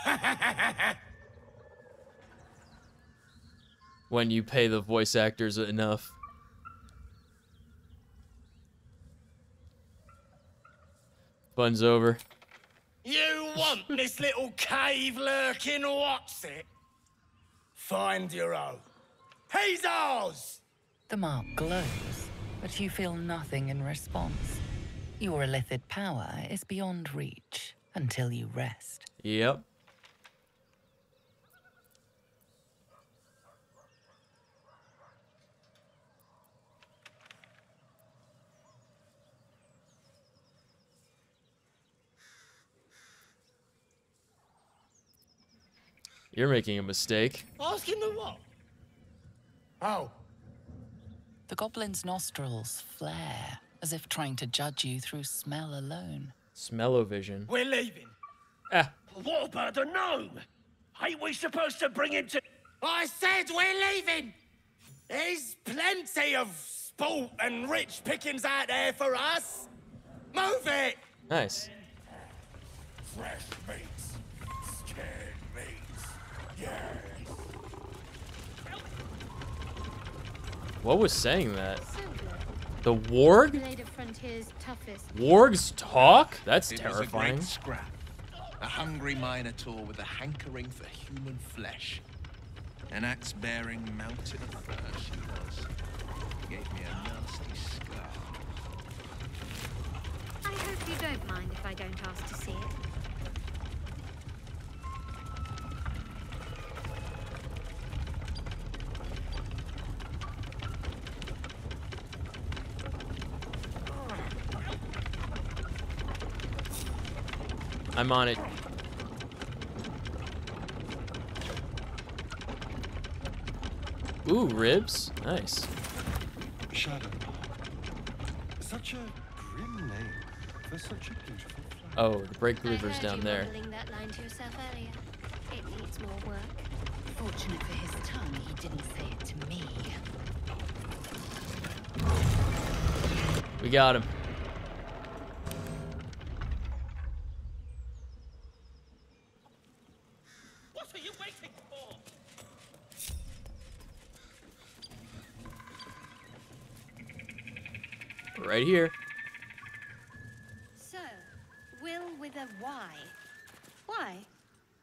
When you pay the voice actors enough. Fun's over. You want this little cave lurking, what's it? Find your own. He's ours! The mark glows, but you feel nothing in response. Your illithid power is beyond reach until you rest. Yep. You're making a mistake. Asking the what? Oh. The goblin's nostrils flare, as if trying to judge you through smell alone. Smell-o-vision. We're leaving. Ah. What about the gnome? Ain't we supposed to bring him to... I said we're leaving! There's plenty of sport and rich pickings out there for us. Move it! Nice. Fresh meats. Scared meats. Yes. What was saying that? The warg? Blade of Frontier's toughest. Wargs talk? That's It terrifying. was a great scrap. A hungry minotaur with a hankering for human flesh. An axe-bearing mountain of fur she was. Gave me a nasty scar. I Hope you don't mind if I don't ask to see it. I'm on it. Ooh, ribs. Nice. Shadow. Such a grim name for such a beautiful flower. Oh, the Break River's down there. Modeling that line to yourself earlier. It needs more work. Fortunate for his tongue, he didn't say it to me. We got him. What are you waiting for? Right here. So, Will with a Y. Why?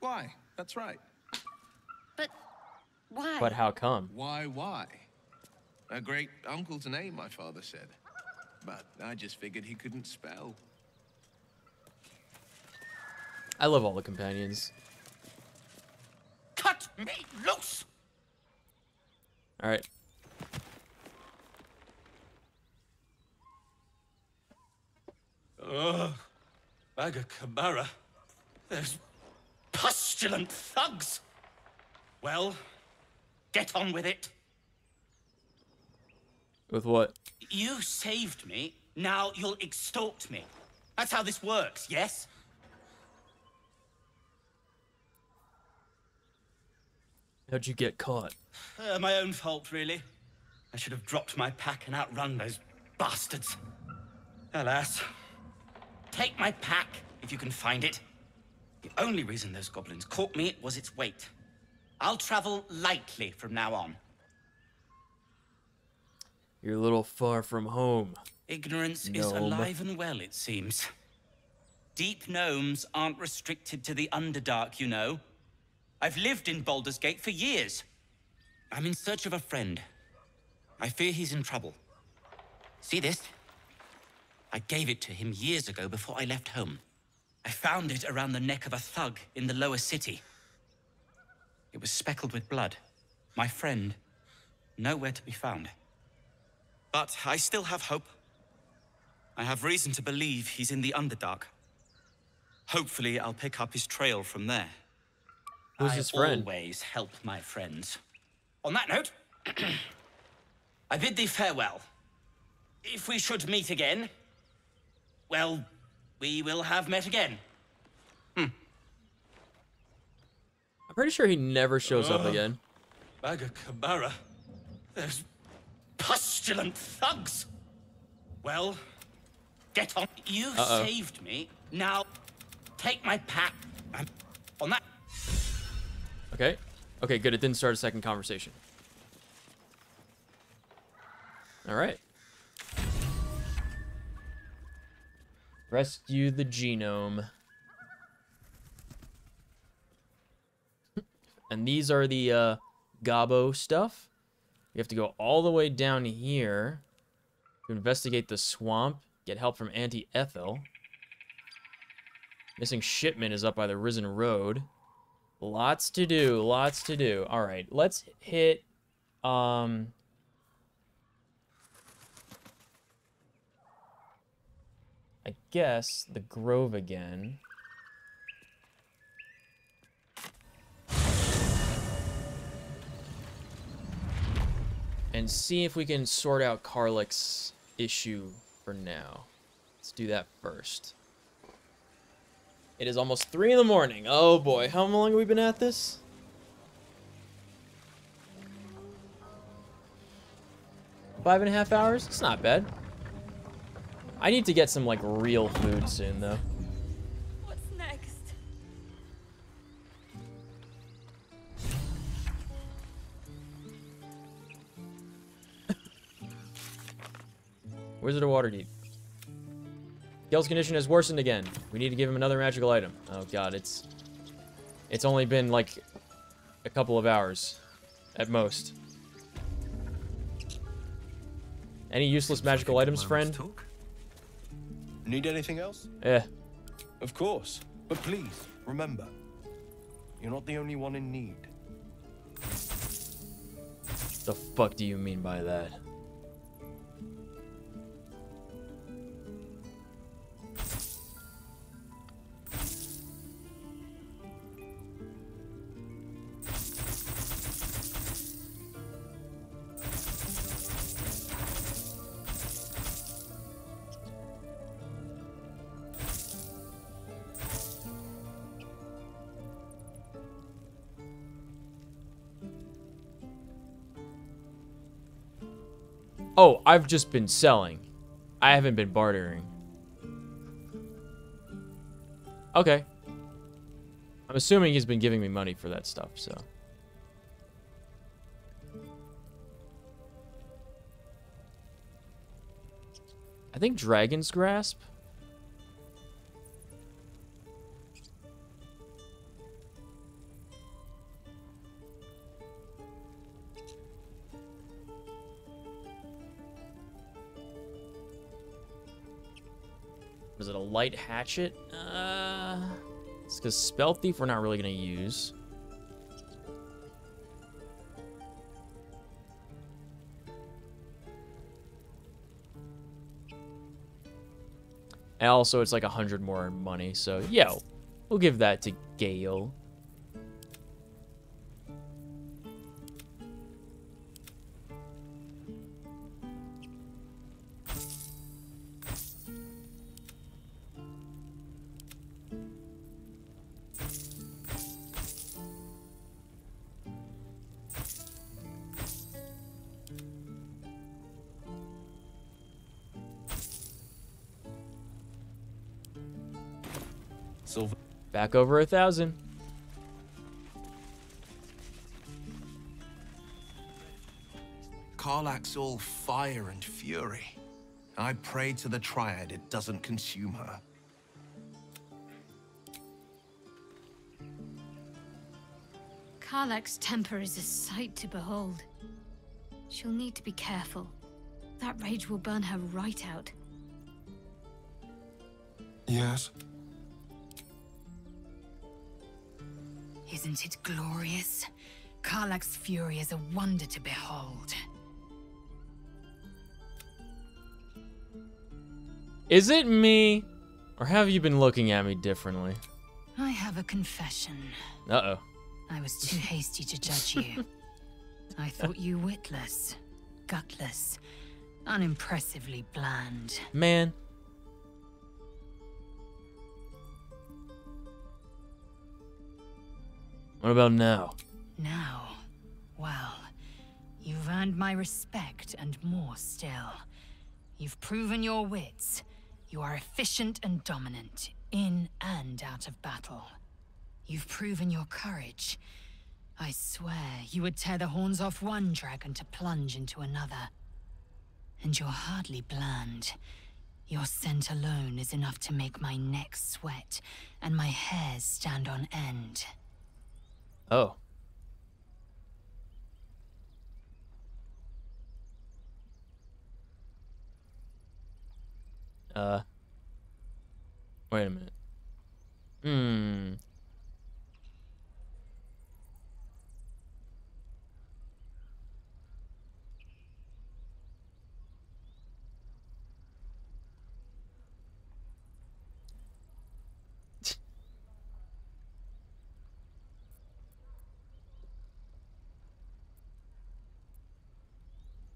Why? That's right. But why? But how come? Why? A great uncle's name, my father said. But I just figured he couldn't spell. I love all the companions. Cut me loose! All right. Bagakabara. Those pustulant thugs. Well, get on with it. With what? You saved me, now you'll extort me. That's how this works, yes? How'd you get caught? My own fault, really. I should have dropped my pack and outrun those bastards. Alas. Take my pack, if you can find it. The only reason those goblins caught me was its weight. I'll travel lightly from now on. You're a little far from home. Ignorance is Gnome. alive and well, it seems. Deep gnomes aren't restricted to the Underdark, you know. I've lived in Baldur's Gate for years. I'm in search of a friend. I fear he's in trouble. See this? I gave it to him years ago before I left home. I found it around the neck of a thug in the lower city. It was speckled with blood. My friend, nowhere to be found. But I still have hope. I have reason to believe he's in the Underdark. Hopefully, I'll pick up his trail from there. Who's his friend? I always help my friends. On that note, I bid thee farewell. If we should meet again, well, we will have met again. I'm pretty sure he never shows up again. Bagakabara. Those pustulant thugs. Well, get on. You saved me. Now, take my pack. On that. Okay. Okay, good. It didn't start a second conversation. All right. Rescue the genome. And these are the Gabo stuff. We have to go all the way down here to investigate the swamp, get help from Auntie Ethel. Missing shipment is up by the Risen Road. Lots to do, lots to do. All right, let's hit I guess the Grove again. And see if we can sort out Karlik's issue for now. Let's do that first. It is almost 3 in the morning. Oh boy, how long have we been at this? Five and a half hours? It's not bad. I need to get some like real food soon though. What's next? Wizard of Waterdeep. Gale's condition has worsened again. We need to give him another magical item. Oh god, it's only been like a couple of hours at most. Any useless magical items, friend? Need anything else? Yeah. Of course. But please, remember, you're not the only one in need. The fuck do you mean by that? Oh, I've just been selling. I haven't been bartering. Okay. I'm assuming he's been giving me money for that stuff, so. I think Dragon's Grasp. Was it a light hatchet? It's because Spell Thief we're not really going to use. And also it's like 100 more money, so yeah, we'll give that to Gale. Silver. Back over 1,000. Karlach's all fire and fury. I pray to the Triad it doesn't consume her. Karlach's temper is a sight to behold. She'll need to be careful. That rage will burn her right out. Yes? Isn't it glorious? Karlach's fury is a wonder to behold. Is it me? Or have you been looking at me differently? I have a confession. Uh-oh. I was too hasty to judge you. I thought you witless, gutless, unimpressively bland. Man. What about now? Now, well, you've earned my respect and more still. You've proven your wits. You are efficient and dominant, in and out of battle. You've proven your courage. I swear you would tear the horns off one dragon to plunge into another. And you're hardly bland. Your scent alone is enough to make my neck sweat and my hairs stand on end. Oh. Wait a minute.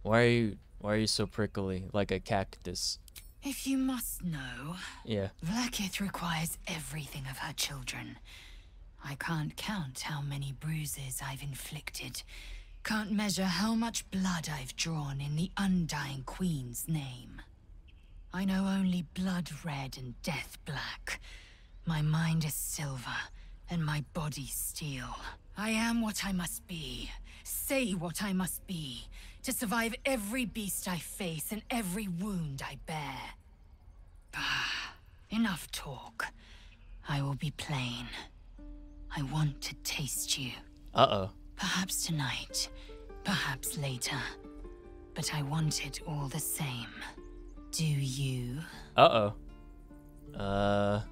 Why are you so prickly, like a cactus? If you must know, Yeah. Vlaakith requires everything of her children. I can't count how many bruises I've inflicted. Can't measure how much blood I've drawn in the undying Queen's name. I know only blood red and death black. My mind is silver, and my body steel. I am what I must be. Say what I must be. To survive every beast I face and every wound I bear. Enough talk. I will be plain. I want to taste you. Uh-oh. Perhaps tonight, perhaps later. But I want it all the same. Do you? Uh-oh. I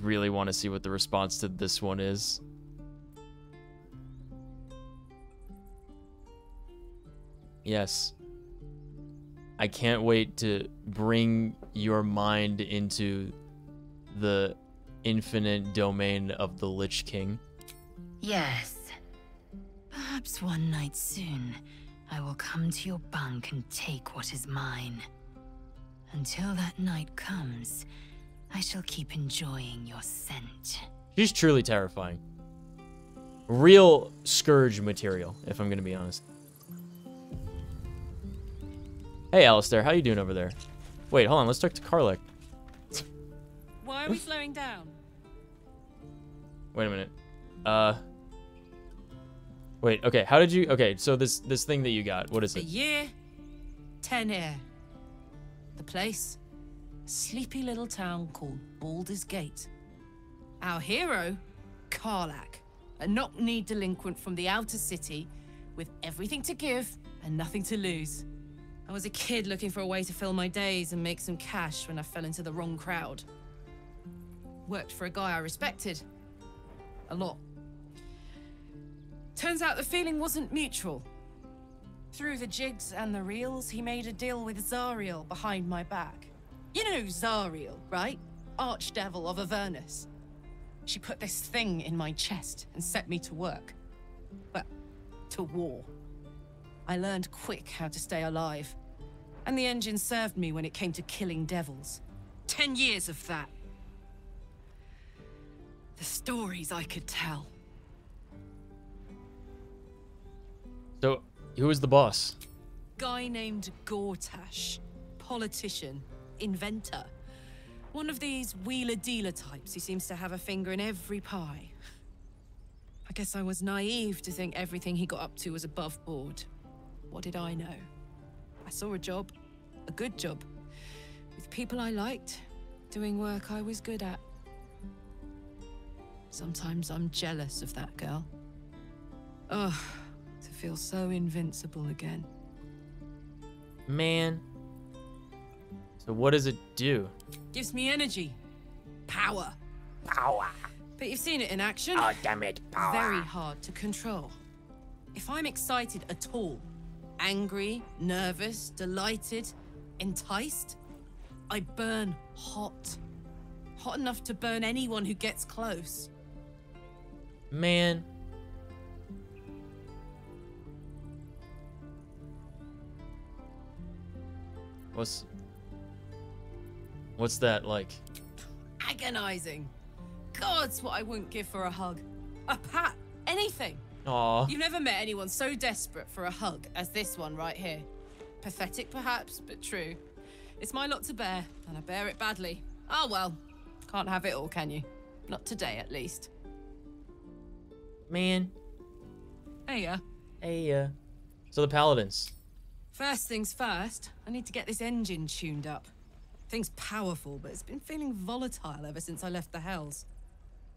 really want to see what the response to this one is. Yes. I can't wait to bring your mind into the infinite domain of the Lich King. Yes. Perhaps one night soon, I will come to your bunk and take what is mine. Until that night comes, I shall keep enjoying your scent. She's truly terrifying. Real Scourge material, if I'm gonna be honest. Hey, Alistair, how you doing over there? Wait, hold on, let's talk to Karlach. Why are we slowing down? Wait a minute. Wait, okay, how did you... Okay, so this thing that you got, what is A it? year, 10 air. The place? A sleepy little town called Baldur's Gate. Our hero, Karlach, a knock-knee delinquent from the outer city with everything to give and nothing to lose. I was a kid looking for a way to fill my days and make some cash when I fell into the wrong crowd. Worked for a guy I respected. A lot. Turns out the feeling wasn't mutual. Through the jigs and the reels, he made a deal with Zariel behind my back. You know Zariel, right? Archdevil of Avernus. She put this thing in my chest and set me to work. Well, to war. I learned quick how to stay alive. And the engine served me when it came to killing devils. 10 years of that. The stories I could tell. So, who is the boss? Guy named Gortash. Politician. Inventor. One of these wheeler-dealer types who seems to have a finger in every pie. I guess I was naive to think everything he got up to was above board. What did I know? I saw a job. A good job. With people I liked. Doing work I was good at. Sometimes I'm jealous of that girl. Ugh. To feel so invincible again. Man. So what does it do? Gives me energy. Power. Power. But you've seen it in action. Oh, damn it. Power. Very hard to control. If I'm excited at all, angry, nervous, delighted, enticed, I burn hot. Hot enough to burn anyone who gets close. Man. What's that like? Agonizing. God's what I wouldn't give for a hug. A pat. Anything. Aww. You've never met anyone so desperate for a hug as this one right here. Pathetic perhaps, but true. It's my lot to bear, and I bear it badly. Oh well. Can't have it all, can you? Not today, at least. Man. Hey, Hey, So the Paladins. First things first, I need to get this engine tuned up. Thing's powerful, but it's been feeling volatile ever since I left the Hells.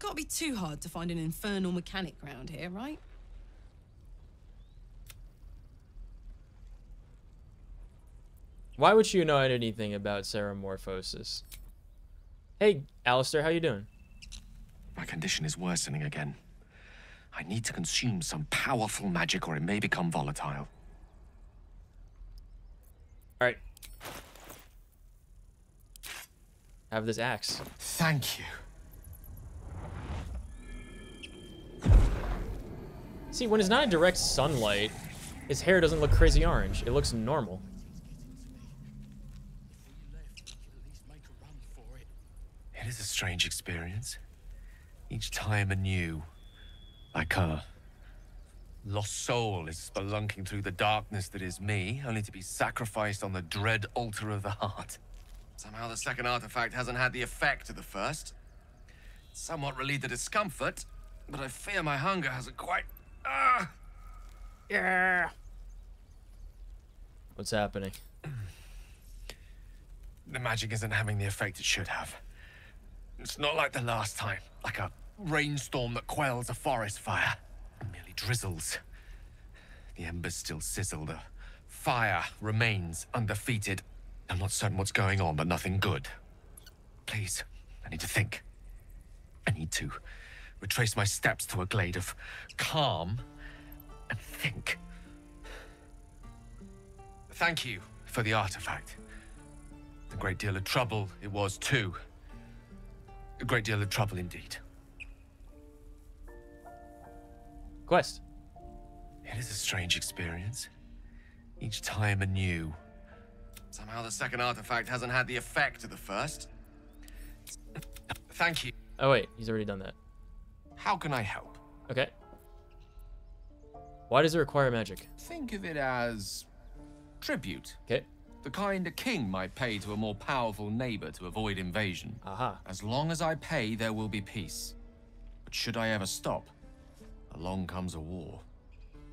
Can't be too hard to find an infernal mechanic round here, right? Why would you know anything about Ceramorphosis? Hey, Alistair, how you doing? My condition is worsening again. I need to consume some powerful magic or it may become volatile. Alright. Have this axe. Thank you. See, when it's not in direct sunlight, his hair doesn't look crazy orange. It looks normal. It is a strange experience. Each time anew. Like a lost soul is spelunking through the darkness that is me, only to be sacrificed on the dread altar of the heart. Somehow the second artifact hasn't had the effect of the first. Somewhat relieved the discomfort, but I fear my hunger hasn't quite... Yeah. What's happening? The magic isn't having the effect it should have. It's not like the last time, like a rainstorm that quells a forest fire. It merely drizzles. The embers still sizzle, the fire remains undefeated. I'm not certain what's going on, but nothing good. Please, I need to think. I need to retrace my steps to a glade of calm and think. Thank you for the artifact. A great deal of trouble it was too. A great deal of trouble indeed. Quest. It is a strange experience. Each time anew. Somehow the second artifact hasn't had the effect of the first. Thank you. Oh wait, he's already done that. How can I help? Okay. Why does it require magic? Think of it as tribute. Okay. The kind a king might pay to a more powerful neighbor to avoid invasion. Aha. As long as I pay, there will be peace. But should I ever stop, along comes a war.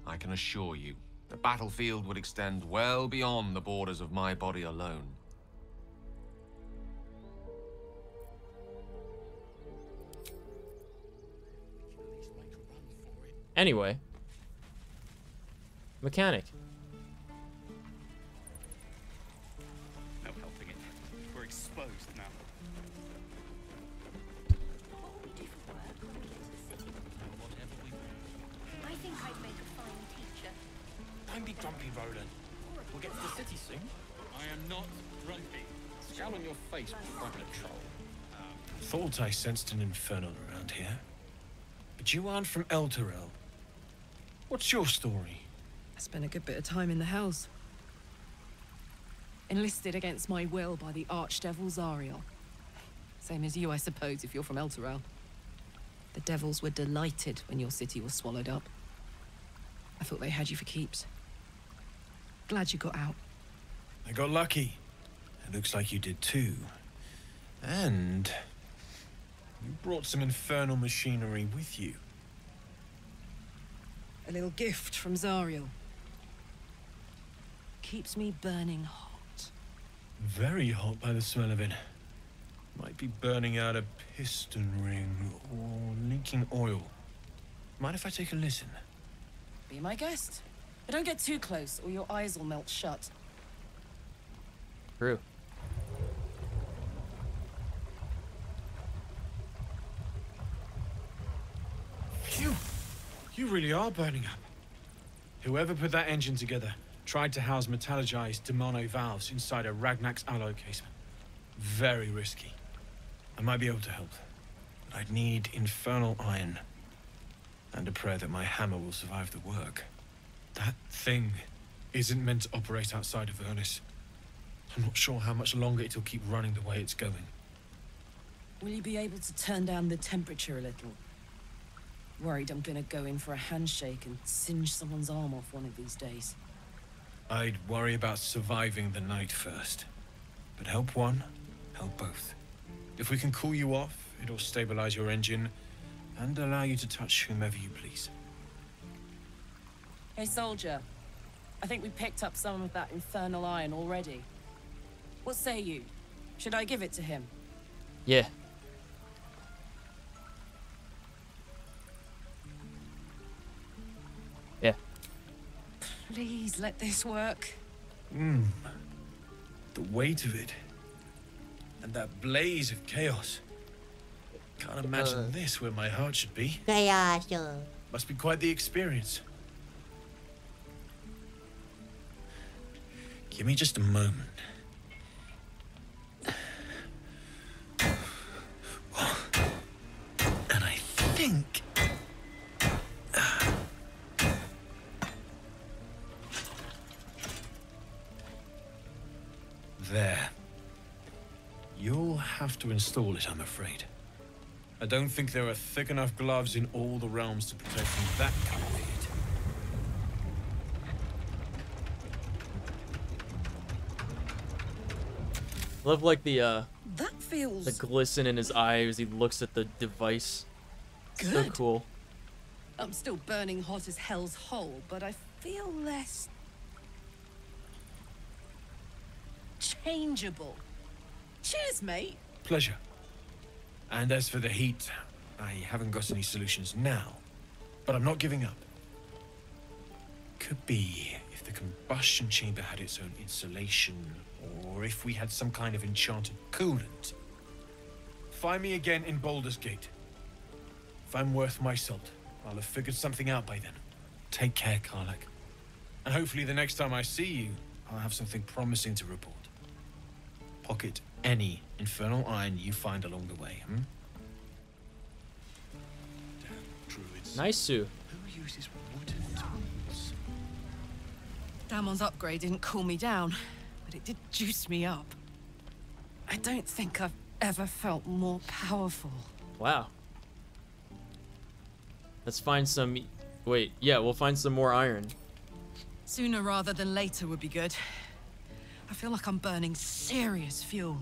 I can assure you, the battlefield would extend well beyond the borders of my body alone. Anyway. Mechanic. No helping it. We're exposed now. I think I'd make a fine teacher. Don't be grumpy, Roland. We'll get to the city soon. I am not grumpy. Scowl on your face, frightening troll. Thought I sensed an infernal around here. But you aren't from Elturel. What's your story? I spent a good bit of time in the Hells. Enlisted against my will by the Archdevil Zariel. Same as you, I suppose, if you're from Elturel. The devils were delighted when your city was swallowed up. I thought they had you for keeps. Glad you got out. I got lucky. It looks like you did too. And you brought some infernal machinery with you. A little gift from Zariel. Keeps me burning hot. Very hot by the smell of it. Might be burning out a piston ring or leaking oil. Mind if I take a listen? Be my guest. But don't get too close or your eyes will melt shut. True. Phew! You really are burning up. Whoever put that engine together tried to house metallurgized demono valves inside a Ragnak's alloy casement. Very risky. I might be able to help, but I'd need infernal iron. And a prayer that my hammer will survive the work. That thing isn't meant to operate outside of Ernest. I'm not sure how much longer it'll keep running the way it's going. Will you be able to turn down the temperature a little? Worried I'm gonna go in for a handshake and singe someone's arm off one of these days. I'd worry about surviving the night first. But help one, help both. If we can cool you off, it'll stabilize your engine and allow you to touch whomever you please. Hey, soldier. I think we picked up some of that infernal iron already. What say you? Should I give it to him? Yeah. Yeah. Please let this work. The weight of it. And that blaze of chaos. Can't imagine this where my heart should be. Must be quite the experience. Give me just a moment. And I think... There. You'll have to install it, I'm afraid. I don't think there are thick enough gloves in all the realms to protect from that kind of heat. Love like the that feels the glisten in his eye as he looks at the device. Good. So cool. I'm still burning hot as hell's hole, but I feel less changeable. Cheers, mate. Pleasure. And as for the heat, I haven't got any solutions now, but I'm not giving up. Could be if the combustion chamber had its own insulation, or if we had some kind of enchanted coolant. Find me again in Baldur's Gate. If I'm worth my salt, I'll have figured something out by then. Take care, Karlach. And hopefully the next time I see you, I'll have something promising to report. Pocket any infernal iron you find along the way, hmm? Nice, Sue. Who uses wooden tools? Damon's upgrade didn't cool me down, but it did juice me up. I don't think I've ever felt more powerful. Wow. Let's find some... Wait, yeah, we'll find some more iron. Sooner rather than later would be good. I feel like I'm burning serious fuel.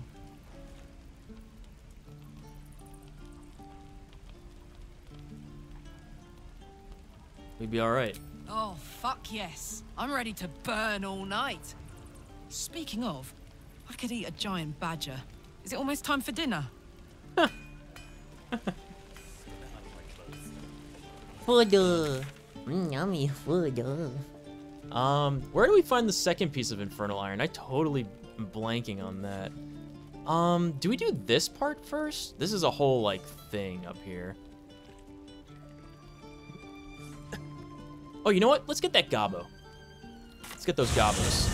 We'd be alright. Oh, fuck yes. I'm ready to burn all night. Speaking of, I could eat a giant badger. Is it almost time for dinner? Food. Yummy food. Where do we find the second piece of infernal iron? I totally am blanking on that. Do we do this part first? This is a whole, like, thing up here. Oh, you know what? Let's get that gobbo. Let's get those gobbos.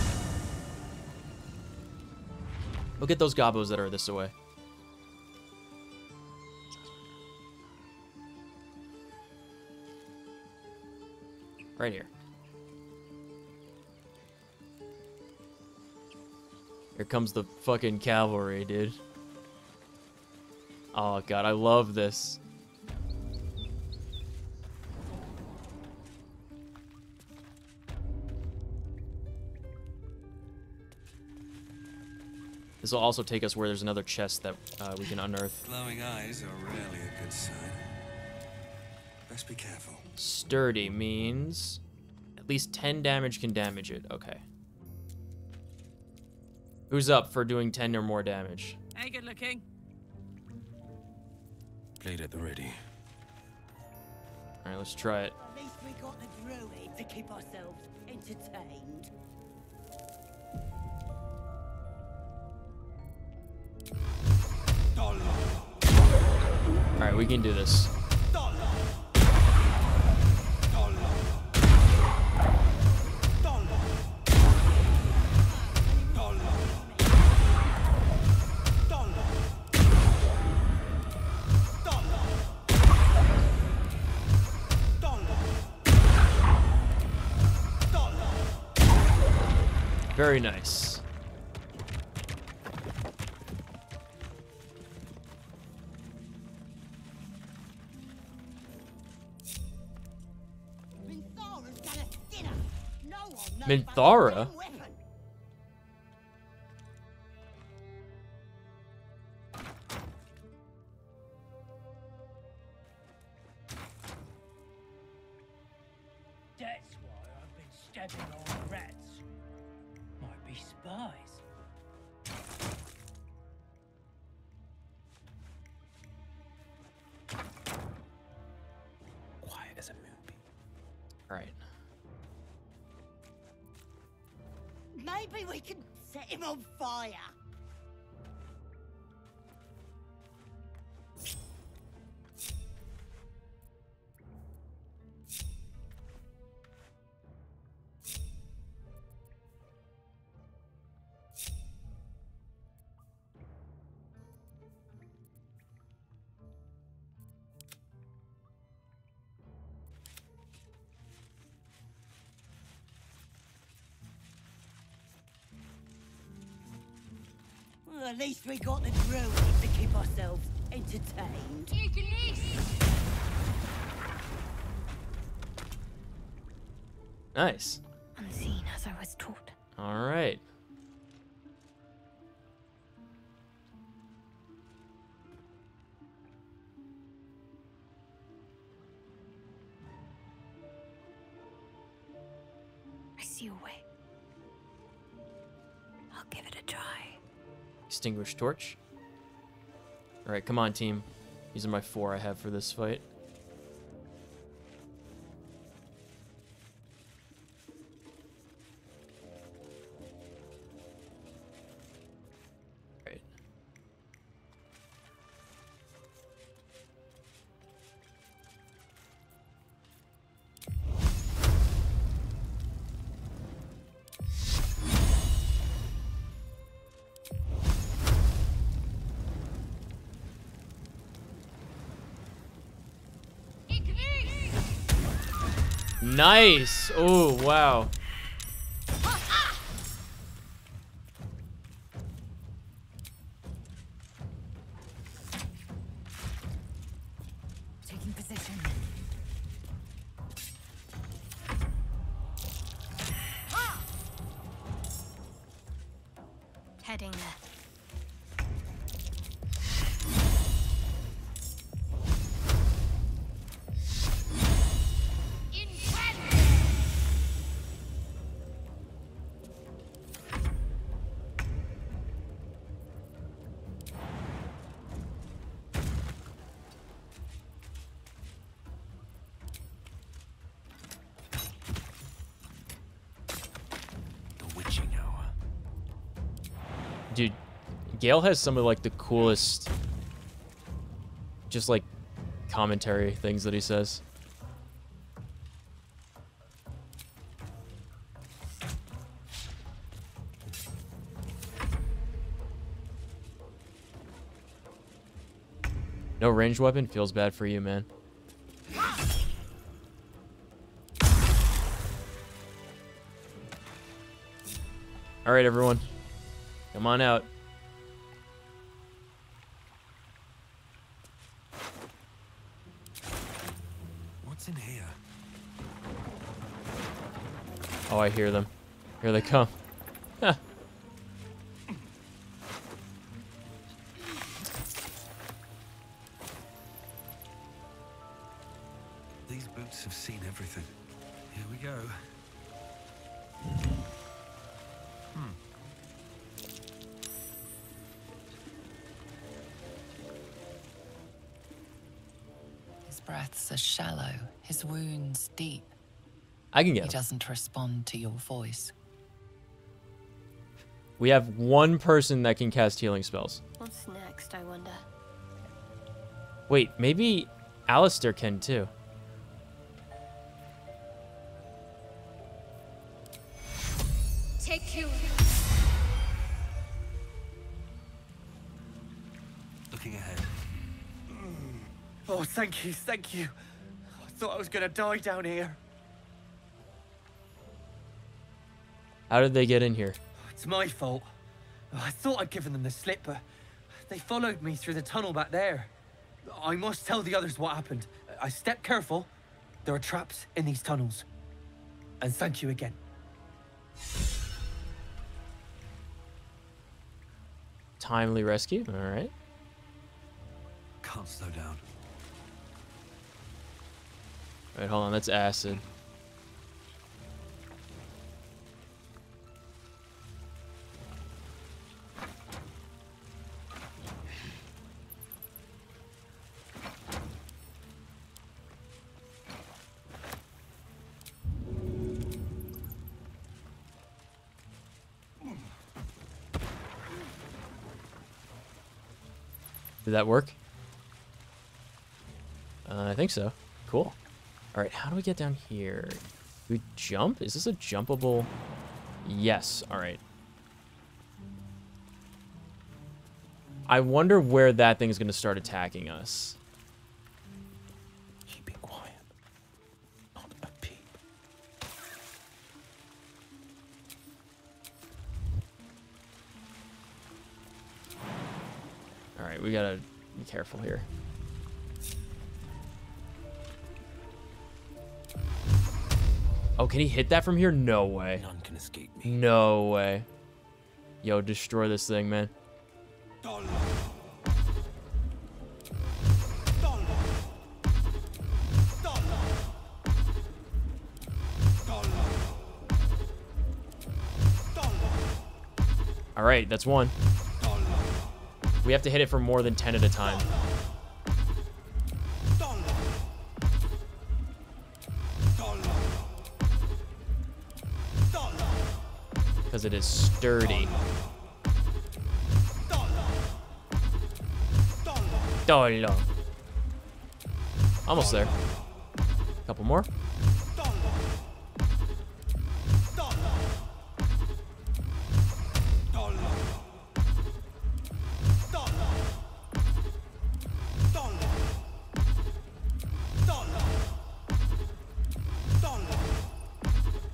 We'll get those gobbos that are this way. Right here. Here comes the fucking cavalry, dude. Oh god, I love this. This will also take us where there's another chest that we can unearth. Glowing eyes are rarely a good sign. Best be careful. Sturdy means at least 10 damage can damage it. Okay. Who's up for doing 10 or more damage? Hey, good looking. Blade at the ready. Alright, let's try it. At least we got the druid to keep ourselves entertained. Alright, we can do this. Very nice. Minthara? That's why I've been stabbing on rats. Might be spies. Quiet as a moonbeam. Alright. Maybe we can set him on fire. Well, at least we got the druid to keep ourselves entertained. Nice. Unseen as I was taught. Alright. I see a way. I'll give it a try. Extinguish torch. Alright, come on, team. These are my 4 I have for this fight. Right. Nice! Oh, wow. Taking position. Heading there. Dude, Gale has some of like the coolest just like commentary things that he says. No ranged weapon feels bad for you, man. All right, everyone. Come on out. What's in here? Oh, I hear them. Here they come. Huh. These boots have seen everything. Here we go. His breaths are shallow, his wounds deep. I can get him. He doesn't respond to your voice. We have one person that can cast healing spells. What's next, I wonder? Wait, maybe Alistair can too. Take you. Looking ahead. Oh, thank you, thank you. I thought I was gonna die down here. How did they get in here? It's my fault. I thought I'd given them the slip, but they followed me through the tunnel back there. I must tell the others what happened. I stepped careful. There are traps in these tunnels. And thank you again. Timely rescue. All right. Can't slow down. Wait, hold on. That's acid. Did that work? I think so. Cool. All right, how do we get down here? Do we jump? Is this a jumpable? Yes. All right. I wonder where that thing is going to start attacking us. Keep it quiet. Not a peep. All right, we got to be careful here. Oh, can he hit that from here? No way. None can escape me. No way. Yo, destroy this thing, man. All right, that's one. We have to hit it for more than 10 at a time. because it is sturdy. Dollar. Almost there. Couple more.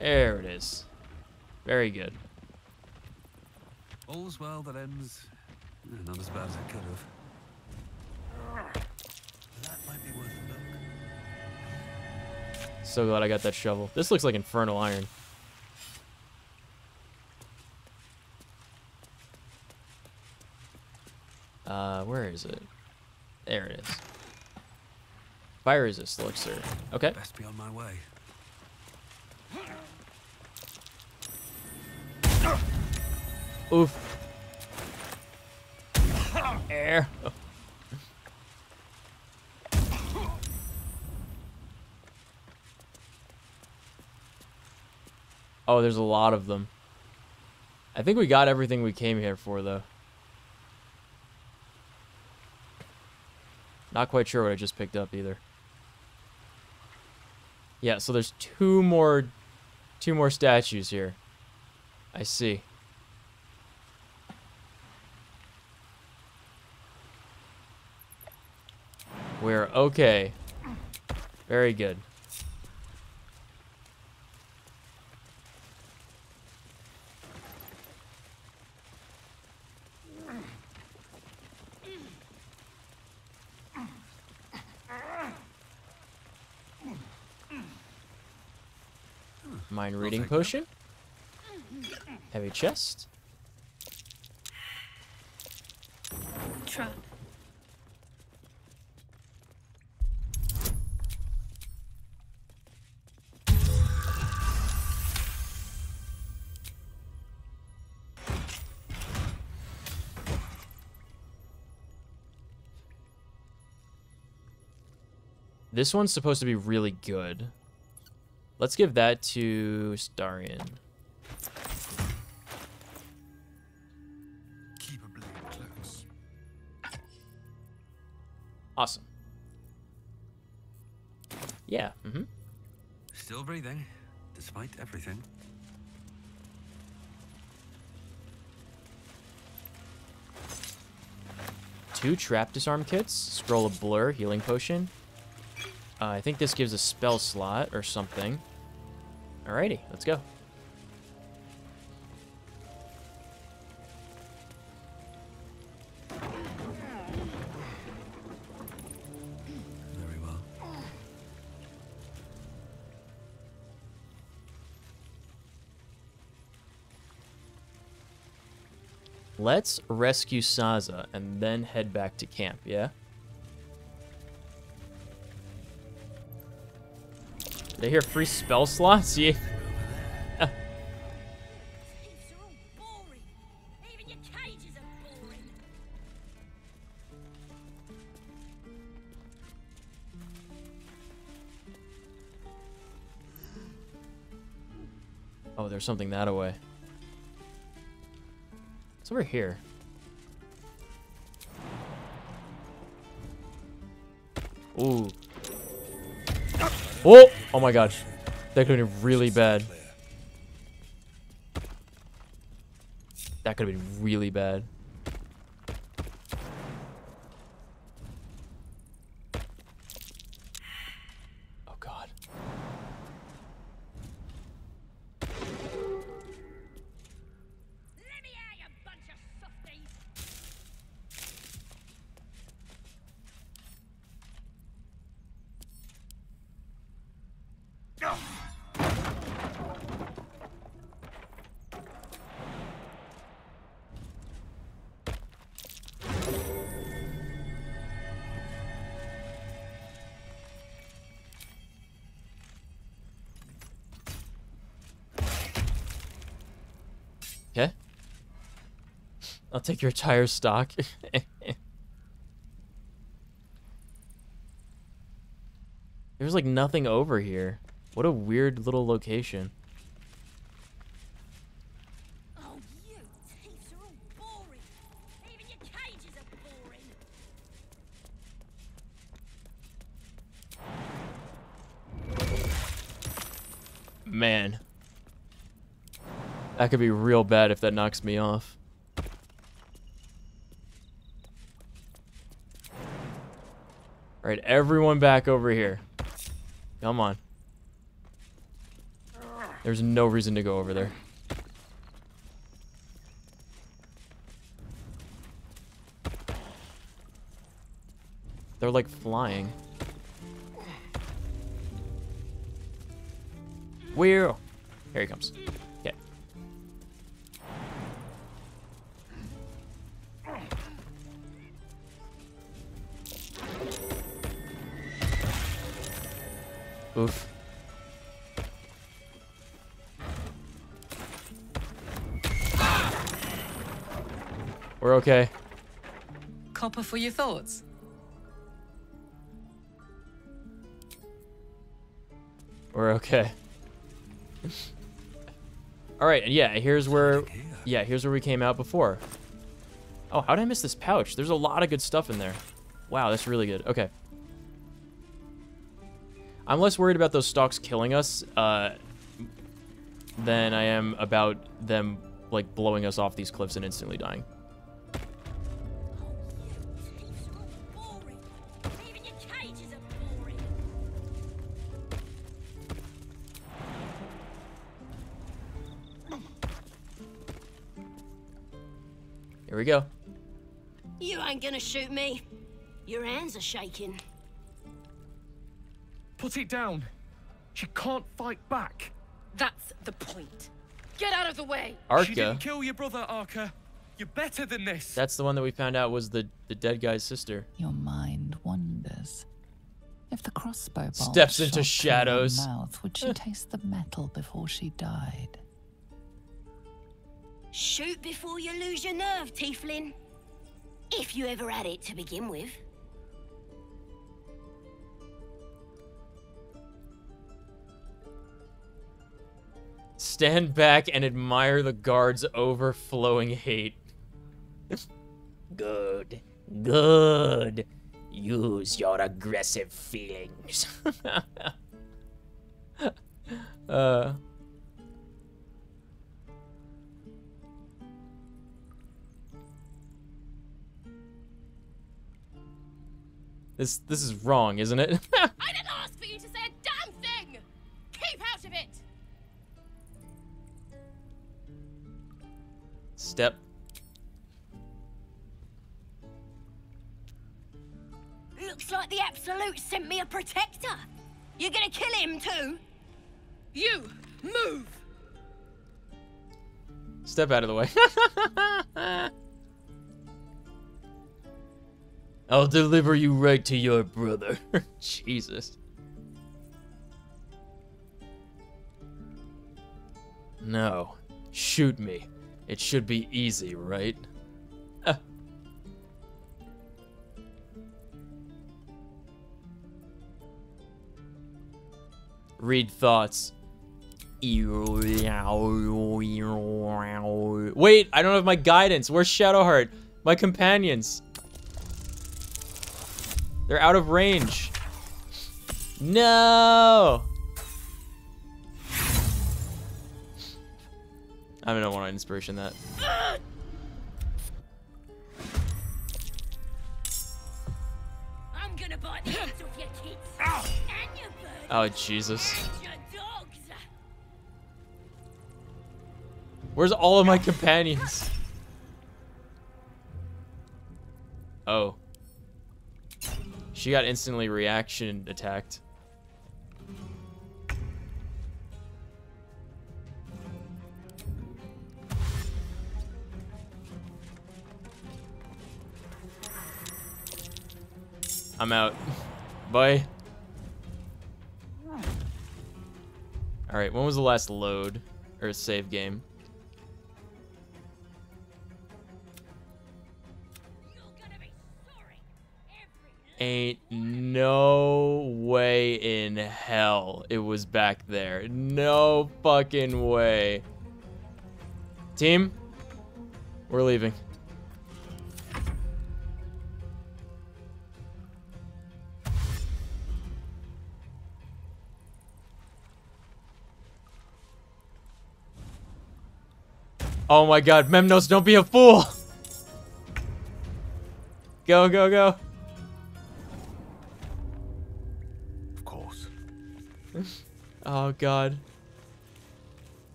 There it is. Very good. All's well that ends not as bad as it could have. That might be worth a look. So glad I got that shovel. This looks like infernal iron. Where is it? There it is. Fire resist elixir. Okay. Best be on my way. Oof. Air. Oh, there's a lot of them. I think we got everything we came here for, though. Not quite sure what I just picked up either. Yeah, so there's two more statues here. I see. We're okay. Very good. Mind reading potion. Heavy chest. Trap. This one's supposed to be really good. Let's give that to Starion. Keep a blade close. Awesome. Yeah. Still breathing, despite everything. Two trap disarm kits, scroll of blur, healing potion. I think this gives a spell slot or something. Alrighty, let's go. Very well. Let's rescue Saza and then head back to camp, yeah? Did I hear free spell slots? Yeah. Oh, there's something that away. It's over here. Ooh. Oh! Oh my god. That could have been really bad. That could have been really bad. Oh god. Okay. I'll take your tire stock. There's like nothing over here. What a weird little location. Man. That could be real bad if that knocks me off. Alright, everyone back over here. Come on. There's no reason to go over there. They're like flying. Where? Here he comes. Okay. Oof. We're okay. Copper for your thoughts. We're okay. All right, and yeah, here's where we came out before. Oh, how did I miss this pouch? There's a lot of good stuff in there. Wow, that's really good. Okay. I'm less worried about those stalks killing us than I am about them like blowing us off these cliffs and instantly dying. Here we go. You ain't gonna shoot me. Your hands are shaking. Put it down. She can't fight back. That's the point. Get out of the way. Arca. She didn't kill your brother, Arca. You're better than this. That's the one that we found out was the dead guy's sister. Your mind wanders. If the crossbow bolt steps into shot through her shadows. mouth, would she taste the metal before she died? Shoot before you lose your nerve, Tiefling. If you ever had it to begin with. Stand back and admire the guard's overflowing hate. Good. Good. Use your aggressive feelings. This is wrong, isn't it? I didn't ask for you to say a damn thing! Keep out of it! Step. Looks like the Absolute sent me a protector. You gonna kill him too? You move! Step out of the way. I'll deliver you right to your brother. Jesus. No. Shoot me. It should be easy, right? Read thoughts. Wait, I don't have my guidance. Where's Shadowheart? My companions. They're out of range. No! I don't want to inspiration that. I'm gonna bite the heads off your kids. And your birds. Oh, Jesus. And your dogs. Where's all of my companions? Oh. She got instantly reaction attacked. I'm out. Bye. Alright, when was the last load? Or save game? Ain't no way in hell it was back there. No fucking way. Team, we're leaving. Oh my god, Memnos, don't be a fool! Go, go, go. Of course. Oh god.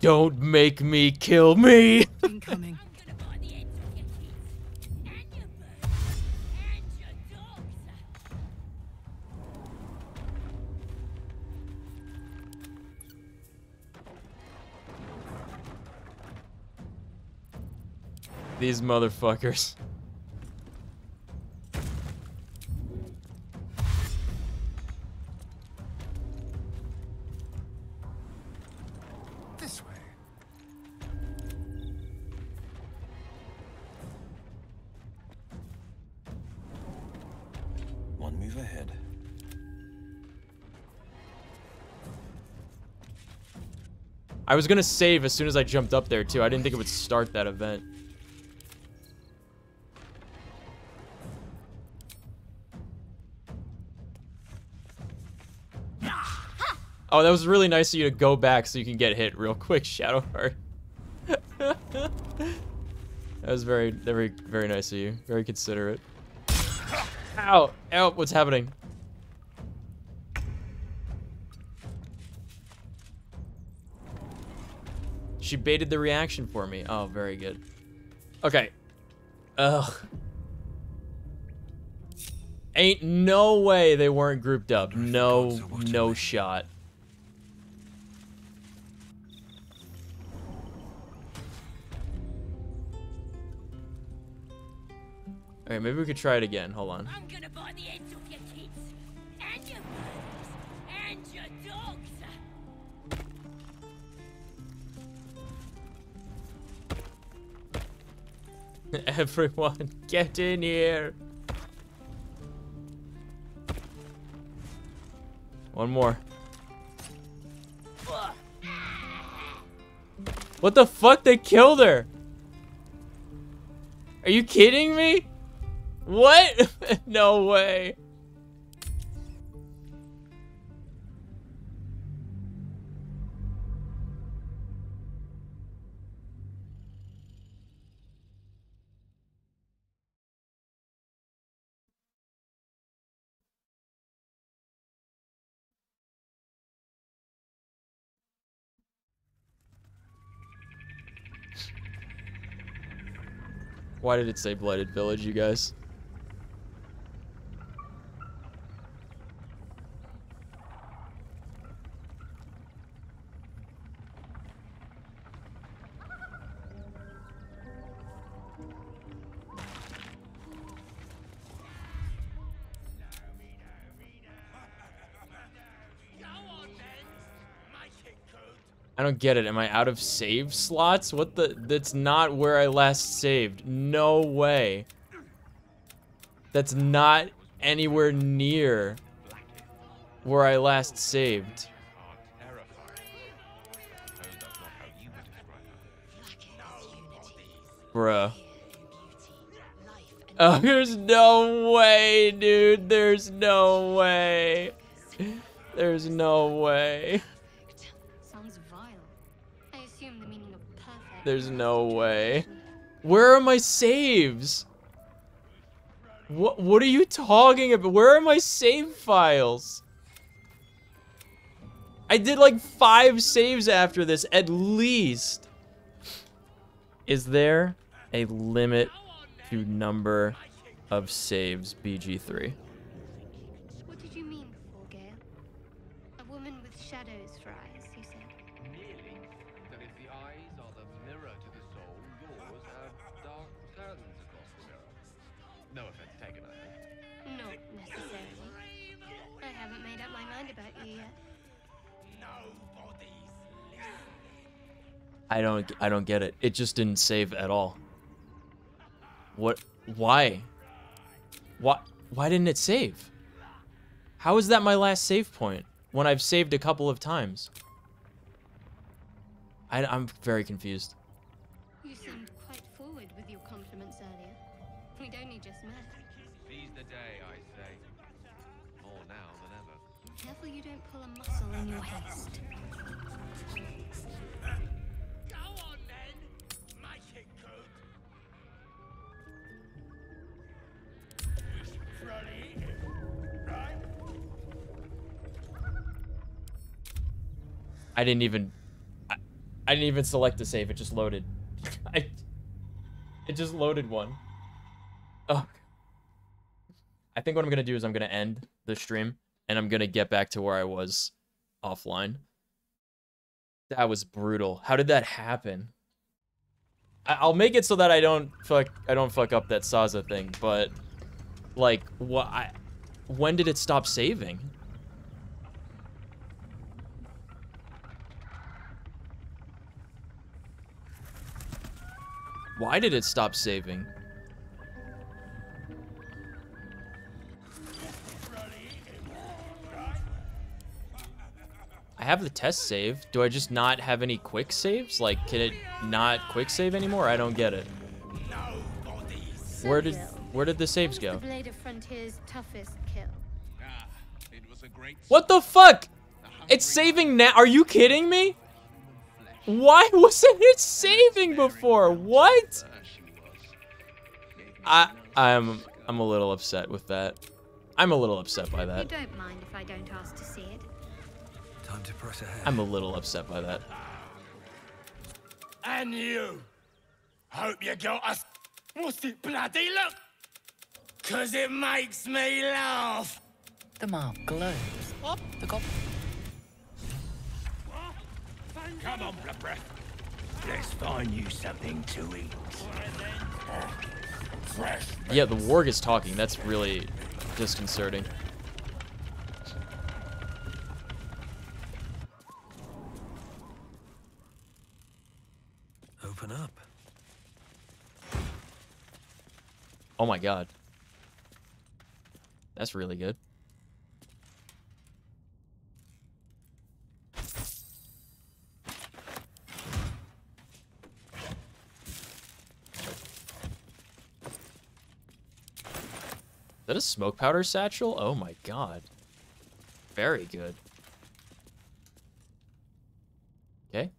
Don't make me kill me! Incoming. These motherfuckers. This way. One move ahead. I was gonna save as soon as I jumped up there too. I didn't think it would start that event. Oh, that was really nice of you to go back so you can get hit real quick, Shadowheart. That was very, very, very nice of you. Very considerate. Ow! Ow! What's happening? She baited the reaction for me. Oh, very good. Okay. Ugh. Ain't no way they weren't grouped up. No, no shot. Okay, maybe we could try it again. Hold on. I'm gonna buy the heads off your kids and your birds and your dogs. Everyone, get in here. One more. What the fuck? They killed her. Are you kidding me? What? No way. Why did it say Blighted Village, you guys? I don't get it. Am I out of save slots? What the? That's not where I last saved. No way. That's not anywhere near where I last saved. Bruh. Oh, there's no way, dude. There's no way. There's no way. There's no way. Where are my saves? What are you talking about? Where are my save files? I did like 5 saves after this, at least. Is there a limit to number of saves, BG3? What did you mean before, Gale? A woman with shadows for eyes, you said. Merely that if the eyes are the mirror to the soul, yours have dark curtains across the mirror. No offense taken, I hope. Not necessarily. I haven't made up my mind about you yet. I don't get it. It just didn't save at all. What? Why? Why didn't it save? How is that my last save point when I've saved a couple of times? I'm very confused. You seemed quite forward with your compliments earlier. We'd only just met. Seize the day, I say. More now than ever. Have careful you don't pull a muscle in your haste. Go on then. Make it good. Ready? Right? I didn't even select the save. It just loaded. It just loaded one. Oh. I think what I'm gonna do is I'm gonna end the stream and I'm gonna get back to where I was offline. That was brutal. How did that happen? I'll make it so that I don't fuck up that Saza thing, but like when did it stop saving? Why did it stop saving? I have the test save. Do I just not have any quick saves? Like, can it not quick save anymore? I don't get it. Where did the saves go? The Blade of Frontier's toughest kill. What the fuck? It's saving now. Are you kidding me? Why wasn't it saving before? What? I'm a little upset with that. I'm a little upset by that. You don't mind if I don't ask to see it. Time to press ahead. I'm a little upset by that. And you. Hope you got us. What's it bloody look? 'Cause it makes me laugh. The mark glows. The goblin. Come on, blood breath. Let's find you something to eat. Fresh. Yeah, the warg is talking. That's really disconcerting. Open up. Oh my god. That's really good. Is that a smoke powder satchel? Oh my god. Very good. Okay.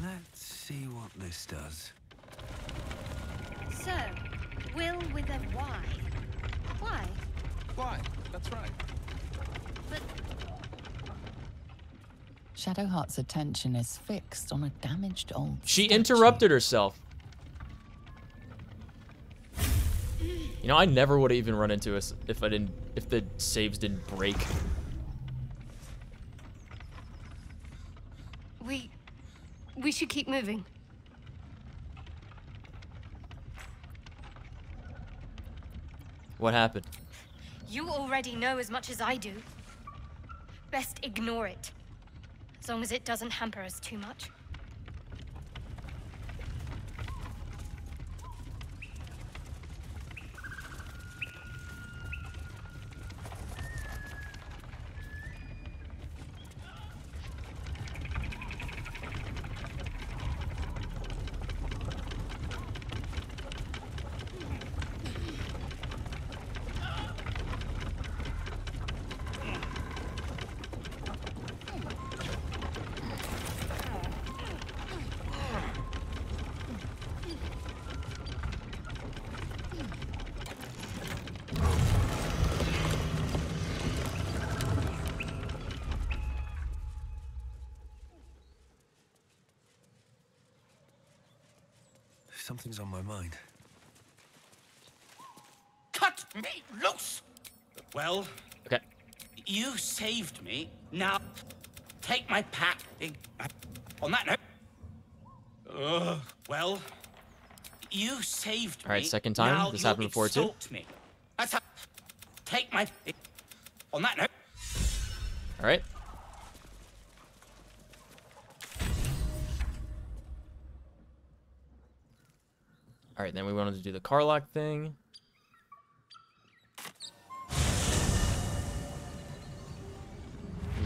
Let's see what this does. So, will with a Y. Why? Why? That's right. But Shadowheart's attention is fixed on a damaged old She statue. interrupted herself. You know, I never would have even run into us if the saves didn't break. We should keep moving. What happened? You already know as much as I do. Best ignore it. As long as it doesn't hamper us too much. Something's on my mind. Cut me loose! Well, okay. You saved me. Now, take my pack. On that note. Well, you saved me. All right, second time. Now This you'll happened before too. insult me. That's how. Take my. On that note. All right. All right, then we wanted to do the Carlock thing.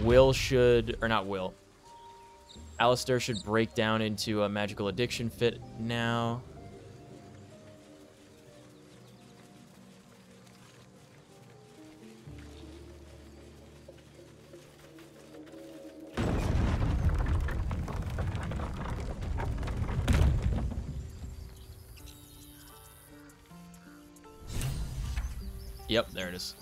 Will should, or not Will. Alistair should break down into a magical addiction fit now. Yep, there it is.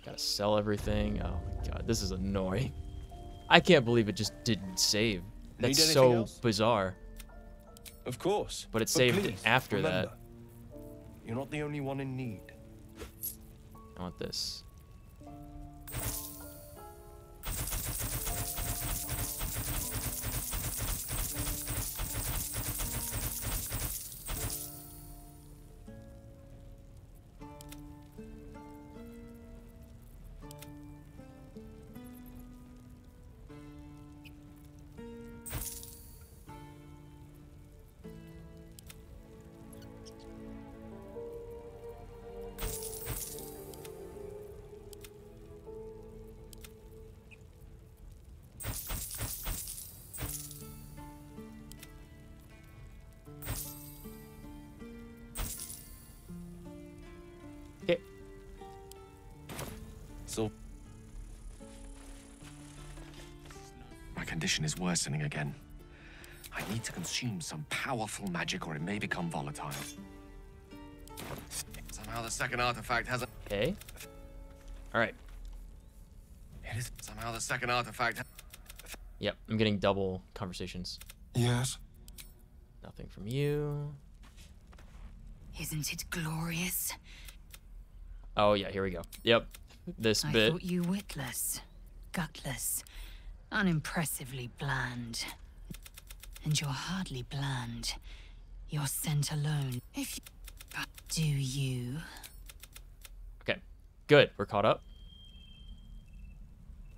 Gotta sell everything. Oh my god, this is annoying. I can't believe it just didn't save. That's so bizarre. Of course. But it saved please, after remember, that. You're not the only one in need. I want this. Okay. So My condition is worsening again. I need to consume some powerful magic or it may become volatile. Somehow the second artifact has a... Okay. Alright. Somehow the second artifact... Yep, I'm getting double conversations. Yes? Nothing from you. Isn't it glorious? Oh yeah, here we go. Yep. This I bit. thought you witless, gutless, unimpressively bland. And you're hardly bland. You're sent alone. If you... Do you? Okay. Good. We're caught up.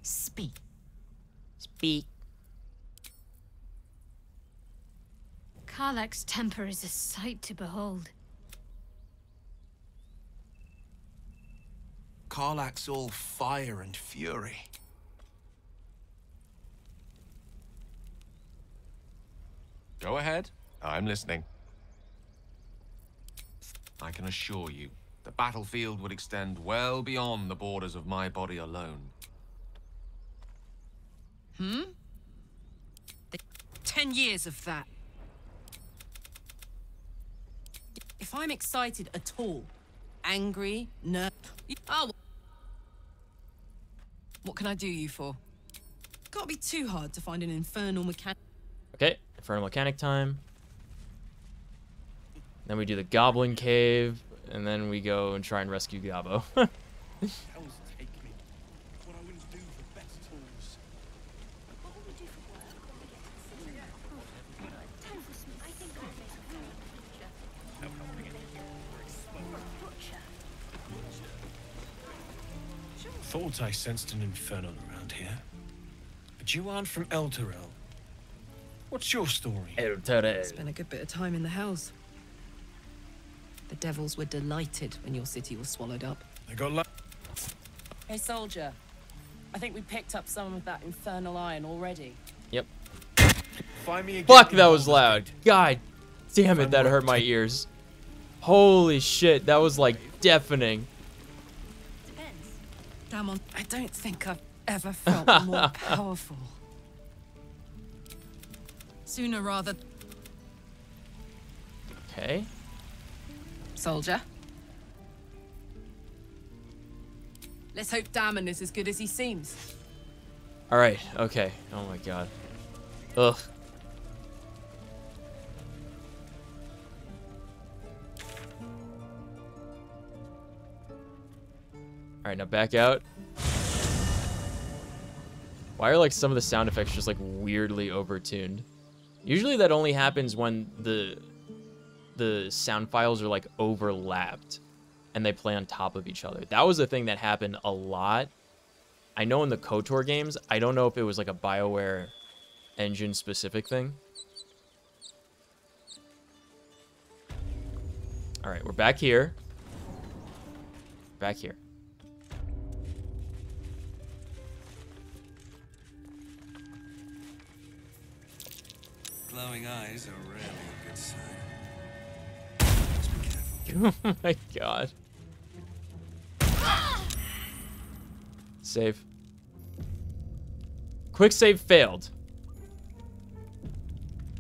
Speak. Speak. Karlach's temper is a sight to behold. Karlach's all fire and fury. Go ahead. I'm listening. I can assure you, the battlefield would extend well beyond the borders of my body alone. 10 years of that. If I'm excited at all, angry, oh, what can I do you for? Can't be too hard to find an infernal mechanic. Okay. Infernal mechanic time. Then we do the goblin cave, and then we go and try and rescue Gabo. Thought I sensed an infernal around here. But you aren't from Elturel. What's your story? Spent a good bit of time in the Hells. The devils were delighted when your city was swallowed up. They got Hey, soldier. I think we picked up some of that infernal iron already. Yep. Find me again. Fuck, that was loud. God damn it, that hurt my ears. Holy shit, that was like deafening. Damn on. I don't think I've ever felt more powerful. Sooner rather. Okay. Soldier. Let's hope Damon is as good as he seems. Alright, okay. Oh my god. Ugh. Alright, now back out. Why are like some of the sound effects just like weirdly overtuned? Usually that only happens when the sound files are like overlapped and they play on top of each other. That was a thing that happened a lot. I know in the KOTOR games, I don't know if it was like a BioWare engine specific thing. All right, we're back here. Back here. Glowing eyes are rarely a good sign. Just be careful. Oh my god. Save. Quick save failed.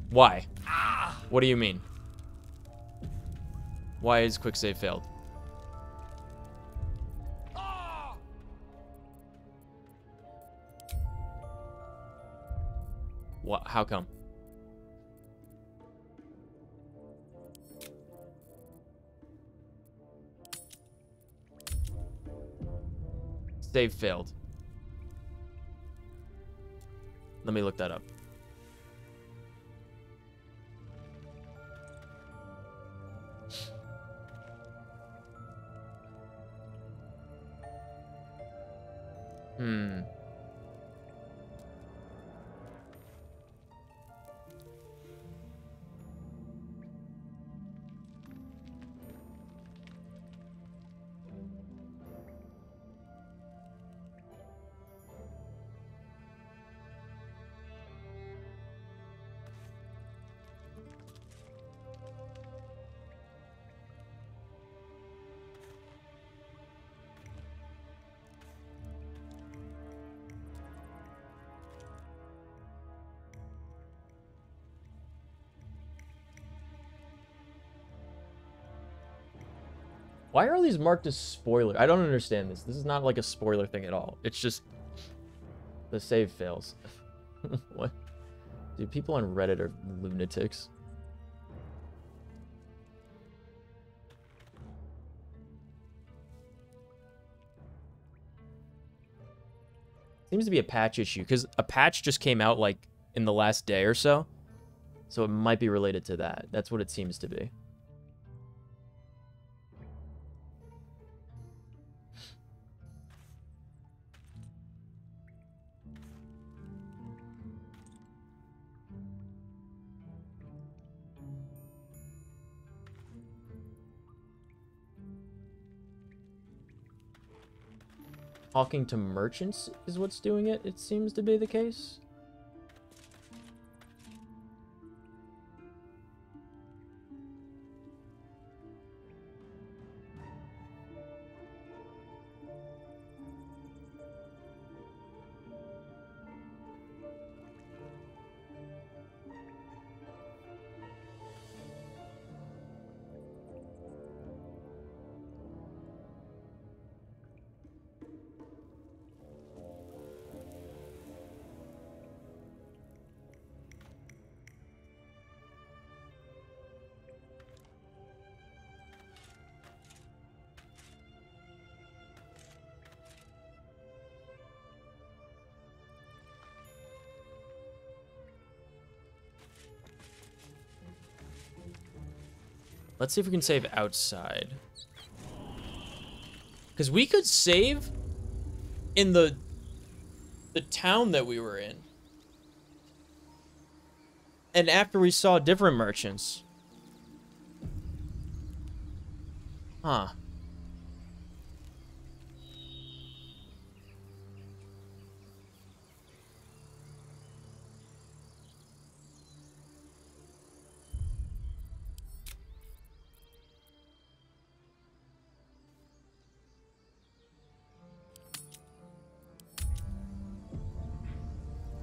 Why? What do you mean? Why is quick save failed? What? How come? Save failed. Let me look that up. Why are all these marked as spoiler? I don't understand this. This is not like a spoiler thing at all. It's just the save fails. What? Dude, people on Reddit are lunatics. Seems to be a patch issue because a patch just came out like in the last day or so. So it might be related to that. That's what it seems to be. Talking to merchants is what's doing it. It seems to be the case. Let's see if we can save outside. Because we could save in the town that we were in. And after we saw different merchants. Huh.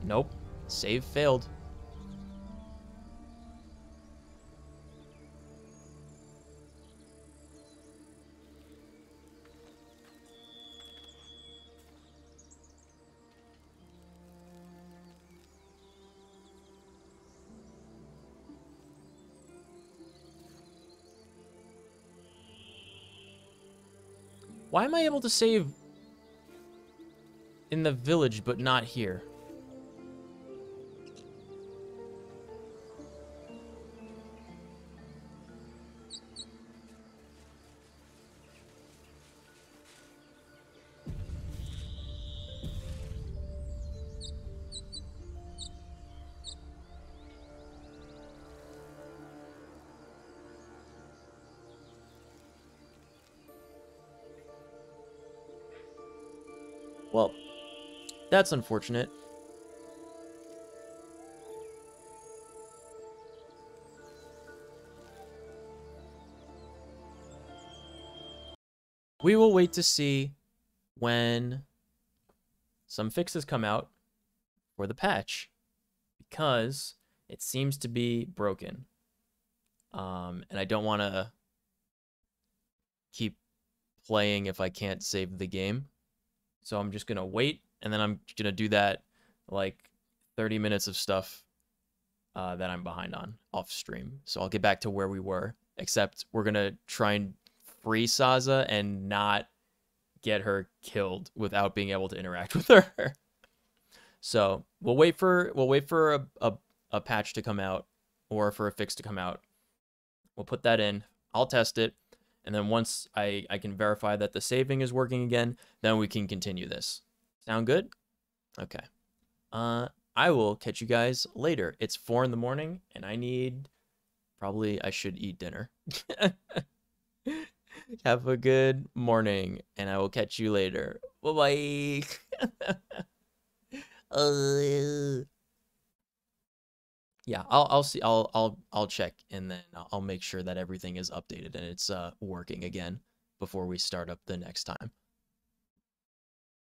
Nope. Save failed. Why am I able to save in the village but not here? Well, that's unfortunate. We will wait to see when some fixes come out for the patch, because It seems to be broken. And I don't want to keep playing if I can't save the game. So I'm just going to wait, and then I'm going to do that like 30 minutes of stuff that I'm behind on off stream. So I'll get back to where we were, except we're going to try and free Saza and not get her killed without being able to interact with her. So we'll wait for a patch to come out, or for a fix to come out. We'll put that in. I'll test it. And then once I can verify that the saving is working again, then we can continue this. Sound good? Okay. I will catch you guys later. It's 4 in the morning, and I should eat dinner. Have a good morning, and I will catch you later. Bye-bye. Yeah, I'll see. I'll check, and then I'll make sure that everything is updated and it's working again before we start up the next time.